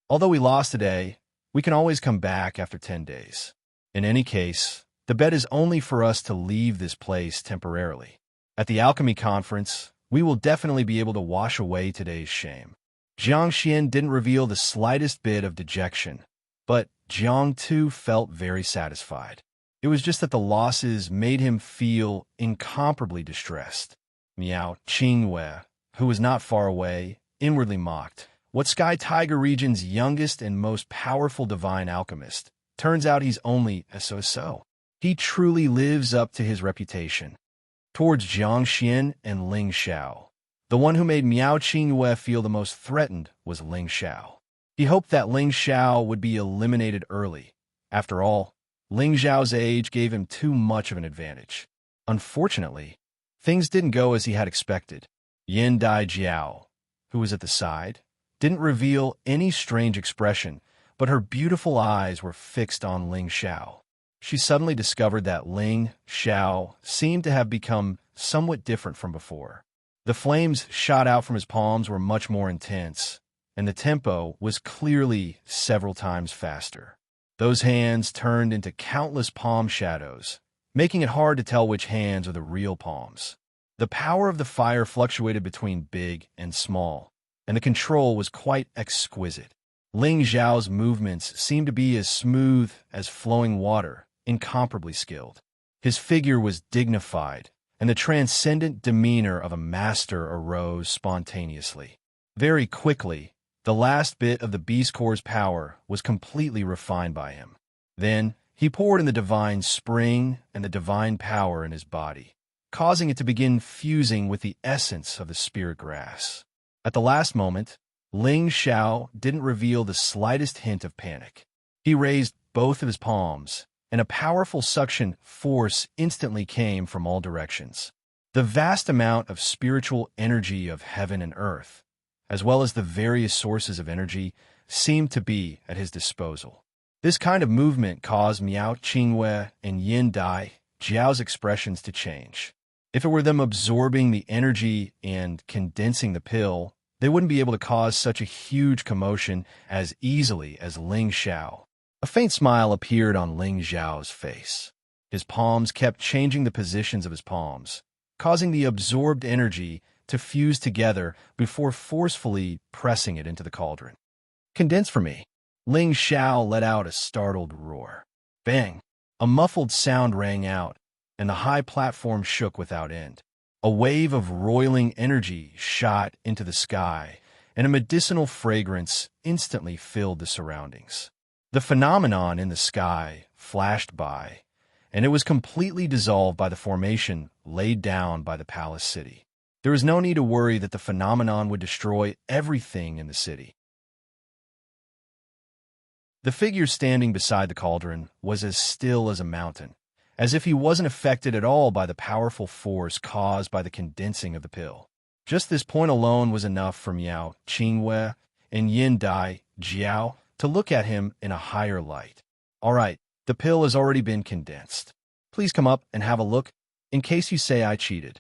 [SPEAKER 1] Although we lost today, we can always come back after 10 days. In any case, the bet is only for us to leave this place temporarily. At the alchemy conference, we will definitely be able to wash away today's shame. Xianxia didn't reveal the slightest bit of dejection, but Jiang Tu felt very satisfied. It was just that the losses made him feel incomparably distressed. Miao Qingwei, who was not far away, inwardly mocked. What Sky Tiger region's youngest and most powerful divine alchemist? Turns out he's only a so-so. He truly lives up to his reputation. Towards Xianxia and Ling Zhao, the one who made Miao Qingwei feel the most threatened was Ling Zhao. He hoped that Ling Zhao would be eliminated early. After all, Ling Zhao's age gave him too much of an advantage. Unfortunately, things didn't go as he had expected. Yin Dai Jiao, who was at the side, didn't reveal any strange expression, but her beautiful eyes were fixed on Ling Zhao. She suddenly discovered that Ling Zhao seemed to have become somewhat different from before. The flames shot out from his palms were much more intense, and the tempo was clearly several times faster. Those hands turned into countless palm shadows, making it hard to tell which hands are the real palms. The power of the fire fluctuated between big and small, and the control was quite exquisite. Ling Zhao's movements seemed to be as smooth as flowing water, incomparably skilled. His figure was dignified, and the transcendent demeanor of a master arose spontaneously. Very quickly, the last bit of the Beast Core's power was completely refined by him. Then, he poured in the divine spring and the divine power in his body, causing it to begin fusing with the essence of the spirit grass. At the last moment, Ling Zhao didn't reveal the slightest hint of panic. He raised both of his palms, and a powerful suction force instantly came from all directions. The vast amount of spiritual energy of heaven and earth, as well as the various sources of energy, seemed to be at his disposal. This kind of movement caused Miao Qingwei and Yin Dai Jiao's expressions to change. If it were them absorbing the energy and condensing the pill, they wouldn't be able to cause such a huge commotion as easily as Ling Xiao. A faint smile appeared on Ling Xiao's face. His palms kept changing the positions of his palms, causing the absorbed energy to fuse together before forcefully pressing it into the cauldron. "Condense for me." Ling Xiao let out a startled roar. Bang! A muffled sound rang out, and the high platform shook without end. A wave of roiling energy shot into the sky, and a medicinal fragrance instantly filled the surroundings. The phenomenon in the sky flashed by, and it was completely dissolved by the formation laid down by the palace city. There was no need to worry that the phenomenon would destroy everything in the city. The figure standing beside the cauldron was as still as a mountain, as if he wasn't affected at all by the powerful force caused by the condensing of the pill. Just this point alone was enough for Miao Qingwei and Yin Dai Jiao to look at him in a higher light. "All right, the pill has already been condensed. Please come up and have a look, in case you say I cheated,"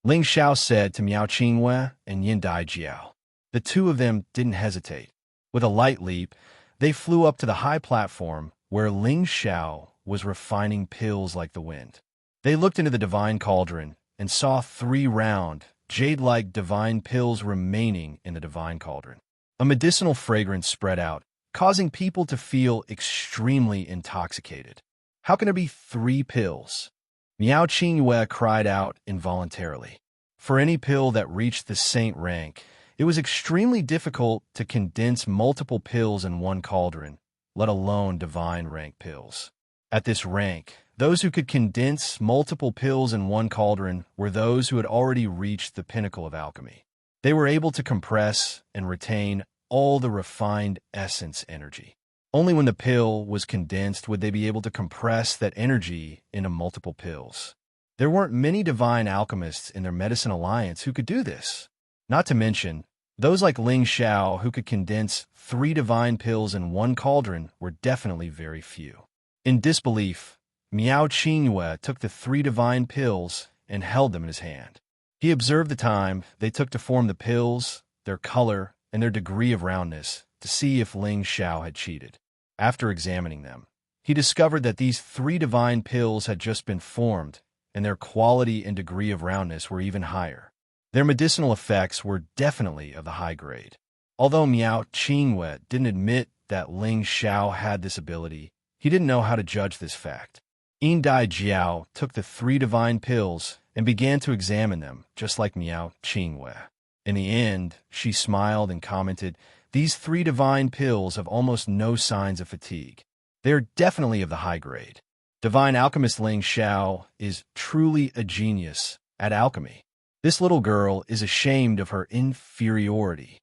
[SPEAKER 1] Ling Xiao said to Miao Qingwei and Yin Dai Jiao. The two of them didn't hesitate. With a light leap, they flew up to the high platform where Ling Xiao was refining pills like the wind. They looked into the divine cauldron and saw 3 round, jade-like divine pills remaining in the divine cauldron. A medicinal fragrance spread out, causing people to feel extremely intoxicated. "How can there be 3 pills?" Miao Qingwei cried out involuntarily. For any pill that reached the saint rank, it was extremely difficult to condense multiple pills in one cauldron, let alone divine rank pills. At this rank, those who could condense multiple pills in one cauldron were those who had already reached the pinnacle of alchemy. They were able to compress and retain all the refined essence energy. Only when the pill was condensed would they be able to compress that energy into multiple pills. There weren't many divine alchemists in their medicine alliance who could do this. Not to mention, those like Ling Xiao who could condense 3 divine pills in one cauldron were definitely very few. In disbelief, Miao Qingwei took the 3 divine pills and held them in his hand. He observed the time they took to form the pills, their color, and their degree of roundness to see if Ling Xiao had cheated. After examining them, he discovered that these 3 divine pills had just been formed, and their quality and degree of roundness were even higher. Their medicinal effects were definitely of the high grade. Although Miao Qingwei didn't admit that Ling Xiao had this ability, he didn't know how to judge this fact. Yin Dai Jiao took the 3 divine pills and began to examine them, just like Miao Qingwei. In the end, she smiled and commented, "These 3 divine pills have almost no signs of fatigue. They are definitely of the high grade. Divine alchemist Ling Xiao is truly a genius at alchemy. This little girl is ashamed of her inferiority."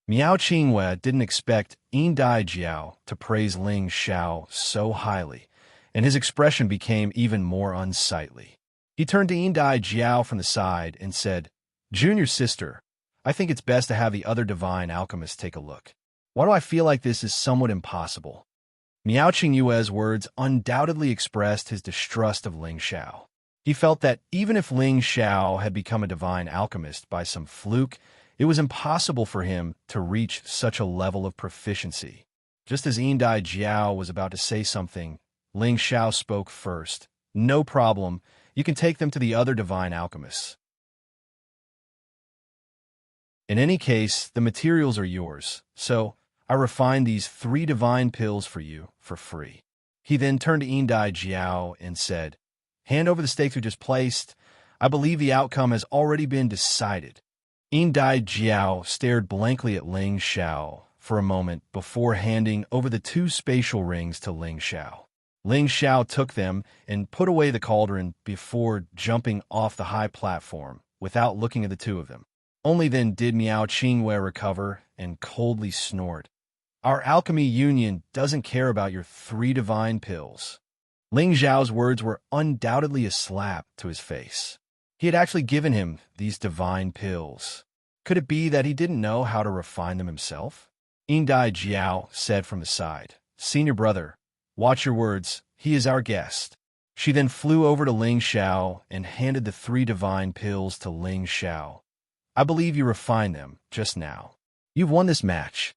[SPEAKER 1] Miao Qingwei didn't expect Yin Dai Jiao to praise Ling Xiao so highly, and his expression became even more unsightly. He turned to Yin Dai Jiao from the side and said, "Junior sister, I think it's best to have the other divine alchemists take a look. Why do I feel like this is somewhat impossible?" Miao Qingwei's words undoubtedly expressed his distrust of Ling Xiao. He felt that even if Ling Xiao had become a divine alchemist by some fluke, it was impossible for him to reach such a level of proficiency. Just as Yin Dai Jiao was about to say something, Ling Xiao spoke first. "No problem. You can take them to the other divine alchemists. In any case, the materials are yours, so I refined these 3 divine pills for you for free." He then turned to Yin Dai Jiao and said, "Hand over the stakes we just placed. I believe the outcome has already been decided." Yin Dai Jiao stared blankly at Ling Xiao for a moment before handing over the 2 spatial rings to Ling Xiao. Ling Xiao took them and put away the cauldron before jumping off the high platform without looking at the 2 of them. Only then did Miao Qingwei recover and coldly snort, "Our alchemy union doesn't care about your 3 divine pills." Ling Xiao's words were undoubtedly a slap to his face. He had actually given him these divine pills. Could it be that he didn't know how to refine them himself? Yin Dai Jiao said from the side, "Senior brother, Watch your words. He is our guest." She then flew over to Ling Xiao and handed the 3 divine pills to Ling Xiao. "I believe you refined them just now. You've won this match."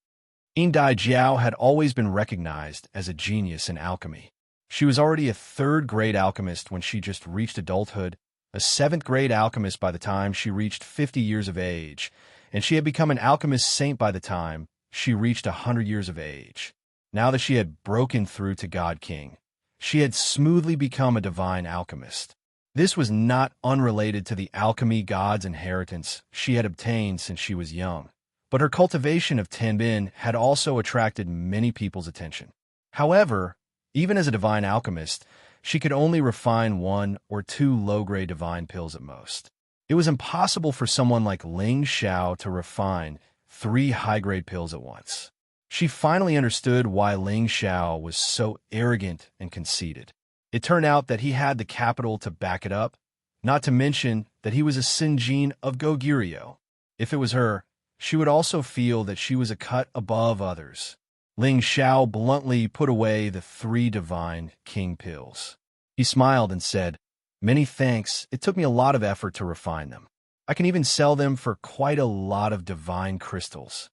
[SPEAKER 1] Yin Dai Jiao had always been recognized as a genius in alchemy. She was already a 3rd-grade alchemist when she just reached adulthood, a 7th-grade alchemist by the time she reached 50 years of age, and she had become an alchemist saint by the time she reached 100 years of age. Now that she had broken through to God King, she had smoothly become a divine alchemist. This was not unrelated to the alchemy god's inheritance she had obtained since she was young, but her cultivation of Tenbin had also attracted many people's attention. However, even as a divine alchemist, she could only refine 1 or 2 low-grade divine pills at most. It was impossible for someone like Ling Xiao to refine 3 high-grade pills at once. She finally understood why Ling Xiao was so arrogant and conceited. It turned out that he had the capital to back it up, not to mention that he was a Sinjin of Goguryeo. If it was her, she would also feel that she was a cut above others. Ling Xiao bluntly put away the 3 divine king pills. He smiled and said, "Many thanks. It took me a lot of effort to refine them. I can even sell them for quite a lot of divine crystals."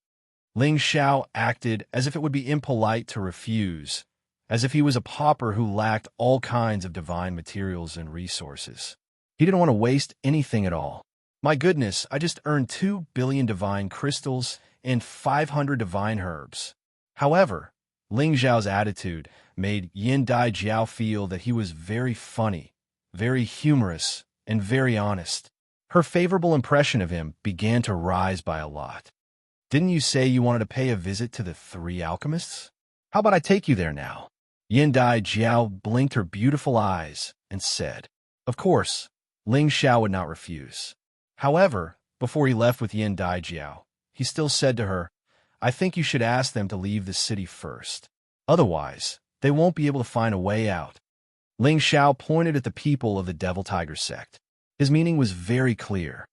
[SPEAKER 1] Ling Xiao acted as if it would be impolite to refuse, as if he was a pauper who lacked all kinds of divine materials and resources. He didn't want to waste anything at all. "My goodness, I just earned 2 billion divine crystals and 500 divine herbs." However, Ling Xiao's attitude made Yin Dai Jiao feel that he was very funny, very humorous, and very honest. Her favorable impression of him began to rise by a lot. "Didn't you say you wanted to pay a visit to the 3 alchemists? How about I take you there now?" Yin Dai Jiao blinked her beautiful eyes and said, "Of course." Ling Xiao would not refuse. However, before he left with Yin Dai Jiao, he still said to her, "I think you should ask them to leave the city first. Otherwise, they won't be able to find a way out." Ling Xiao pointed at the people of the Devil Tiger sect. His meaning was very clear.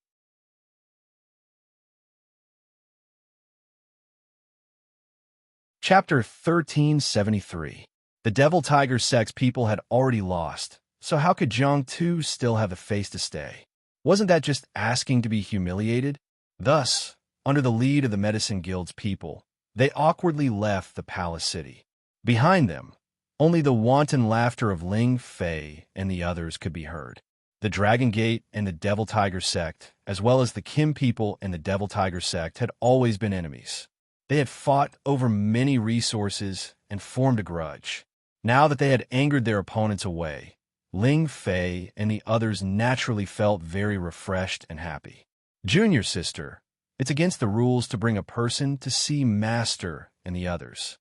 [SPEAKER 1] Chapter 1373. The Devil Tiger sect's people had already lost, so how could Zhang Tu still have the face to stay? Wasn't that just asking to be humiliated? Thus, under the lead of the Medicine Guild's people, they awkwardly left the palace city. Behind them, only the wanton laughter of Ling Fei and the others could be heard. The Dragon Gate and the Devil Tiger sect, as well as the Kim people and the Devil Tiger sect, had always been enemies. They had fought over many resources and formed a grudge. Now that they had angered their opponents away, Ling Fei and the others naturally felt very refreshed and happy. "Junior sister, it's against the rules to bring a person to see Master and the others."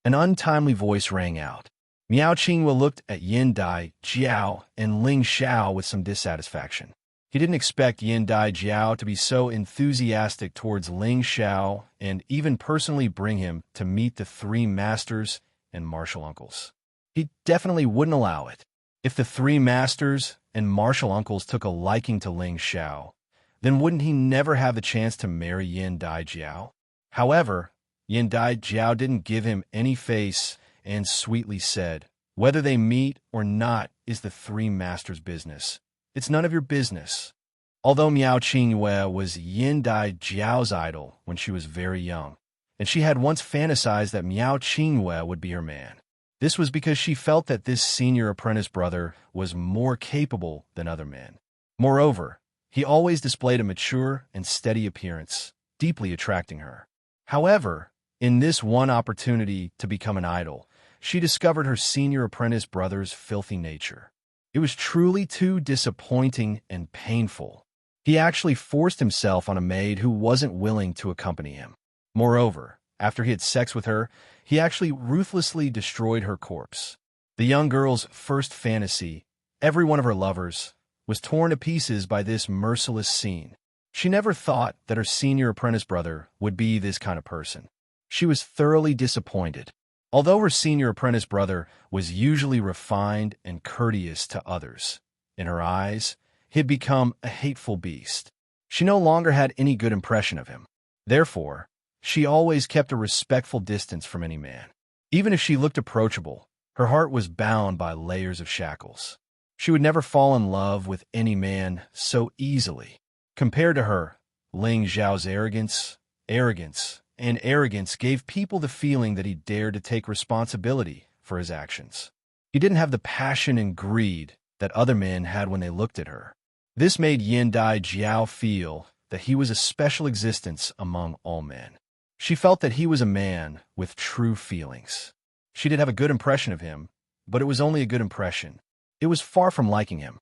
[SPEAKER 1] An untimely voice rang out. Miao Qinghua looked at Yin Dai Jiao and Ling Xiao with some dissatisfaction. He didn't expect Yin Dai Jiao to be so enthusiastic towards Ling Xiao and even personally bring him to meet the 3 masters and martial uncles. He definitely wouldn't allow it. If the 3 masters and martial uncles took a liking to Ling Xiao, then wouldn't he never have the chance to marry Yin Dai Jiao? However, Yin Dai Jiao didn't give him any face and sweetly said, "Whether they meet or not is the 3 masters' business. It's none of your business." Although Miao Qingwei was Yin Dai Jiao's idol when she was very young, and she had once fantasized that Miao Qingwei would be her man, this was because she felt that this senior apprentice brother was more capable than other men. Moreover, he always displayed a mature and steady appearance, deeply attracting her. However, in this one opportunity to become an idol, she discovered her senior apprentice brother's filthy nature. It was truly too disappointing and painful. He actually forced himself on a maid who wasn't willing to accompany him. Moreover, after he had sex with her, he actually ruthlessly destroyed her corpse. The young girl's first fantasy, every one of her lovers, was torn to pieces by this merciless scene. She never thought that her senior apprentice brother would be this kind of person. She was thoroughly disappointed. Although her senior apprentice brother was usually refined and courteous to others, in her eyes, he had become a hateful beast. She no longer had any good impression of him. Therefore, she always kept a respectful distance from any man. Even if she looked approachable, Her heart was bound by layers of shackles. She would never fall in love with any man so easily. Compared to her, Ling Xiao's arrogance gave people the feeling that he dared to take responsibility for his actions. He didn't have the passion and greed that other men had when they looked at her. This made Yin Dai Jiao feel that he was a special existence among all men. She felt that he was a man with true feelings. She did have a good impression of him, but it was only a good impression. It was far from liking him.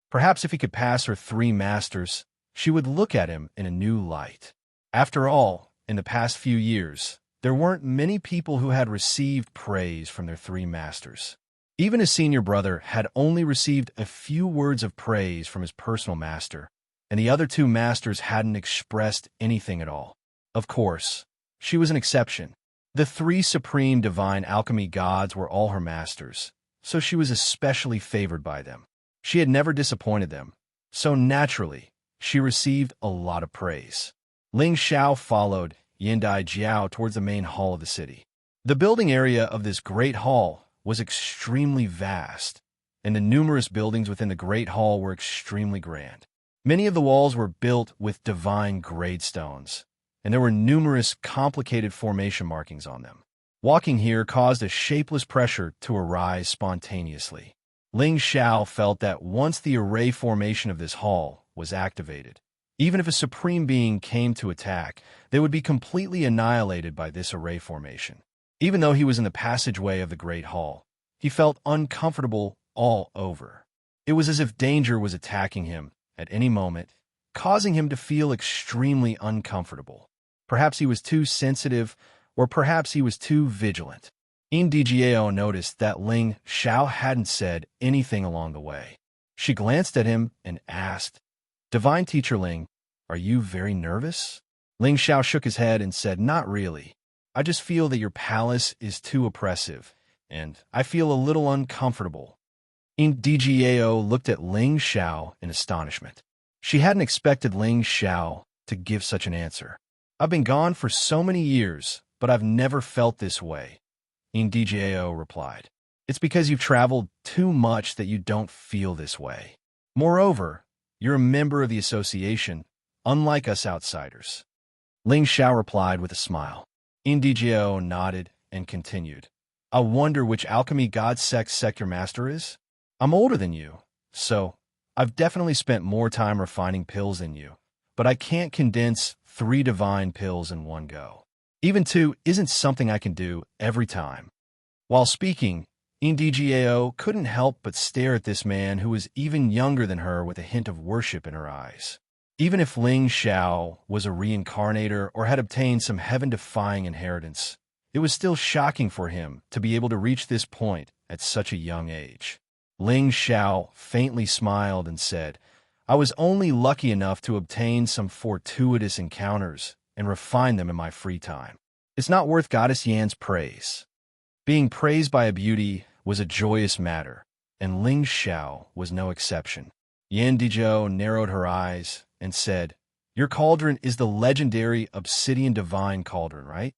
[SPEAKER 1] Perhaps if he could pass her 3 masters, she would look at him in a new light. After all, in the past few years, there weren't many people who had received praise from their 3 masters. Even his senior brother had only received a few words of praise from his personal master, and the other 2 masters hadn't expressed anything at all. Of course, she was an exception. The 3 supreme divine alchemy gods were all her masters, so she was especially favored by them. She had never disappointed them, so naturally, she received a lot of praise. Ling Xiao followed Yin Dai Jiao towards the main hall of the city. The building area of this great hall was extremely vast, and the numerous buildings within the great hall were extremely grand. Many of the walls were built with divine grade stones, and there were numerous complicated formation markings on them. Walking here caused a shapeless pressure to arise spontaneously. Ling Xiao felt that once the array formation of this hall was activated, even if a supreme being came to attack, they would be completely annihilated by this array formation. Even though he was in the passageway of the Great Hall, he felt uncomfortable all over. It was as if danger was attacking him at any moment, causing him to feel extremely uncomfortable. Perhaps he was too sensitive, or perhaps he was too vigilant. Ndigao noticed that Ling Xiao hadn't said anything along the way. She glanced at him and asked, "Divine Teacher Ling, are you very nervous?" Ling Xiao shook his head and said, "Not really. I just feel that your palace is too oppressive, and I feel a little uncomfortable." Ndigao looked at Ling Xiao in astonishment. She hadn't expected Ling Xiao to give such an answer. "I've been gone for so many years, but I've never felt this way," Ndigao replied. "It's because you've traveled too much that you don't feel this way. Moreover, you're a member of the association, unlike us outsiders." Ling Xiao replied with a smile. Ndigao nodded and continued, "I wonder which alchemy god sect your master is? I'm older than you, so I've definitely spent more time refining pills than you, but I can't condense 3 divine pills in one go. Even 2 isn't something I can do every time." While speaking, Ndigao couldn't help but stare at this man who was even younger than her with a hint of worship in her eyes. Even if Ling Xiao was a reincarnator or had obtained some heaven-defying inheritance, it was still shocking for him to be able to reach this point at such a young age. Ling Xiao faintly smiled and said, "I was only lucky enough to obtain some fortuitous encounters and refine them in my free time. It's not worth Goddess Yan's praise." Being praised by a beauty was a joyous matter, and Ling Xiao was no exception. Yan Dizhou narrowed her eyes and said, "Your cauldron is the legendary obsidian divine cauldron, right?"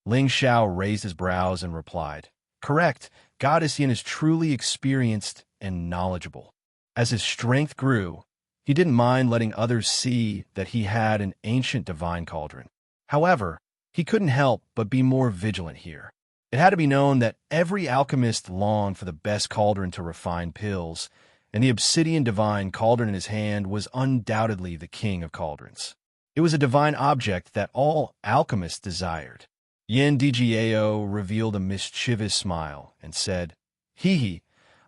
[SPEAKER 1] Ling Xiao raised his brows and replied, "Correct. Goddess Yin is truly experienced and knowledgeable." As his strength grew, he didn't mind letting others see that he had an ancient divine cauldron. However, he couldn't help but be more vigilant here. It had to be known that every alchemist longed for the best cauldron to refine pills, and the obsidian divine cauldron in his hand was undoubtedly the king of cauldrons. It was a divine object that all alchemists desired. Yin Djiao revealed a mischievous smile and said, "Hee hee,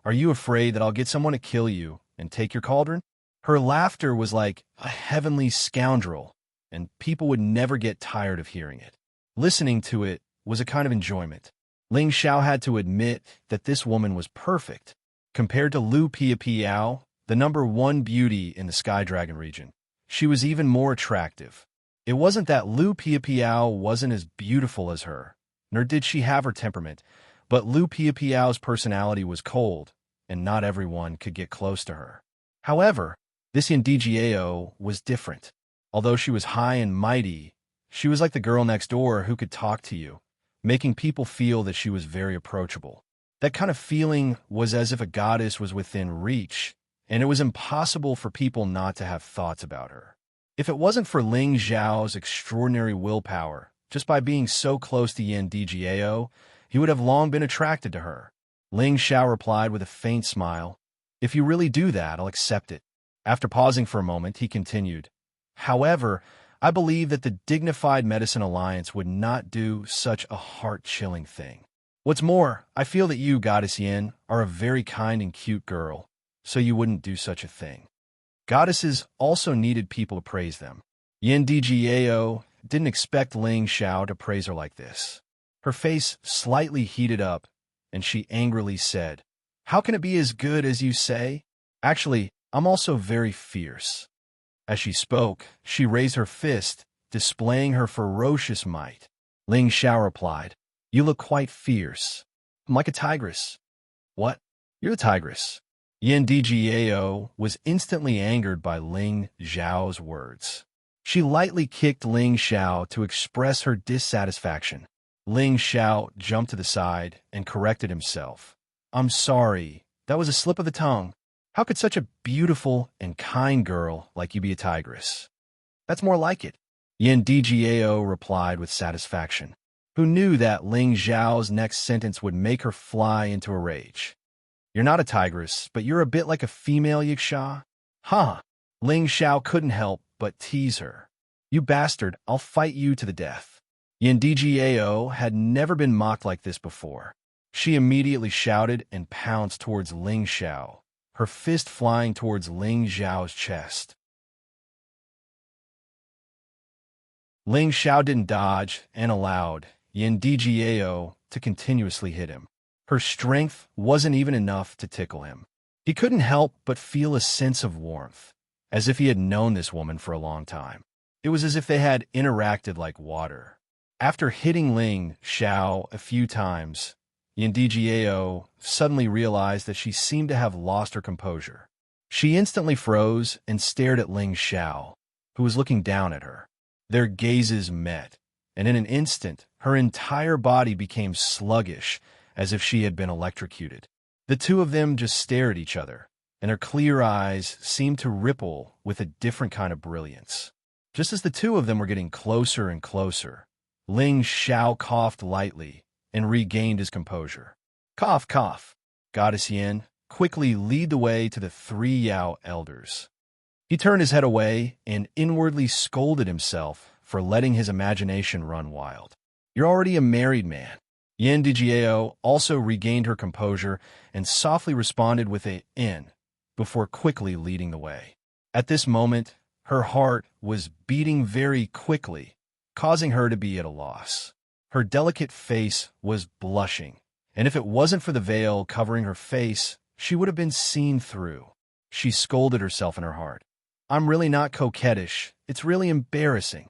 [SPEAKER 1] are you afraid that I'll get someone to kill you and take your cauldron?" Her laughter was like a heavenly scoundrel, and people would never get tired of hearing it. Listening to it was a kind of enjoyment. Ling Xiao had to admit that this woman was perfect. Compared to Lu Piapiao, the #1 beauty in the Sky Dragon region, she was even more attractive. It wasn't that Lu Piapiao wasn't as beautiful as her, nor did she have her temperament, but Lu Piapiao's personality was cold, and not everyone could get close to her. However, this Yandijiao was different. Although she was high and mighty, She was like the girl next door who could talk to you, making people feel that she was very approachable. That kind of feeling was as if a goddess was within reach, and it was impossible for people not to have thoughts about her. If it wasn't for Ling Zhao's extraordinary willpower, just by being so close to Yin Djiao, he would have long been attracted to her. Ling Xiao replied with a faint smile, "If you really do that, I'll accept it." After pausing for a moment, he continued, "However, I believe that the Dignified Medicine Alliance would not do such a heart-chilling thing. What's more, I feel that you, Goddess Yin, are a very kind and cute girl, so you wouldn't do such a thing." Goddesses also needed people to praise them. Yin Djiao didn't expect Ling Xiao to praise her like this. Her face slightly heated up, and she angrily said, "How can it be as good as you say? Actually, I'm also very fierce." As she spoke, she raised her fist, displaying her ferocious might. Ling Xiao replied, "You look quite fierce. I'm like a tigress." "What? You're the tigress." Yin Djiao was instantly angered by Ling Xiao's words. She lightly kicked Ling Xiao to express her dissatisfaction. Ling Xiao jumped to the side and corrected himself. "I'm sorry, that was a slip of the tongue. How could such a beautiful and kind girl like you be a tigress?" "That's more like it," Yin Djiao replied with satisfaction, who knew that Ling Xiao's next sentence would make her fly into a rage. "You're not a tigress, but you're a bit like a female Yuxia." "Huh." Ling Xiao couldn't help but tease her. "You bastard, I'll fight you to the death." Yin Djiao had never been mocked like this before. She immediately shouted and pounced towards Ling Xiao, her fist flying towards Ling Xiao's chest. Ling Xiao didn't dodge and allowed Yin Djiao to continuously hit him. Her strength wasn't even enough to tickle him. He couldn't help but feel a sense of warmth, as if he had known this woman for a long time. It was as if they had interacted like water. After hitting Ling Xiao a few times, Yin Djiao suddenly realized that she seemed to have lost her composure. She instantly froze and stared at Ling Xiao, who was looking down at her. Their gazes met, and in an instant, her entire body became sluggish, as if she had been electrocuted. The two of them just stared at each other, and their clear eyes seemed to ripple with a different kind of brilliance. Just as the two of them were getting closer and closer, Ling Xiao coughed lightly and regained his composure. "Cough, cough. Goddess Yin, quickly lead the way to the 3 Yao elders." He turned his head away and inwardly scolded himself for letting his imagination run wild. "You're already a married man." Yin Djiao also regained her composure and softly responded with a "in" before quickly leading the way. At this moment, her heart was beating very quickly, causing her to be at a loss. Her delicate face was blushing, and if it wasn't for the veil covering her face, she would have been seen through. She scolded herself in her heart. "I'm really not coquettish. It's really embarrassing."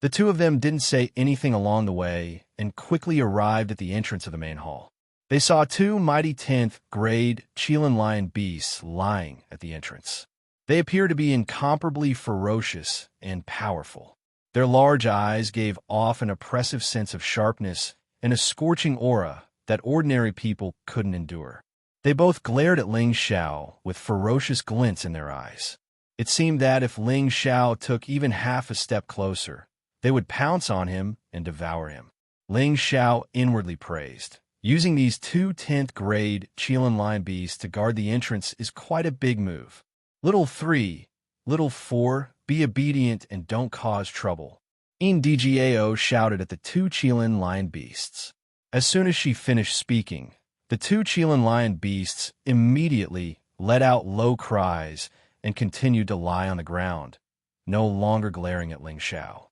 [SPEAKER 1] The two of them didn't say anything along the way and quickly arrived at the entrance of the main hall. They saw 2 mighty 10th grade Qilin lion beasts lying at the entrance. They appeared to be incomparably ferocious and powerful. Their large eyes gave off an oppressive sense of sharpness and a scorching aura that ordinary people couldn't endure. They both glared at Ling Xiao with ferocious glints in their eyes. It seemed that if Ling Xiao took even half a step closer, they would pounce on him and devour him. Ling Xiao inwardly praised. Using these 2 10th grade Qilin lion beasts to guard the entrance is quite a big move. Little 3, little 4, be obedient and don't cause trouble. Yin Djiao shouted at the 2 Qilin lion beasts. As soon as she finished speaking, the 2 Qilin lion beasts immediately let out low cries and continued to lie on the ground, no longer glaring at Ling Xiao.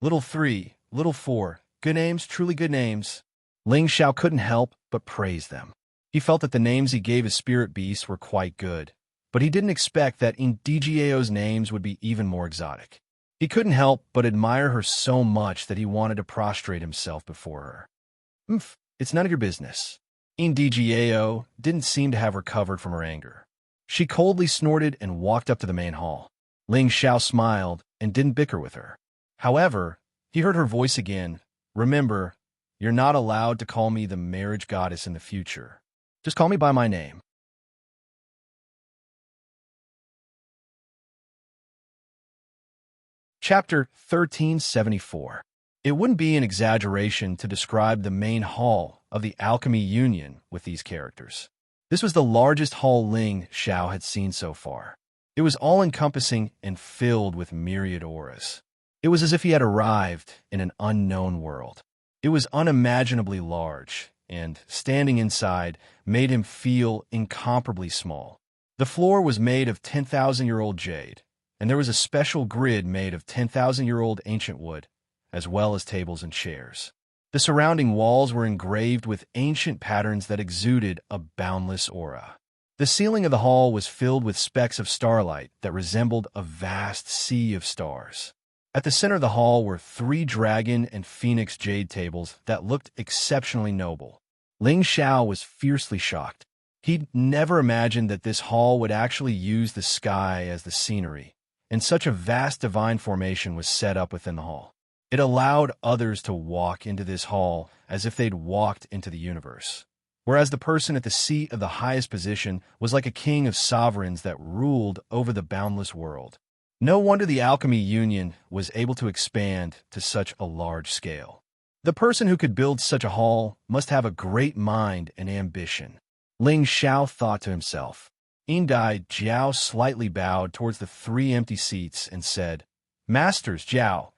[SPEAKER 1] "Little 3, little 4, good names, truly good names." Ling Xiao couldn't help but praise them. He felt that the names he gave his spirit beasts were quite good, but he didn't expect that Yin Djiao's names would be even more exotic. He couldn't help but admire her so much that he wanted to prostrate himself before her. It's none of your business." Yin Djiao didn't seem to have recovered from her anger. She coldly snorted and walked up to the main hall. Ling Xiao smiled and didn't bicker with her. However, He heard her voice again. Remember, you're not allowed to call me the marriage goddess in the future. Just call me by my name. Chapter 1374. It wouldn't be an exaggeration to describe the main hall of the Alchemy Union with these characters. This was the largest hall Ling Xiao had seen so far. It was all-encompassing and filled with myriad auras. It was as if he had arrived in an unknown world. It was unimaginably large, and standing inside made him feel incomparably small. The floor was made of 10,000-year-old jade, and there was a special grid made of 10,000-year-old ancient wood, as well as tables and chairs. The surrounding walls were engraved with ancient patterns that exuded a boundless aura. The ceiling of the hall was filled with specks of starlight that resembled a vast sea of stars. At the center of the hall were 3 dragon and phoenix jade tables that looked exceptionally noble. Ling Xiao was fiercely shocked. He'd never imagined that this hall would actually use the sky as the scenery, and such a vast divine formation was set up within the hall. It allowed others to walk into this hall as if they'd walked into the universe, whereas the person at the seat of the highest position was like a king of sovereigns that ruled over the boundless world. No wonder the Alchemy Union was able to expand to such a large scale. The person who could build such a hall must have a great mind and ambition. Ling Xiao thought to himself. Indai Jiao slightly bowed towards the 3 empty seats and said, "Masters, Jiao,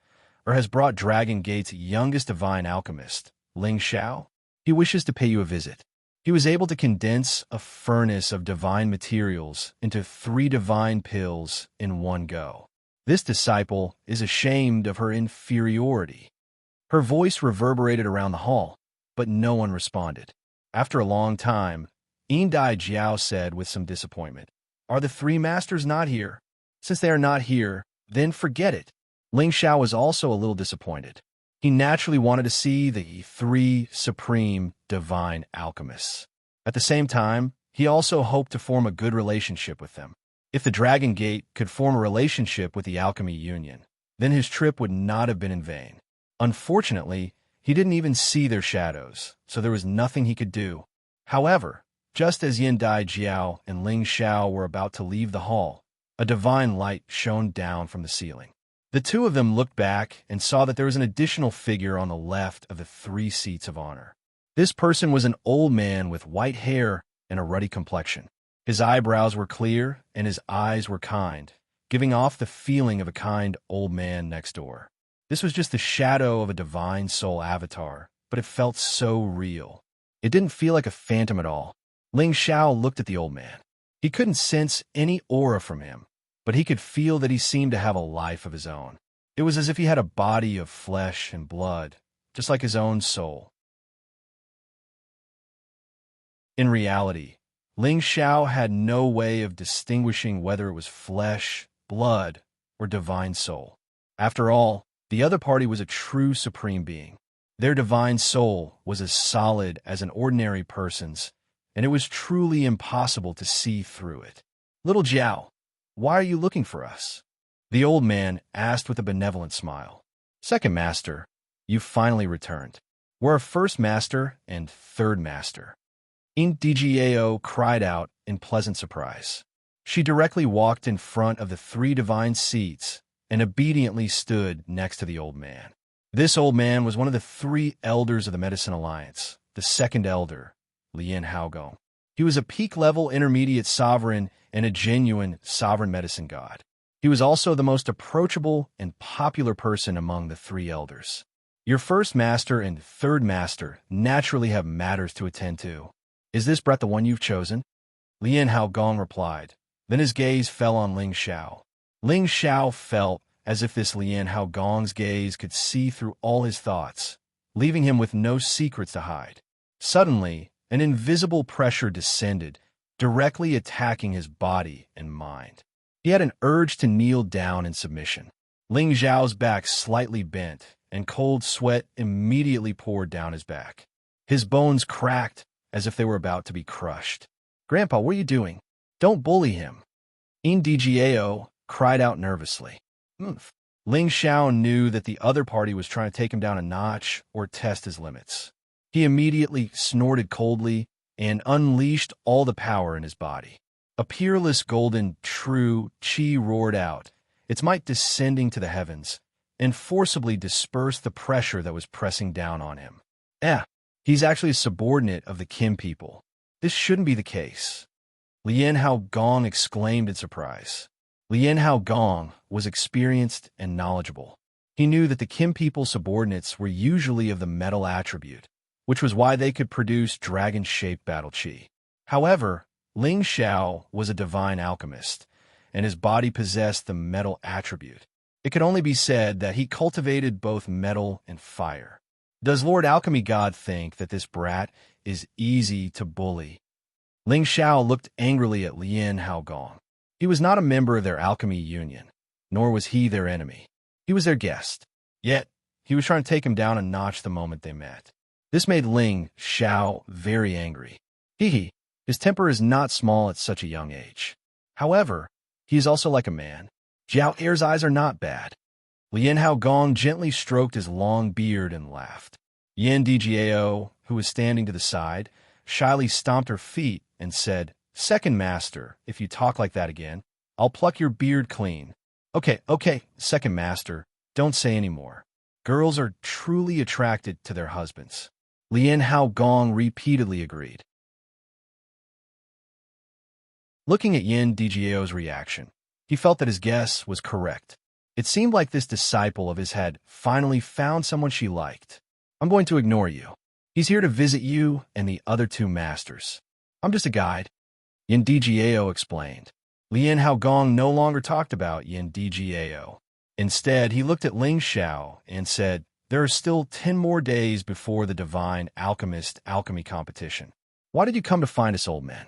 [SPEAKER 1] has brought Dragon Gate's youngest divine alchemist, Ling Xiao. He wishes to pay you a visit." He was able to condense a furnace of divine materials into 3 divine pills in one go. This disciple is ashamed of her inferiority. Her voice reverberated around the hall, but no one responded. After a long time, Indai Jiao said with some disappointment, "Are the 3 masters not here? Since they are not here, then forget it." Ling Xiao was also a little disappointed. He naturally wanted to see the 3 supreme divine alchemists. At the same time, he also hoped to form a good relationship with them. If the Dragon Gate could form a relationship with the Alchemy Union, then his trip would not have been in vain. Unfortunately, he didn't even see their shadows, so there was nothing he could do. However, just as Yindai Jiao and Ling Xiao were about to leave the hall, a divine light shone down from the ceiling. The 2 of them looked back and saw that there was an additional figure on the left of the 3 seats of honor. This person was an old man with white hair and a ruddy complexion. His eyebrows were clear and his eyes were kind, giving off the feeling of a kind old man next door. This was just the shadow of a divine soul avatar, but it felt so real. It didn't feel like a phantom at all. Ling Xiao looked at the old man. He couldn't sense any aura from him, but he could feel that he seemed to have a life of his own. It was as if he had a body of flesh and blood, just like his own soul. In reality, Ling Xiao had no way of distinguishing whether it was flesh, blood, or divine soul. After all, the other party was a true supreme being. Their divine soul was as solid as an ordinary person's, and it was truly impossible to see through it. "Little Jiao, why are you looking for us?" the old man asked with a benevolent smile. "Second master, you finally returned. We're our first master and 3rd master." Indgao cried out in pleasant surprise. She directly walked in front of the 3 divine seats and obediently stood next to the old man. This old man was one of the 3 elders of the Medicine Alliance, the 2nd elder, Lian Haogong. He was a peak-level intermediate sovereign and a genuine sovereign medicine god. He was also the most approachable and popular person among the 3 elders. Your 1st master and 3rd master naturally have matters to attend to. Is this Brett the one you've chosen? Lian Haogong replied. Then his gaze fell on Ling Xiao. Ling Xiao felt as if this Lian Haogong's gaze could see through all his thoughts, leaving him with no secrets to hide. Suddenly, an invisible pressure descended, directly attacking his body and mind. He had an urge to kneel down in submission. Ling Xiao's back slightly bent, and cold sweat immediately poured down his back. His bones cracked as if they were about to be crushed. "Grandpa, what are you doing? Don't bully him." Indgao cried out nervously. Ling Xiao knew that the other party was trying to take him down a notch or test his limits. He immediately snorted coldly and unleashed all the power in his body. A peerless golden true qi roared out, its might descending to the heavens, and forcibly dispersed the pressure that was pressing down on him. He's actually a subordinate of the Kim people. This shouldn't be the case. Lian Hao Gong exclaimed in surprise. Lian Hao Gong was experienced and knowledgeable. He knew that the Kim people subordinates were usually of the metal attribute, which was why they could produce dragon-shaped battle qi. However, Ling Xiao was a divine alchemist, and his body possessed the metal attribute. It could only be said that he cultivated both metal and fire. Does Lord Alchemy God think that this brat is easy to bully? Ling Xiao looked angrily at Lian Hao Gong. He was not a member of their alchemy union, nor was he their enemy. He was their guest. Yet, he was trying to take him down a notch the moment they met. This made Ling Xiao very angry. His temper is not small at such a young age. However, he is also like a man. Jiao Er's eyes are not bad. Lian Hao Gong gently stroked his long beard and laughed. Yan Djiao, who was standing to the side, shyly stomped her feet and said, "Second master, if you talk like that again, I'll pluck your beard clean." Okay, second master, don't say any more. Girls are truly attracted to their husbands. Lian Hao Gong repeatedly agreed. Looking at Yan Djiao's reaction, he felt that his guess was correct. It seemed like this disciple of his had finally found someone she liked. "I'm going to ignore you. He's here to visit you and the other two masters. I'm just a guide," Yan Djiao explained. Lian Hao Gong no longer talked about Yan Djiao. Instead, he looked at Ling Xiao and said, "There are still 10 more days before the Divine Alchemist Alchemy Competition. Why did you come to find us, old man?"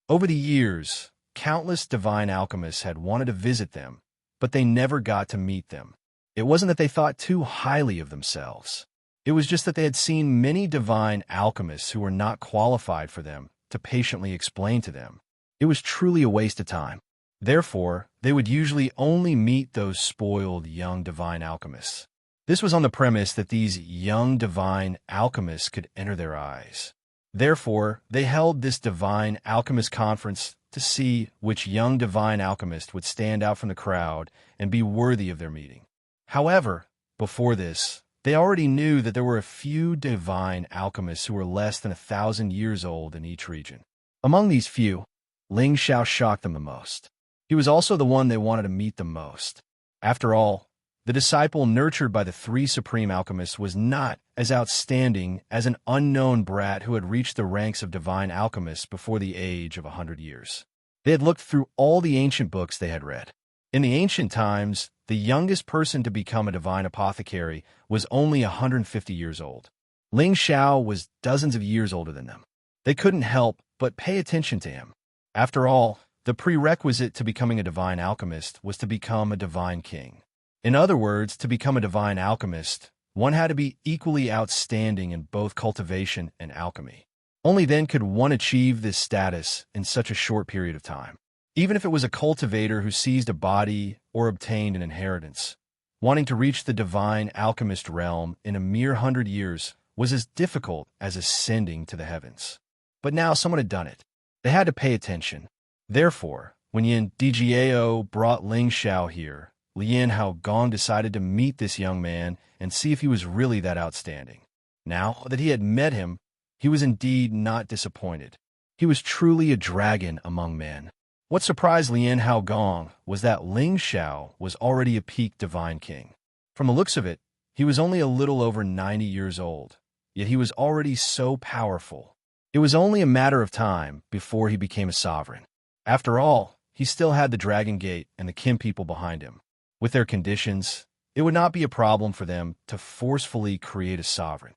[SPEAKER 1] Over the years, countless divine alchemists had wanted to visit them, but they never got to meet them. It wasn't that they thought too highly of themselves. It was just that they had seen many divine alchemists who were not qualified for them to patiently explain to them. It was truly a waste of time. Therefore, they would usually only meet those spoiled young divine alchemists. This was on the premise that these young divine alchemists could enter their eyes. Therefore, they held this divine alchemist conference to see which young divine alchemist would stand out from the crowd and be worthy of their meeting. However, before this, they already knew that there were a few divine alchemists who were less than 1,000 years old in each region. Among these few, Ling Xiao shocked them the most. He was also the one they wanted to meet the most. After all, the disciple nurtured by the 3 supreme alchemists was not as outstanding as an unknown brat who had reached the ranks of divine alchemists before the age of 100 years. They had looked through all the ancient books they had read. In the ancient times, the youngest person to become a divine apothecary was only 150 years old. Ling Xiao was dozens of years older than them. They couldn't help but pay attention to him. After all, the prerequisite to becoming a divine alchemist was to become a divine king. In other words, to become a divine alchemist, one had to be equally outstanding in both cultivation and alchemy. Only then could one achieve this status in such a short period of time. Even if it was a cultivator who seized a body or obtained an inheritance, wanting to reach the divine alchemist realm in a mere 100 years was as difficult as ascending to the heavens. But now someone had done it. They had to pay attention. Therefore, when Yan Djiao brought Ling Xiao here, Lian Hao Gong decided to meet this young man and see if he was really that outstanding. Now that he had met him, he was indeed not disappointed. He was truly a dragon among men. What surprised Lian Hao Gong was that Ling Xiao was already a peak divine king. From the looks of it, he was only a little over 90 years old, yet he was already so powerful. It was only a matter of time before he became a sovereign. After all, he still had the Dragon Gate and the Kim people behind him. With their conditions, it would not be a problem for them to forcefully create a sovereign.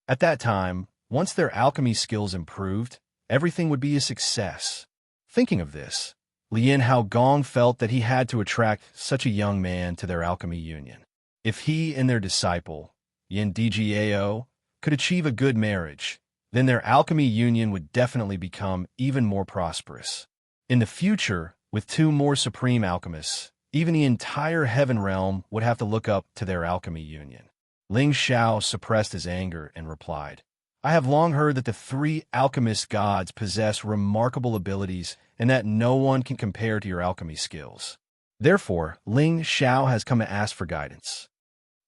[SPEAKER 1] At that time, once their alchemy skills improved, everything would be a success. Thinking of this, Lian Hao Gong felt that he had to attract such a young man to their alchemy union. If he and their disciple, Yan Djiao, could achieve a good marriage, then their alchemy union would definitely become even more prosperous. In the future, With two more supreme alchemists, even the entire heaven realm would have to look up to their alchemy union. Ling Xiao suppressed his anger and replied, I have long heard that the three alchemist gods possess remarkable abilities and that no one can compare to your alchemy skills. Therefore, Ling Xiao has come to ask for guidance.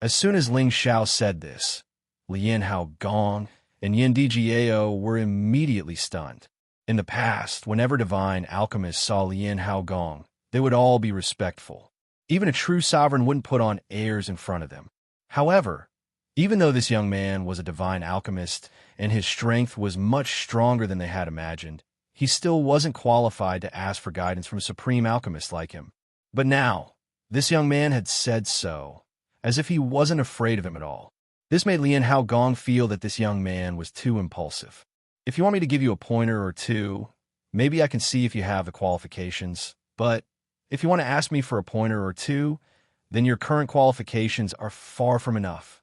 [SPEAKER 1] As soon as Ling Xiao said this, Lian Hao Gong and Yin Dijiao were immediately stunned. In the past, whenever divine alchemists saw Lian Hao Gong, they would all be respectful. Even a true sovereign wouldn't put on airs in front of them. However, even though this young man was a divine alchemist and his strength was much stronger than they had imagined, he still wasn't qualified to ask for guidance from a supreme alchemist like him. But now, this young man had said so, as if he wasn't afraid of him at all. This made Lian Hao Gong feel that this young man was too impulsive. If you want me to give you a pointer or two, maybe I can see if you have the qualifications, but if you want to ask me for a pointer or two, then your current qualifications are far from enough.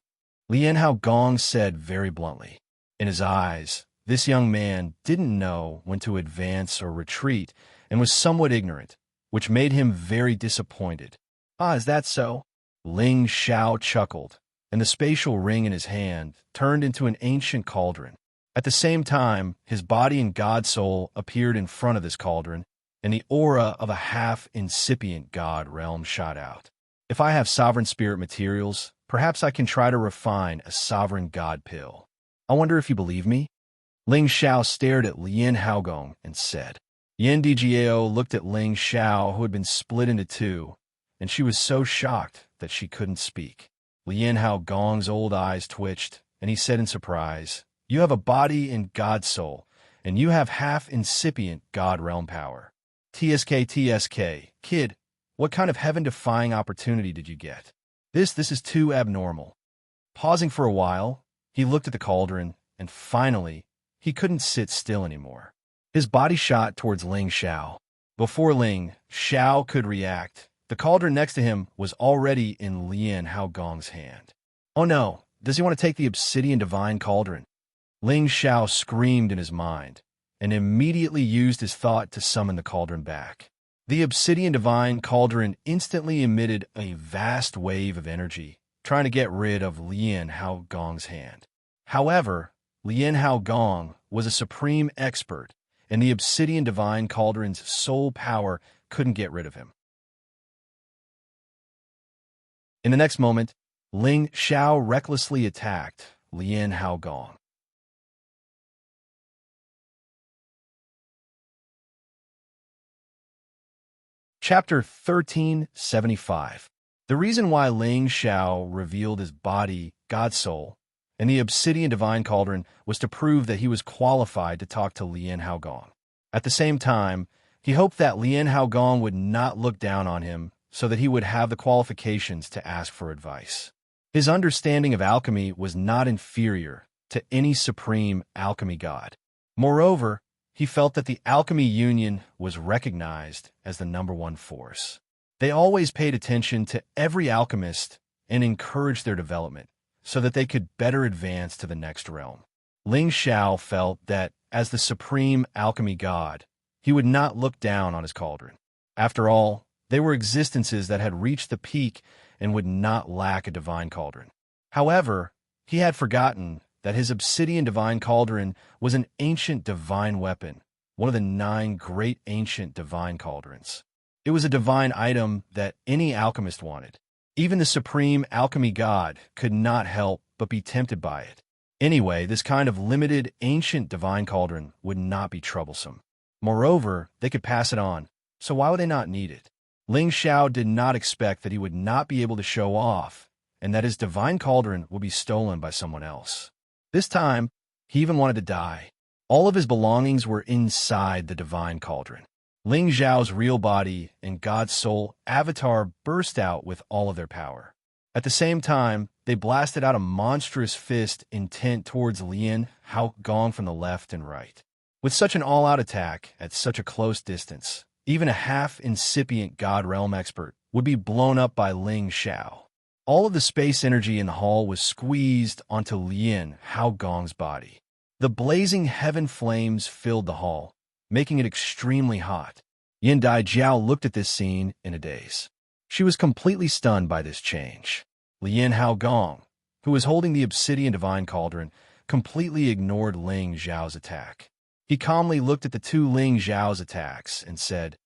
[SPEAKER 1] Lian Hao Gong said very bluntly. In his eyes, this young man didn't know when to advance or retreat and was somewhat ignorant, which made him very disappointed. Ah, is that so? Ling Xiao chuckled, and the spatial ring in his hand turned into an ancient cauldron. At the same time, his body and god soul appeared in front of this cauldron, and the aura of a half-incipient god realm shot out. If I have sovereign spirit materials, perhaps I can try to refine a sovereign god pill. I wonder if you believe me? Ling Xiao stared at Lian Haogong and said. Yin Dijiao looked at Ling Xiao, who had been split into two, and she was so shocked that she couldn't speak. Lian Haogong's old eyes twitched, and he said in surprise, You have a body and god soul, and you have half-incipient god realm power. TSK, kid, what kind of heaven-defying opportunity did you get? This is too abnormal. Pausing for a while, he looked at the cauldron, and finally, he couldn't sit still anymore. His body shot towards Ling Xiao. Before Ling Xiao could react, the cauldron next to him was already in Lian Haogong's hand. Oh no, does he want to take the obsidian divine cauldron? Ling Xiao screamed in his mind, and immediately used his thought to summon the cauldron back. The obsidian divine cauldron instantly emitted a vast wave of energy, trying to get rid of Lian Haogong's hand. However, Lian Haogong was a supreme expert, and the obsidian divine cauldron's soul power couldn't get rid of him. In the next moment, Ling Xiao recklessly attacked Lian Haogong. Chapter 1375. The reason why Ling Xiao revealed his body, god soul, and the obsidian divine cauldron was to prove that he was qualified to talk to Lian Haogong. At the same time, he hoped that Lian Haogong would not look down on him so that he would have the qualifications to ask for advice. His understanding of alchemy was not inferior to any supreme alchemy god. Moreover, he felt that the alchemy union was recognized as the #1 force. They always paid attention to every alchemist and encouraged their development so that they could better advance to the next realm. Ling Xiao felt that, as the supreme alchemy god, he would not look down on his cauldron. After all, they were existences that had reached the peak and would not lack a divine cauldron. However, he had forgotten that his obsidian divine cauldron was an ancient divine weapon, one of the 9 great ancient divine cauldrons. It was a divine item that any alchemist wanted. Even the supreme alchemy god could not help but be tempted by it. Anyway, this kind of limited ancient divine cauldron would not be troublesome. Moreover, they could pass it on, so why would they not need it? Ling Xiao did not expect that he would not be able to show off, and that his divine cauldron would be stolen by someone else. This time, he even wanted to die. All of his belongings were inside the divine cauldron. Ling Xiao's real body and God's soul avatar burst out with all of their power. At the same time, they blasted out a monstrous fist intent towards Lian Haogong from the left and right. With such an all-out attack at such a close distance, even a half-incipient God Realm expert would be blown up by Ling Xiao. All of the space energy in the hall was squeezed onto Lian Haogong's body. The blazing heaven flames filled the hall, making it extremely hot. Yin Dai Jiao looked at this scene in a daze. She was completely stunned by this change. Lien Hao Gong, who was holding the obsidian divine cauldron, completely ignored Ling Zhao's attack. He calmly looked at the two Ling Zhao's attacks and said,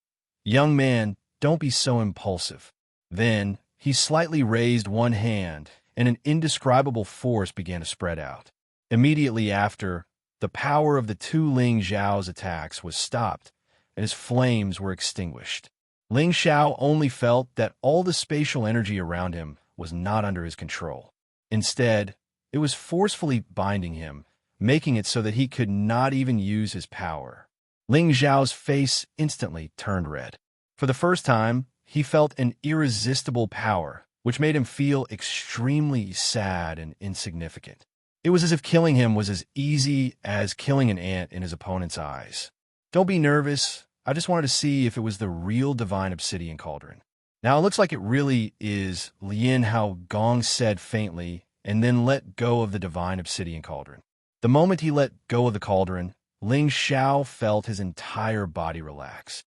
[SPEAKER 1] "Young man, don't be so impulsive." Then, he slightly raised one hand, and an indescribable force began to spread out. Immediately after, the power of the two Ling Zhao's attacks was stopped, and his flames were extinguished. Ling Xiao only felt that all the spatial energy around him was not under his control. Instead, it was forcefully binding him, making it so that he could not even use his power. Ling Xiao's face instantly turned red. For the first time, he felt an irresistible power, which made him feel extremely sad and insignificant. It was as if killing him was as easy as killing an ant in his opponent's eyes. "Don't be nervous. I just wanted to see if it was the real divine obsidian cauldron." "Now it looks like it really is," Lien Hao Gong said faintly, and then let go of the divine obsidian cauldron. The moment he let go of the cauldron, Ling Xiao felt his entire body relax.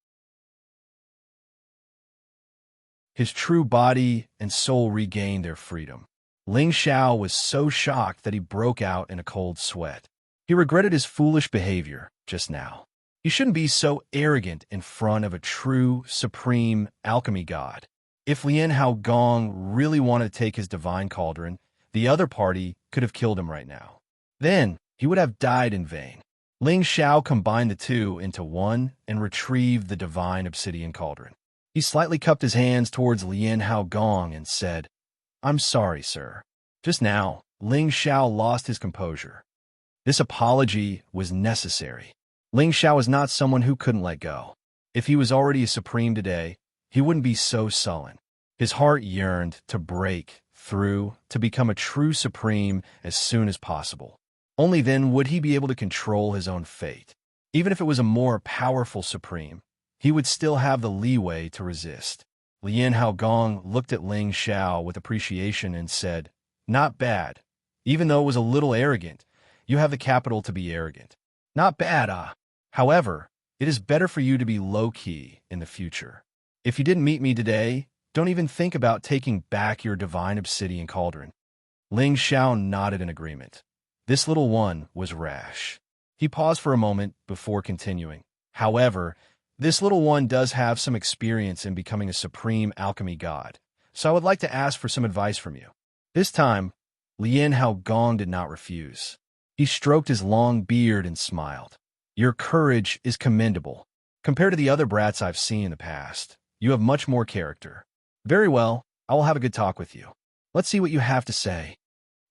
[SPEAKER 1] His true body and soul regained their freedom. Ling Xiao was so shocked that he broke out in a cold sweat. He regretted his foolish behavior just now. He shouldn't be so arrogant in front of a true, supreme alchemy god. If Lien Hao Gong really wanted to take his divine cauldron, the other party could have killed him right now. Then, he would have died in vain. Ling Xiao combined the two into one and retrieved the divine obsidian cauldron. He slightly cupped his hands towards Lien Hao Gong and said, "I'm sorry, sir." Just now, Ling Xiao lost his composure. This apology was necessary. Ling Xiao was not someone who couldn't let go. If he was already a supreme today, he wouldn't be so sullen. His heart yearned to break through to become a true supreme as soon as possible. Only then would he be able to control his own fate. Even if it was a more powerful supreme, he would still have the leeway to resist. Lien Hao Gong looked at Ling Xiao with appreciation and said, "Not bad. Even though it was a little arrogant, you have the capital to be arrogant. Not bad, ah. However, it is better for you to be low-key in the future. If you didn't meet me today, don't even think about taking back your divine obsidian cauldron." Ling Xiao nodded in agreement. This little one was rash. He paused for a moment before continuing. "However, this little one does have some experience in becoming a supreme alchemy god, so I would like to ask for some advice from you." This time, Lien Hao Gong did not refuse. He stroked his long beard and smiled. "Your courage is commendable. Compared to the other brats I've seen in the past, you have much more character. Very well, I will have a good talk with you. Let's see what you have to say."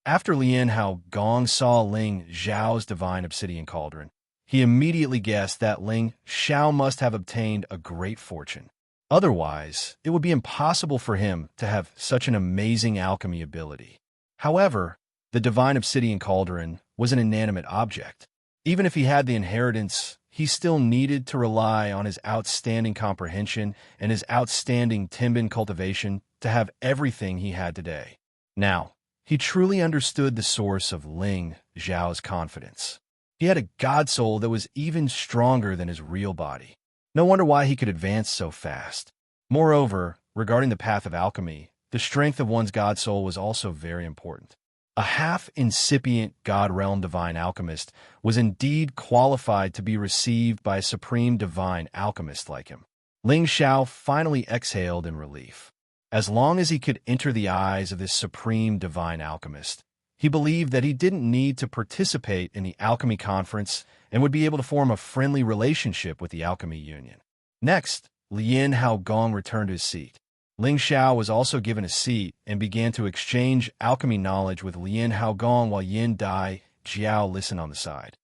[SPEAKER 1] After Lien Hao Gong saw Ling Zhao's divine obsidian cauldron, he immediately guessed that Ling Xiao must have obtained a great fortune. Otherwise, it would be impossible for him to have such an amazing alchemy ability. However, the divine obsidian cauldron was an inanimate object. Even if he had the inheritance, he still needed to rely on his outstanding comprehension and his outstanding Timbin cultivation to have everything he had today. Now, he truly understood the source of Ling Zhao's confidence. He had a god soul that was even stronger than his real body. No wonder why he could advance so fast. Moreover, regarding the path of alchemy, the strength of one's god soul was also very important. A half-incipient god realm divine alchemist was indeed qualified to be received by a supreme divine alchemist like him. Ling Xiao finally exhaled in relief. As long as he could enter the eyes of this supreme divine alchemist, he believed that he didn't need to participate in the alchemy conference and would be able to form a friendly relationship with the alchemy union. Next, Lien Hao Gong returned to his seat. Ling Xiao was also given a seat and began to exchange alchemy knowledge with Lien Hao Gong while Yin Dai Jiao listened on the side.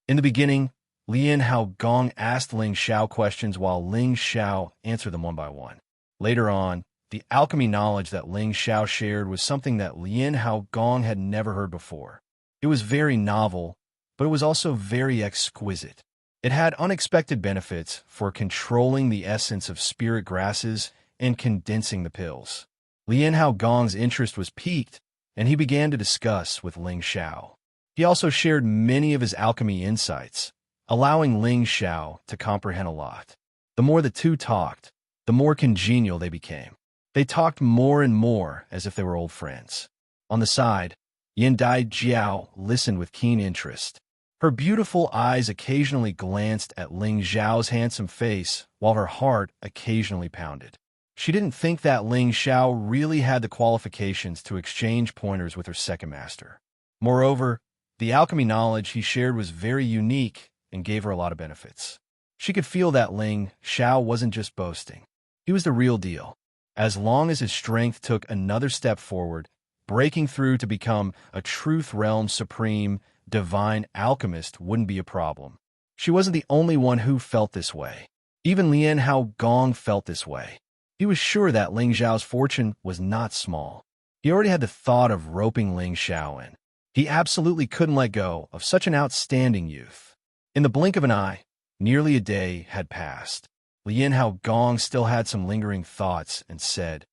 [SPEAKER 1] In the beginning, Lien Hao Gong asked Ling Xiao questions while Ling Xiao answered them one by one. Later on, the alchemy knowledge that Ling Xiao shared was something that Lien Hao Gong had never heard before. It was very novel, but it was also very exquisite. It had unexpected benefits for controlling the essence of spirit grasses and condensing the pills. Lien Hao Gong's interest was piqued, and he began to discuss with Ling Xiao. He also shared many of his alchemy insights, allowing Ling Xiao to comprehend a lot. The more the two talked, the more congenial they became. They talked more and more as if they were old friends. On the side, Yin Dai Jiao listened with keen interest. Her beautiful eyes occasionally glanced at Ling Xiao's handsome face, while her heart occasionally pounded. She didn't think that Ling Xiao really had the qualifications to exchange pointers with her second master. Moreover, the alchemy knowledge he shared was very unique and gave her a lot of benefits. She could feel that Ling Xiao wasn't just boasting. He was the real deal. As long as his strength took another step forward, breaking through to become a Truth Realm Supreme Divine Alchemist wouldn't be a problem. She wasn't the only one who felt this way. Even Lian Hao Gong felt this way. He was sure that Ling Xiao's fortune was not small. He already had the thought of roping Ling Xiao in. He absolutely couldn't let go of such an outstanding youth. In the blink of an eye, nearly a day had passed. Lian Hao Gong still had some lingering thoughts and said,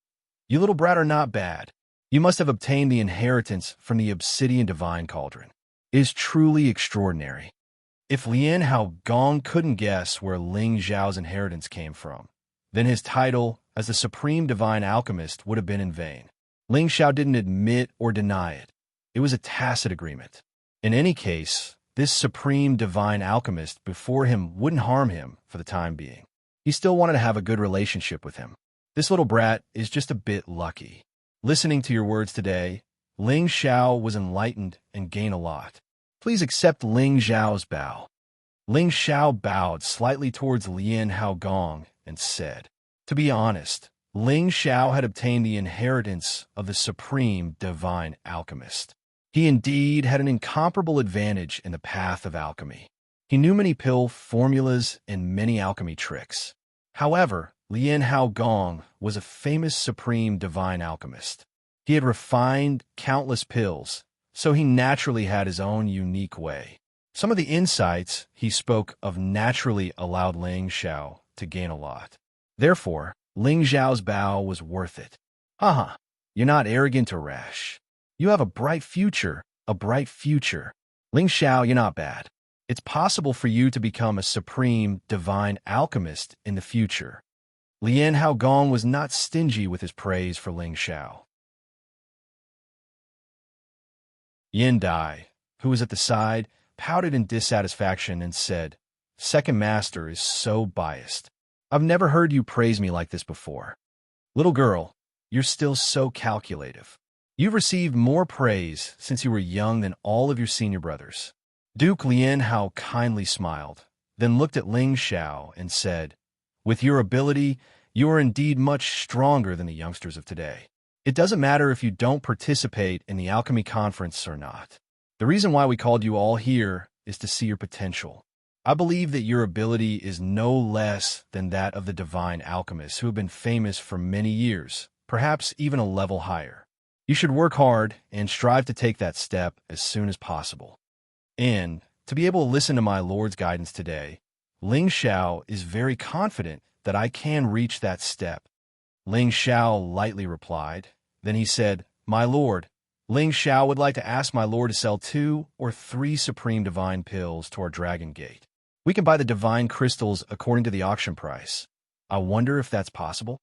[SPEAKER 1] "You little brat are not bad. You must have obtained the inheritance from the Obsidian Divine Cauldron. It is truly extraordinary." If Lian Hao Gong couldn't guess where Ling Xiao's inheritance came from, then his title as the Supreme Divine Alchemist would have been in vain. Ling Xiao didn't admit or deny it. It was a tacit agreement. In any case, this Supreme Divine Alchemist before him wouldn't harm him for the time being. He still wanted to have a good relationship with him. This little brat is just a bit lucky. Listening to your words today, Ling Xiao was enlightened and gained a lot. Please accept Ling Xiao's bow. Ling Xiao bowed slightly towards Lian Hao Gong and said, "To be honest, Ling Xiao had obtained the inheritance of the Supreme Divine Alchemist. He indeed had an incomparable advantage in the path of alchemy. He knew many pill formulas and many alchemy tricks. However, Lian Hao Gong was a famous Supreme Divine Alchemist. He had refined countless pills, so he naturally had his own unique way. Some of the insights he spoke of naturally allowed Ling Xiao to gain a lot. Therefore, Ling Xiao's bow was worth it. Haha, you're not arrogant or rash. You have a bright future, a bright future. Ling Xiao, you're not bad. It's possible for you to become a Supreme Divine Alchemist in the future." Lian Hao Gong was not stingy with his praise for Ling Xiao. Yin Dai, who was at the side, pouted in dissatisfaction and said, "Second Master is so biased. I've never heard you praise me like this before. Little girl, you're still so calculative. You've received more praise since you were young than all of your senior brothers." Duke Lian Hao kindly smiled, then looked at Ling Xiao and said, "With your ability, you are indeed much stronger than the youngsters of today. It doesn't matter if you don't participate in the alchemy conference or not. The reason why we called you all here is to see your potential. I believe that your ability is no less than that of the divine alchemists who have been famous for many years, perhaps even a level higher. You should work hard and strive to take that step as soon as possible. And, to be able to listen to my Lord's guidance today, Ling Xiao is very confident that I can reach that step." Ling Xiao lightly replied. Then he said, "My Lord, Ling Xiao would like to ask my Lord to sell 2 or 3 Supreme Divine Pills to our Dragon Gate. We can buy the Divine Crystals according to the auction price. I wonder if that's possible?"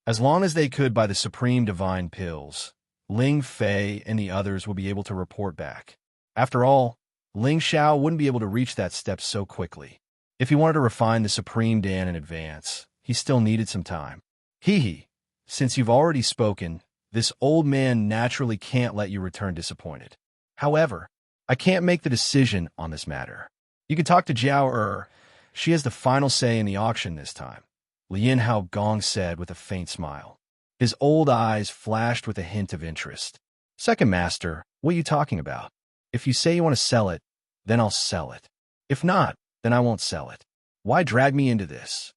[SPEAKER 1] As long as they could buy the Supreme Divine Pills, Ling Fei and the others would be able to report back. After all, Ling Xiao wouldn't be able to reach that step so quickly. If he wanted to refine the Supreme Dan in advance, he still needed some time. Hee, since you've already spoken, this old man naturally can't let you return disappointed. However, I can't make the decision on this matter. You can talk to Jiao. She has the final say in the auction this time," Lian Hao Gong said with a faint smile. His old eyes flashed with a hint of interest. "Second Master, what are you talking about? If you say you want to sell it, then I'll sell it. If not, then I won't sell it. Why drag me into this?"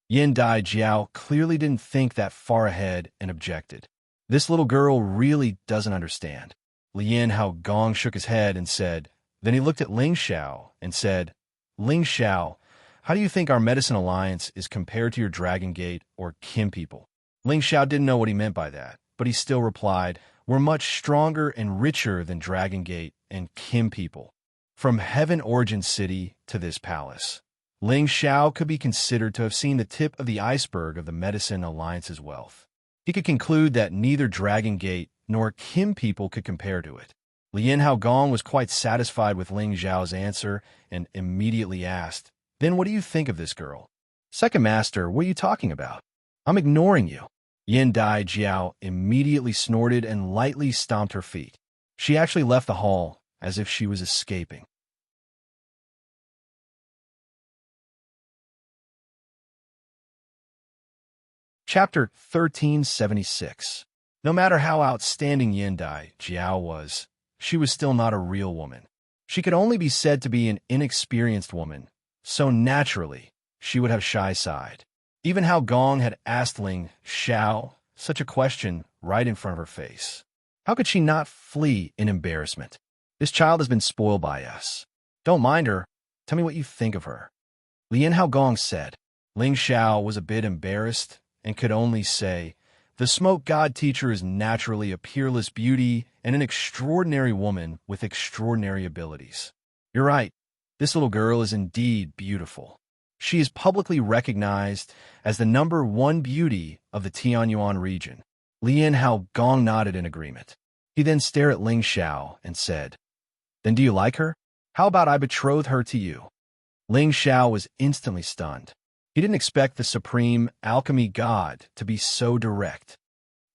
[SPEAKER 1] Yin Dai Jiao clearly didn't think that far ahead and objected. This little girl really doesn't understand. Lian Hao Gong shook his head and said, then he looked at Ling Xiao and said, "Ling Xiao, how do you think our medicine alliance is compared to your Dragon Gate or Kim people?" Ling Xiao didn't know what he meant by that, but he still replied, "We're much stronger and richer than Dragon Gate and Kim people." From Heaven Origin City to this palace, Ling Xiao could be considered to have seen the tip of the iceberg of the Medicine Alliance's wealth. He could conclude that neither Dragon Gate nor Kim people could compare to it. Lien Haogong was quite satisfied with Ling Xiao's answer and immediately asked, "Then what do you think of this girl?" "Second Master, what are you talking about? I'm ignoring you." Yin Dai Jiao immediately snorted and lightly stomped her feet. She actually left the hall as if she was escaping. Chapter 1376. No matter how outstanding Yin Dai Jiao was, she was still not a real woman. She could only be said to be an inexperienced woman, so naturally, she would have shy side. Even Hao Gong had asked Ling Xiao such a question right in front of her face. How could she not flee in embarrassment? This child has been spoiled by us. Don't mind her. Tell me what you think of her. Lien Haogong said. Ling Xiao was a bit embarrassed and could only say, "The smoke god teacher is naturally a peerless beauty and an extraordinary woman with extraordinary abilities." "You're right. This little girl is indeed beautiful. She is publicly recognized as the #1 beauty of the Tianyuan region." Lien Haogong nodded in agreement. He then stared at Ling Xiao and said, "Then do you like her? How about I betroth her to you?" Ling Xiao was instantly stunned. He didn't expect the supreme alchemy god to be so direct.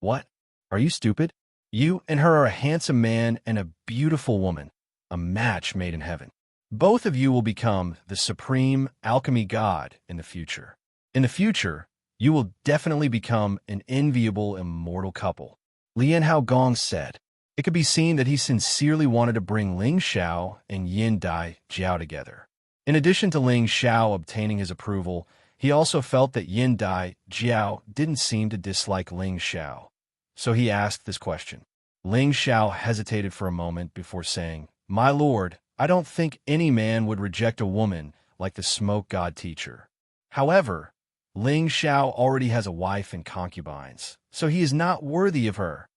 [SPEAKER 1] "What? Are you stupid? You and her are a handsome man and a beautiful woman, a match made in heaven. Both of you will become the supreme alchemy god in the future. In the future, you will definitely become an enviable immortal couple," Lien Haogong said. It could be seen that he sincerely wanted to bring Ling Xiao and Yin Dai Jiao together. In addition to Ling Xiao obtaining his approval, he also felt that Yin Dai Jiao didn't seem to dislike Ling Xiao. So he asked this question. Ling Xiao hesitated for a moment before saying, "My lord, I don't think any man would reject a woman like the smoke god teacher. However, Ling Xiao already has a wife and concubines, so he is not worthy of her."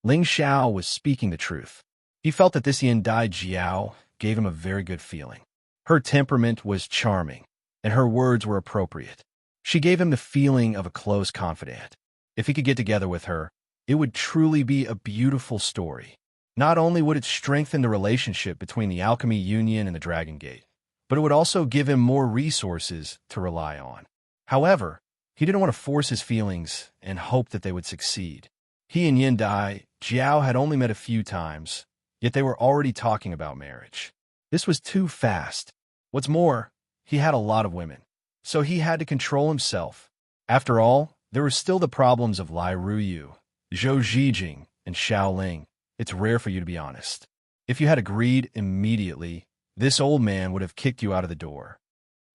[SPEAKER 1] Ling Xiao was speaking the truth. He felt that this Yin Dai Jiao gave him a very good feeling. Her temperament was charming, and her words were appropriate. She gave him the feeling of a close confidant. If he could get together with her, it would truly be a beautiful story. Not only would it strengthen the relationship between the Alchemy Union and the Dragon Gate, but it would also give him more resources to rely on. However, he didn't want to force his feelings and hope that they would succeed. He and Yin Dai Jiao had only met a few times, yet they were already talking about marriage. This was too fast. What's more, he had a lot of women, so he had to control himself. After all, there were still the problems of Lai Ruyu, Zhou Zhijing, and Xiaoling. It's rare for you to be honest. If you had agreed immediately, this old man would have kicked you out of the door.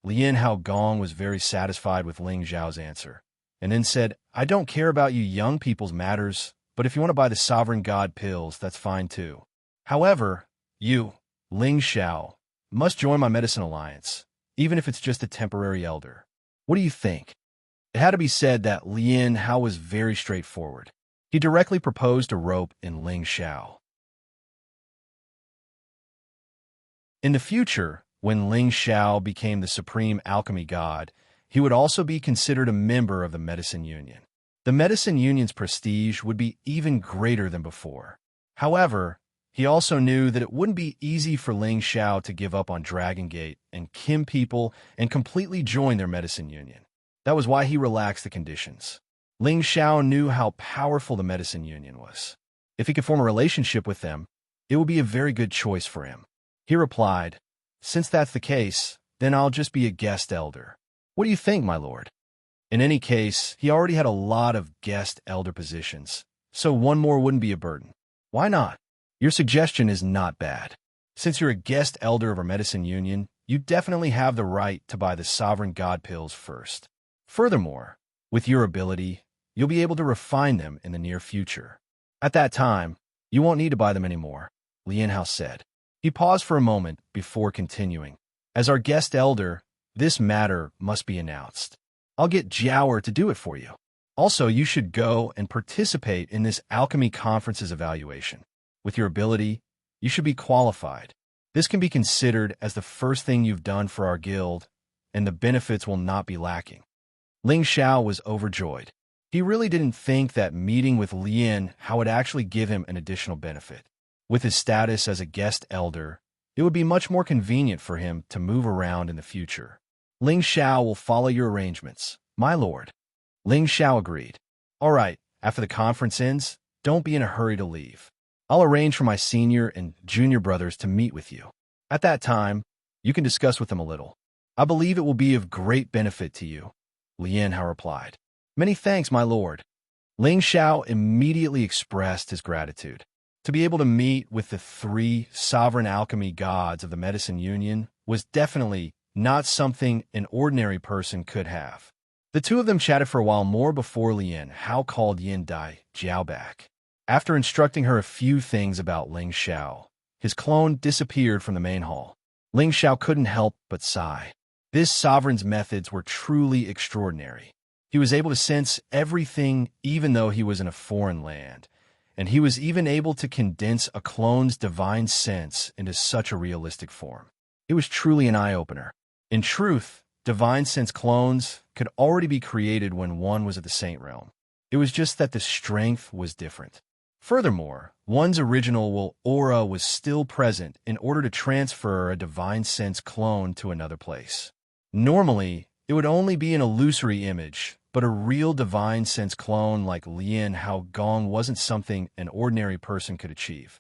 [SPEAKER 1] Lien Haogong was very satisfied with Ling Xiao's answer, and then said, "I don't care about you young people's matters, but if you want to buy the sovereign god pills, that's fine too. However, you, Ling Xiao, must join my medicine alliance, even if it's just a temporary elder. What do you think?" It had to be said that Lien Hao was very straightforward. He directly proposed a rope in Ling Xiao. In the future, when Ling Xiao became the supreme alchemy god, he would also be considered a member of the Medicine Union. The Medicine Union's prestige would be even greater than before. However, he also knew that it wouldn't be easy for Ling Xiao to give up on Dragon Gate and Kim people and completely join their Medicine Union. That was why he relaxed the conditions. Ling Xiao knew how powerful the Medicine Union was. If he could form a relationship with them, it would be a very good choice for him. He replied, "Since that's the case, then I'll just be a guest elder. What do you think, my lord?" In any case, he already had a lot of guest elder positions, so one more wouldn't be a burden. Why not? Your suggestion is not bad. Since you're a guest elder of our Medicine Union, you definitely have the right to buy the sovereign god pills first. Furthermore, with your ability, you'll be able to refine them in the near future. At that time, you won't need to buy them anymore, Lien Hao said. He paused for a moment before continuing. As our guest elder, this matter must be announced. I'll get Jiaoer to do it for you. Also, you should go and participate in this alchemy conference's evaluation. With your ability, you should be qualified. This can be considered as the first thing you've done for our guild, and the benefits will not be lacking." Ling Xiao was overjoyed. He really didn't think that meeting with Lien Hao would actually give him an additional benefit. With his status as a guest elder, it would be much more convenient for him to move around in the future. "Ling Xiao will follow your arrangements, my lord." Ling Xiao agreed. "All right, after the conference ends, don't be in a hurry to leave. I'll arrange for my senior and junior brothers to meet with you. At that time, you can discuss with them a little. I believe it will be of great benefit to you," Lien Hao replied. "Many thanks, my lord." Ling Xiao immediately expressed his gratitude. To be able to meet with the 3 sovereign alchemy gods of the Medicine Union was definitely not something an ordinary person could have. The two of them chatted for a while more before Lien Hao called Yin Dai Jiao back. After instructing her a few things about Ling Xiao, his clone disappeared from the main hall. Ling Xiao couldn't help but sigh. This sovereign's methods were truly extraordinary. He was able to sense everything even though he was in a foreign land, and he was even able to condense a clone's divine sense into such a realistic form. It was truly an eye-opener. In truth, divine sense clones could already be created when one was at the Saint Realm. It was just that the strength was different. Furthermore, one's original aura was still present in order to transfer a divine sense clone to another place. Normally, it would only be an illusory image, but a real divine sense clone like Lien Hao Gong wasn't something an ordinary person could achieve.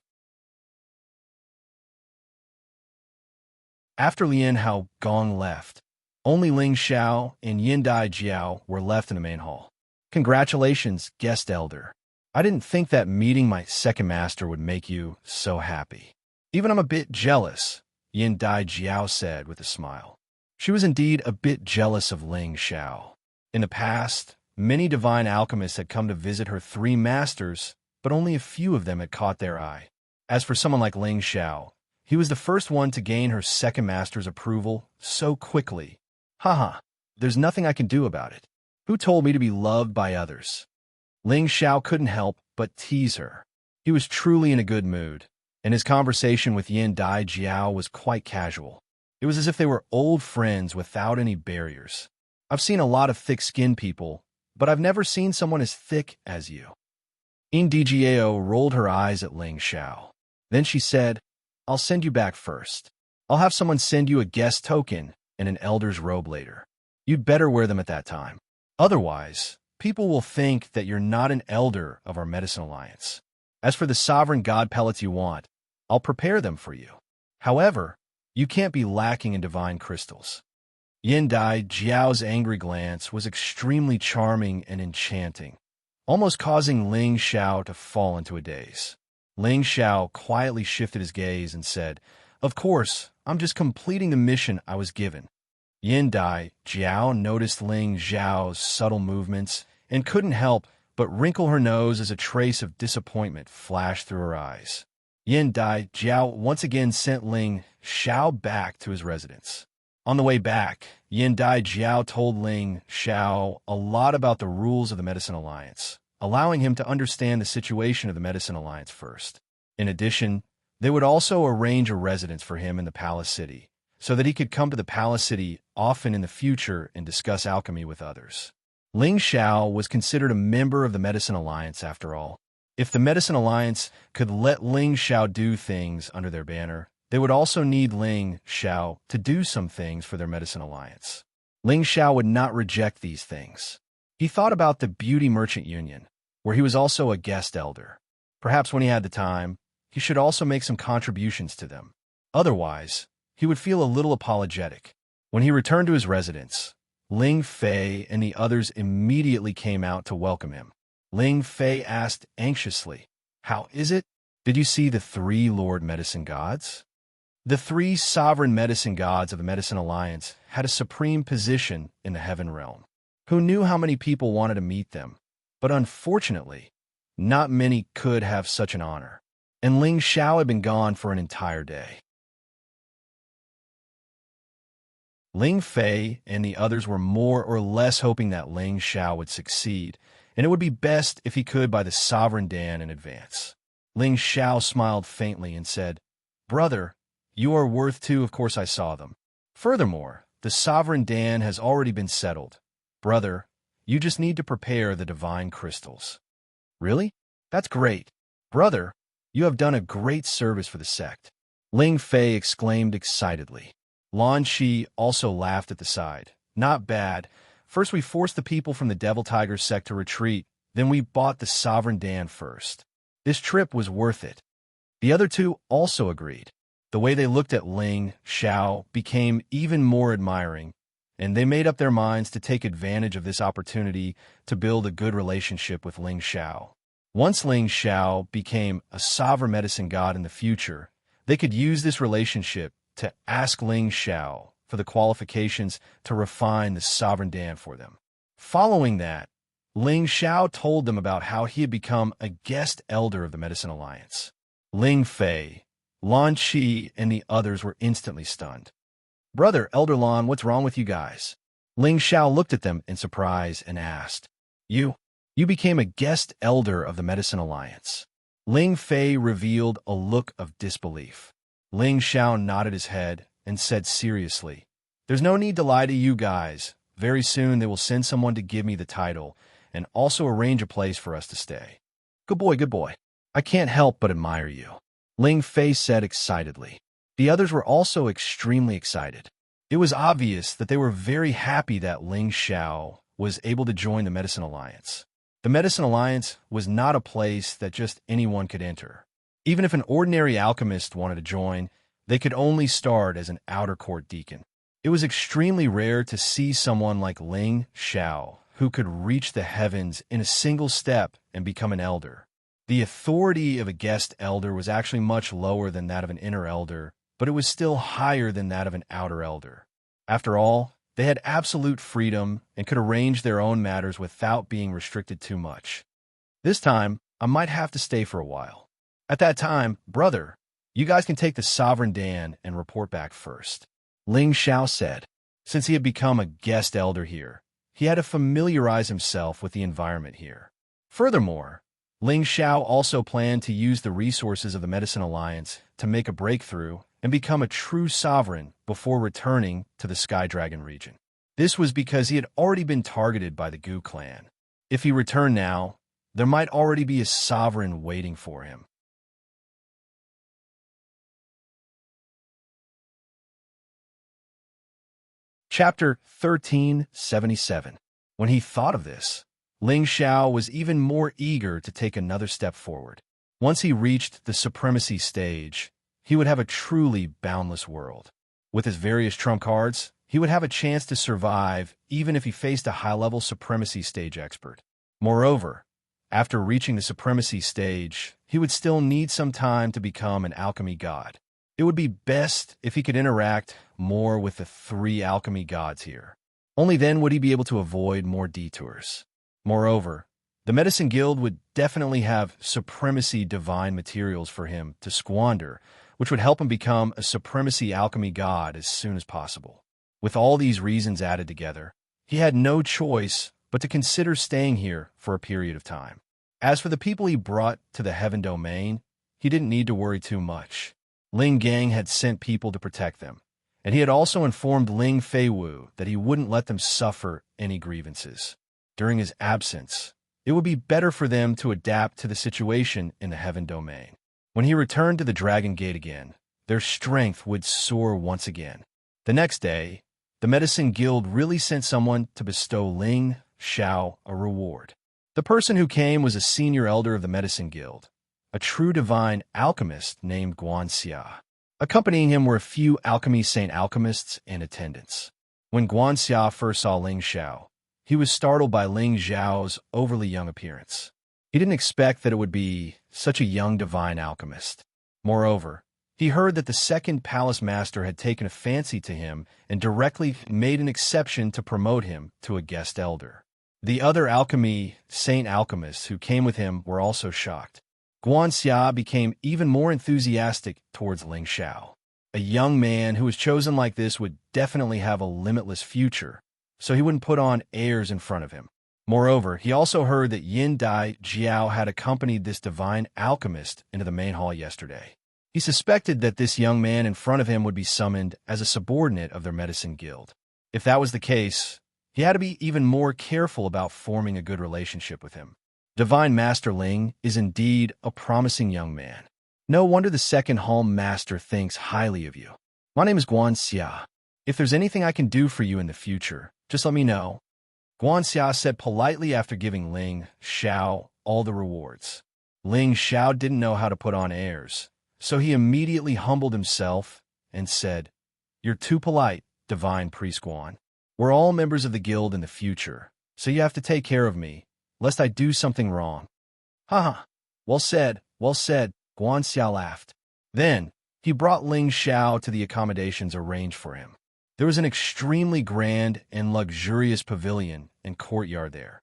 [SPEAKER 1] After Lien Hao Gong left, only Ling Xiao and Yin Dai Jiao were left in the main hall. "Congratulations, guest elder. I didn't think that meeting my second master would make you so happy. Even I'm a bit jealous," Yin Dai Jiao said with a smile. She was indeed a bit jealous of Ling Xiao. In the past, many divine alchemists had come to visit her 3 masters, but only a few of them had caught their eye. As for someone like Ling Xiao, he was the first one to gain her second master's approval so quickly. Haha, there's nothing I can do about it. Who told me to be loved by others?" Ling Xiao couldn't help but tease her. He was truly in a good mood, and his conversation with Yin Dai Jiao was quite casual. It was as if they were old friends without any barriers. "I've seen a lot of thick-skinned people, but I've never seen someone as thick as you." Yin Djiao rolled her eyes at Ling Xiao. Then she said, "I'll send you back first. I'll have someone send you a guest token and an elder's robe later. You'd better wear them at that time. Otherwise, people will think that you're not an elder of our Medicine Alliance. As for the sovereign god pellets you want, I'll prepare them for you. However, you can't be lacking in divine crystals." Yin Dai Jiao's angry glance was extremely charming and enchanting, almost causing Ling Xiao to fall into a daze. Ling Xiao quietly shifted his gaze and said, "Of course, I'm just completing the mission I was given." Yin Dai Jiao noticed Ling Xiao's subtle movements and couldn't help but wrinkle her nose as a trace of disappointment flashed through her eyes. Yin Dai Jiao once again sent Ling Xiao back to his residence. On the way back, Yin Dai Jiao told Ling Xiao a lot about the rules of the Medicine Alliance, allowing him to understand the situation of the Medicine Alliance first. In addition, they would also arrange a residence for him in the Palace City, so that he could come to the Palace City often in the future and discuss alchemy with others. Ling Xiao was considered a member of the Medicine Alliance after all. If the Medicine Alliance could let Ling Xiao do things under their banner, they would also need Ling Xiao to do some things for their Medicine Alliance. Ling Xiao would not reject these things. He thought about the Beauty Merchant Union, where he was also a guest elder. Perhaps when he had the time, he should also make some contributions to them. Otherwise, he would feel a little apologetic. When he returned to his residence, Ling Fei and the others immediately came out to welcome him. Ling Fei asked anxiously, "How is it? Did you see the 3 Lord Medicine Gods?" The 3 sovereign medicine gods of the Medicine Alliance had a supreme position in the Heaven Realm. Who knew how many people wanted to meet them? But unfortunately, not many could have such an honor. And Ling Xiao had been gone for an entire day. Ling Fei and the others were more or less hoping that Ling Xiao would succeed, and it would be best if he could by the Sovereign Dan in advance. Ling Xiao smiled faintly and said, "Brother, You are worth two, of course I saw them. Furthermore, the sovereign Dan has already been settled. Brother, you just need to prepare the divine crystals. Really? That's great. Brother, you have done a great service for the sect. Ling Fei exclaimed excitedly. Lan Shi also laughed at the side. Not bad. First we forced the people from the Devil Tiger sect to retreat, then we bought the Sovereign Dan first. This trip was worth it. The other two also agreed. The way they looked at Ling Xiao became even more admiring, and they made up their minds to take advantage of this opportunity to build a good relationship with Ling Xiao. Once Ling Xiao became a sovereign medicine god in the future, they could use this relationship to ask Ling Xiao for the qualifications to refine the Sovereign Dan for them. Following that, Ling Xiao told them about how he had become a guest elder of the Medicine Alliance. Ling Fei, Lan Qi, and the others were instantly stunned. Brother, Elder Lan, what's wrong with you guys? Ling Xiao looked at them in surprise and asked, You became a guest elder of the Medicine Alliance. Ling Fei revealed a look of disbelief. Ling Xiao nodded his head and said seriously, There's no need to lie to you guys. Very soon they will send someone to give me the title and also arrange a place for us to stay. Good boy, good boy. I can't help but admire you. Ling Fei said excitedly. The others were also extremely excited. It was obvious that they were very happy that Ling Xiao was able to join the Medicine Alliance. The Medicine Alliance was not a place that just anyone could enter. Even if an ordinary alchemist wanted to join, they could only start as an outer court deacon. It was extremely rare to see someone like Ling Xiao who could reach the heavens in a single step and become an elder. The authority of a guest elder was actually much lower than that of an inner elder, but it was still higher than that of an outer elder. After all, they had absolute freedom and could arrange their own matters without being restricted too much. This time, I might have to stay for a while. At that time, brother, you guys can take the Sovereign Dan and report back first. Ling Xiao said. Since he had become a guest elder here, he had to familiarize himself with the environment here. Furthermore, Ling Xiao also planned to use the resources of the Medicine Alliance to make a breakthrough and become a true sovereign before returning to the Sky Dragon region. This was because he had already been targeted by the Gu clan. If he returned now, there might already be a sovereign waiting for him. Chapter 1377. When he thought of this, Ling Xiao was even more eager to take another step forward. Once he reached the supremacy stage, he would have a truly boundless world. With his various trump cards, he would have a chance to survive even if he faced a high-level supremacy stage expert. Moreover, after reaching the supremacy stage, he would still need some time to become an alchemy god. It would be best if he could interact more with the three alchemy gods here. Only then would he be able to avoid more detours. Moreover, the Medicine Guild would definitely have supremacy divine materials for him to squander, which would help him become a supremacy alchemy god as soon as possible. With all these reasons added together, he had no choice but to consider staying here for a period of time. As for the people he brought to the Heaven Domain, he didn't need to worry too much. Ling Gang had sent people to protect them, and he had also informed Ling Feiwu that he wouldn't let them suffer any grievances. During his absence, it would be better for them to adapt to the situation in the Heaven Domain. When he returned to the Dragon Gate again, their strength would soar once again. The next day, the Medicine Guild really sent someone to bestow Ling Xiao a reward. The person who came was a senior elder of the Medicine Guild, a true divine alchemist named Xianxia. Accompanying him were a few alchemy saint alchemists and attendants. When Xianxia first saw Ling Xiao, he was startled by Ling Xiao's overly young appearance. He didn't expect that it would be such a young divine alchemist. Moreover, he heard that the second palace master had taken a fancy to him and directly made an exception to promote him to a guest elder. The other alchemy saint alchemists who came with him were also shocked. Guanxia became even more enthusiastic towards Ling Xiao. A young man who was chosen like this would definitely have a limitless future, so he wouldn't put on airs in front of him. Moreover, he also heard that Yin Dai Jiao had accompanied this divine alchemist into the main hall yesterday. He suspected that this young man in front of him would be summoned as a subordinate of their medicine guild. If that was the case, he had to be even more careful about forming a good relationship with him. Divine Master Ling is indeed a promising young man. No wonder the second Hall Master thinks highly of you. My name is Xianxia. If there's anything I can do for you in the future, just let me know. Xianxia said politely after giving Ling Xiao all the rewards. Ling Xiao didn't know how to put on airs, so he immediately humbled himself and said, "You're too polite, Divine Priest Guan. We're all members of the guild in the future, so you have to take care of me, lest I do something wrong." "Haha, well said, Guanxia laughed. Then, he brought Ling Xiao to the accommodations arranged for him. There was an extremely grand and luxurious pavilion and courtyard there.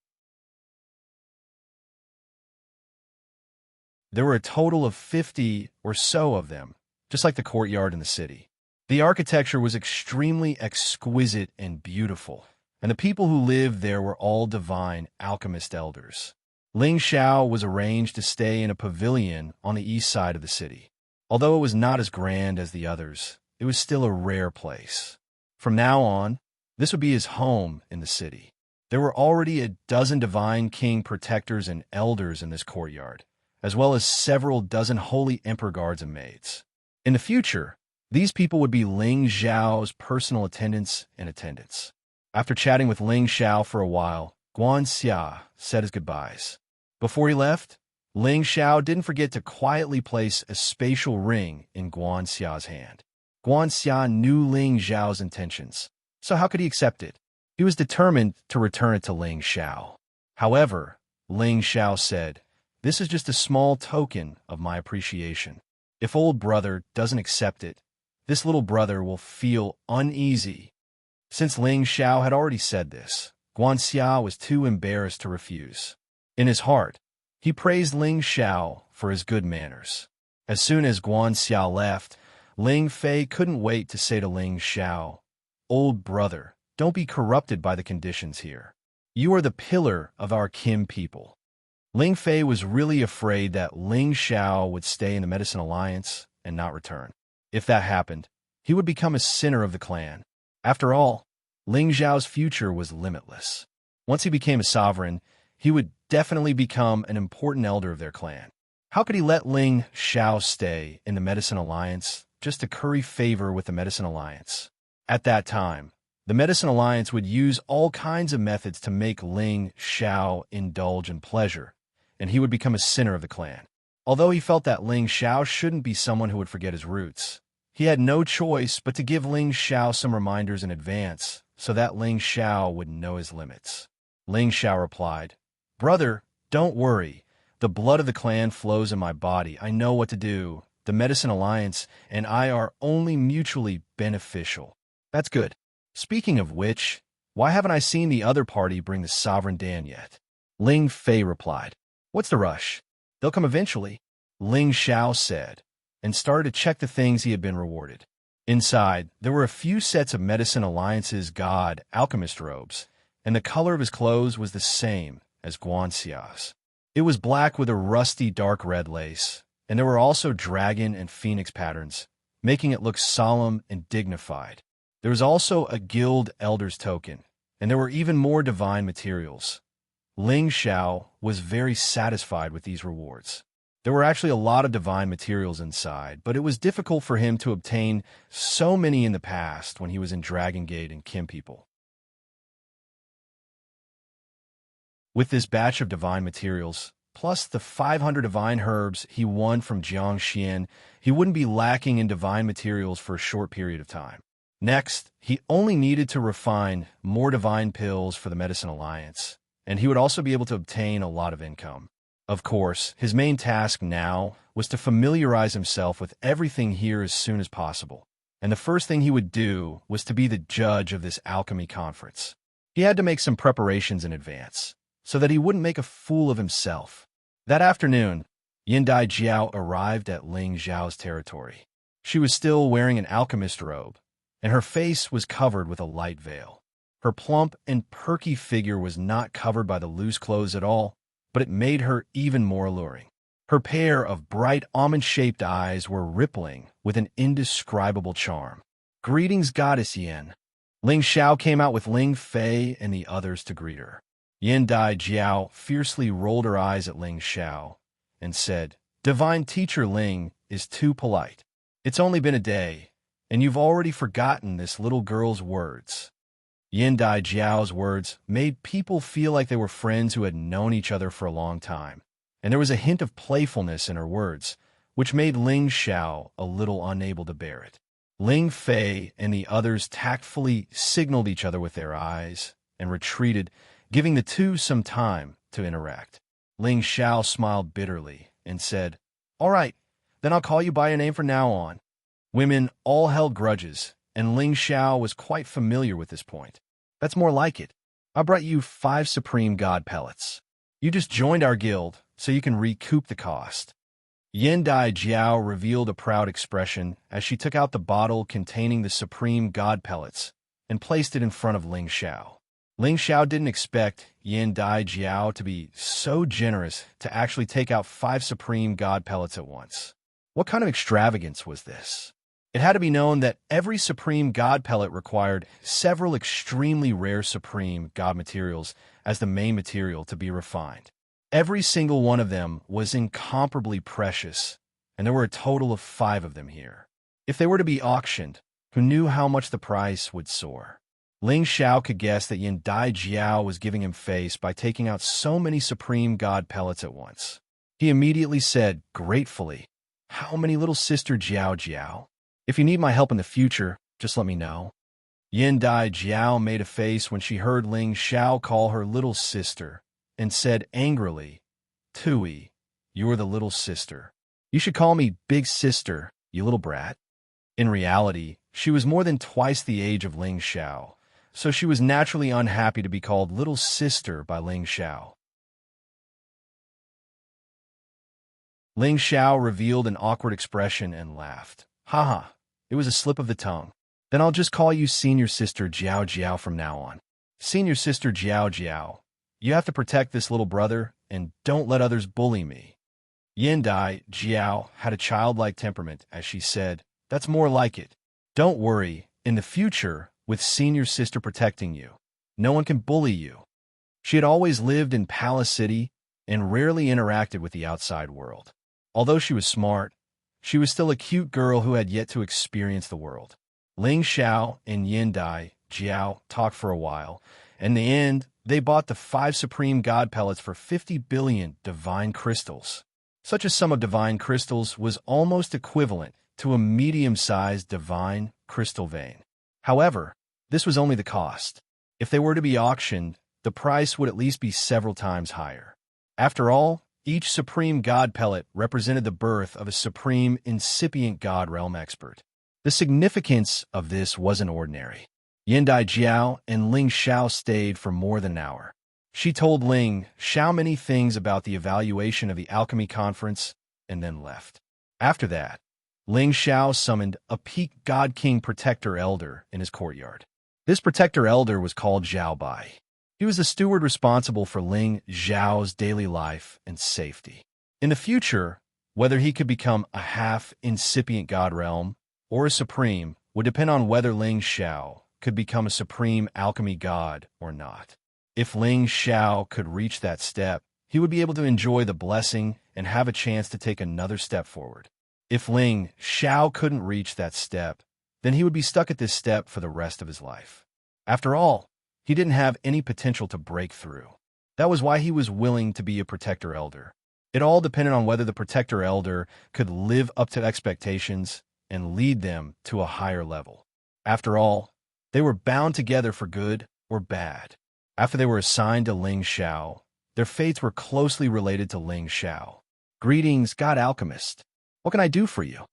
[SPEAKER 1] There were a total of 50 or so of them, just like the courtyard in the city. The architecture was extremely exquisite and beautiful, and the people who lived there were all divine alchemist elders. Ling Xiao was arranged to stay in a pavilion on the east side of the city. Although it was not as grand as the others, it was still a rare place. From now on, this would be his home in the city. There were already a dozen divine king protectors and elders in this courtyard, as well as several dozen holy emperor guards and maids. In the future, these people would be Ling Xiao's personal attendants and attendants. After chatting with Ling Xiao for a while, Guanxia said his goodbyes. Before he left, Ling Xiao didn't forget to quietly place a spatial ring in Guanxia's hand. Guanxia knew Ling Xiao's intentions, so how could he accept it? He was determined to return it to Ling Xiao. However, Ling Xiao said, "This is just a small token of my appreciation. If old brother doesn't accept it, this little brother will feel uneasy." Since Ling Xiao had already said this, Guanxia was too embarrassed to refuse. In his heart, he praised Ling Xiao for his good manners. As soon as Guanxia left, Ling Fei couldn't wait to say to Ling Xiao, "Old brother, don't be corrupted by the conditions here. You are the pillar of our Kim people." Ling Fei was really afraid that Ling Xiao would stay in the Medicine Alliance and not return. If that happened, he would become a sinner of the clan. After all, Ling Xiao's future was limitless. Once he became a sovereign, he would definitely become an important elder of their clan. How could he let Ling Xiao stay in the Medicine Alliance just to curry favor with the Medicine Alliance? At that time, the Medicine Alliance would use all kinds of methods to make Ling Xiao indulge in pleasure, and he would become a sinner of the clan. Although he felt that Ling Xiao shouldn't be someone who would forget his roots, he had no choice but to give Ling Xiao some reminders in advance so that Ling Xiao would know his limits. Ling Xiao replied, "Brother, don't worry. The blood of the clan flows in my body. I know what to do. The Medicine Alliance and I are only mutually beneficial." "That's good. Speaking of which, why haven't I seen the other party bring the Sovereign Dan yet?" Ling Fei replied, "What's the rush? They'll come eventually," Ling Xiao said, and started to check the things he had been rewarded. Inside, there were a few sets of Medicine Alliance's god alchemist robes, and the color of his clothes was the same as Guanxia's. It was black with a rusty dark red lace, and there were also dragon and phoenix patterns, making it look solemn and dignified. There was also a guild elder's token, and there were even more divine materials. Ling Xiao was very satisfied with these rewards. There were actually a lot of divine materials inside, but it was difficult for him to obtain so many in the past when he was in Dragon Gate and Kim People. With this batch of divine materials, plus the 500 divine herbs he won from Xianxia, he wouldn't be lacking in divine materials for a short period of time. Next, he only needed to refine more divine pills for the Medicine Alliance, and he would also be able to obtain a lot of income. Of course, his main task now was to familiarize himself with everything here as soon as possible, and the first thing he would do was to be the judge of this alchemy conference. He had to make some preparations in advance, so that he wouldn't make a fool of himself. That afternoon, Yindai Jiao arrived at Ling Xiao's territory. She was still wearing an alchemist robe, and her face was covered with a light veil. Her plump and perky figure was not covered by the loose clothes at all, but it made her even more alluring. Her pair of bright almond-shaped eyes were rippling with an indescribable charm. "Greetings, Goddess Yin." Ling Xiao came out with Ling Fei and the others to greet her. Yin Dai Jiao fiercely rolled her eyes at Ling Xiao and said, "Divine Teacher Ling is too polite. It's only been a day, and you've already forgotten this little girl's words." Yin Dai Jiao's words made people feel like they were friends who had known each other for a long time, and there was a hint of playfulness in her words, which made Ling Xiao a little unable to bear it. Ling Fei and the others tactfully signaled each other with their eyes and retreated, giving the two some time to interact. Ling Xiao smiled bitterly and said, "All right, then I'll call you by your name from now on." Women all held grudges, and Ling Xiao was quite familiar with this point. "That's more like it. I brought you 5 Supreme God pellets. You just joined our guild, so you can recoup the cost." Yin Dai Jiao revealed a proud expression as she took out the bottle containing the Supreme God pellets and placed it in front of Ling Xiao. Ling Xiao didn't expect Yin Dai Jiao to be so generous to actually take out 5 Supreme God pellets at once. What kind of extravagance was this? It had to be known that every Supreme God pellet required several extremely rare Supreme God materials as the main material to be refined. Every single one of them was incomparably precious, and there were a total of 5 of them here. If they were to be auctioned, who knew how much the price would soar? Ling Xiao could guess that Yin Dai Jiao was giving him face by taking out so many Supreme God pellets at once. He immediately said, gratefully, "How many, little sister Jiao Jiao? If you need my help in the future, just let me know." Yin Dai Jiao made a face when she heard Ling Xiao call her little sister, and said angrily, "Tui, you are the little sister. You should call me big sister, you little brat." In reality, she was more than twice the age of Ling Xiao, so she was naturally unhappy to be called little sister by Ling Xiao. Ling Xiao revealed an awkward expression and laughed. "Haha, it was a slip of the tongue. Then I'll just call you senior sister Jiao Jiao from now on. Senior sister Jiao Jiao. You have to protect this little brother, and don't let others bully me." Yin Dai Jiao had a childlike temperament as she said, "That's more like it. Don't worry, in the future, with senior sister protecting you, no one can bully you." She had always lived in Palace City and rarely interacted with the outside world. Although she was smart, she was still a cute girl who had yet to experience the world. Ling Xiao and Yin Dai Jiao talked for a while, and in the end, they bought the 5 Supreme God pellets for 50 billion divine crystals. Such a sum of divine crystals was almost equivalent to a medium-sized divine crystal vein. However, this was only the cost. If they were to be auctioned, the price would at least be several times higher. After all, each Supreme God pellet represented the birth of a Supreme Incipient God Realm expert. The significance of this wasn't ordinary. Yin Dai Jiao and Ling Xiao stayed for more than an hour. She told Ling Xiao many things about the evaluation of the alchemy conference and then left. After that, Ling Xiao summoned a peak God King Protector Elder in his courtyard. This Protector Elder was called Zhao Bai. He was the steward responsible for Ling Xiao's daily life and safety. In the future, whether he could become a half-incipient God realm or a supreme would depend on whether Ling Xiao could become a supreme alchemy god or not. If Ling Xiao could reach that step, he would be able to enjoy the blessing and have a chance to take another step forward. If Ling Xiao couldn't reach that step, then he would be stuck at this step for the rest of his life. After all, he didn't have any potential to break through. That was why he was willing to be a Protector Elder. It all depended on whether the Protector Elder could live up to expectations and lead them to a higher level. After all, they were bound together for good or bad. After they were assigned to Ling Xiao, their fates were closely related to Ling Xiao. "Greetings, God Alchemist. What can I do for you?"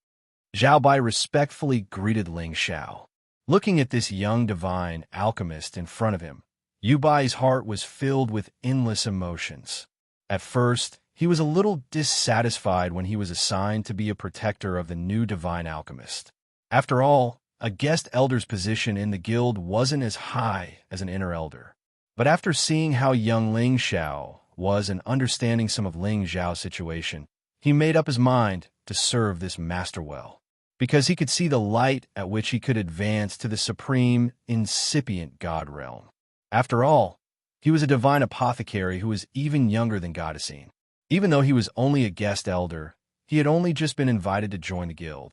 [SPEAKER 1] Zhao Bai respectfully greeted Ling Xiao. Looking at this young divine alchemist in front of him, Yu Bai's heart was filled with endless emotions. At first, he was a little dissatisfied when he was assigned to be a protector of the new divine alchemist. After all, a guest elder's position in the guild wasn't as high as an inner elder. But after seeing how young Ling Xiao was and understanding some of Ling Xiao's situation, He made up his mind to serve this master well, because he could see the light at which he could advance to the supreme, incipient god realm. After all, he was a divine apothecary who was even younger than Goddessine. Even though he was only a guest elder, he had only just been invited to join the guild.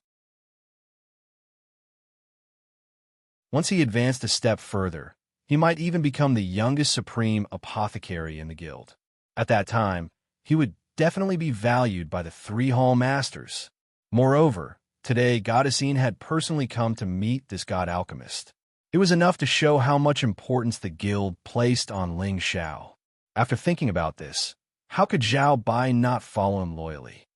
[SPEAKER 1] Once he advanced a step further, he might even become the youngest supreme apothecary in the guild. At that time, he would definitely be valued by the 3 hall masters. Moreover, today Goddessine had personally come to meet this god alchemist. It was enough to show how much importance the guild placed on Ling Xiao. After thinking about this, how could Zhao Bai not follow him loyally?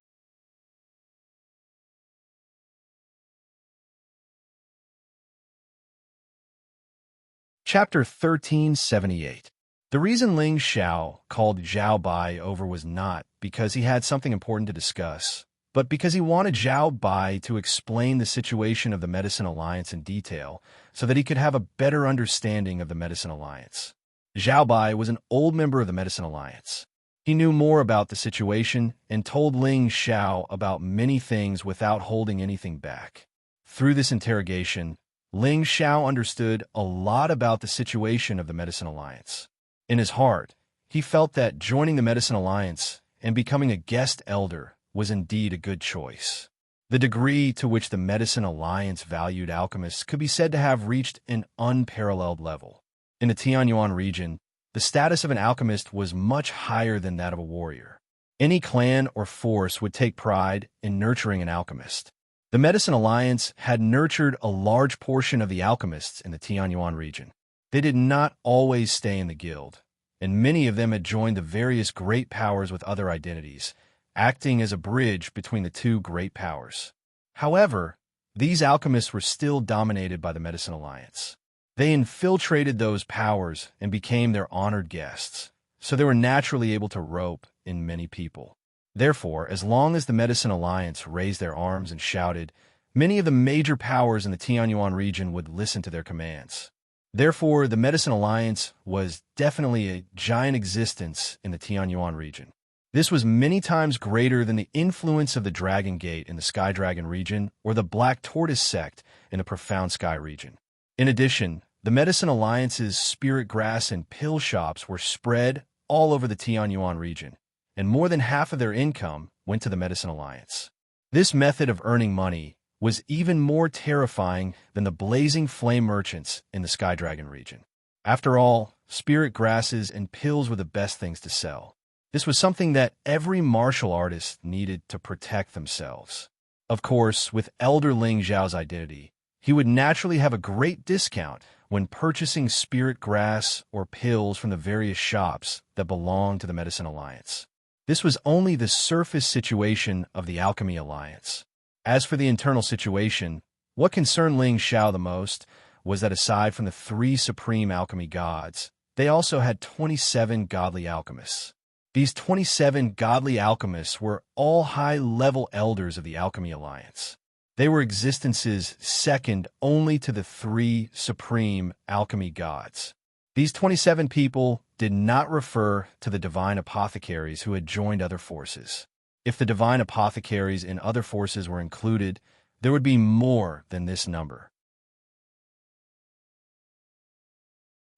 [SPEAKER 1] Chapter 1378. The reason Ling Xiao called Zhao Bai over was not because he had something important to discuss, but because he wanted Zhao Bai to explain the situation of the Medicine Alliance in detail so that he could have a better understanding of the Medicine Alliance. Zhao Bai was an old member of the Medicine Alliance. He knew more about the situation and told Ling Xiao about many things without holding anything back. Through this interrogation, Ling Xiao understood a lot about the situation of the Medicine Alliance. In his heart, he felt that joining the Medicine Alliance and becoming a guest elder was indeed a good choice. The degree to which the Medicine Alliance valued alchemists could be said to have reached an unparalleled level. In the Tianyuan region, the status of an alchemist was much higher than that of a warrior. Any clan or force would take pride in nurturing an alchemist. The Medicine Alliance had nurtured a large portion of the alchemists in the Tianyuan region. They did not always stay in the guild, and many of them had joined the various great powers with other identities, acting as a bridge between the 2 great powers. However, these alchemists were still dominated by the Medicine Alliance. They infiltrated those powers and became their honored guests, so they were naturally able to rope in many people. Therefore, as long as the Medicine Alliance raised their arms and shouted, many of the major powers in the Tianyuan region would listen to their commands. Therefore, the Medicine Alliance was definitely a giant existence in the Tianyuan region. This was many times greater than the influence of the Dragon Gate in the Sky Dragon region or the Black Tortoise sect in the Profound Sky region. In addition, the Medicine Alliance's spirit grass and pill shops were spread all over the Tianyuan region, and more than half of their income went to the Medicine Alliance. This method of earning money was even more terrifying than the blazing flame merchants in the Sky Dragon region. After all, spirit grasses and pills were the best things to sell. This was something that every martial artist needed to protect themselves. Of course, with Elder Ling Zhao's identity, he would naturally have a great discount when purchasing spirit grass or pills from the various shops that belonged to the Medicine Alliance. This was only the surface situation of the Alchemy Alliance. As for the internal situation, what concerned Ling Xiao the most was that aside from the 3 supreme alchemy gods, they also had 27 godly alchemists. These 27 godly alchemists were all high-level elders of the Alchemy Alliance. They were existences second only to the 3 supreme alchemy gods. These 27 people did not refer to the divine apothecaries who had joined other forces. If the divine apothecaries in other forces were included, there would be more than this number.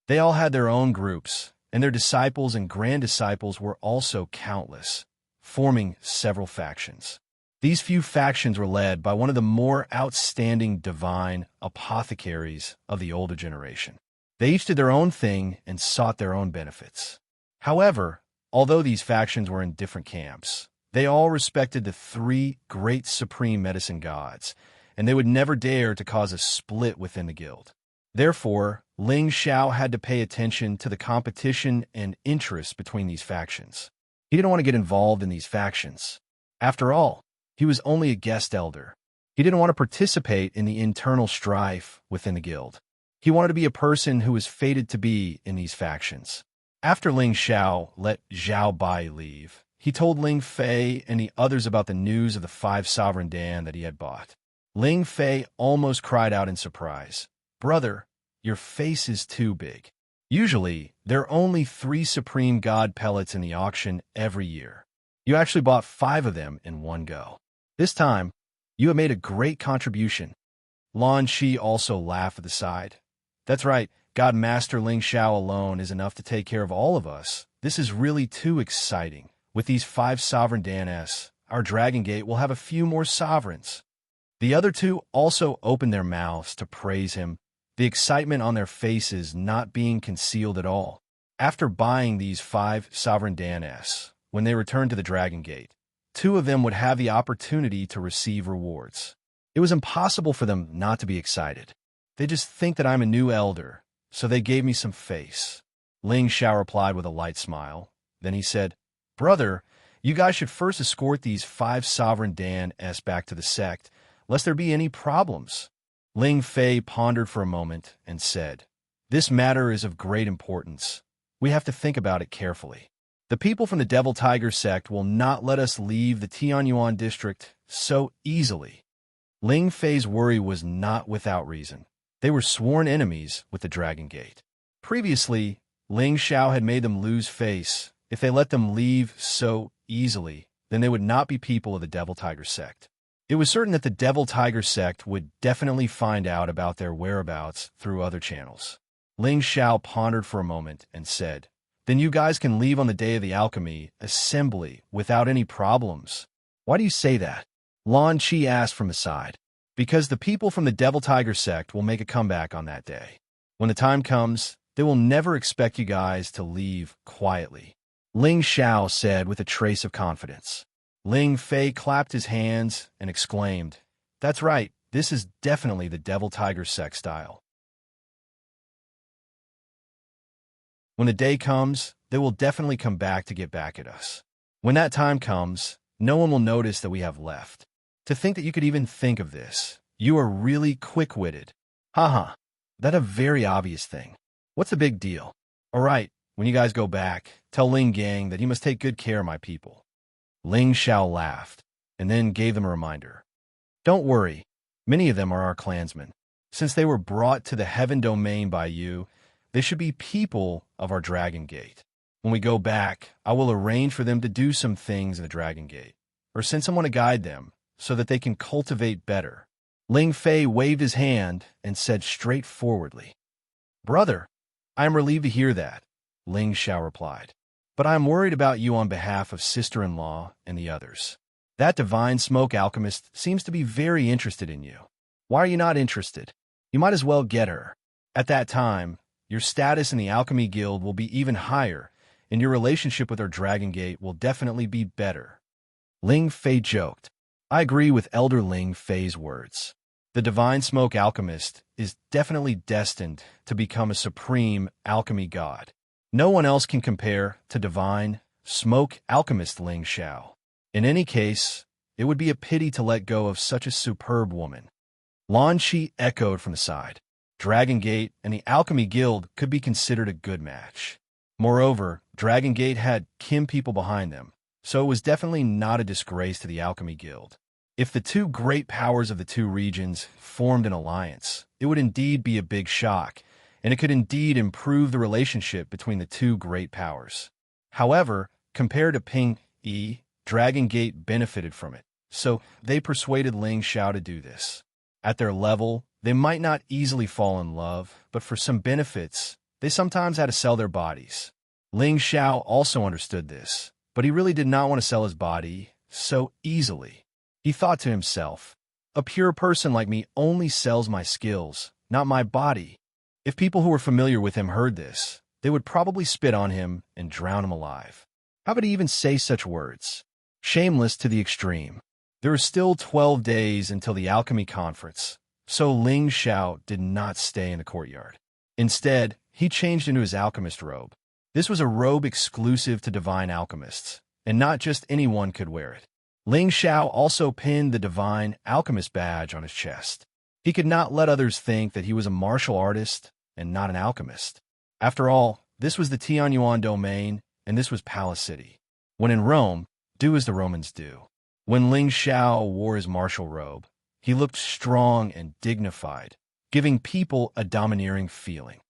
[SPEAKER 1] They all had their own groups, and their disciples and grand disciples were also countless, forming several factions. These few factions were led by one of the more outstanding divine apothecaries of the older generation. They each did their own thing and sought their own benefits. However, although these factions were in different camps, they all respected the 3 great supreme medicine gods, and they would never dare to cause a split within the guild. Therefore, Ling Xiao had to pay attention to the competition and interest between these factions. He didn't want to get involved in these factions. After all, he was only a guest elder. He didn't want to participate in the internal strife within the guild. He wanted to be a person who was fated to be in these factions. After Ling Xiao let Zhao Bai leave, he told Ling Fei and the others about the news of the 5 sovereign Dan that he had bought. Ling Fei almost cried out in surprise. "Brother, your face is too big. Usually, there are only 3 supreme god pellets in the auction every year. You actually bought 5 of them in one go. This time, you have made a great contribution. Lan Shi also laughed at the side. That's right, God Master Ling Xiao alone is enough to take care of all of us. This is really too exciting. With these 5 sovereign danes, our Dragon Gate will have a few more sovereigns. The other 2 also opened their mouths to praise him, the excitement on their faces not being concealed at all. After buying these 5 sovereign danes, when they returned to the Dragon Gate, 2 of them would have the opportunity to receive rewards. It was impossible for them not to be excited. They just think that I'm a new elder, so they gave me some face. Ling Xiao replied with a light smile. Then he said, Brother, you guys should first escort these 5 sovereign danes back to the sect, lest there be any problems. Ling Fei pondered for a moment and said, This matter is of great importance. We have to think about it carefully. The people from the Devil Tiger sect will not let us leave the Tianyuan district so easily. Ling Fei's worry was not without reason. They were sworn enemies with the Dragon Gate. Previously, Ling Xiao had made them lose face. If they let them leave so easily, then they would not be people of the Devil Tiger sect. It was certain that the Devil Tiger sect would definitely find out about their whereabouts through other channels. Ling Xiao pondered for a moment and said, Then you guys can leave on the day of the alchemy assembly without any problems. Why do you say that? Lan Qi asked from the side. Because the people from the Devil Tiger sect will make a comeback on that day. When the time comes, they will never expect you guys to leave quietly. Ling Xiao said with a trace of confidence. Ling Fei clapped his hands and exclaimed, That's right, this is definitely the Devil Tiger sect style. When the day comes, they will definitely come back to get back at us. When that time comes, no one will notice that we have left. To think that you could even think of this. You are really quick-witted. Haha, that's a very obvious thing. What's the big deal? All right, when you guys go back, tell Ling Gang that he must take good care of my people. Ling Xiao laughed, and then gave them a reminder. Don't worry, many of them are our clansmen. Since they were brought to the Heaven Domain by you, they should be people of our Dragon Gate. When we go back, I will arrange for them to do some things in the Dragon Gate, or send someone to guide them, so that they can cultivate better. Ling Fei waved his hand and said straightforwardly, Brother, I am relieved to hear that, Ling Xiao replied. But I am worried about you on behalf of sister-in-law and the others. That divine smoke alchemist seems to be very interested in you. Why are you not interested? You might as well get her. At that time, your status in the Alchemy Guild will be even higher, and your relationship with our Dragon Gate will definitely be better. Ling Fei joked. I agree with Elder Ling Fei's words. The Divine Smoke Alchemist is definitely destined to become a supreme alchemy god. No one else can compare to Divine Smoke Alchemist Ling Xiao. In any case, it would be a pity to let go of such a superb woman. Lan Qi echoed from the side. Dragon Gate and the Alchemy Guild could be considered a good match. Moreover, Dragon Gate had Kim people behind them, so it was definitely not a disgrace to the Alchemy Guild. If the 2 great powers of the 2 regions formed an alliance, it would indeed be a big shock, and it could indeed improve the relationship between the 2 great powers. However, compared to Ping Yi, Dragon Gate benefited from it, so they persuaded Ling Xiao to do this. At their level, they might not easily fall in love, but for some benefits, they sometimes had to sell their bodies. Ling Xiao also understood this, but he really did not want to sell his body so easily. He thought to himself, a pure person like me only sells my skills, not my body. If people who were familiar with him heard this, they would probably spit on him and drown him alive. How could he even say such words? Shameless to the extreme. There were still 12 days until the alchemy conference, so Ling Xiao did not stay in the courtyard. Instead, he changed into his alchemist robe. This was a robe exclusive to divine alchemists, and not just anyone could wear it. Ling Xiao also pinned the Divine Alchemist badge on his chest. He could not let others think that he was a martial artist and not an alchemist. After all, this was the Tianyuan domain, and this was Palace City. When in Rome, do as the Romans do. When Ling Xiao wore his martial robe, he looked strong and dignified, giving people a domineering feeling.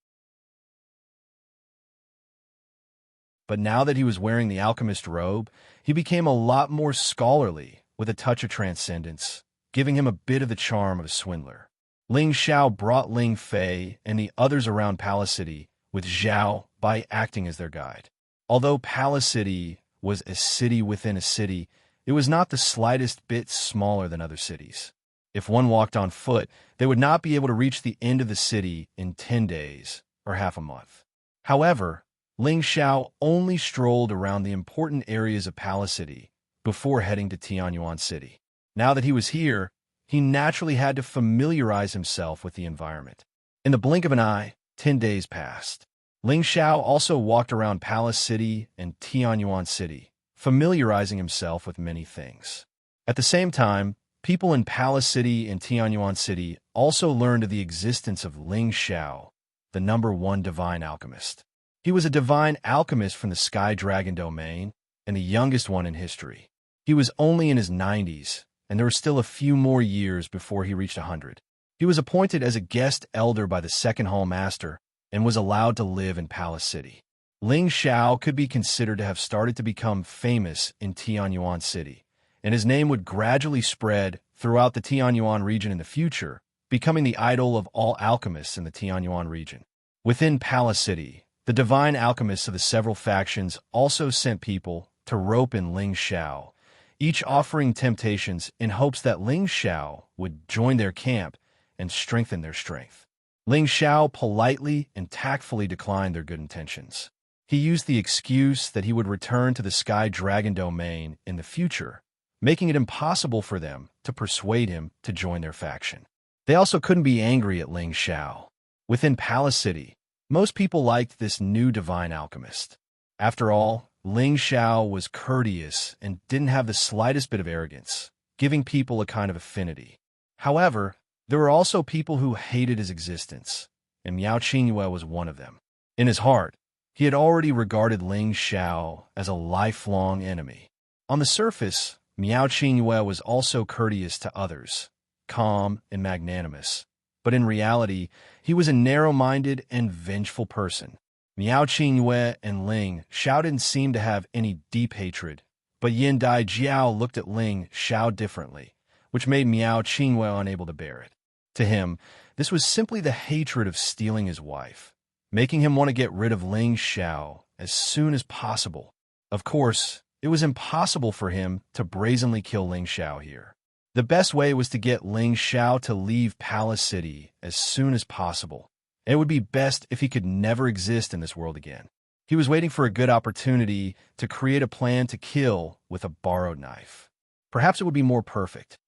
[SPEAKER 1] But now that he was wearing the alchemist robe, he became a lot more scholarly, with a touch of transcendence, giving him a bit of the charm of a swindler. Ling Xiao brought Ling Fei and the others around Palace City, with Zhao Bai acting as their guide. Although Palace City was a city within a city, it was not the slightest bit smaller than other cities. If one walked on foot, they would not be able to reach the end of the city in 10 days or half a month. However, Ling Xiao only strolled around the important areas of Palace City before heading to Tianyuan City. Now that he was here, he naturally had to familiarize himself with the environment. In the blink of an eye, 10 days passed. Ling Xiao also walked around Palace City and Tianyuan City, familiarizing himself with many things. At the same time, people in Palace City and Tianyuan City also learned of the existence of Ling Xiao, the #1 divine alchemist. He was a divine alchemist from the Sky Dragon domain and the youngest one in history. He was only in his 90s, and there were still a few more years before he reached 100. He was appointed as a guest elder by the Second Hall Master and was allowed to live in Palace City. Ling Xiao could be considered to have started to become famous in Tianyuan City, and his name would gradually spread throughout the Tianyuan region in the future, becoming the idol of all alchemists in the Tianyuan region. Within Palace City, the divine alchemists of the several factions also sent people to rope in Ling Xiao, each offering temptations in hopes that Ling Xiao would join their camp and strengthen their strength. Ling Xiao politely and tactfully declined their good intentions. He used the excuse that he would return to the Sky Dragon domain in the future, making it impossible for them to persuade him to join their faction. They also couldn't be angry at Ling Xiao. Within Palace City, most people liked this new divine alchemist. After all, Ling Xiao was courteous and didn't have the slightest bit of arrogance, giving people a kind of affinity. However, there were also people who hated his existence, and Miao Qingyue was one of them. In his heart, he had already regarded Ling Xiao as a lifelong enemy. On the surface, Miao Qingyue was also courteous to others, calm and magnanimous, but in reality, he was a narrow-minded and vengeful person. Miao Qingyue and Ling Xiao didn't seem to have any deep hatred, but Yin Dai Jiao looked at Ling Xiao differently, which made Miao Qingyue unable to bear it. To him, this was simply the hatred of stealing his wife, making him want to get rid of Ling Xiao as soon as possible. Of course, it was impossible for him to brazenly kill Ling Xiao here. The best way was to get Ling Xiao to leave Palace City as soon as possible. It would be best if he could never exist in this world again. He was waiting for a good opportunity to create a plan to kill with a borrowed knife. Perhaps it would be more perfect.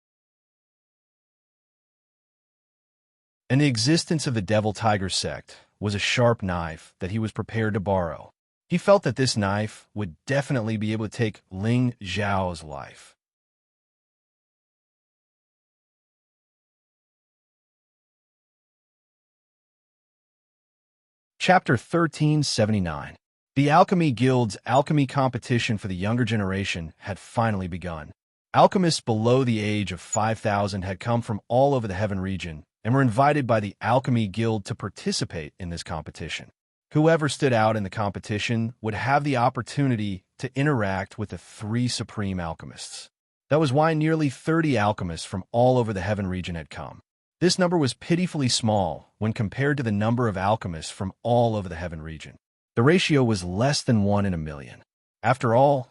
[SPEAKER 1] And the existence of the Devil Tiger sect was a sharp knife that he was prepared to borrow. He felt that this knife would definitely be able to take Ling Xiao's life. Chapter 1379. The Alchemy Guild's alchemy competition for the younger generation had finally begun. Alchemists below the age of 5,000 had come from all over the Heaven region and were invited by the Alchemy Guild to participate in this competition. Whoever stood out in the competition would have the opportunity to interact with the 3 supreme alchemists. That was why nearly 30 alchemists from all over the Heaven region had come. This number was pitifully small when compared to the number of alchemists from all over the Heaven region. The ratio was less than 1 in a million. After all,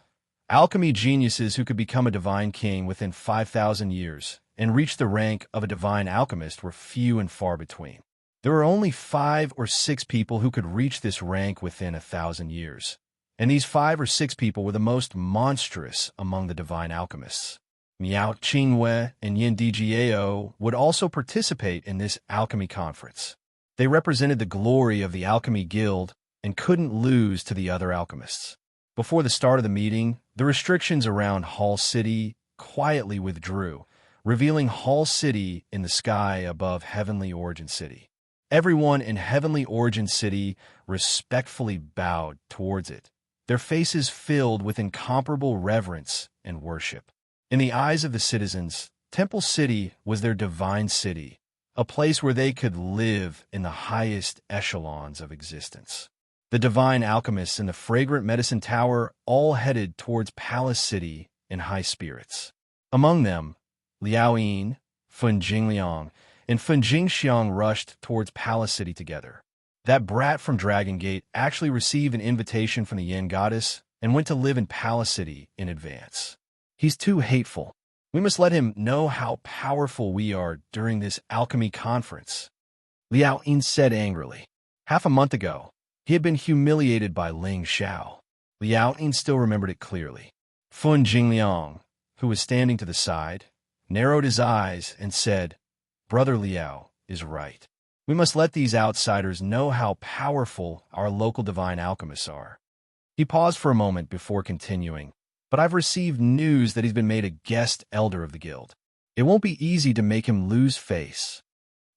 [SPEAKER 1] alchemy geniuses who could become a divine king within 5,000 years and reach the rank of a divine alchemist were few and far between. There were only 5 or 6 people who could reach this rank within 1,000 years, and these 5 or 6 people were the most monstrous among the divine alchemists. Miao Qingyue and Yin Dijiao would also participate in this alchemy conference. They represented the glory of the Alchemy Guild and couldn't lose to the other alchemists. Before the start of the meeting, the restrictions around Hall City quietly withdrew, revealing Hall City in the sky above Heavenly Origin City. Everyone in Heavenly Origin City respectfully bowed towards it, their faces filled with incomparable reverence and worship. In the eyes of the citizens, Temple City was their divine city, a place where they could live in the highest echelons of existence. The divine alchemists and the fragrant medicine tower all headed towards Palace City in high spirits. Among them, Liao Yin, Fun Jingliang, and Fun Jingxiang rushed towards Palace City together. That brat from Dragon Gate actually received an invitation from the Yin goddess and went to live in Palace City in advance. He's too hateful. We must let him know how powerful we are during this alchemy conference, Liao Yin said angrily. Half a month ago, he had been humiliated by Ling Xiao. Liao Yin still remembered it clearly. Fun Jingliang, who was standing to the side, narrowed his eyes and said, "Brother Liao is right. We must let these outsiders know how powerful our local divine alchemists are." He paused for a moment before continuing, "But I've received news that he's been made a guest elder of the guild. It won't be easy to make him lose face."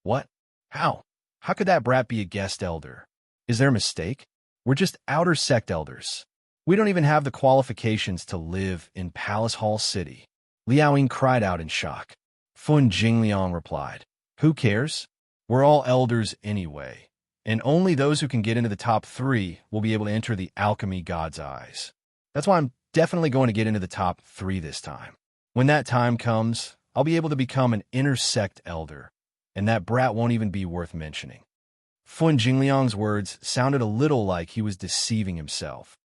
[SPEAKER 1] "What? How? How could that brat be a guest elder? Is there a mistake? We're just outer sect elders. We don't even have the qualifications to live in Palace Hall City." Liao Yin cried out in shock. Fun Jingliang replied, "Who cares? We're all elders anyway, and only those who can get into the top 3 will be able to enter the alchemy god's eyes. That's why I'm definitely going to get into the top 3 this time. When that time comes, I'll be able to become an inner sect elder, and that brat won't even be worth mentioning." Fun Jingliang's words sounded a little like he was deceiving himself.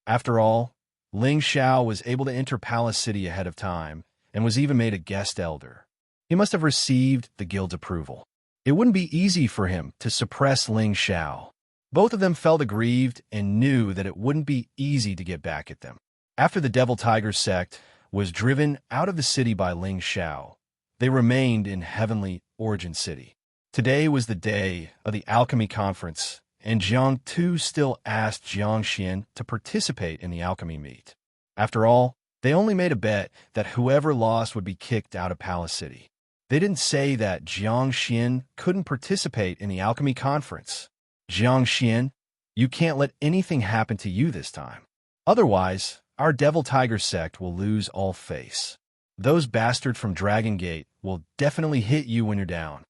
[SPEAKER 1] After all, Ling Xiao was able to enter Palace City ahead of time and was even made a guest elder. He must have received the guild's approval. It wouldn't be easy for him to suppress Ling Xiao. Both of them felt aggrieved and knew that it wouldn't be easy to get back at them. After the Devil Tiger sect was driven out of the city by Ling Xiao, they remained in Heavenly Origin City. Today was the day of the alchemy conference, and Jiang Tu still asked Xianxia to participate in the alchemy meet. After all, they only made a bet that whoever lost would be kicked out of Palace City. They didn't say that Xianxia couldn't participate in the alchemy conference. "Xianxia, you can't let anything happen to you this time. Otherwise, our Devil Tiger sect will lose all face. Those bastards from Dragon Gate will definitely hit you when you're down."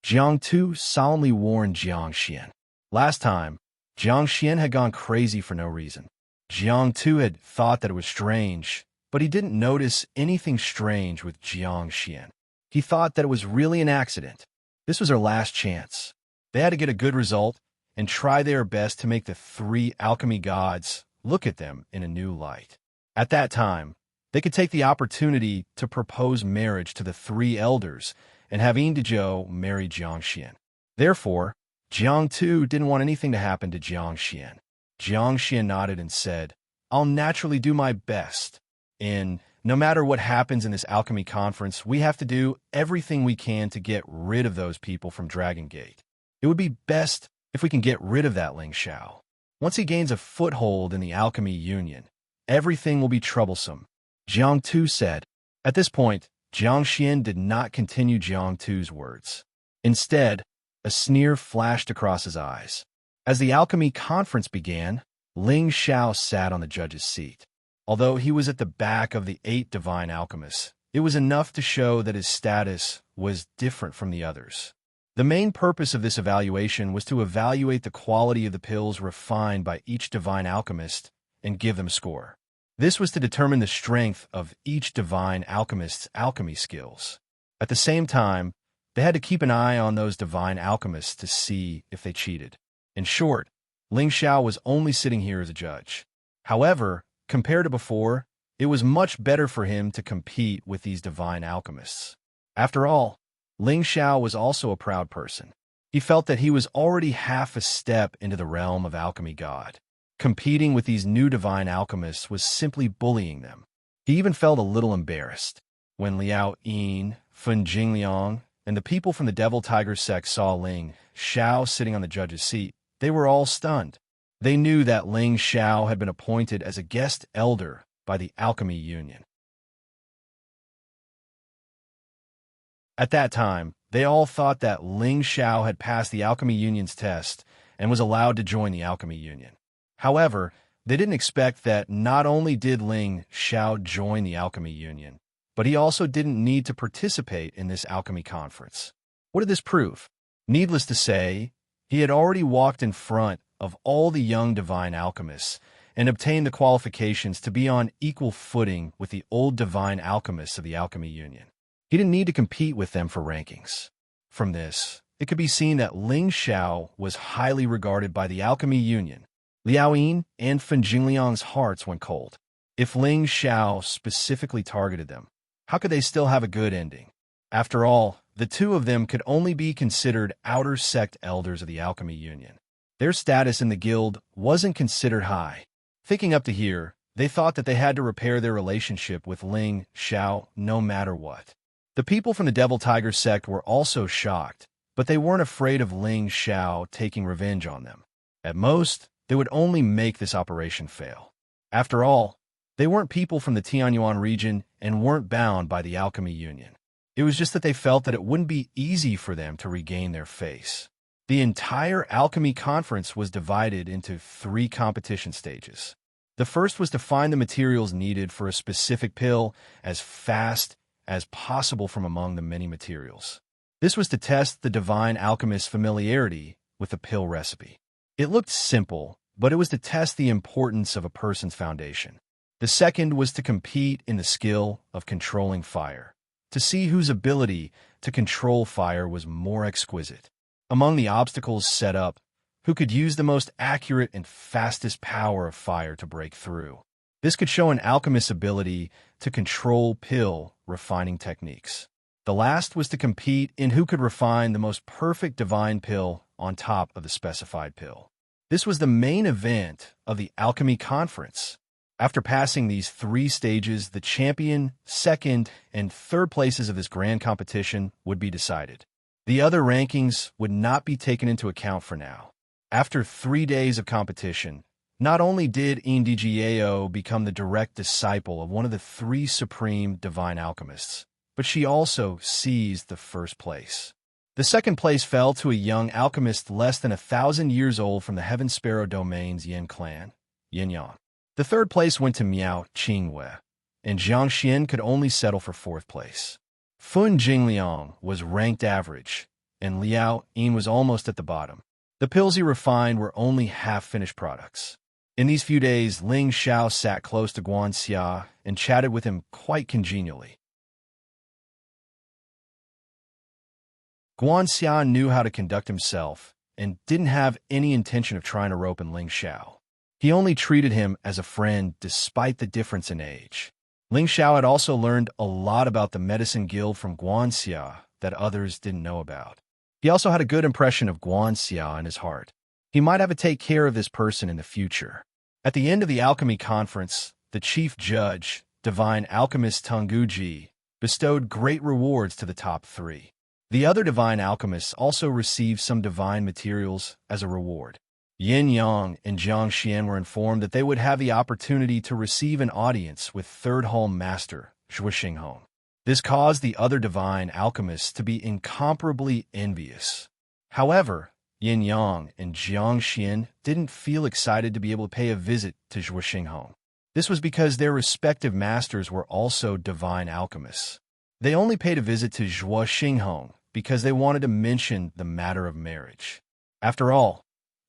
[SPEAKER 1] Jiang Tu solemnly warned Xianxia. Last time, Xianxia had gone crazy for no reason. Jiang Tu had thought that it was strange, but he didn't notice anything strange with Xianxia. He thought that it was really an accident. This was their last chance. They had to get a good result and try their best to make the 3 alchemy gods look at them in a new light. At that time, they could take the opportunity to propose marriage to the 3 elders and have Indizhou marry Xianxia. Therefore, Jiang Tu didn't want anything to happen to Xianxia. Xianxia nodded and said, "I'll naturally do my best. And no matter what happens in this alchemy conference, we have to do everything we can to get rid of those people from Dragon Gate. It would be best if we can get rid of that Ling Xiao. Once he gains a foothold in the alchemy union, everything will be troublesome," Jiang Tu said. At this point, Xianxia did not continue Jiang Tu's words. Instead, a sneer flashed across his eyes. As the alchemy conference began, Ling Xiao sat on the judge's seat. Although he was at the back of the 8 divine alchemists, it was enough to show that his status was different from the others. The main purpose of this evaluation was to evaluate the quality of the pills refined by each divine alchemist and give them a score. This was to determine the strength of each divine alchemist's alchemy skills. At the same time, they had to keep an eye on those divine alchemists to see if they cheated. In short, Ling Xiao was only sitting here as a judge. However, compared to before, it was much better for him to compete with these divine alchemists. After all, Ling Xiao was also a proud person. He felt that he was already half a step into the realm of alchemy god. Competing with these new divine alchemists was simply bullying them. He even felt a little embarrassed. When Liao Yin, Fun Jingliang, and the people from the Devil Tiger sect saw Ling Xiao sitting on the judge's seat, they were all stunned. They knew that Ling Xiao had been appointed as a guest elder by the Alchemy Union. At that time, they all thought that Ling Xiao had passed the Alchemy Union's test and was allowed to join the Alchemy Union. However, they didn't expect that not only did Ling Xiao join the Alchemy Union, but he also didn't need to participate in this alchemy conference. What did this prove? Needless to say, he had already walked in front of all the young divine alchemists and obtained the qualifications to be on equal footing with the old divine alchemists of the Alchemy Union. He didn't need to compete with them for rankings. From this, it could be seen that Ling Xiao was highly regarded by the Alchemy Union. Liao Yin and Fen Jingliang's hearts went cold. If Ling Xiao specifically targeted them, how could they still have a good ending? After all, the two of them could only be considered outer sect elders of the Alchemy Union. Their status in the guild wasn't considered high. Thinking up to here, they thought that they had to repair their relationship with Ling Xiao no matter what. The people from the Devil Tiger sect were also shocked, but they weren't afraid of Ling Xiao taking revenge on them. At most, they would only make this operation fail. After all, they weren't people from the Tianyuan region and weren't bound by the Alchemy Union. It was just that they felt that it wouldn't be easy for them to regain their face. The entire alchemy conference was divided into 3 competition stages. The first was to find the materials needed for a specific pill as fast as possible from among the many materials. This was to test the divine alchemist's familiarity with the pill recipe. It looked simple, but it was to test the importance of a person's foundation. The second was to compete in the skill of controlling fire, to see whose ability to control fire was more exquisite. Among the obstacles set up, who could use the most accurate and fastest power of fire to break through. This could show an alchemist's ability to control pill refining techniques. The last was to compete in who could refine the most perfect divine pill on top of the specified pill. This was the main event of the alchemy conference. After passing these 3 stages, the champion, second, and third places of this grand competition would be decided. The other rankings would not be taken into account for now. After 3 days of competition, not only did Ndigao become the direct disciple of one of the 3 supreme divine alchemists, but she also seized the first place. The second place fell to a young alchemist less than 1,000 years old from the Heaven Sparrow Domain's Yin clan, Yin Yang. The third place went to Miao Qingwei, and Xianxia could only settle for 4th place. Fen Jingliang was ranked average, and Liao Yin was almost at the bottom. The pills he refined were only half-finished products. In these few days, Ling Xiao sat close to Guanxia and chatted with him quite congenially. Guanxia knew how to conduct himself and didn't have any intention of trying to rope in Ling Xiao. He only treated him as a friend despite the difference in age. Ling Xiao had also learned a lot about the medicine guild from Guanxia that others didn't know about. He also had a good impression of Guanxia in his heart. He might have to take care of this person in the future. At the end of the alchemy conference, the chief judge, divine alchemist Tunguji, bestowed great rewards to the top 3. The other divine alchemists also received some divine materials as a reward. Yin Yang and Xianxia were informed that they would have the opportunity to receive an audience with Third Home Master, Zhuoxinghong. This caused the other divine alchemists to be incomparably envious. However, Yin Yang and Xianxia didn't feel excited to be able to pay a visit to Zhuoxinghong. This was because their respective masters were also divine alchemists. They only paid a visit to Zhuoxinghong because they wanted to mention the matter of marriage. After all,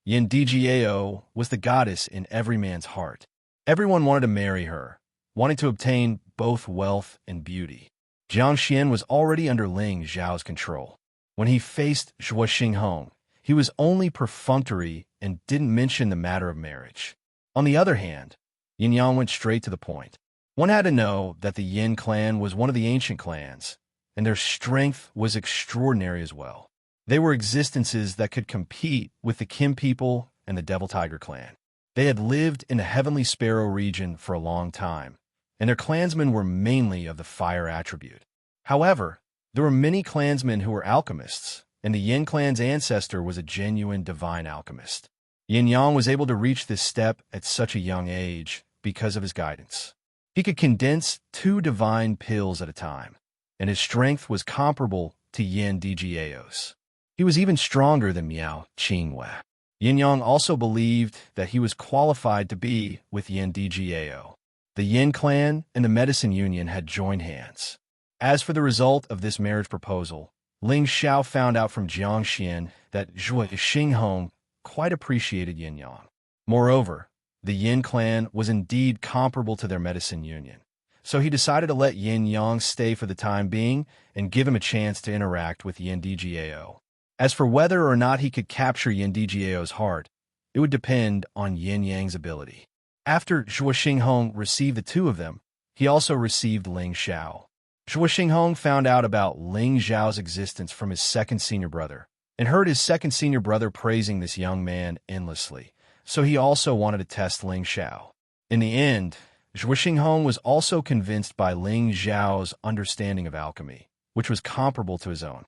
[SPEAKER 1] Ndigao was the goddess in every man's heart. Everyone wanted to marry her, wanting to obtain both wealth and beauty. Xianxia was already under Ling Xiao's control. When he faced Zhuoxinghong, he was only perfunctory and didn't mention the matter of marriage. On the other hand, Yin Yang went straight to the point. One had to know that the Yin clan was one of the ancient clans, and their strength was extraordinary as well. They were existences that could compete with the Kim people and the Devil Tiger clan. They had lived in the Heavenly Sparrow region for a long time, and their clansmen were mainly of the fire attribute. However, there were many clansmen who were alchemists, and the Yin clan's ancestor was a genuine divine alchemist. Yin Yang was able to reach this step at such a young age because of his guidance. He could condense 2 divine pills at a time, and his strength was comparable to Ndigao's. He was even stronger than Miao Qingwei. Yin Yang also believed that he was qualified to be with Ndigao. The Yin clan and the Medicine Union had joined hands. As for the result of this marriage proposal, Ling Xiao found out from Xianxia that Zhuo Xinghong quite appreciated yin yang. Moreover, the Yin clan was indeed comparable to their medicine union, so he decided to let Yin Yang stay for the time being and give him a chance to interact with Yin Dgao. As for whether or not he could capture Yin Dgao's heart, it would depend on Yin Yang's ability. After Zhuo Xinghong received the two of them, he also received Ling Xiao. Zhuo Xinghong found out about Ling Xiao's existence from his second senior brother, and heard his second senior brother praising this young man endlessly, so he also wanted to test Ling Xiao. In the end, Zhuo Xinghong was also convinced by Ling Xiao's understanding of alchemy, which was comparable to his own.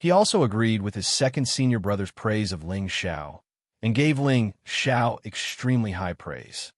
[SPEAKER 1] He also agreed with his second senior brother's praise of Ling Xiao, and gave Ling Xiao extremely high praise.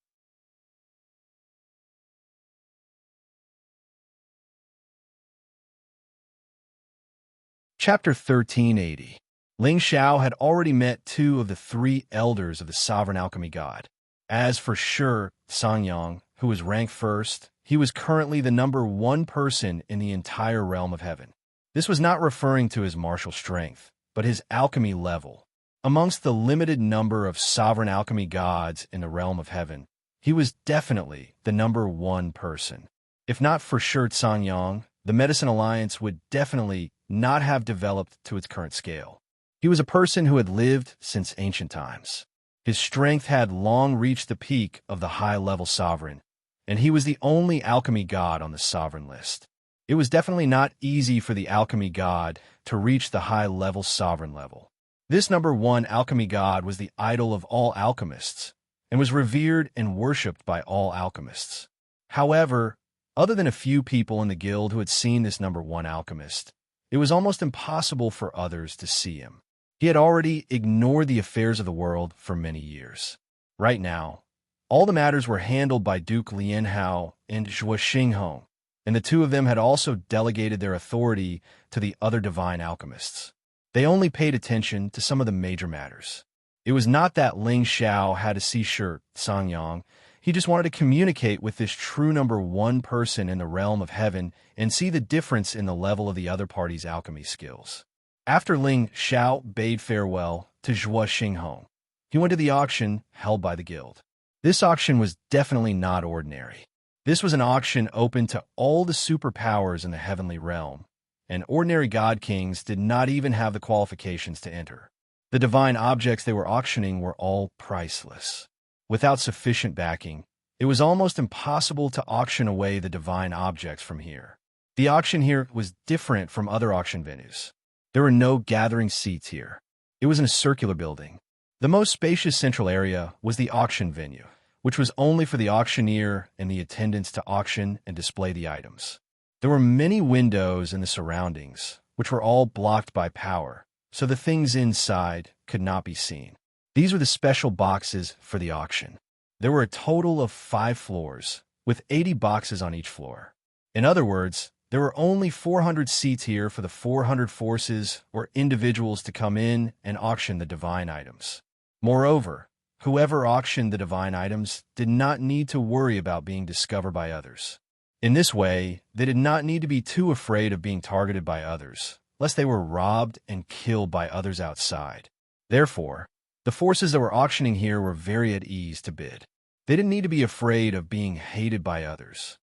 [SPEAKER 1] Chapter 1380. Ling Xiao had already met two of the three elders of the sovereign alchemy god. As for Xianxia, who was ranked first, he was currently the #1 person in the entire realm of heaven. This was not referring to his martial strength, but his alchemy level. Amongst the limited number of sovereign alchemy gods in the realm of heaven, he was definitely the #1 person. If not for Xianxia, the Medicine Alliance would definitely not have developed to its current scale. He was a person who had lived since ancient times. His strength had long reached the peak of the high-level sovereign, and he was the only alchemy god on the sovereign list. It was definitely not easy for the alchemy god to reach the high-level sovereign level. This #1 alchemy god was the idol of all alchemists, and was revered and worshipped by all alchemists. However, other than a few people in the guild who had seen this #1 alchemist, it was almost impossible for others to see him. He had already ignored the affairs of the world for many years. Right now, all the matters were handled by Duke Lianhao and Zhuo Xinghong, and the two of them had also delegated their authority to the other divine alchemists. They only paid attention to some of the major matters. It was not that Ling Xiao had to see Xianxia. He just wanted to communicate with this true #1 person in the realm of heaven and see the difference in the level of the other party's alchemy skills. After Ling Xiao bade farewell to Zhuo Xinghong, he went to the auction held by the guild. This auction was definitely not ordinary. This was an auction open to all the superpowers in the heavenly realm, and ordinary god kings did not even have the qualifications to enter. The divine objects they were auctioning were all priceless. Without sufficient backing, it was almost impossible to auction away the divine objects from here. The auction here was different from other auction venues. There were no gathering seats here. It was in a circular building. The most spacious central area was the auction venue, which was only for the auctioneer and the attendants to auction and display the items. There were many windows in the surroundings, which were all blocked by power, so the things inside could not be seen. These were the special boxes for the auction. There were a total of 5 floors, with 80 boxes on each floor. In other words, there were only 400 seats here for the 400 forces or individuals to come in and auction the divine items. Moreover, whoever auctioned the divine items did not need to worry about being discovered by others. In this way, they did not need to be too afraid of being targeted by others, lest they were robbed and killed by others outside. Therefore, the forces that were auctioning here were very at ease to bid. They didn't need to be afraid of being hated by others.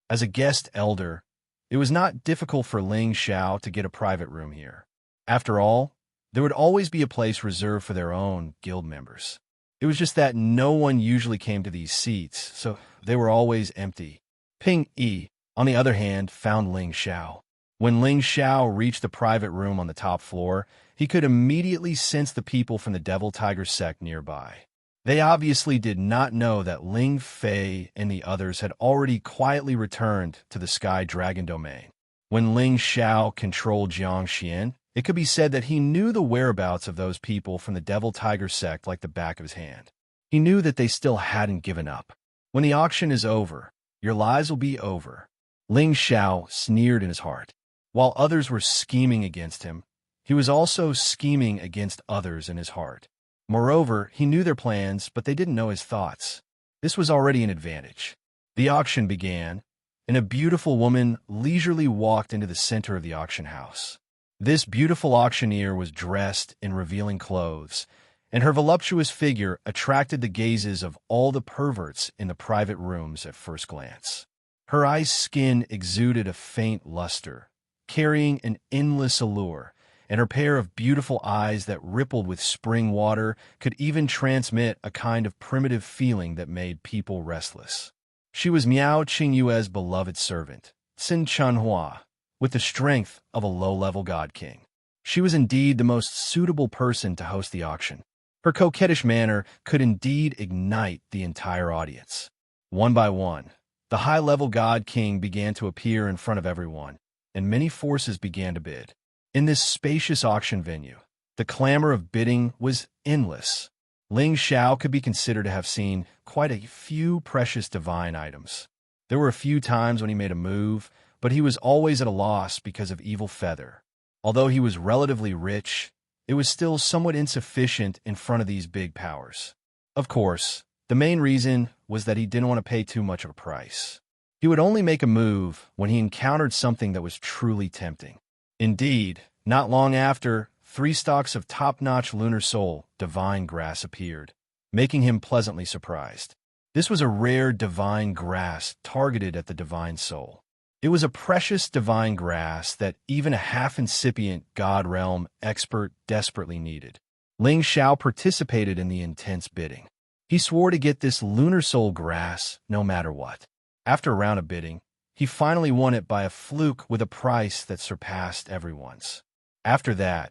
[SPEAKER 1] As a guest elder, it was not difficult for Ling Xiao to get a private room here. After all, there would always be a place reserved for their own guild members. It was just that no one usually came to these seats, so they were always empty. Ping Yi, on the other hand, found Ling Xiao. When Ling Xiao reached the private room on the top floor, he could immediately sense the people from the Devil Tiger sect nearby. They obviously did not know that Ling Fei and the others had already quietly returned to the Sky Dragon domain. When Ling Xiao controlled Xianxia, it could be said that he knew the whereabouts of those people from the Devil Tiger sect like the back of his hand. He knew that they still hadn't given up. When the auction is over, your lives will be over. Ling Xiao sneered in his heart. While others were scheming against him, he was also scheming against others in his heart. Moreover, he knew their plans, but they didn't know his thoughts. This was already an advantage. The auction began, and a beautiful woman leisurely walked into the center of the auction house. This beautiful auctioneer was dressed in revealing clothes, and her voluptuous figure attracted the gazes of all the perverts in the private rooms at first glance. Her ice skin exuded a faint luster, carrying an endless allure, and her pair of beautiful eyes that rippled with spring water could even transmit a kind of primitive feeling that made people restless. She was Miao Qingyue's beloved servant, Xin Chanhua, with the strength of a low-level god king. She was indeed the most suitable person to host the auction. Her coquettish manner could indeed ignite the entire audience. One by one, the high-level god king began to appear in front of everyone, and many forces began to bid. In this spacious auction venue, the clamor of bidding was endless. Ling Xiao could be considered to have seen quite a few precious divine items. There were a few times when he made a move, but he was always at a loss because of evil feather. Although he was relatively rich, it was still somewhat insufficient in front of these big powers. Of course, the main reason was that he didn't want to pay too much of a price. He would only make a move when he encountered something that was truly tempting. Indeed, not long after, 3 stalks of top-notch lunar soul divine grass appeared, making him pleasantly surprised. This was a rare divine grass targeted at the divine soul. It was a precious divine grass that even a half-incipient God realm expert desperately needed. Ling Xiao participated in the intense bidding. He swore to get this lunar soul grass no matter what. After a round of bidding, he finally won it by a fluke with a price that surpassed everyone's. After that,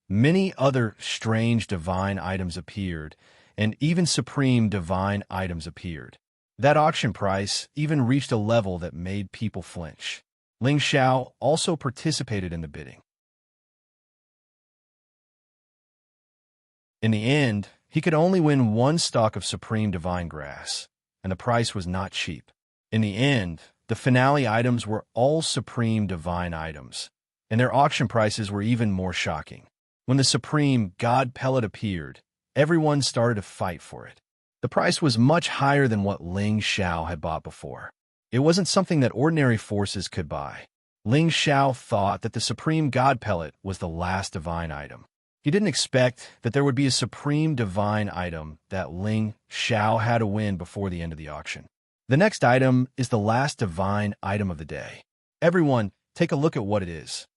[SPEAKER 1] many other strange divine items appeared, and even supreme divine items appeared. That auction price even reached a level that made people flinch. Ling Xiao also participated in the bidding. In the end, he could only win 1 stalk of supreme divine grass, and the price was not cheap. In the end, the finale items were all supreme divine items, and their auction prices were even more shocking. When the supreme god pellet appeared, everyone started to fight for it. The price was much higher than what Ling Xiao had bought before. It wasn't something that ordinary forces could buy. Ling Xiao thought that the supreme god pellet was the last divine item. He didn't expect that there would be a supreme divine item that Ling Xiao had to win before the end of the auction. The next item is the last divine item of the day. Everyone, take a look at what it is.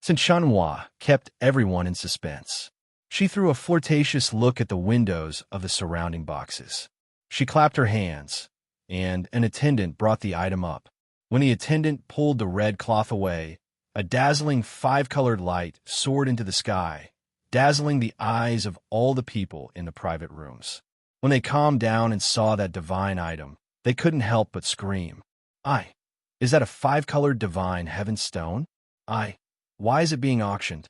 [SPEAKER 1] Xianxia kept everyone in suspense. She threw a flirtatious look at the windows of the surrounding boxes. She clapped her hands, and an attendant brought the item up. When the attendant pulled the red cloth away, a dazzling 5-colored light soared into the sky, dazzling the eyes of all the people in the private rooms. When they calmed down and saw that divine item, they couldn't help but scream. Is that a 5-colored divine heaven stone? Why is it being auctioned?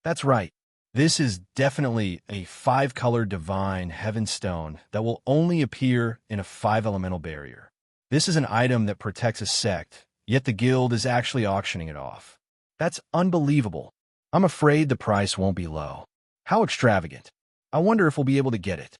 [SPEAKER 1] That's right. This is definitely a 5-colored divine heaven stone that will only appear in a 5-elemental barrier. This is an item that protects a sect, yet the guild is actually auctioning it off. That's unbelievable. I'm afraid the price won't be low. How extravagant. I wonder if we'll be able to get it.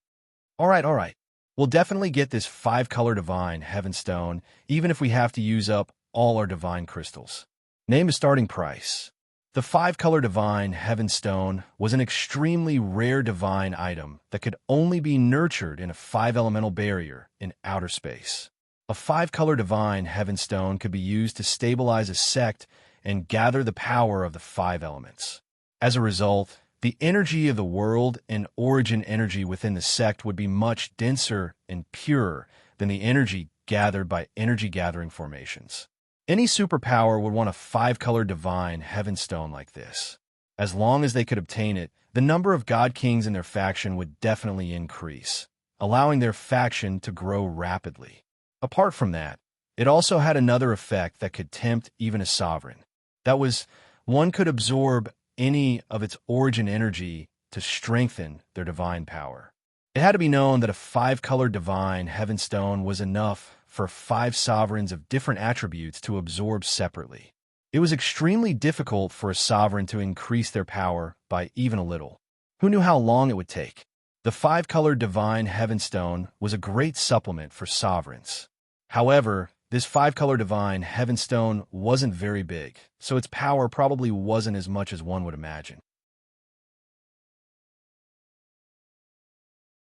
[SPEAKER 1] All right. We'll definitely get this 5-color divine heaven stone, even if we have to use up all our divine crystals. Name a starting price. The 5-color divine heaven stone was an extremely rare divine item that could only be nurtured in a 5-elemental barrier in outer space. A 5-color divine heaven stone could be used to stabilize a sect and gather the power of the 5 elements. As a result, the energy of the world and origin energy within the sect would be much denser and purer than the energy gathered by energy-gathering formations. Any superpower would want a 5-color divine heaven stone like this. As long as they could obtain it, the number of god kings in their faction would definitely increase, allowing their faction to grow rapidly. Apart from that, it also had another effect that could tempt even a sovereign. That was, one could absorb any of its origin energy to strengthen their divine power. It had to be known that a 5-color divine heaven stone was enough for 5 sovereigns of different attributes to absorb separately. It was extremely difficult for a sovereign to increase their power by even a little. Who knew how long it would take? The five-colored divine heaven stone was a great supplement for sovereigns. However, this five-color divine heaven stone wasn't very big, so its power probably wasn't as much as one would imagine.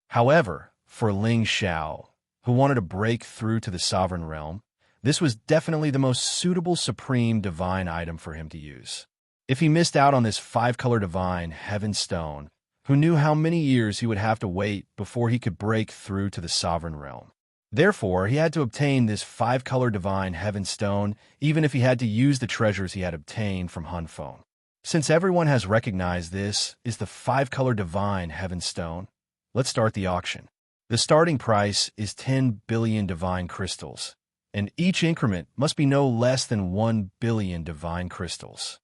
[SPEAKER 1] However, for Ling Xiao, who wanted to break through to the sovereign realm, this was definitely the most suitable supreme divine item for him to use. If he missed out on this five-color divine heaven stone, who knew how many years he would have to wait before he could break through to the sovereign realm. Therefore, he had to obtain this five-color divine heaven stone, even if he had to use the treasures he had obtained from Hunfeng. Since everyone has recognized this is the five-color divine heaven stone, let's start the auction. The starting price is 10 billion divine crystals, and each increment must be no less than 1 billion divine crystals.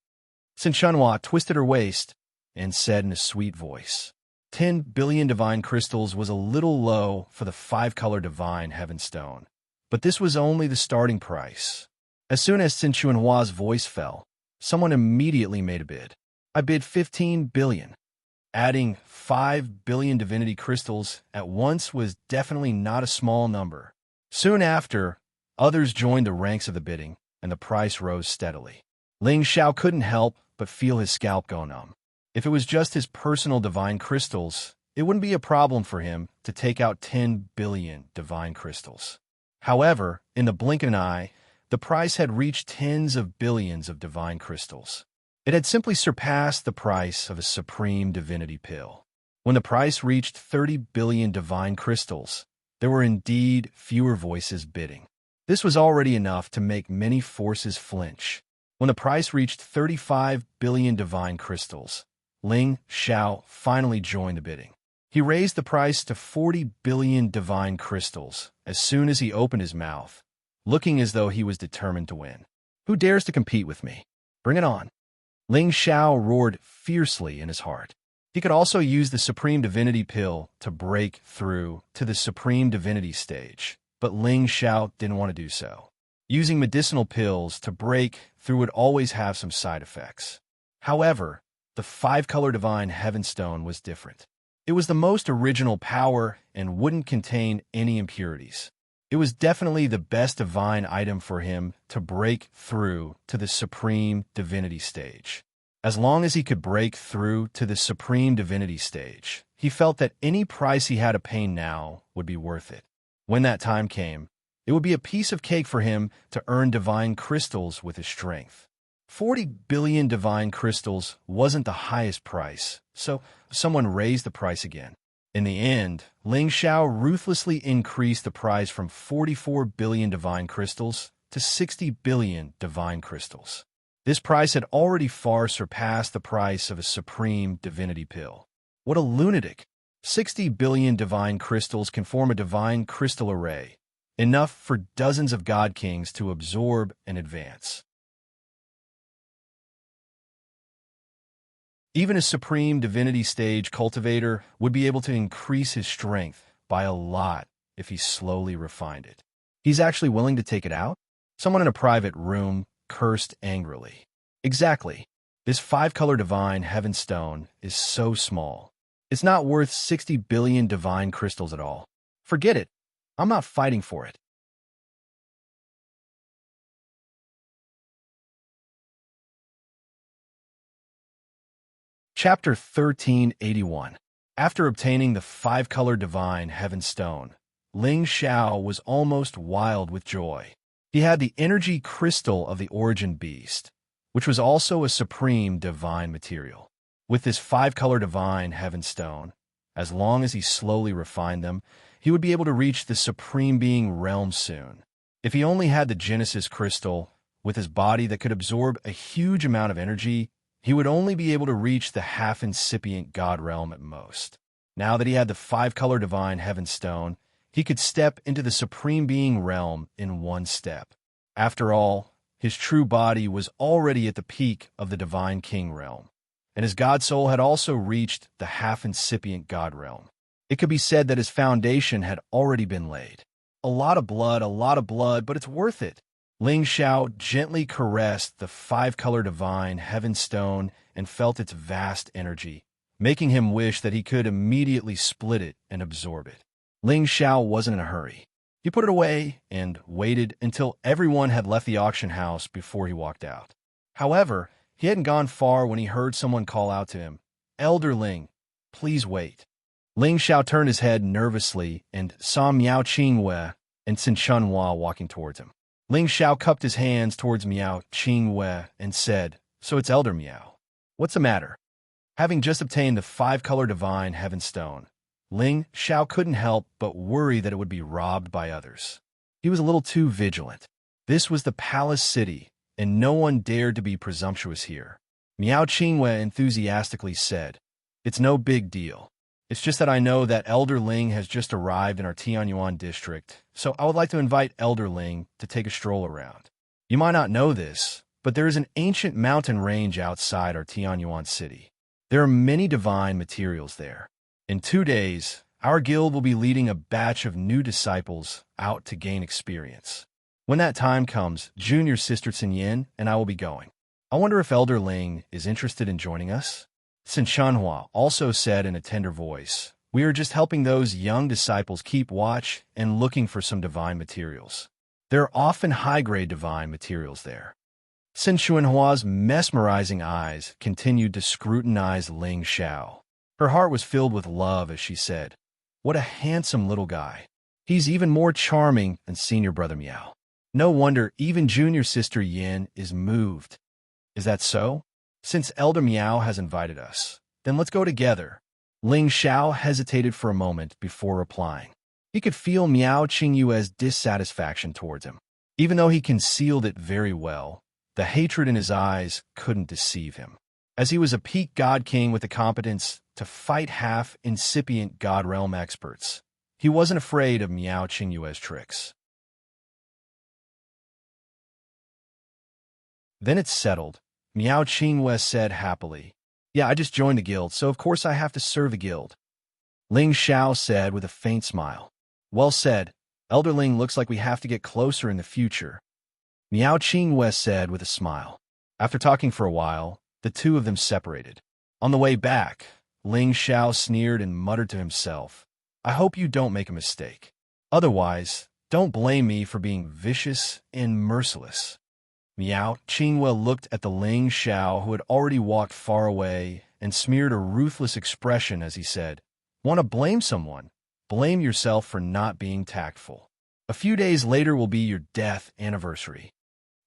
[SPEAKER 1] Xianxia twisted her waist and said in a sweet voice, 10 billion divine crystals was a little low for the five-color divine heaven stone, but this was only the starting price. As soon as Xianxia's voice fell, someone immediately made a bid. I bid 15 billion. Adding 5 billion divinity crystals at once was definitely not a small number. Soon after, others joined the ranks of the bidding, and the price rose steadily. Ling Xiao couldn't help but feel his scalp go numb. If it was just his personal divine crystals, it wouldn't be a problem for him to take out 10 billion divine crystals. However, in the blink of an eye, the price had reached tens of billions of divine crystals. It had simply surpassed the price of a supreme divinity pill. When the price reached 30 billion divine crystals, there were indeed fewer voices bidding. This was already enough to make many forces flinch. When the price reached 35 billion divine crystals, Ling Xiao finally joined the bidding. He raised the price to 40 billion divine crystals as soon as he opened his mouth, looking as though he was determined to win. Who dares to compete with me? Bring it on. Ling Xiao roared fiercely in his heart. He could also use the Supreme Divinity Pill to break through to the Supreme Divinity stage, but Ling Xiao didn't want to do so. Using medicinal pills to break through would always have some side effects. However, the five-color divine heaven stone was different. It was the most original power and wouldn't contain any impurities. It was definitely the best divine item for him to break through to the Supreme Divinity stage. As long as he could break through to the Supreme Divinity stage, he felt that any price he had to pay now would be worth it. When that time came, it would be a piece of cake for him to earn divine crystals with his strength. 40 billion divine crystals wasn't the highest price, so someone raised the price again. In the end, Ling Xiao ruthlessly increased the price from 44 billion divine crystals to 60 billion divine crystals. This price had already far surpassed the price of a supreme divinity pill. What a lunatic! 60 billion divine crystals can form a divine crystal array, enough for dozens of god kings to absorb and advance. Even a supreme divinity stage cultivator would be able to increase his strength by a lot if he slowly refined it. He's actually willing to take it out? Someone in a private room cursed angrily. Exactly. This five-color divine heaven stone is so small. It's not worth 60 billion divine crystals at all. Forget it. I'm not fighting for it. Chapter 1381. After obtaining the five-color divine heaven stone, Ling Xiao was almost wild with joy. He had the energy crystal of the origin beast, which was also a supreme divine material. With this five-color divine heaven stone, as long as he slowly refined them, he would be able to reach the supreme being realm soon. If he only had the Genesis crystal, with his body that could absorb a huge amount of energy, he would only be able to reach the half-incipient god realm at most. Now that he had the five-color divine heaven stone, he could step into the supreme being realm in one step. After all, his true body was already at the peak of the divine king realm, and his god soul had also reached the half-incipient god realm. It could be said that his foundation had already been laid. A lot of blood, but it's worth it. Ling Xiao gently caressed the five-color divine heaven stone and felt its vast energy, making him wish that he could immediately split it and absorb it. Ling Xiao wasn't in a hurry. He put it away and waited until everyone had left the auction house before he walked out. However, he hadn't gone far when he heard someone call out to him, "Elder Ling, please wait." Ling Xiao turned his head nervously and saw Miao Qingwei and Xianxia walking towards him. Ling Xiao cupped his hands towards Miao Qingwei and said, "So it's Elder Miao. What's the matter?" Having just obtained the 5-color divine heaven stone, Ling Xiao couldn't help but worry that it would be robbed by others. He was a little too vigilant. This was the palace city, and no one dared to be presumptuous here. Miao Qingwei enthusiastically said, "It's no big deal. It's just that I know that Elder Ling has just arrived in our Tianyuan district, so I would like to invite Elder Ling to take a stroll around. You might not know this, but there is an ancient mountain range outside our Tianyuan city. There are many divine materials there. In 2 days, our guild will be leading a batch of new disciples out to gain experience. When that time comes, junior sister Xinyin and I will be going. I wonder if Elder Ling is interested in joining us?" Xianxia also said in a tender voice, "We are just helping those young disciples keep watch and looking for some divine materials. There are often high-grade divine materials there." Xianxia's mesmerizing eyes continued to scrutinize Ling Xiao. Her heart was filled with love as she said, "What a handsome little guy. He's even more charming than senior brother Miao. No wonder even junior sister Yin is moved." "Is that so? Since Elder Miao has invited us, then let's go together." Ling Xiao hesitated for a moment before replying. He could feel Miao Qingyue's dissatisfaction towards him. Even though he concealed it very well, the hatred in his eyes couldn't deceive him. As he was a peak god king with the competence to fight half-incipient god realm experts, he wasn't afraid of Miao Qingyue's tricks. "Then it's settled," Miao Qingwei said happily. "Yeah, I just joined the guild, so of course I have to serve the guild." Ling Xiao said with a faint smile. "Well said. Elder Ling, looks like we have to get closer in the future," Miao Qingwei said with a smile. After talking for a while, the two of them separated. On the way back, Ling Xiao sneered and muttered to himself, "I hope you don't make a mistake. Otherwise, don't blame me for being vicious and merciless." Miao Qingwei looked at the Ling Xiao, who had already walked far away, and smeared a ruthless expression as he said, "Want to blame someone? Blame yourself for not being tactful. A few days later will be your death anniversary."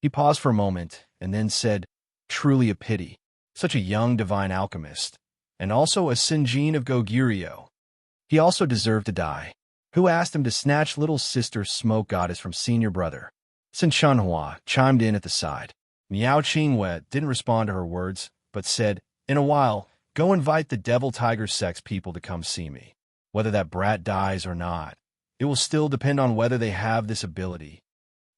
[SPEAKER 1] He paused for a moment and then said, "Truly a pity. Such a young divine alchemist, and also a Sinjin of Goguryeo. He also deserved to die. Who asked him to snatch little sister Smoke Goddess from senior brother?" Xianxia chimed in at the side. Miao Qingwei didn't respond to her words, but said, "In a while, go invite the Devil Tiger Sex people to come see me. Whether that brat dies or not, it will still depend on whether they have this ability."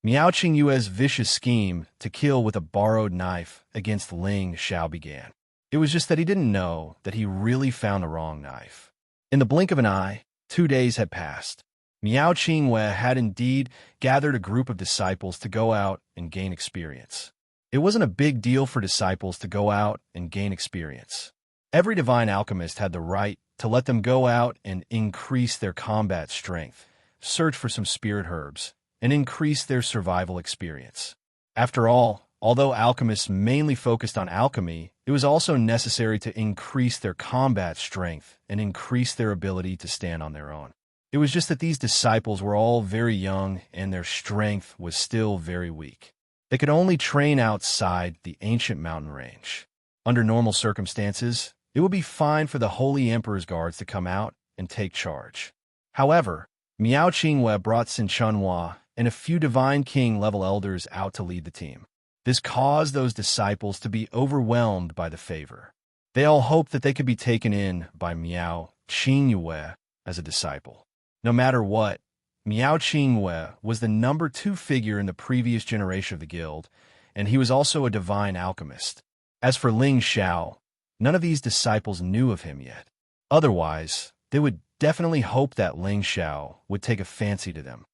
[SPEAKER 1] Miao Qingyue's vicious scheme to kill with a borrowed knife against Ling Xiao began. It was just that he didn't know that he really found the wrong knife. In the blink of an eye, 2 days had passed. Miao Qingwei had indeed gathered a group of disciples to go out and gain experience. It wasn't a big deal for disciples to go out and gain experience. Every divine alchemist had the right to let them go out and increase their combat strength, search for some spirit herbs, and increase their survival experience. After all, although alchemists mainly focused on alchemy, it was also necessary to increase their combat strength and increase their ability to stand on their own. It was just that these disciples were all very young and their strength was still very weak. They could only train outside the ancient mountain range. Under normal circumstances, it would be fine for the Holy Emperor's guards to come out and take charge. However, Miao Qingwei brought Xianxia and a few Divine King-level elders out to lead the team. This caused those disciples to be overwhelmed by the favor. They all hoped that they could be taken in by Miao Qingwei as a disciple. No matter what, Miao Qingwei was the number 2 figure in the previous generation of the guild, and he was also a divine alchemist. As for Ling Xiao, none of these disciples knew of him yet. Otherwise, they would definitely hope that Ling Xiao would take a fancy to them.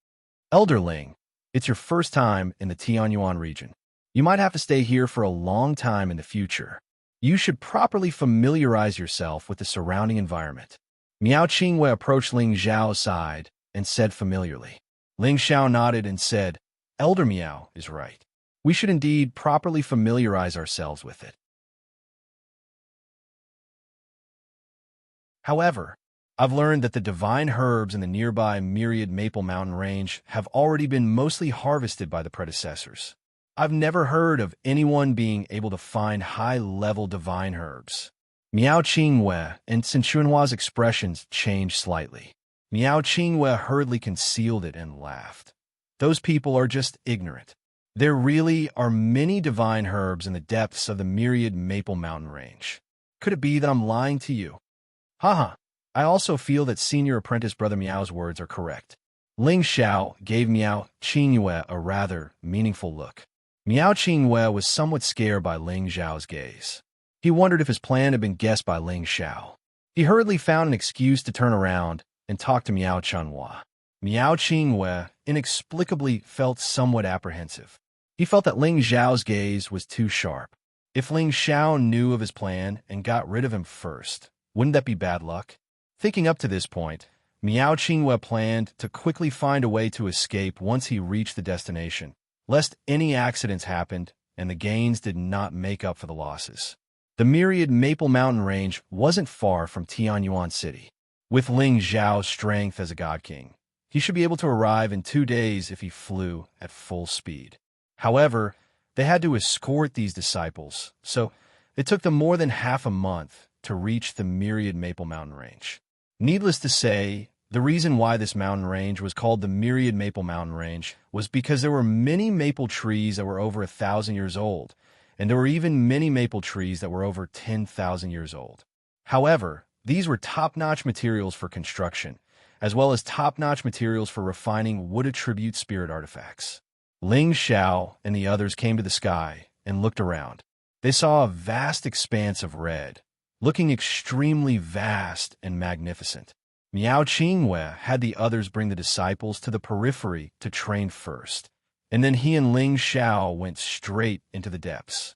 [SPEAKER 1] "Elder Ling, it's your first time in the Tianyuan region. You might have to stay here for a long time in the future. You should properly familiarize yourself with the surrounding environment. Miao Qingwei approached Ling Xiao's side and said familiarly. Ling Xiao nodded and said, Elder Miao is right. We should indeed properly familiarize ourselves with it. However, I've learned that the divine herbs in the nearby Myriad Maple Mountain Range have already been mostly harvested by the predecessors. I've never heard of anyone being able to find high-level divine herbs. Miao Qingwei and Sichuanhua's expressions changed slightly. Miao Qingwei hurriedly concealed it and laughed. Those people are just ignorant. There really are many divine herbs in the depths of the Myriad Maple Mountain Range. Could it be that I'm lying to you? Haha. I also feel that Senior Apprentice Brother Miao's words are correct. Ling Xiao gave Miao Qingwei a rather meaningful look. Miao Qingwei was somewhat scared by Ling Xiao's gaze. He wondered if his plan had been guessed by Ling Xiao. He hurriedly found an excuse to turn around and talk to Miao Qianhua. Miao Qingwei inexplicably felt somewhat apprehensive. He felt that Ling Xiao's gaze was too sharp. If Ling Xiao knew of his plan and got rid of him first, wouldn't that be bad luck? Thinking up to this point, Miao Qingwei planned to quickly find a way to escape once he reached the destination, lest any accidents happened and the gains did not make up for the losses. The Myriad Maple Mountain Range wasn't far from Tianyuan City. With Ling Xiao's strength as a god king, he should be able to arrive in 2 days if he flew at full speed. However, they had to escort these disciples, so it took them more than half a month to reach the Myriad Maple Mountain Range. Needless to say, the reason why this mountain range was called the Myriad Maple Mountain Range was because there were many maple trees that were over 1,000 years old, and there were even many maple trees that were over 10,000 years old. However, these were top-notch materials for construction, as well as top-notch materials for refining wood attribute spirit artifacts. Ling Xiao and the others came to the sky and looked around. They saw a vast expanse of red, looking extremely vast and magnificent. Miao Qingwei had the others bring the disciples to the periphery to train first, and then he and Ling Xiao went straight into the depths.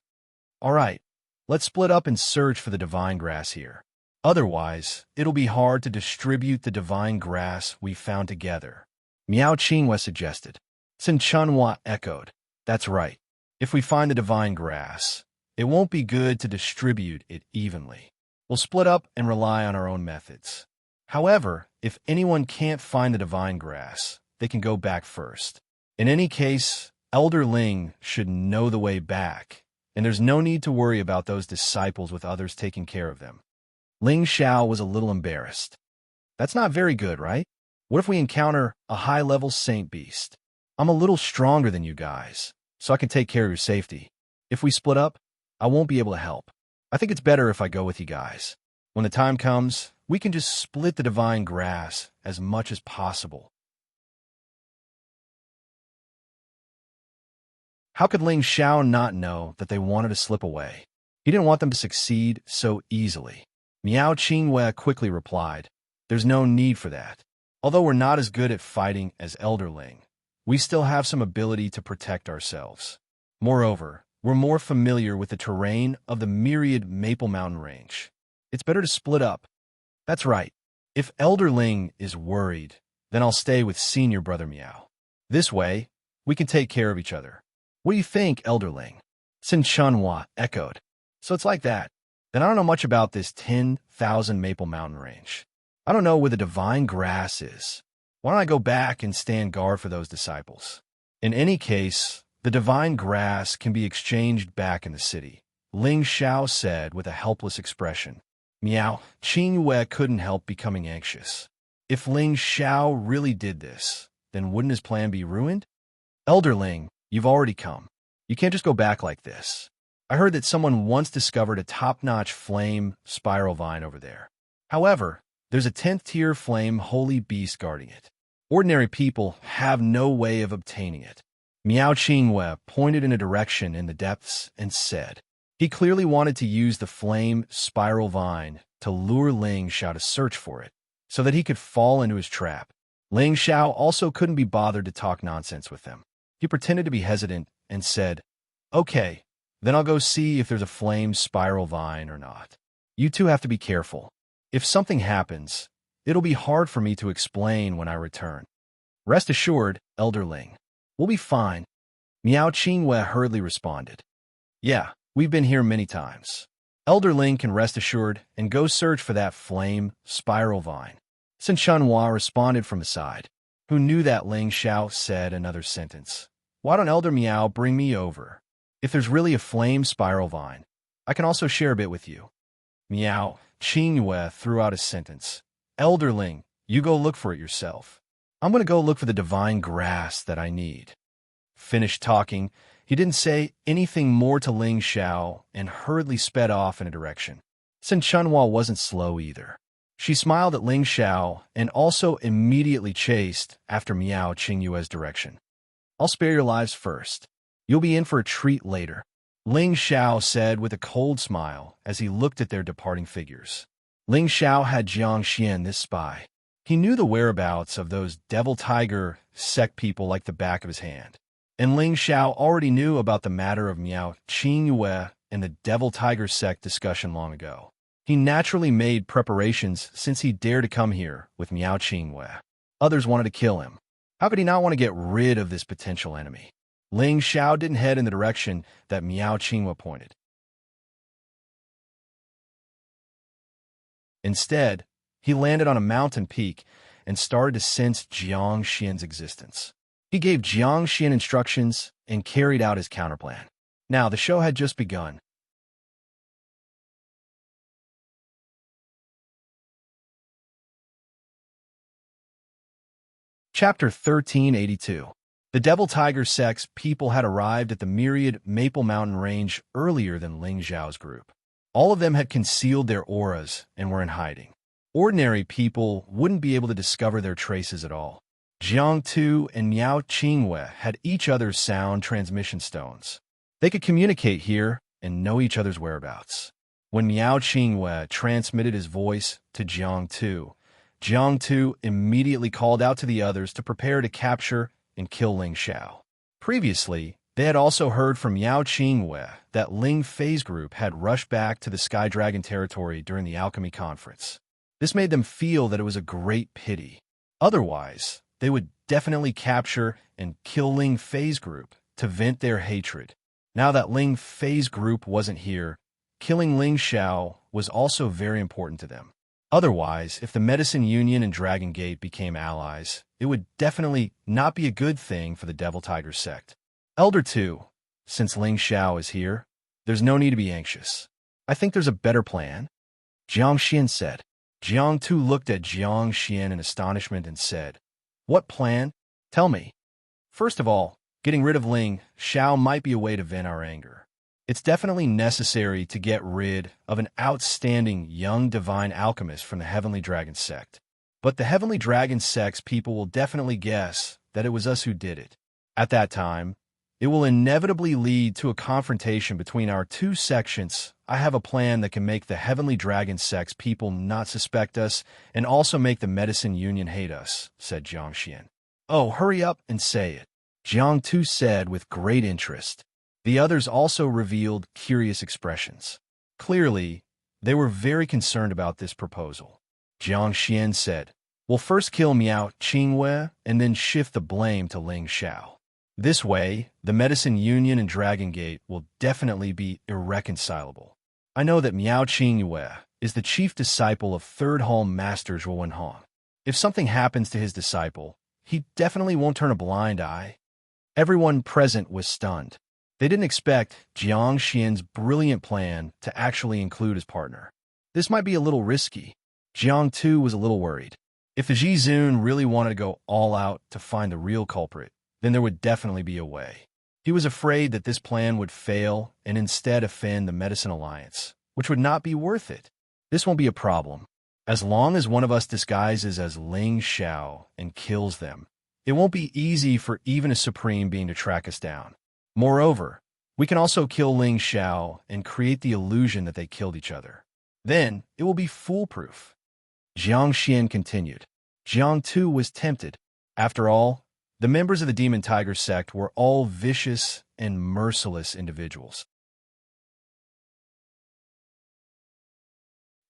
[SPEAKER 1] All right, let's split up and search for the divine grass here. Otherwise, it'll be hard to distribute the divine grass we found together, Miao Qingwei suggested. Sichuanhua echoed, That's right. If we find the divine grass, it won't be good to distribute it evenly. We'll split up and rely on our own methods. However, if anyone can't find the divine grass, they can go back first. In any case, Elder Ling should know the way back, and there's no need to worry about those disciples with others taking care of them. Ling Xiao was a little embarrassed. That's not very good, right? What if we encounter a high-level saint beast? I'm a little stronger than you guys, so I can take care of your safety. If we split up, I won't be able to help. I think it's better if I go with you guys. When the time comes, we can just split the divine grass as much as possible. How could Ling Xiao not know that they wanted to slip away? He didn't want them to succeed so easily. Miao Qingwei quickly replied, There's no need for that. Although we're not as good at fighting as Elder Ling, we still have some ability to protect ourselves. Moreover, we're more familiar with the terrain of the Myriad Maple Mountain Range. It's better to split up. That's right. If Elder Ling is worried, then I'll stay with Senior Brother Miao. This way, we can take care of each other. What do you think, Elder Ling? Sichuanhua echoed. So it's like that. Then I don't know much about this 10,000 Maple Mountain Range. I don't know where the divine grass is. Why don't I go back and stand guard for those disciples? In any case, the divine grass can be exchanged back in the city, Ling Xiao said with a helpless expression. Miao Qingwei couldn't help becoming anxious. If Ling Xiao really did this, then wouldn't his plan be ruined? Elder Ling, you've already come. You can't just go back like this. I heard that someone once discovered a top-notch flame spiral vine over there. However, there's a 10th-tier flame holy beast guarding it. Ordinary people have no way of obtaining it. Miao Qingwei pointed in a direction in the depths and said, He clearly wanted to use the flame spiral vine to lure Ling Xiao to search for it, so that he could fall into his trap. Ling Xiao also couldn't be bothered to talk nonsense with them. He pretended to be hesitant and said, Okay, Then I'll go see if there's a flame spiral vine or not. You two have to be careful. If something happens, it'll be hard for me to explain when I return. Rest assured, Elder Ling. We'll be fine. Miao Qingwei hurriedly responded. Yeah, we've been here many times. Elder Ling can rest assured and go search for that flame spiral vine. Sun Shenhua responded from the side. Who knew that Ling Xiao said another sentence. Why don't Elder Miao bring me over? If there's really a flame spiral vine, I can also share a bit with you. Miao Qingwei threw out a sentence. Elder Ling, you go look for it yourself. I'm going to go look for the divine grass that I need. Finished talking, he didn't say anything more to Ling Xiao and hurriedly sped off in a direction. Sun Shenhua wasn't slow either. She smiled at Ling Xiao and also immediately chased after Miao Qingyue's direction. I'll spare your lives first. You'll be in for a treat later, Ling Xiao said with a cold smile as he looked at their departing figures. Ling Xiao had Xianxia, this spy. He knew the whereabouts of those devil tiger sect people like the back of his hand. And Ling Xiao already knew about the matter of Miao Qingyue and the devil tiger sect discussion long ago. He naturally made preparations since he dared to come here with Miao Qingyue. Others wanted to kill him. How could he not want to get rid of this potential enemy? Ling Xiao didn't head in the direction that Miao Qingyue pointed. Instead, he landed on a mountain peak and started to sense Xianxia's existence. He gave Xianxia instructions and carried out his counterplan. Now, the show had just begun. Chapter 1382. The Devil Tiger sect's people had arrived at the myriad Maple Mountain range earlier than Ling Xiao's group. All of them had concealed their auras and were in hiding. Ordinary people wouldn't be able to discover their traces at all. Jiang Tu and Miao Qingwei had each other's sound transmission stones. They could communicate here and know each other's whereabouts. When Miao Qingwei transmitted his voice to Jiang Tu immediately called out to the others to prepare to capture and kill Ling Xiao. Previously, they had also heard from Miao Qingwei that Ling Fei's group had rushed back to the Sky Dragon territory during the alchemy conference. This made them feel that it was a great pity. Otherwise, they would definitely capture and kill Ling Fei's group to vent their hatred. Now that Ling Fei's group wasn't here, killing Ling Xiao was also very important to them. Otherwise, if the Medicine Union and Dragon Gate became allies, it would definitely not be a good thing for the Devil Tiger sect. Elder 2, since Ling Xiao is here, there's no need to be anxious. I think there's a better plan, Jiang Xian said. Jiang Tu looked at Jiang Xian in astonishment and said, What plan? Tell me. First of all, getting rid of Ling Xiao might be a way to vent our anger. It's definitely necessary to get rid of an outstanding young divine alchemist from the Heavenly Dragon sect. But the Heavenly Dragon sect's people will definitely guess that it was us who did it. At that time, it will inevitably lead to a confrontation between our two sections. I have a plan that can make the Heavenly Dragon sect's people not suspect us and also make the Medicine Union hate us, said Jiang Xian. Oh, hurry up and say it, Jiang Tu said with great interest. The others also revealed curious expressions. Clearly, they were very concerned about this proposal. Jiang Xian said, We'll first kill Miao Qingwei and then shift the blame to Ling Xiao. This way, the Medicine Union and Dragon Gate will definitely be irreconcilable. I know that Miao Qingwei is the chief disciple of Third Hall Master Zhuo Wenhong. If something happens to his disciple, he definitely won't turn a blind eye. Everyone present was stunned. They didn't expect Jiang Xian's brilliant plan to actually include his partner. This might be a little risky. Jiang Tu was a little worried. If the Zhizun really wanted to go all out to find the real culprit, then there would definitely be a way. He was afraid that this plan would fail and instead offend the Medicine Alliance, which would not be worth it. This won't be a problem. As long as one of us disguises as Ling Xiao and kills them, it won't be easy for even a Supreme Being to track us down. Moreover, we can also kill Ling Xiao and create the illusion that they killed each other. Then, it will be foolproof. Jiang Xian continued. Jiang Tu was tempted. After all, the members of the Demon Tiger sect were all vicious and merciless individuals.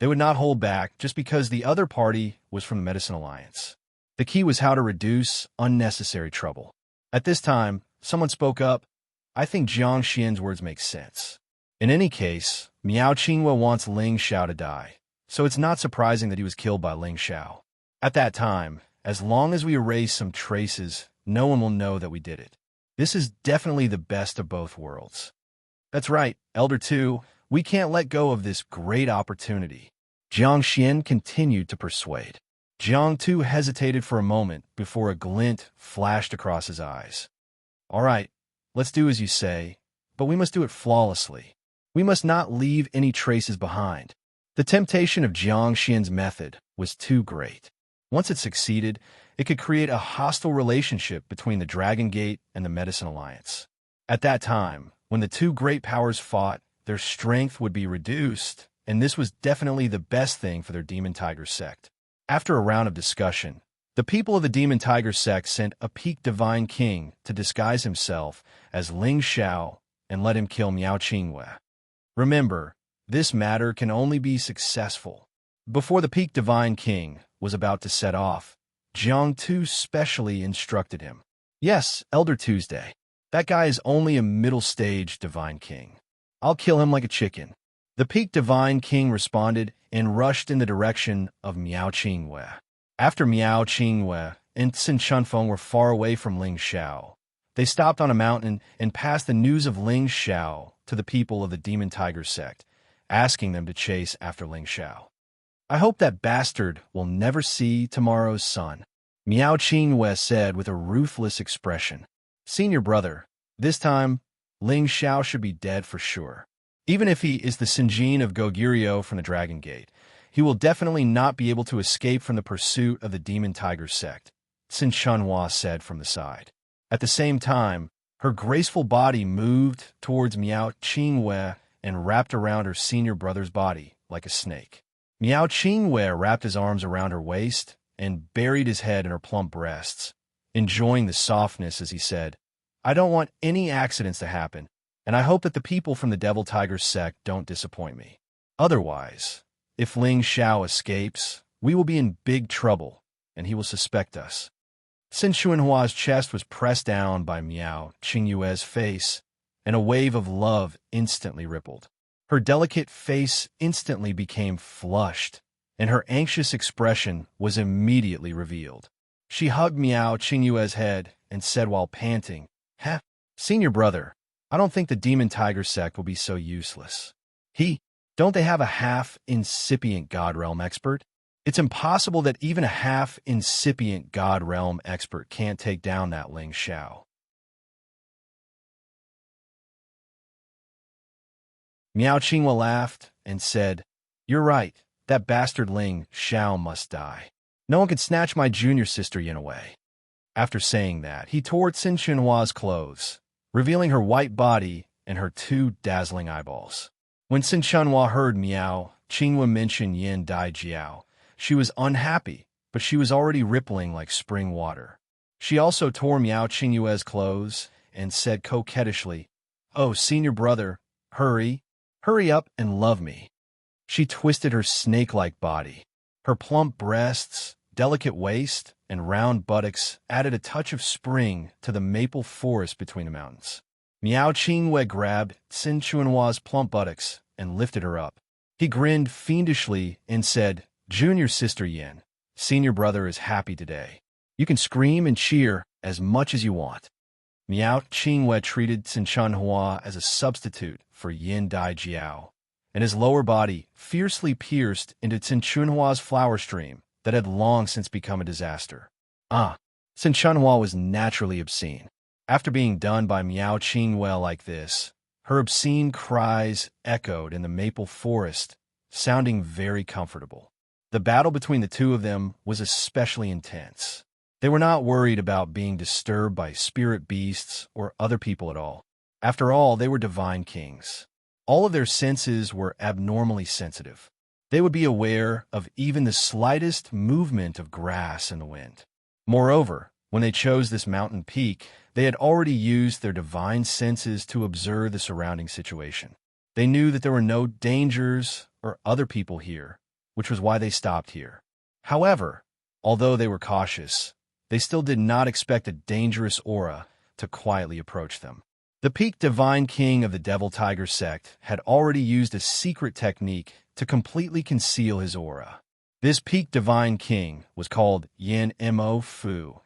[SPEAKER 1] They would not hold back just because the other party was from the Medicine Alliance. The key was how to reduce unnecessary trouble. At this time, someone spoke up. I think Xianxia's words make sense. In any case, Miao Qingwe wants Ling Xiao to die, so it's not surprising that he was killed by Ling Xiao. At that time, as long as we erase some traces, no one will know that we did it. This is definitely the best of both worlds. That's right, Elder 2, we can't let go of this great opportunity. Jiang Xian continued to persuade. Jiang Tu hesitated for a moment before a glint flashed across his eyes. All right, let's do as you say, but we must do it flawlessly. We must not leave any traces behind. The temptation of Jiang Xian's method was too great. Once it succeeded, it could create a hostile relationship between the Dragon Gate and the Medicine Alliance. At that time, when the two great powers fought, their strength would be reduced, and this was definitely the best thing for their Demon Tiger sect. After a round of discussion, the people of the Demon Tiger sect sent a peak divine king to disguise himself as Ling Xiao and let him kill Miao Qingwe. Remember, this matter can only be successful. Before the peak divine king was about to set off, Jiang Tu specially instructed him. Yes, Elder Tuesday. That guy is only a middle-stage divine king. I'll kill him like a chicken. The peak divine king responded and rushed in the direction of Miao Qingwe. After Miao Qingwe and Xin Chunfeng were far away from Ling Xiao, they stopped on a mountain and passed the news of Ling Xiao to the people of the Demon Tiger sect, asking them to chase after Ling Xiao. I hope that bastard will never see tomorrow's sun, Miao Qingwe said with a ruthless expression. Senior brother, this time, Ling Xiao should be dead for sure. Even if he is the Sinjin of Goguryeo from the Dragon Gate, he will definitely not be able to escape from the pursuit of the Demon Tiger sect, Xin Chunhua said from the side. At the same time, her graceful body moved towards Miao Qingwe and wrapped around her senior brother's body like a snake. Miao Qingwe wrapped his arms around her waist and buried his head in her plump breasts, enjoying the softness as he said, I don't want any accidents to happen, and I hope that the people from the Devil Tiger sect don't disappoint me. Otherwise, if Ling Xiao escapes, we will be in big trouble, and he will suspect us. Xin Chunhua's chest was pressed down by Miao Qingyue's face, and a wave of love instantly rippled. Her delicate face instantly became flushed, and her anxious expression was immediately revealed. She hugged Miao Qingyue's head and said while panting, Heh, senior brother, I don't think the Demon Tiger sect will be so useless. Don't they have a half-incipient God Realm expert? It's impossible that even a half-incipient God Realm expert can't take down that Ling Xiao. Miao Qingwe laughed and said, You're right, that bastard Ling Xiao must die. No one can snatch my junior sister Yin away. After saying that, he tore Xin Chunhua's clothes, revealing her white body and her two dazzling eyeballs. When Xin Chunhua heard Miao Qingwe mention Yin Dai Jiao, she was unhappy, but she was already rippling like spring water. She also tore Miao Qingyue's clothes and said coquettishly, Oh, senior brother, hurry up and love me. She twisted her snake-like body. Her plump breasts, delicate waist, and round buttocks added a touch of spring to the maple forest between the mountains. Miao Qingwe grabbed Xin Chunhua's plump buttocks and lifted her up. He grinned fiendishly and said, Junior sister Yin, senior brother is happy today. You can scream and cheer as much as you want. Miao Qingwe treated Xin Chunhua as a substitute for Yin Dai Jiao, and his lower body fiercely pierced into Xin Chunhua's flower stream that had long since become a disaster. Xin Chunhua was naturally obscene. After being done by Miao Qingwe like this, her obscene cries echoed in the maple forest, sounding very comfortable. The battle between the two of them was especially intense. They were not worried about being disturbed by spirit beasts or other people at all. After all, they were divine kings. All of their senses were abnormally sensitive. They would be aware of even the slightest movement of grass in the wind. Moreover, when they chose this mountain peak, they had already used their divine senses to observe the surrounding situation. They knew that there were no dangers or other people here, which was why they stopped here. However, although they were cautious, they still did not expect a dangerous aura to quietly approach them. The peak divine king of the Devil Tiger sect had already used a secret technique to completely conceal his aura. This peak divine king was called Yin Mo Fu,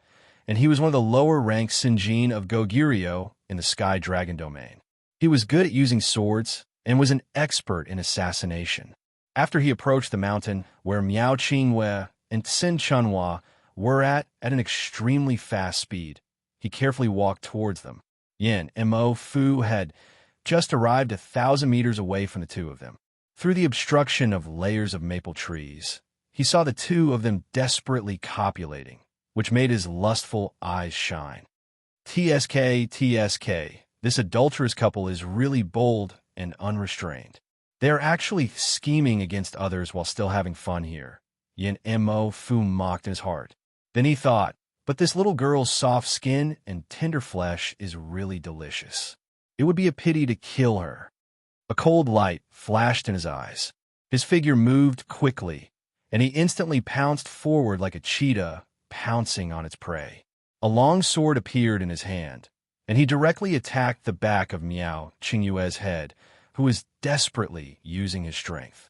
[SPEAKER 1] and he was one of the lower-ranked Sinjin of Goguryeo in the Sky Dragon domain. He was good at using swords and was an expert in assassination. After he approached the mountain where Miao Qingwei and Xin Chunhua were at an extremely fast speed, he carefully walked towards them. Yin Mo Fu had just arrived 1,000 meters away from the two of them. Through the obstruction of layers of maple trees, he saw the two of them desperately copulating, which made his lustful eyes shine. TSK, this adulterous couple is really bold and unrestrained. They are actually scheming against others while still having fun here. Yin Mo Fu mocked in his heart. Then he thought, but this little girl's soft skin and tender flesh is really delicious. It would be a pity to kill her. A cold light flashed in his eyes. His figure moved quickly, and he instantly pounced forward like a cheetah pouncing on its prey. A long sword appeared in his hand, and he directly attacked the back of Miao Qingyue's head, who was desperately using his strength.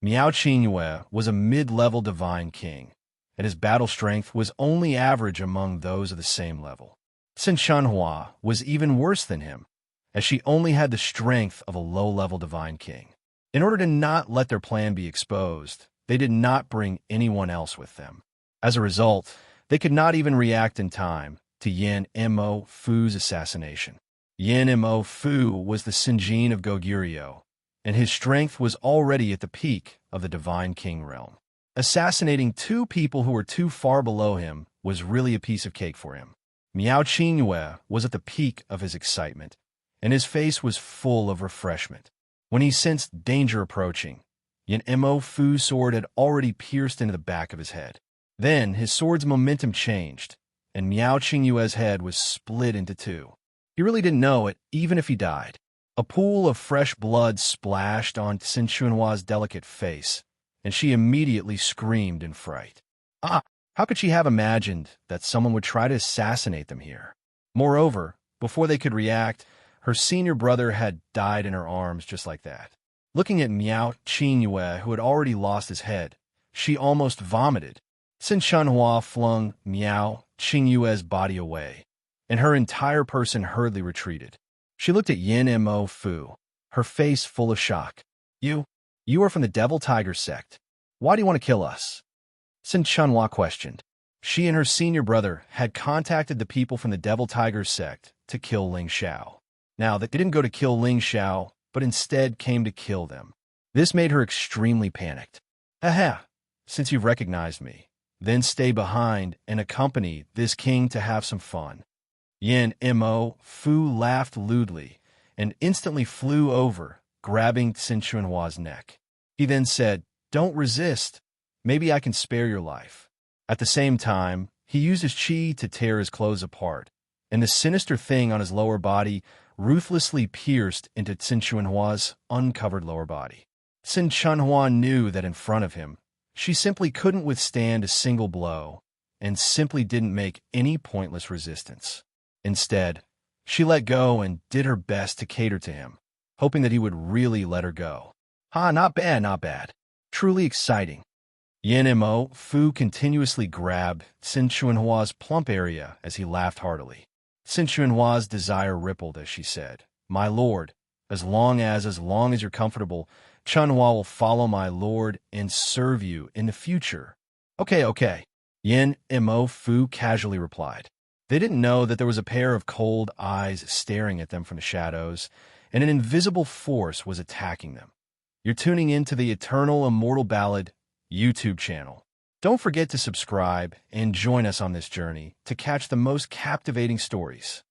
[SPEAKER 1] Miao Qingyue was a mid-level divine king, and his battle strength was only average among those of the same level. Xin Chunhua was even worse than him, as she only had the strength of a low-level divine king. In order to not let their plan be exposed, they did not bring anyone else with them. As a result, they could not even react in time to Yin Mo Fu's assassination. Yin Mo Fu was the Sinjin of Goguryeo, and his strength was already at the peak of the Divine King realm. Assassinating two people who were too far below him was really a piece of cake for him. Miao Qingyue was at the peak of his excitement, and his face was full of refreshment. When he sensed danger approaching, Yin Mo Fu's sword had already pierced into the back of his head. Then his sword's momentum changed, and Miao Qingyue's head was split into two. He really didn't know it, even if he died. A pool of fresh blood splashed on Xin Chunhua's delicate face, and she immediately screamed in fright. How could she have imagined that someone would try to assassinate them here? Moreover, before they could react, her senior brother had died in her arms just like that. Looking at Miao Qingyue, who had already lost his head, she almost vomited. Xin Chunhua flung Miao Qingyue's body away, and her entire person hurriedly retreated. She looked at Yin Mo Fu, her face full of shock. You are from the Devil Tiger sect. Why do you want to kill us? Xin Chunhua questioned. She and her senior brother had contacted the people from the Devil Tiger sect to kill Ling Xiao. Now, they didn't go to kill Ling Xiao, but instead came to kill them. This made her extremely panicked. Aha, since you've recognized me, then stay behind and accompany this king to have some fun. Yin Mo Fu laughed lewdly and instantly flew over, grabbing Xin Chunhua's neck. He then said, "Don't resist. Maybe I can spare your life." At the same time, he used his qi to tear his clothes apart, and the sinister thing on his lower body ruthlessly pierced into Xin Chunhua's uncovered lower body. Xin Chunhua knew that in front of him, she simply couldn't withstand a single blow and simply didn't make any pointless resistance. Instead, she let go and did her best to cater to him, hoping that he would really let her go. Not bad, not bad. Truly exciting. Yin Mo Fu continuously grabbed Xin Chunhua's plump area as he laughed heartily. Xin Chunhua's desire rippled as she said, "My lord, as long as you're comfortable, Chunhua will follow my lord and serve you in the future." Okay. Yin Mo Fu casually replied. They didn't know that there was a pair of cold eyes staring at them from the shadows, and an invisible force was attacking them. You're tuning in to the Eternal Immortal Ballad YouTube channel. Don't forget to subscribe and join us on this journey to catch the most captivating stories.